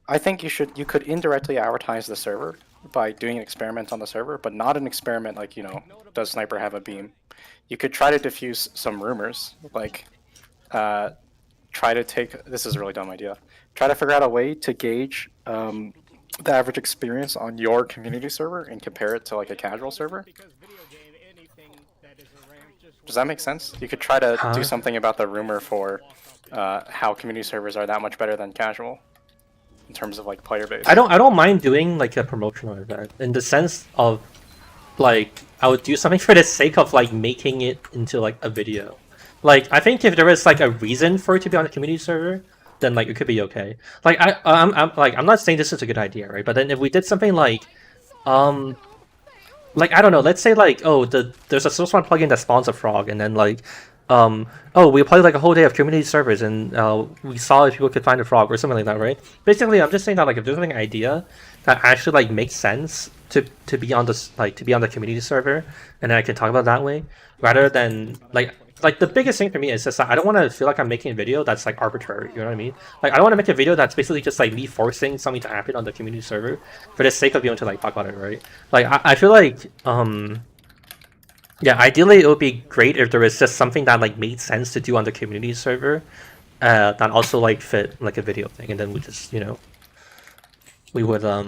I think you could indirectly advertise the server by doing an experiment on the server, but not an experiment like, you know, does Sniper have a beam? You could try to diffuse some rumors, like try to take, this is a really dumb idea, try to figure out a way to gauge the average experience on your community server and compare it to like a casual server. Does that make sense? You could try to do something about the rumor for how community servers are that much better than casual in terms of like player base. I don't mind doing like a promotional event in the sense of like I would do something for the sake of like making it into like a video. Like I think if there was like a reason for it to be on a community server, then like it could be okay. Like I'm not saying this is a good idea, right? But then if we did something like I don't know, let's say like, oh, there's a source one plugin that spawns a frog, and then like oh, we played like a whole day of community servers and we saw if people could find a frog or something like that, right? Basically, I'm just saying that like if there's an idea that actually like makes sense to be on this to be on the community server, and then I can talk about it that way, rather than like the biggest thing for me is just that I don't want to feel like I'm making a video that's like arbitrary, you know what I mean? Like I don't want to make a video that's basically just like me forcing something to happen on the community server for the sake of being able to like talk about it, right? Like I feel like yeah, ideally it would be great if there was just something that like made sense to do on the community server that also like fit like a video thing, and then we just, you know, we would I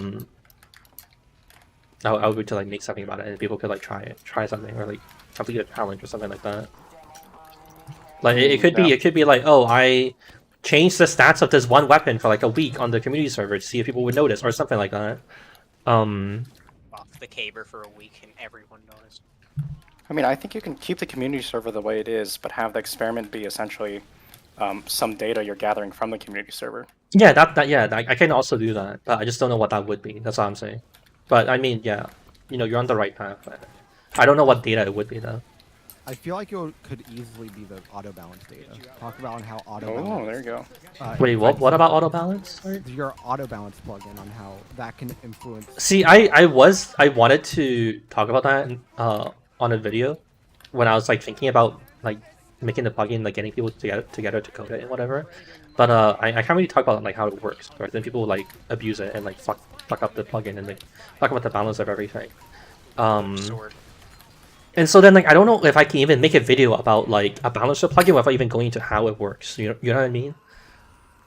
would to like make something about it and people could like try something or like complete a challenge or something like that. Like it could be like, oh, I changed the stats of this one weapon for like a week on the community server to see if people would notice or something like that. Off the caber for a week and everyone noticed. I mean, I think you can keep the community server the way it is, but have the experiment be essentially some data you're gathering from the community server. Yeah, I can also do that, but I just don't know what that would be. That's all I'm saying. But I mean, yeah, you know, you're on the right path. But I don't know what data it would be though. I feel like could easily be the auto balance data. Talk about how auto balance. Oh, there you go. Wait, what about auto balance? Sorry? Your auto balance plugin on how that can influence. See, I wanted to talk about that on a video when I was like thinking about like making the plugin, like getting people together to code it and whatever. But I can't really talk about like how it works, right? Then people like abuse it and like fuck up the plugin and like talk about the balance of everything. And so then like I don't know if I can even make a video about like a balancer plugin without even going into how it works. You know what I mean?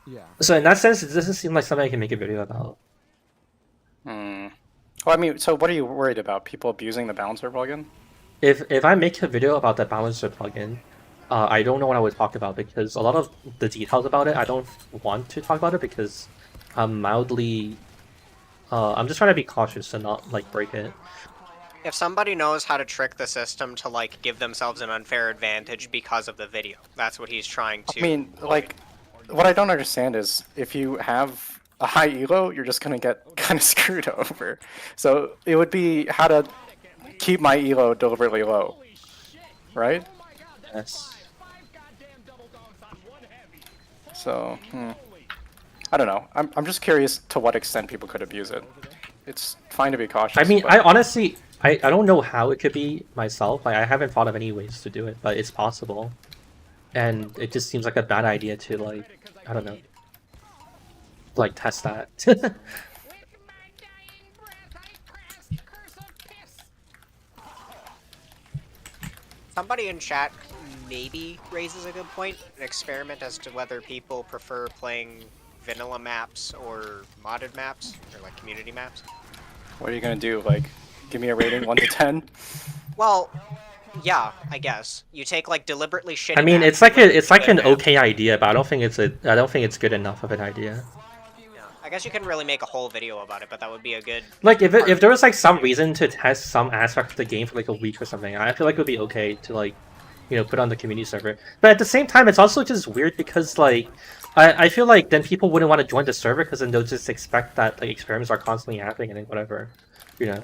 Yeah. So in that sense, it doesn't seem like something I can make a video about. Well, I mean, so what are you worried about? People abusing the balancer plugin? If I make a video about the balancer plugin, I don't know what I would talk about because a lot of the details about it, I don't want to talk about it because I'm mildly... I'm just trying to be cautious and not like break it. If somebody knows how to trick the system to like give themselves an unfair advantage because of the video, that's what he's trying to. I mean, like, what I don't understand is if you have a high elo, you're just gonna get kind of screwed over. So it would be how to keep my elo deliberately low, right? Yes. So, I don't know. I'm just curious to what extent people could abuse it. It's fine to be cautious. I mean, but... I honestly, I don't know how it could be myself. Like, I haven't thought of any ways to do it, but it's possible. And it just seems like a bad idea to, like, I don't know, like, test that. Somebody in chat maybe raises a good point, an experiment as to whether people prefer playing vanilla maps or modded maps, or like community maps. What are you gonna do? Like, give me a rating 1 to 10? Well, yeah, I guess. You take like deliberately shitty. I mean, maps it's like an map. okay idea, but I don't think it's good enough of an idea. Yeah, I guess you couldn't really make a whole video about it, but that would be a good. Like if there was like some reason to test some aspect of the game for like a week or something, I feel like it would be okay to like, you know, put on the community server. But at the same time, it's also just weird because like I feel like then people wouldn't want to join the server because then they'll just expect that like experiments are constantly happening and then whatever, you know.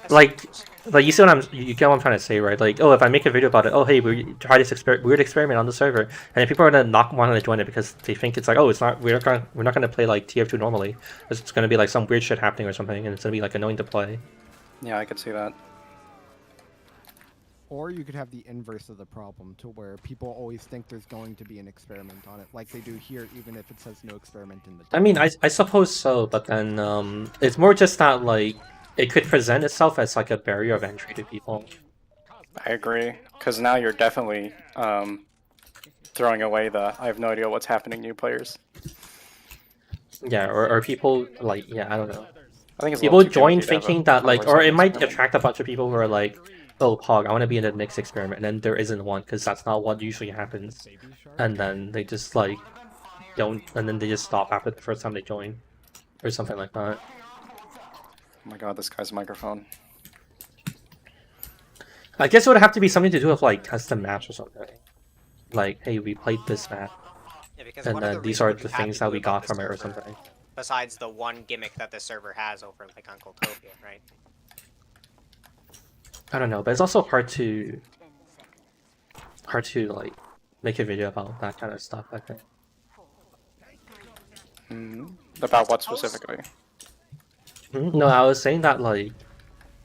Like you see what you get what I'm trying to say, right? Like, oh, if I make a video about it, oh hey, we try this weird experiment on the server, and then people are gonna not want to join it because they think it's like, oh, we're not gonna play like tf2 normally. It's gonna be like some weird shit happening or something, and it's gonna be like annoying to play. Yeah, I could see that. Or you could have the inverse of the problem, to where people always think there's going to be an experiment on it, like they do here, even if it says no experiment in the. I mean, I suppose so, but then it's more just that like it could present itself as like a barrier of entry to people. I agree, because now you're definitely throwing away the I have no idea what's happening new players. Yeah, or people like, yeah, I don't know. I think it's people join thinking that like, or it might attract a bunch of people who are like, oh, Pog, I want to be in the next experiment, and then there isn't one because that's not what usually happens, and then they just like don't, and then they just stop after the first time they join, or something like that. Oh my god, this guy's microphone. I guess it would have to be something to do with like custom maps or something. Like, hey, we played this map, and then these are the things that we got from it or something. Besides the one gimmick that the server has over like Uncle Topia, right? I don't know, but it's also hard to like make a video about that kind of stuff, I think. About what specifically? No, I was saying that like,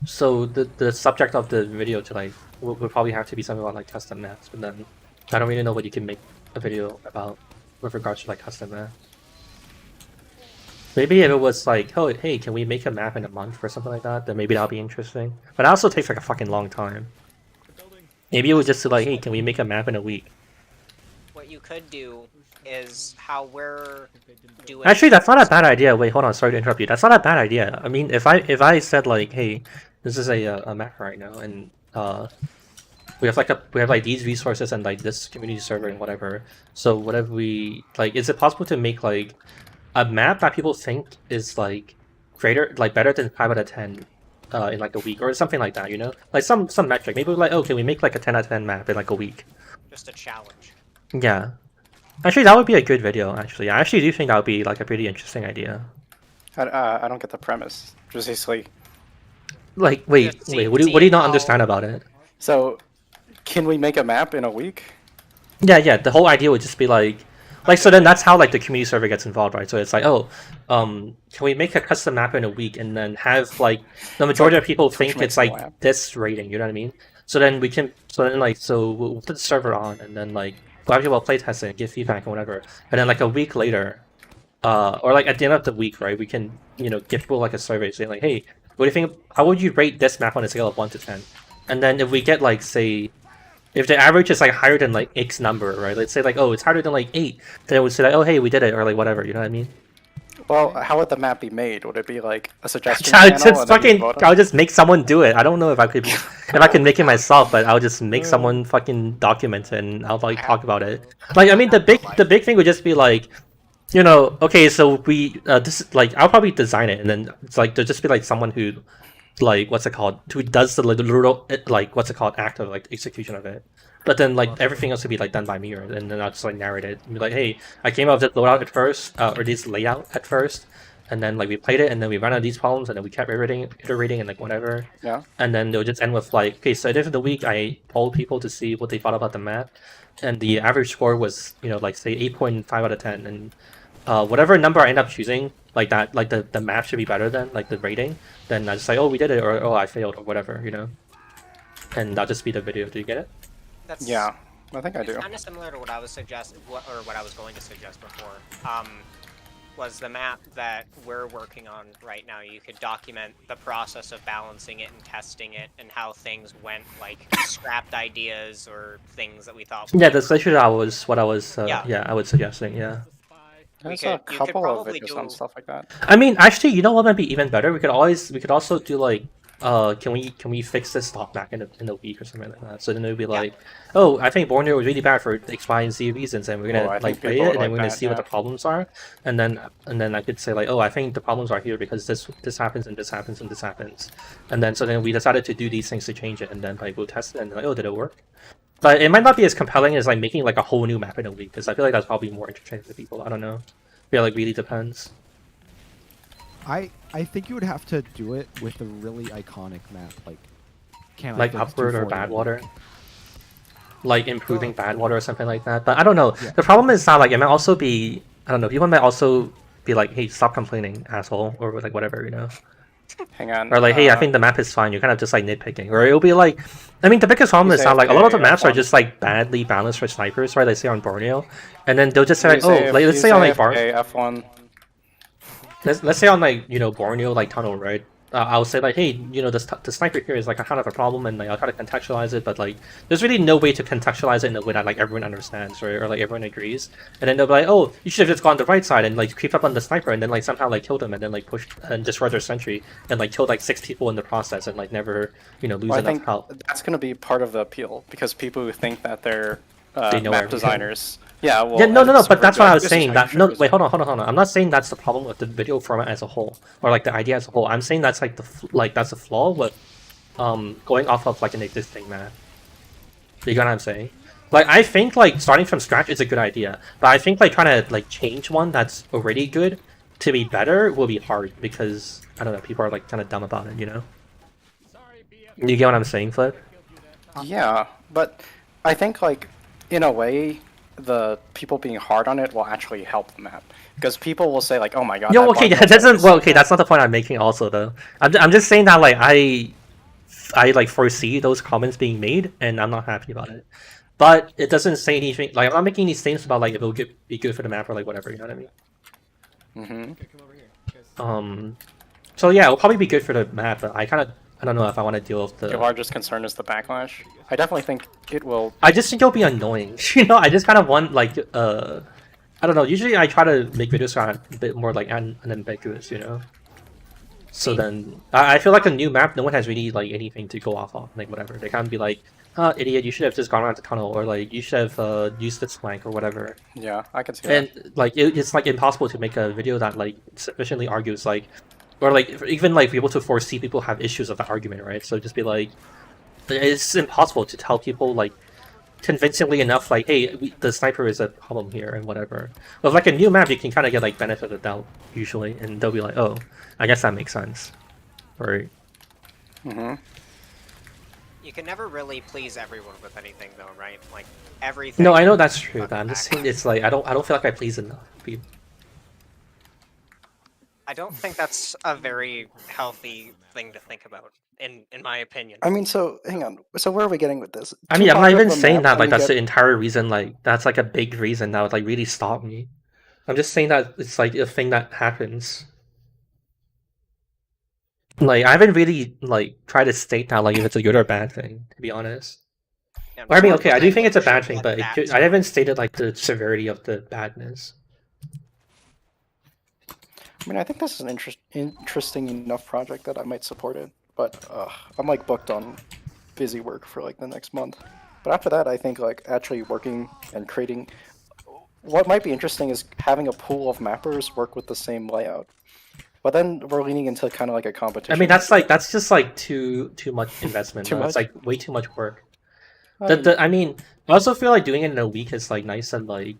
so the subject of the video to like would probably have to be something about like custom maps, but then I don't really know what you can make a video about with regards to like custom maps. Maybe if it was like, oh hey, can we make a map in a month or something like that, then maybe that'll be interesting. But that also takes like a fucking long time. Maybe it was just like, hey, can we make a map in a week? What you could do is how we're doing. Actually, that's not a bad idea. Wait, hold on. Sorry to interrupt you. That's not a bad idea. I mean, if I said like, hey, this is a map right now, and we have like these resources and like this community server and whatever. So whatever we like, is it possible to make like a map that people think is like better than 5 out of 10 in like a week or something like that? You know, like some metric. Maybe like, oh, can we make like a 10 out of 10 map in like a week? Just a challenge. Yeah. Actually, that would be a good video, actually. I actually do think that would be, like, a pretty interesting idea. I don't get the premise. Just basically... Like, wait, what do you not understand about it? So, Can we make a map in a week? Yeah. The whole idea would just be like so then that's how like the community server gets involved, right? So it's like, oh, can we make a custom map in a week and then have like the majority of people think it's like this rating, you know what I mean? So then we'll put the server on and then like we'll have people play test it, give feedback and whatever. And then like a week later, or like at the end of the week, right, we can, you know, give people like a survey saying like, hey, what do you think, how would you rate this map on a scale of 1 to 10? And then if we get like, say, if the average is like higher than like X number, right, let's say like, oh, it's harder than like 8, then it would say like, oh, hey, we did it, or like whatever, you know what I mean? Well, how would the map be made? Would it be like a suggestion I channel? I'll just make someone do it. I don't know if I could, if I can make it myself, but I'll just make someone fucking document it and I'll like talk about it. Like, I mean, the big thing would just be like, you know, okay, so we this is like, I'll probably design it and then it's like there'll just be like someone who, like, what's it called, who does the little like what's it called, act of like execution of it. But then like everything else would be like done by me, right? And then I'll just like narrate it and be like, hey, I came up with this loadout at first, or this layout at first, and then like we played it and then we ran out of these problems and then we kept iterating and like whatever. Yeah. And then they'll just end with like, okay, so at the end of the week I polled people to see what they thought about the map, and the average score was, you know, like say 8.5 out of 10, and whatever number I end up choosing, like that, like the map should be better than like the rating, then I just say, oh, we did it, or oh, I failed, or whatever, you know. And that'll just be the video. Do you get it? Yeah, I think I do. It's kind of similar to what I was what I was going to suggest before. Was the map that we're working on right now. You could document the process of balancing it and testing it, and how things went, like scrapped ideas or things that we thought. Yeah, that's literally I was suggesting. Yeah. There's a couple of videos on stuff like that. I mean, actually, you know what might be even better? We could also do like, can we fix this stop back in a week or something like that? So then it would be like, oh, I think Borneo was really bad for X, Y, and Z reasons, and we're gonna like play it, and then we're gonna see what the problems are, and then I could say like, oh, I think the problems are here because this happens and this happens and this happens, and then so then we decided to do these things to change it, and then like we'll test it and like, oh, did it work? But it might not be as compelling as like making like a whole new map in a week, because I feel like that's probably more interesting to people. I don't know. I feel like really depends. I think you would have to do it with a really iconic map, like Upward or Badwater, like improving Badwater or something like that. But I don't know. Yeah. The problem is that like it might also be, I don't know, people might also be like, hey, stop complaining, asshole, or like whatever, you know. Hang on. Or like, hey, I think the map is fine. You're kind of just like nitpicking, or it'll be like, I mean, the biggest problem is that like a lot of the maps are just like badly balanced for snipers, right? Let's say on Borneo, and then they'll just say like, oh, like, let's say on like F1. Let's say on like, you know, Borneo like tunnel, right? I'll say like, hey, you know, the sniper here is like a kind of a problem, and like I'll try to contextualize it, but like there's really no way to contextualize it in a way that like everyone understands, right? Or like everyone agrees. And then they'll be like, oh, you should have just gone the right side and like creep up on the sniper and then like somehow like kill them and then like push and destroy their sentry and like kill like 6 people in the process and like never, you know, lose enough health. That's going to be part of the appeal, because people who think that they're map designers. Yeah, well, yeah, no, but that's what I was saying. That no, wait, hold on. I'm not saying that's the problem with the video format as a whole, or like the idea as a whole. I'm saying that's like that's a flaw with going off of like an existing map. You get what I'm saying? Like I think like starting from scratch is a good idea, but I think like trying to like change one that's already good to be better will be hard, because I don't know, people are like kind of dumb about it, you know. You get what I'm saying, Flip? Yeah, but I think like in a way, the people being hard on it will actually help the map, because people will say like, oh my god. Yo, okay, that doesn't. Well, okay, that's not the point I'm making. Also, though, I'm just saying that like I like foresee those comments being made, and I'm not happy about it. But it doesn't say anything. Like I'm not making any statements about like if it'll be good for the map or like whatever. You know what I mean? Mm-hmm. So yeah, it'll probably be good for the map, but I don't know if I want to deal with the... Your largest concern is the backlash? I definitely think it will... I just think it'll be annoying, you know? I just kind of want, like, I don't know, usually I try to make videos kind of a bit more, like, unambiguous, you know? So then, I feel like a new map, no one has really, like, anything to go off of, like, whatever. They kind of be like, idiot, you should have just gone around the tunnel, or, like, you should have used this flank, or whatever. Yeah, I can see that. And, like, it's, like, impossible to make a video that, like, sufficiently argues, like, or like even like be able to foresee people have issues of the argument, right? So just be like, it's impossible to tell people like convincingly enough, like, hey, the sniper is a problem here and whatever. With like a new map, you can kind of get like benefit of the doubt usually, and they'll be like, oh, I guess that makes sense, right? Mm-hmm. You can never really please everyone with anything, though, right? Like everything. No, I know that's true, but I'm just saying it's like I don't feel like I please enough people. I don't think that's a very healthy thing to think about, in my opinion. I mean, so hang on. So where are we getting with this? I mean, I'm not even saying that like that's the entire reason. Like that's like a big reason that would like really stop me. I'm just saying that it's like a thing that happens. Like I haven't really like tried to state that like if it's a good or bad thing, to be honest. Yeah, I mean, okay, I do think it's a bad thing, but I haven't stated like the severity of the badness. I mean, I think this is an interesting enough project that I might support it, but I'm like booked on busy work for like the next month. But after that, I think like actually working and creating. What might be interesting is having a pool of mappers work with the same layout. But then we're leaning into kind of like a competition. I mean, that's just like too much investment. Too much? It's like way too much work. I mean, I also feel like doing it in a week is like nice and like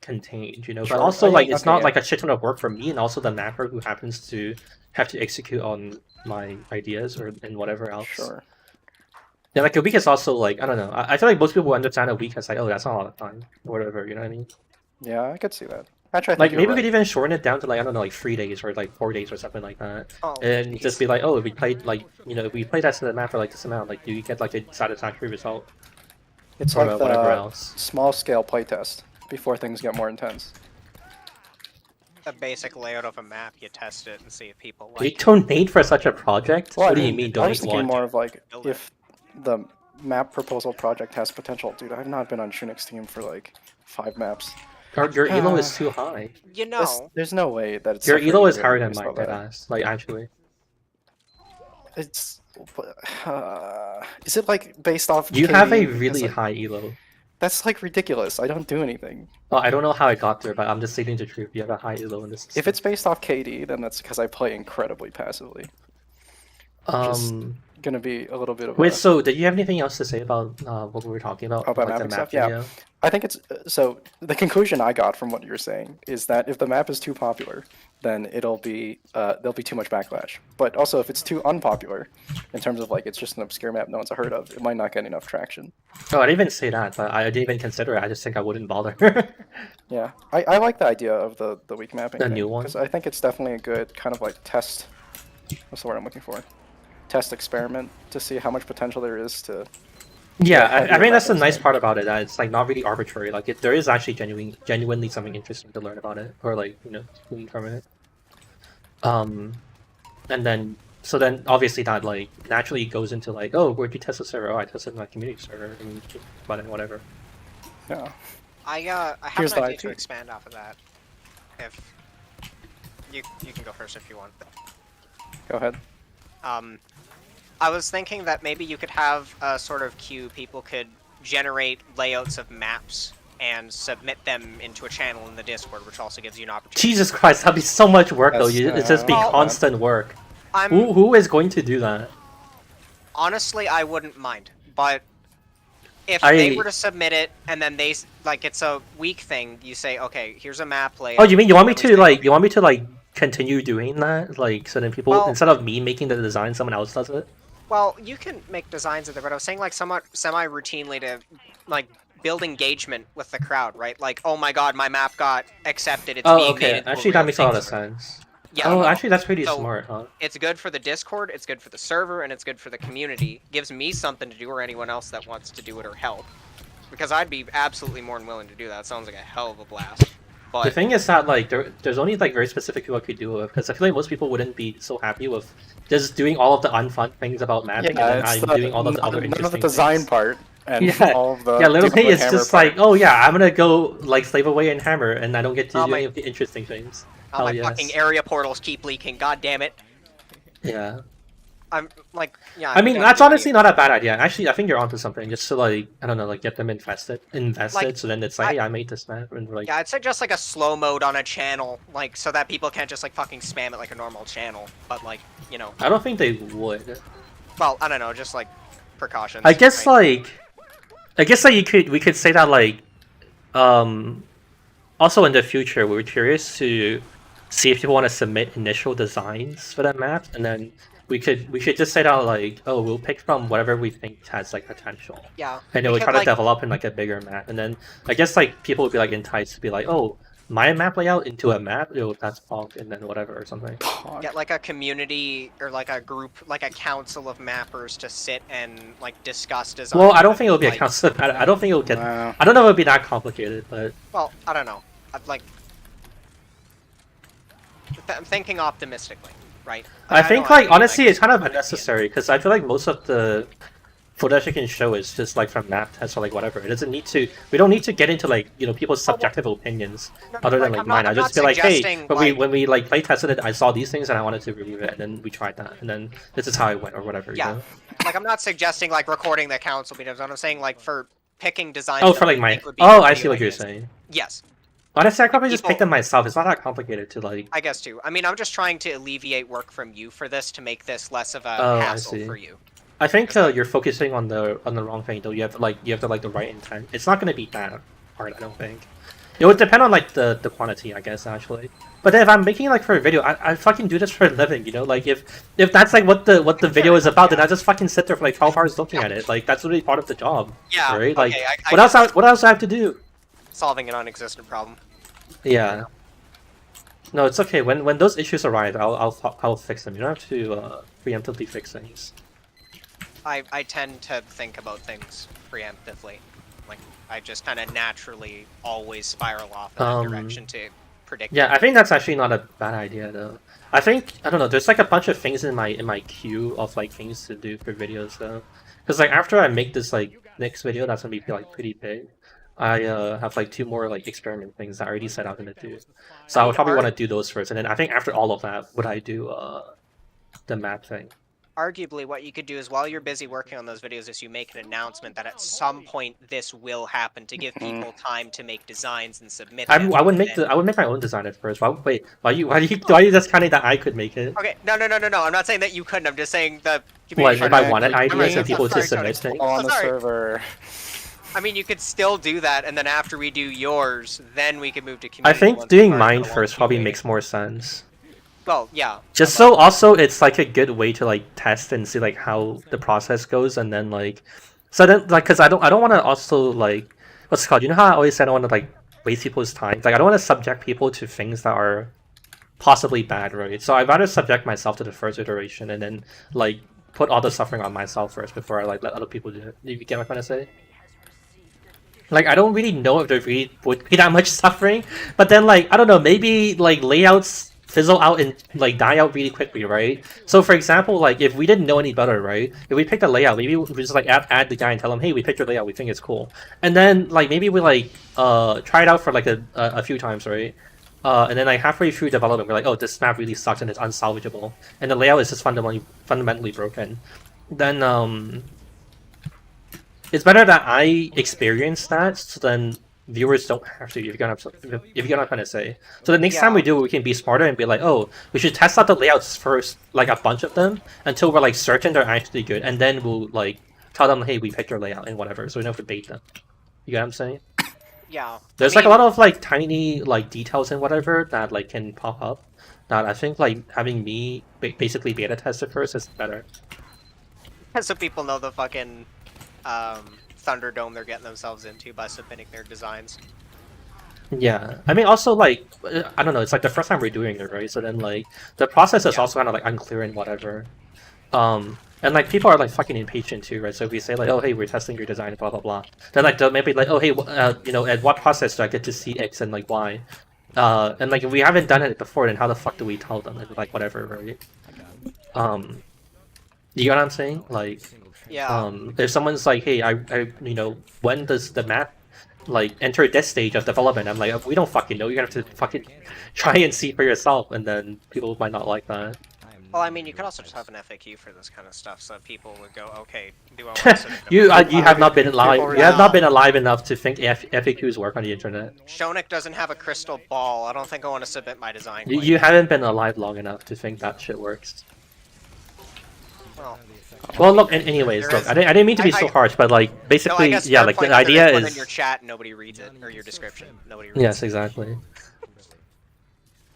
contained, you know. Sure. But also like it's not yeah. like a shit ton of work for me, and also the mapper who happens to have to execute on my ideas and whatever else. Sure. Yeah, like a week is also like I don't know. I feel like most people understand a week as like, oh, that's not a lot of time or whatever. You know what I mean? Yeah, I could see that. Actually, I think Like you're maybe we right. could even shorten it down to like I don't know, like 3 days or like 4 days or something like that, Oh, and just be like, oh, if we played like if we played that to the map for like this amount, like do you get like a satisfactory result? It's or like whatever the else. small scale playtest before things get more intense. The basic layout of a map, you test it and see if people Do you like it. donate for such a project? Well, What do I you mean I donate was thinking what? more of like if the map proposal project has potential. Dude, I've not been on Shunik's team for like 5 maps. Your elo is too high. You know, There's no way that it's Your separated elo is really higher than based mine, on that. deadass. Like actually. It's is it like based off? You have a KD? really Because, like, high elo. That's like ridiculous. I don't do anything. Well, I don't know how I got there, but I'm just stating the truth. You have a high elo in this. If it's based off KD, then that's because I play incredibly passively. Just gonna be a little bit of Wait, a... so did you have anything else to say about what we were talking about? about like the mapping map stuff? video? Yeah, I think it's so. The conclusion I got from what you're saying is that if the map is too popular, then it'll be there'll be too much backlash. But also, if it's too unpopular, in terms of like it's just an obscure map no one's heard of, it might not get enough traction. Oh, I didn't even say that, but I didn't even consider it. I just think I wouldn't bother. Yeah, I like the idea of the weak mapping. The new one? Because I think it's definitely a good kind of like test. What's the word I'm looking for? Test experiment to see how much potential there is to. Yeah, I mean that's the nice part about it. That it's like not really arbitrary. Like there is actually genuinely something interesting to learn about it, or like glean from it. And then obviously that like naturally goes into like, oh, where'd you test the server? Oh, I tested my community server, and whatever. Yeah. I have Here's an the idea to IT. expand off of that. If you can go first if you want. Go ahead. I was thinking that maybe you could have a sort of queue. People could generate layouts of maps and submit them into a channel in the Discord, which also gives you an opportunity. Jesus Christ, that'd be so much work though. It'd just be Well, constant work. I'm- Who is going to do that? Honestly, I wouldn't mind, but if they were to submit it and then they like it's a week thing, you say, okay, here's a map layout. Oh, you mean you want me to like continue doing that? Like so then people instead of me making the design, someone else does it? Well, you can make designs of it, but I was saying like somewhat semi-routinely to like build engagement with the crowd, right? Like, oh my god, my map got accepted. It's being made into a Actually, real that makes a lot thing of sense. Yeah. Oh, actually, that's pretty So, smart, huh? It's good for the Discord, it's good for the server, and it's good for the community. Gives me something to do, or anyone else that wants to do it or help. Because I'd be absolutely more than willing to do that. Sounds like a hell of a blast. But The thing is that like there's only like very specific people I could do it with, because I feel like most people wouldn't be so happy with just doing all of the unfun things about mapping, and then I'm doing all of the other none interesting of the design things. part and Yeah, all of the yeah, literally, dealing with it's hammer just part. like, oh yeah, I'm gonna go like slave away in Hammer, and I don't get to Oh do my- any of the interesting things. oh, Hell my yes. fucking area portals keep leaking. God damn it. Yeah. I'm like, yeah. I mean, that's honestly not a bad idea. Actually, I think you're onto something. Just to like, I don't know, like get them invested, Like, so then it's like, hey, I made this map, and we're like, Yeah, I'd say just like a slow mode on a channel, like so that people can't just like fucking spam it like a normal channel. But like, you know, I don't think they would. well, I don't know, just like precautions. I guess right? like we could say that like also in the future we're curious to see if people want to submit initial designs for that map, and then we should just say out like, oh, we'll pick from whatever we think has like potential. Yeah. And then we try to develop in like a bigger map, and then I guess like people would be like enticed to be like, oh, my map layout into a map, that's Pog, and then whatever or something. Get like a community or like a group, like a council of mappers to sit and like discuss design. Well, I don't think it would be a council. I don't think it would get. I don't know if it would be that complicated, but. Well, I don't know. I'm thinking optimistically, right? I think like honestly, it's kind of unnecessary because I feel like most of the footage you can show is just like from map tests or like whatever. It doesn't need to. We don't need to get into like people's subjective opinions other than like mine. I just feel like, hey, when we like play tested it, I saw these things and I wanted to review it, and then we tried that, and then this is how it went or whatever. Yeah. You know? Like I'm not suggesting like recording the council meetings. I'm saying like for picking designs. Oh, for like my. Oh, I see what you're saying. Yes. Honestly, I probably just pick them myself. It's not that complicated to like. I guess too. I mean, I'm just trying to alleviate work from you for this to make this less of a hassle for you. I think you're focusing on the wrong thing though. You have to like the right intent. It's not going to be that hard, I don't think. It would depend on like the quantity, I guess, actually. But if I'm making like for a video, I fucking do this for a living, you know. Like if that's like what the video is about, then I just fucking sit there for like 12 hours looking at it. Like that's really part of the job. Yeah. Right. Like okay, what else I have to do? Solving an non-existent problem. Yeah. No, it's okay. When those issues arise, I'll fix them. You don't have to preemptively fix things. I tend to think about things preemptively. Like I just kind of naturally always spiral off in that direction to predict. Yeah, I think that's actually not a bad idea though. I don't know. There's like a bunch of things in my queue of like things to do for videos though. Because like after I make this like next video, that's gonna be like pretty big. I have like 2 more like experiment things that I already set out to do. So I would probably want to do those first, and then I think after all of that, would I do the map thing. Arguably, what you could do is while you're busy working on those videos, is you make an announcement that at some point this will happen to give people time to make designs and submit them. I would make my own design at first. Why are you just counting that I could make it? Okay, no. I'm not saying that you couldn't. I'm just saying the. What if I wanted ideas and people to submit things on the server? I mean, you could still do that, and then after we do yours, then we can move to community. I think doing mine first probably makes more sense. Well, yeah. Just so also it's like a good way to like test and see like how the process goes, and then like, so then like, cause I don't want to also like, what's it called? You know how I always said I don't want to like waste people's time. Like I don't want to subject people to things that are possibly bad, right? So I'd rather subject myself to the first iteration and then like put all the suffering on myself first before I like let other people do it. You get what I'm trying to say? Like, I don't really know if there really would be that much suffering, but then, like, I don't know, maybe, like, layouts fizzle out and, like, die out really quickly, right? So, for example, like, if we didn't know any better, right? If we picked a layout, maybe we just, like, add the guy and tell him, hey, we picked your layout, we think it's cool. And then, like, maybe we, like, try it out for, like, a few times, right? And then, like, halfway through development, we're like, oh, this map really sucks and it's unsalvageable. And the layout is just fundamentally broken. Then, it's better that I experience that, so then viewers don't have to, if you get what I'm trying to say. So the next time we do it, we can be smarter and be like, oh, we should test out the layouts first, like a bunch of them, until we're like certain they're actually good, and then we'll like tell them, hey, we picked your layout and whatever, so we don't have to bait them. You get what I'm saying? Yeah. There's like a lot of like tiny like details and whatever that like can pop up, that I think like having me basically beta test it first is better. So people know the fucking Thunderdome they're getting themselves into by submitting their designs. Yeah, I mean also like, I don't know, it's like the first time we're doing it, right? So then like, the process is also kind of like unclear and whatever. And like people are like fucking impatient too, right? So if we say like, oh hey, we're testing your design, blah blah blah, then like they'll maybe like, oh hey, you know, at what process do I get to see X and like Y? And like if we haven't done it before, then how the fuck do we tell them? And like whatever, right? You know what I'm saying? Like, yeah. If someone's like, hey, I you know, when does the map like enter this stage of development? I'm like, we don't fucking know. You're gonna have to fucking try and see for yourself, and then people might not like that. Well, I mean, you could also just have an FAQ for this kind of stuff, so people would go, okay, do I want to you have not been alive. You have not been alive enough to think FAQs work on the internet. Shonik doesn't have a crystal ball. I don't think I want to submit my design. You haven't been alive long enough to think that shit works. Well, look. Anyways, look. I didn't mean to be so harsh, but like basically, no, yeah. Like the idea is in your chat, nobody reads it, or your description, nobody reads yes, exactly.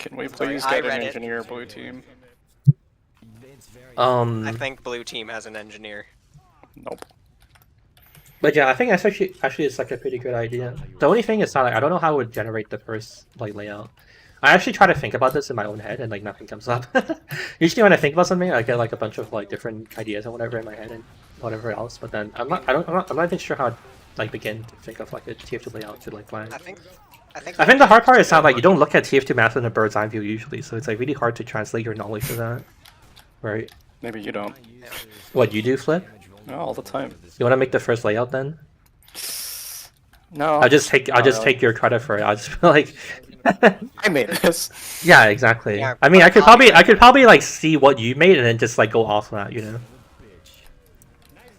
Can we Sorry, please I get an read it. engineer, blue team? I think blue team has an engineer. Nope. But yeah, I think that's actually it's like a pretty good idea. The only thing is that like, I don't know how it would generate the first like layout. I actually try to think about this in my own head and like nothing comes up. Usually when I think about something, I get like a bunch of like different ideas and whatever in my head and whatever else. But then I'm not even sure how to like begin to think of like a TF2 layout to like plan. I think the hard part is that like you don't look at TF2 maps in a bird's eye view usually, so it's like really hard to translate your knowledge to that, right? Maybe you don't. What you do, Flip? No, all the time. You want to make the first layout then? No. I'll just take your credit for it. I'll just be like, I made this. Yeah, exactly. Yeah, I mean, I could probably like see what you made and then just like go off of that, you know.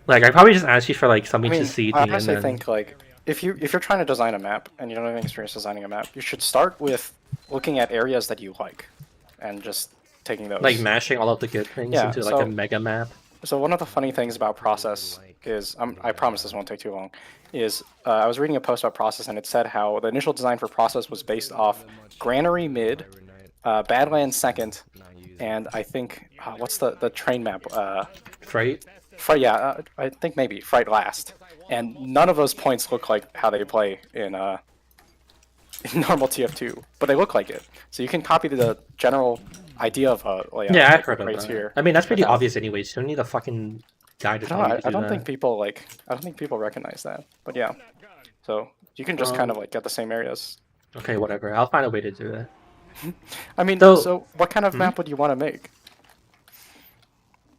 Like I probably just ask you for like something to see. I honestly think like if you're trying to design a map and you don't have any experience designing a map, you should start with looking at areas that you like, and just taking those. Like mashing all of the good things into like a mega map. So one of the funny things about Process is, I promise this won't take too long, is I was reading a post about Process and it said how the initial design for Process was based off Granary mid, Badlands second, and I think, what's the train map? Fright? Fright, yeah, I think maybe Fright last. And none of those points look like how they play in normal TF2, but they look like it. So you can copy the general idea of a layout. Yeah, I've heard of right that. here. I mean, that's pretty obvious anyways. You don't need a fucking guide to tell you to do I don't that. think people I don't think people recognize that. But yeah, so you can just kind of like get the same areas. Okay, whatever. I'll find a way to do it. I mean, so what kind of map would you want to make?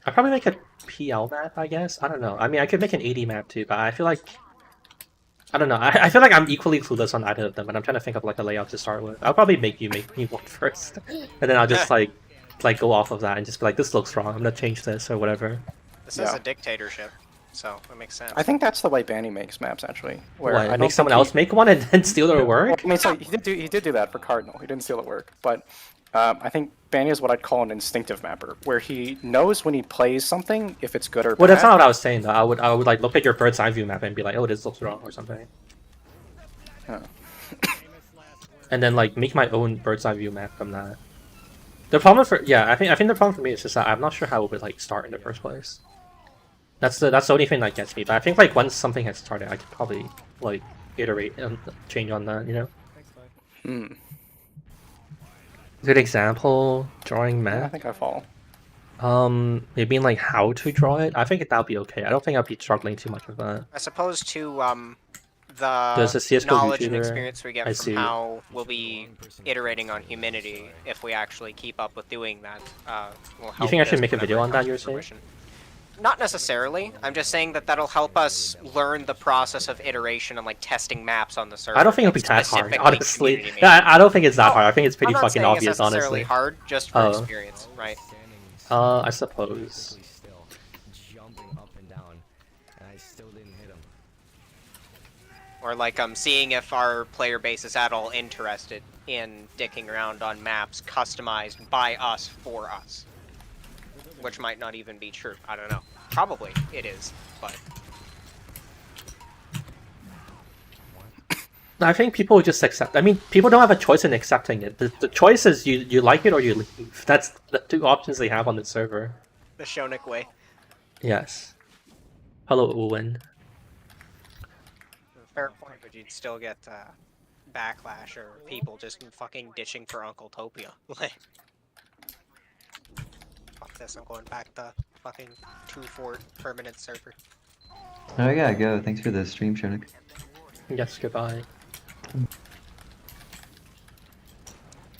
I'd probably make a PL map, I guess. I don't know. I mean, I could make an AD map too, but I feel like I don't know. I feel like I'm equally clueless on either of them, and I'm trying to think of like a layout to start with. I'll probably make you make me one first, and then I'll just like go off of that and just be like, this looks wrong. I'm gonna change this or whatever. This is a dictatorship, so that makes sense. I think that's the way Banny makes maps actually. Where What, I make someone else make one and then steal their work? Well, I mean, so he did do that for Cardinal. He didn't steal the work, but I think Banny is what I'd call an instinctive mapper, where he knows when he plays something if it's good or bad. Well, that's not what I was saying though. I would like look at your bird's eye view map and be like, oh, this looks wrong or something. Huh. And then like make my own bird's eye view map from that. The problem for I think the problem for me is just that I'm not sure how it would like start in the first place. That's the only thing that gets me. But I think like once something has started, I could probably like iterate and change on that, you know. Hmm. Good example, drawing map. Yeah, I think I follow. Maybe in like how to draw it. I think that'll be okay. I don't think I'll be struggling too much with that. As opposed to There's a the CS:GO knowledge and YouTuber. experience we get I from see. how we'll be iterating on humidity if we actually keep up with doing that. Will help You think I this should make a whenever video it on that? comes You're to saying? fruition. Not necessarily. I'm just saying that that'll help us learn the process of iteration and like testing maps on the server. I don't think it'll be like, that hard, specifically honestly. community Yeah, I don't think it's that hard. I think it's pretty I'm not fucking saying obvious, it's necessarily honestly. hard, just for experience, right? I suppose. Jumping up and down, and I still didn't hit him. Or like seeing if our player base is at all interested in dicking around on maps customized by us for us. Which might not even be true. I don't know. Probably it is, but I think people would just accept. I mean, people don't have a choice in accepting it. The choice is you like it or you leave. That's the two options they have on the server. the Shonik way. Yes. Hello, Owen. Fair point, but you'd still get backlash or people just fucking ditching for Uncle Topia. Like, fuck this, I'm going back to fucking 2-4 permanent server. Oh, I gotta go. Thanks for the stream, Shonik. Yes, goodbye.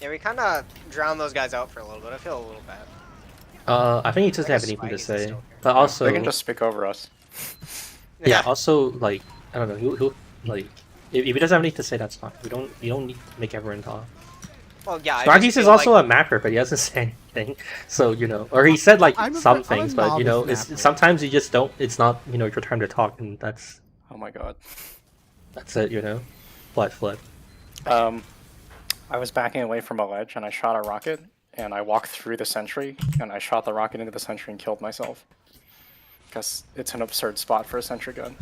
Yeah, we kind of drowned those guys out for a little bit. I feel a little bad. I think he doesn't have anything to say. But also, They can just speak over us. Yeah. Also, like, I don't know. He'll like, if he doesn't have anything to say, that's fine. We don't need to make everyone talk. Well, yeah. Stargeese is also a mapper, but he doesn't say anything. So you know, or he said like some things, but you know, it's sometimes you just don't. It's not your turn to talk, and that's. Oh my god. That's it, you know. Flip. I was backing away from a ledge and I shot a rocket and I walked through the sentry and I shot the rocket into the sentry and killed myself. Because it's an absurd spot for a sentry gun.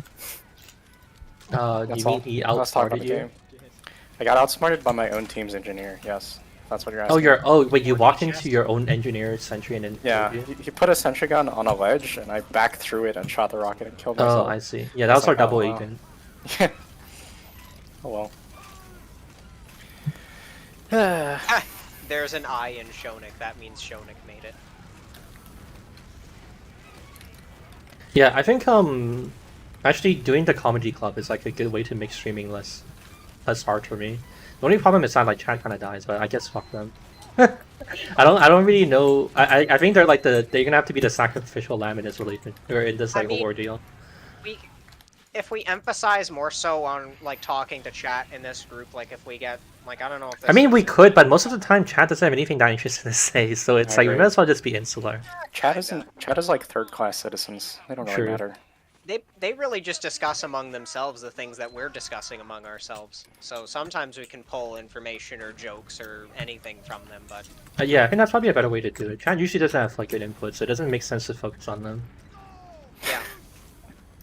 You mean he outsmarted you? I got outsmarted by my own team's engineer, yes. That's what you're asking. Wait, you walked into your own engineered sentry and then Yeah, he put a sentry gun on a ledge, and I backed through it and shot the rocket and killed myself. Oh, I see. Yeah, that was our like, double oh, wow. agent. Oh well. There's an I in Shonik. That means Shonik made it. Yeah, I think actually doing the comedy club is like a good way to make streaming less hard for me. The only problem is that like chat kind of dies, but I guess fuck them. I don't really know. I think they're like they're gonna have to be the sacrificial lamb in this relation or in this like whole ordeal. If we emphasize more so on like talking to chat in this group, like if we get like I don't know if this I mean we could, but most of the time chat doesn't have anything that interesting to say, so it's like we might as well just be insular. Chat is like third-class citizens. They don't really True. matter. They really just discuss among themselves the things that we're discussing among ourselves. So sometimes we can pull information or jokes or anything from them, but Yeah, I think that's probably a better way to do it. Chat usually doesn't have like good input, so it doesn't make sense to focus on them. yeah.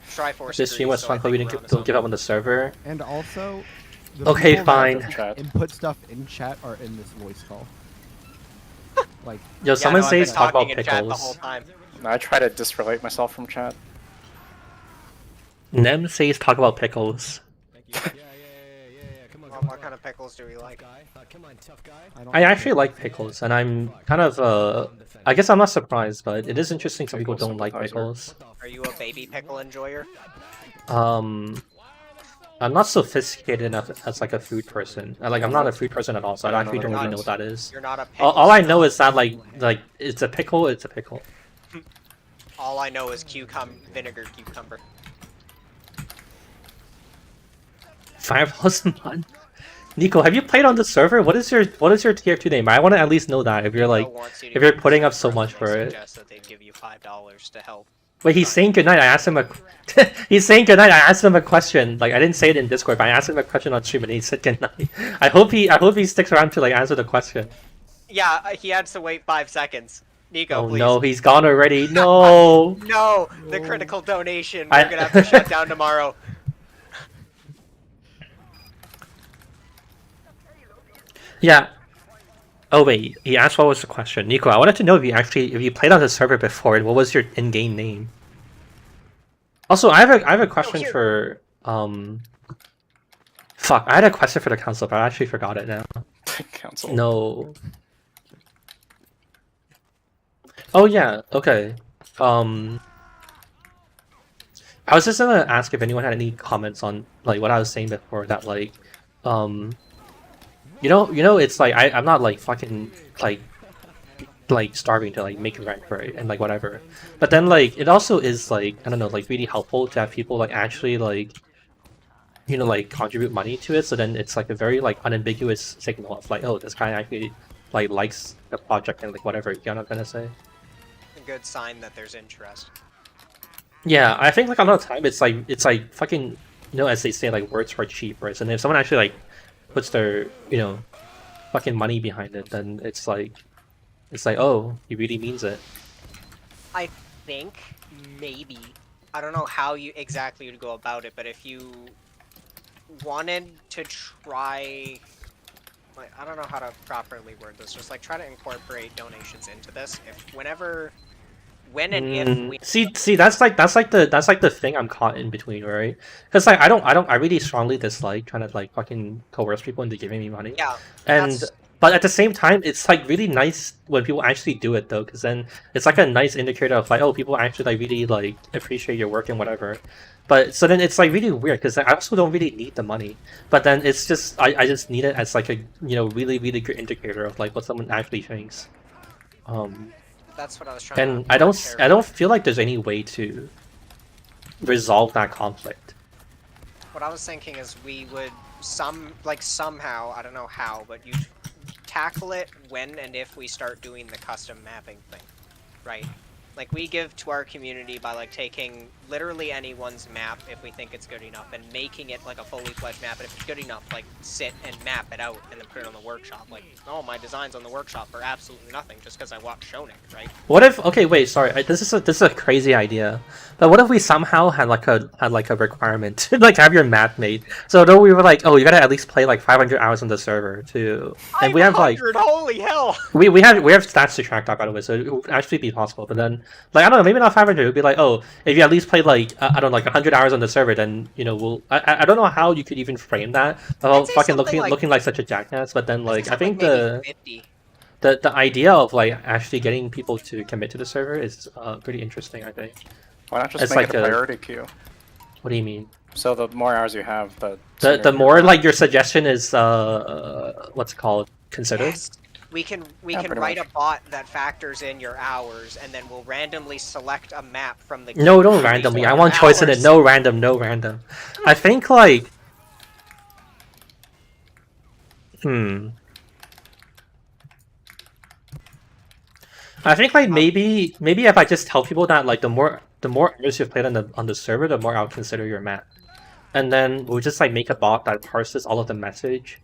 Triforce. This stream was fun, but we don't give up on the server. And also, the Okay, people that fine. input stuff in chat are in this voice call. Like, Yo, someone says talk about pickles. I try to disrelate myself from chat. Nem says talk about pickles. What kind of pickles do we like? Come on, tough guy. I actually like pickles, and I'm kind of I guess I'm not surprised, but it is interesting some people don't like pickles. Are you a baby pickle enjoyer? I'm not sophisticated enough as like a food person. I'm not a food person at all, so I actually don't really know what that is. You're not a pickle. All I know is that like it's a pickle, it's a pickle. All I know is vinegar cucumber. 5,000 a month. Nico, have you played on the server? What is your TF2 name? I want to at least know that if you're like if you're putting up so much for it. That they'd give you $5 to help. Wait, he's saying goodnight. I asked him a he's saying goodnight. I asked him a question. Like I didn't say it in Discord, but I asked him a question on stream and he said goodnight. I hope he sticks around to like answer the question. Yeah, he had to wait 5 seconds. Nico, Oh please. no, he's gone already. No. No, the critical donation. We're gonna have to shut down tomorrow. Yeah. Oh wait, he asked what was the question. Nico, I wanted to know if you played on the server before and what was your in-game name. Also, I have a question for fuck, I had a question for the council, but I actually forgot it now. Council. No. Oh yeah, okay. I was just gonna ask if anyone had any comments on like what I was saying before that like you know, it's like I'm not like fucking like starving to like make rent for it and like whatever. But then like it also is like I don't know like really helpful to have people like actually like you know like contribute money to it. So then it's like a very like unambiguous signal of like oh this guy actually like likes the project and like whatever. You know what I'm gonna say? A good sign that there's interest. Yeah, I think like a lot of time it's like fucking you know as they say like words are cheap, right? So then if someone actually like puts their you know fucking money behind it, then it's like oh he really means it. I think maybe I don't know how you exactly would go about it, but if you wanted to try like I don't know how to properly word this, just like try to incorporate donations into this. If when and if we see that's like the thing I'm caught in between, right? Because like I really strongly dislike trying to like fucking coerce people into giving me money. Yeah. But at the same time, it's like really nice when people actually do it though, because then it's like a nice indicator of like oh people actually like really like appreciate your work and whatever. But so then it's like really weird because I also don't really need the money, but then it's just I just need it as like a you know really good indicator of like what someone actually thinks. That's what I was trying And to I don't feel like there's any way to resolve that conflict. What I was thinking is we would somehow, I don't know how, but you tackle it when and if we start doing the custom mapping thing, right? Like we give to our community by like taking literally anyone's map if we think it's good enough and making it like a fully fledged map, and if it's good enough, like sit and map it out and then put it on the workshop. Like, oh, my designs on the workshop are absolutely nothing just because I watched Shonik, right? What if okay wait sorry this is a crazy idea, But what if we somehow had like a requirement to like have your map made? So though we were like, oh, you gotta at least play like 500 hours on the server to, and we have like, holy hell! we have stats to track that, by the way, so it would actually be possible. But then, like, I don't know, maybe not 500. It would be like, oh, if you at least play like I don't know, like 100 hours on the server, then you know we'll. I don't know how you could even frame that without fucking looking like such a jackass. But then like I think the idea of like actually getting people to commit to the server is pretty interesting. I think. Why not just it's make like it a priority queue? What do you mean? So the more hours you have, the more like your suggestion is what's it called, considered. Yes. We can write a bot that factors in your hours, and then we'll randomly select a map from the. No, don't randomly. I want choice in it. No random. No random. I think like. I think like maybe if I just tell people that like the more hours you've played on the server, the more I'll consider your map, and then we'll just like make a bot that parses all of the message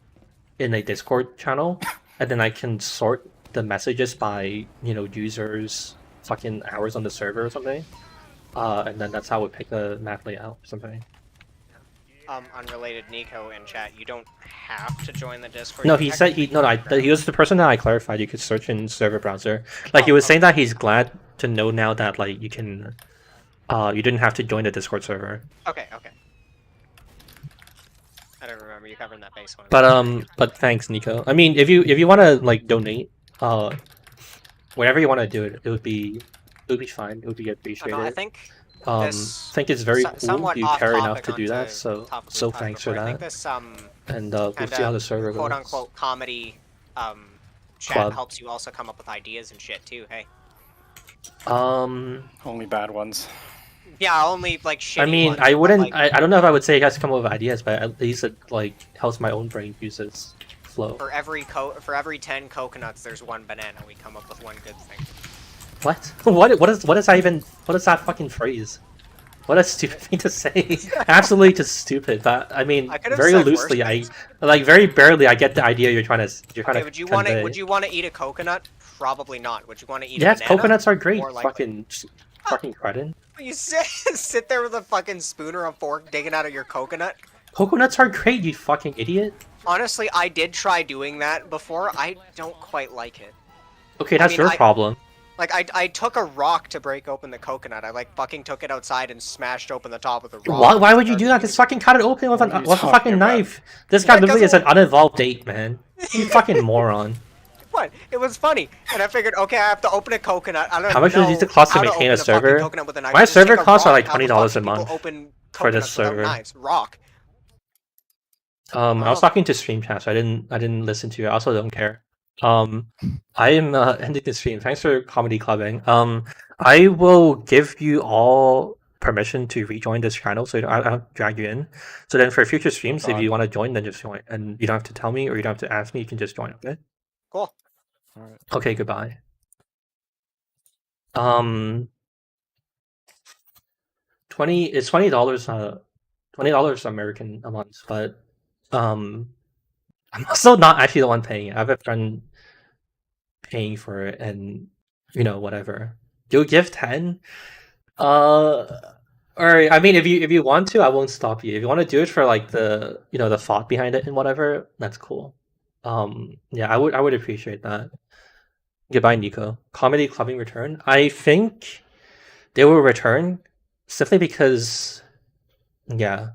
in a Discord channel, and then I can sort the messages by users fucking hours on the server or something, and then that's how we pick the map layout or something. Unrelated Nico in chat, you don't have to join the Discord. No, he said he was the person that I clarified. You could search in server browser. Like he was saying that he's glad to know now that like you can, you didn't have to join the Discord server. Okay. I don't remember you covering that base one. But thanks, Nico. I mean, if you want to like donate, whenever you want to do it, it would be fine. It would be appreciated. I think it's very cool you care enough to do that. So thanks for that. I think this and we'll see how the server quote goes. unquote comedy chat Club. helps you also come up with ideas and shit too. Hey. Only bad ones. Yeah, only like shitty I mean, ones, I but, wouldn't. like, I don't know if I would say you guys come up with ideas, but at least it like helps my own brain use its flow. For every 10 coconuts, there's one banana. We come up with one good thing. What? What is that even? What is that fucking phrase? What a stupid thing to say. Absolutely just stupid. But I mean, very loosely, very barely, I get the idea you're trying to. Would you want to eat a coconut? Probably not. Would you want to eat a Yes, banana? coconuts are great. More likely. Fucking credit. You sit there with a fucking spoon or a fork digging out of your coconut. Coconuts are great, you fucking idiot. Honestly, I did try doing that before. I don't quite like it. Okay, that's your problem. Like, I took a rock to break open the coconut. I, like, fucking took it outside and smashed open the top with a rock. Why would you do that? Just fucking cut it open with a fucking knife. This guy literally is an uninvolved ape, man. You fucking moron. What? It was funny. And I figured, okay, I have to open a coconut. I don't How much does it cost to maintain a server? My server costs are like $20 a month for this server. Rock. I was talking to stream chat, so I didn't listen to you. I also don't care. I am ending the stream. Thanks for comedy clubbing. I will give you all permission to rejoin this channel, so I don't drag you in. So then for future streams, if you want to join, then just join, and you don't have to tell me or you don't have to ask me. You can just join. Okay. Cool. All right. Okay. Goodbye. It's $20. $20 American a month, but I'm also not actually the one paying it. I have a friend paying for it, and whatever. You'll give 10. Or I mean, if you want to, I won't stop you. If you want to do it for like the the thought behind it and whatever, that's cool. Yeah, I would appreciate that. Goodbye, Nico. Comedy clubbing return. I think they will return simply because, yeah,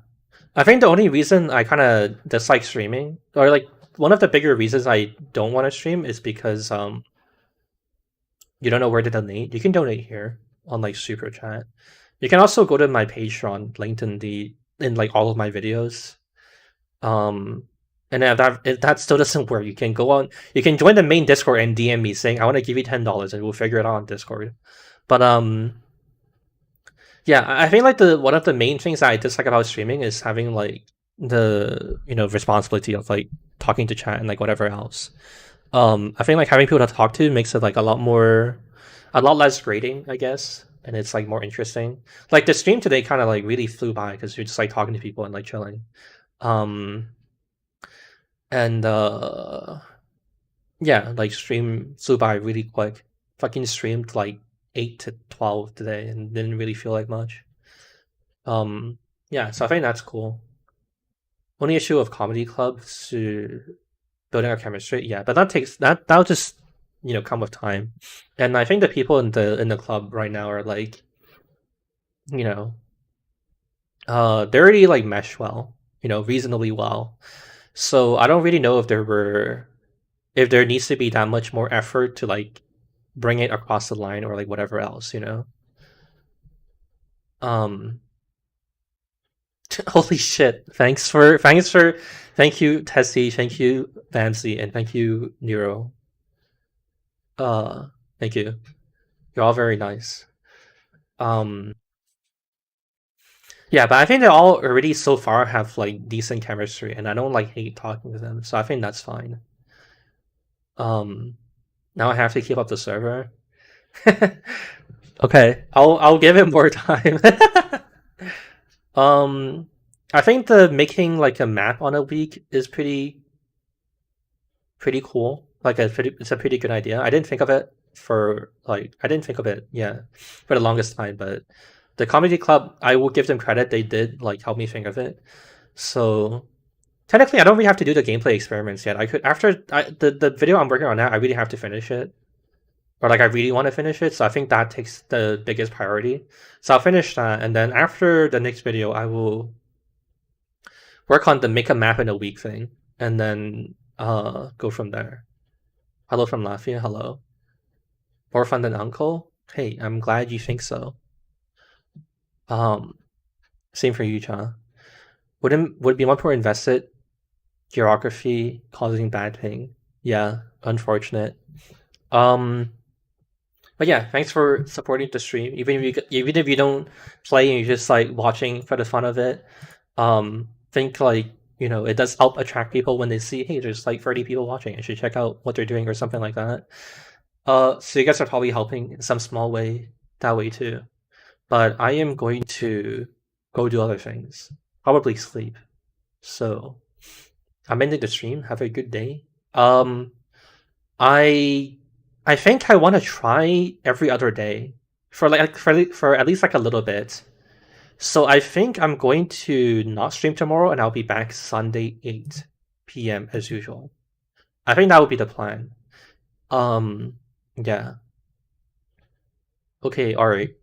I think the only reason I kind of dislike streaming, or like one of the bigger reasons I don't want to stream, is because you don't know where to donate. You can donate here on like Super Chat. You can also go to my Patreon linked in like all of my videos. And if that still doesn't work, you can join the main Discord and DM me saying I want to give you $10 and we'll figure it out on Discord. But yeah, I think like one of the main things that I dislike about streaming is having like the responsibility of like talking to chat and like whatever else. I think like having people to talk to makes it like a lot less grating, I guess, and it's like more interesting. Like the stream today kind of like really flew by because you're just like talking to people and like chilling. And yeah, like stream flew by really quick. Fucking streamed like 8 to 12 today and didn't really feel like much. Yeah, so I think that's cool. Only issue of comedy clubs to building our chemistry, yeah, but that'll just come with time. And I think the people in the club right now are like, they already like mesh well, reasonably well. So I don't really know if there needs to be that much more effort to like bring it across the line or like whatever else. Holy shit! Thank you Tessie, thank you Vancy, and thank you Nero. Thank you. You're all very nice. Yeah, but I think they all already so far have like decent chemistry, and I don't like hate talking to them, so I think that's fine. Now I have to keep up the server. Okay, I'll give it more time. I think the making like a map on a week is pretty cool. Like it's a pretty good idea. I didn't think of it for the longest time, but the comedy club, I will give them credit. They did like help me think of it. So technically, I don't really have to do the gameplay experiments yet. I could the video I'm working on now. I really have to finish it, or like I really want to finish it. So I think that takes the biggest priority. So I'll finish that, and then after the next video, I will work on the make a map in a week thing, and then go from there. Hello from Latvia. Hello. More fun than Uncle. Hey, I'm glad you think so. Same for you, Cha. Would it be much more invested? Geography causing bad ping. Yeah, unfortunate. But yeah, thanks for supporting the stream. Even if you don't play and you're just like watching for the fun of it, think like it does help attract people when they see, hey, there's like 30 people watching. I should check out what they're doing or something like that. So you guys are probably helping in some small way that way too. But I am going to go do other things. Probably sleep. So I'm ending the stream. Have a good day. I think I want to try every other day for at least like a little bit. So I think I'm going to not stream tomorrow, and I'll be back Sunday 8 p.m. as usual. I think that would be the plan. Yeah. Okay, alright.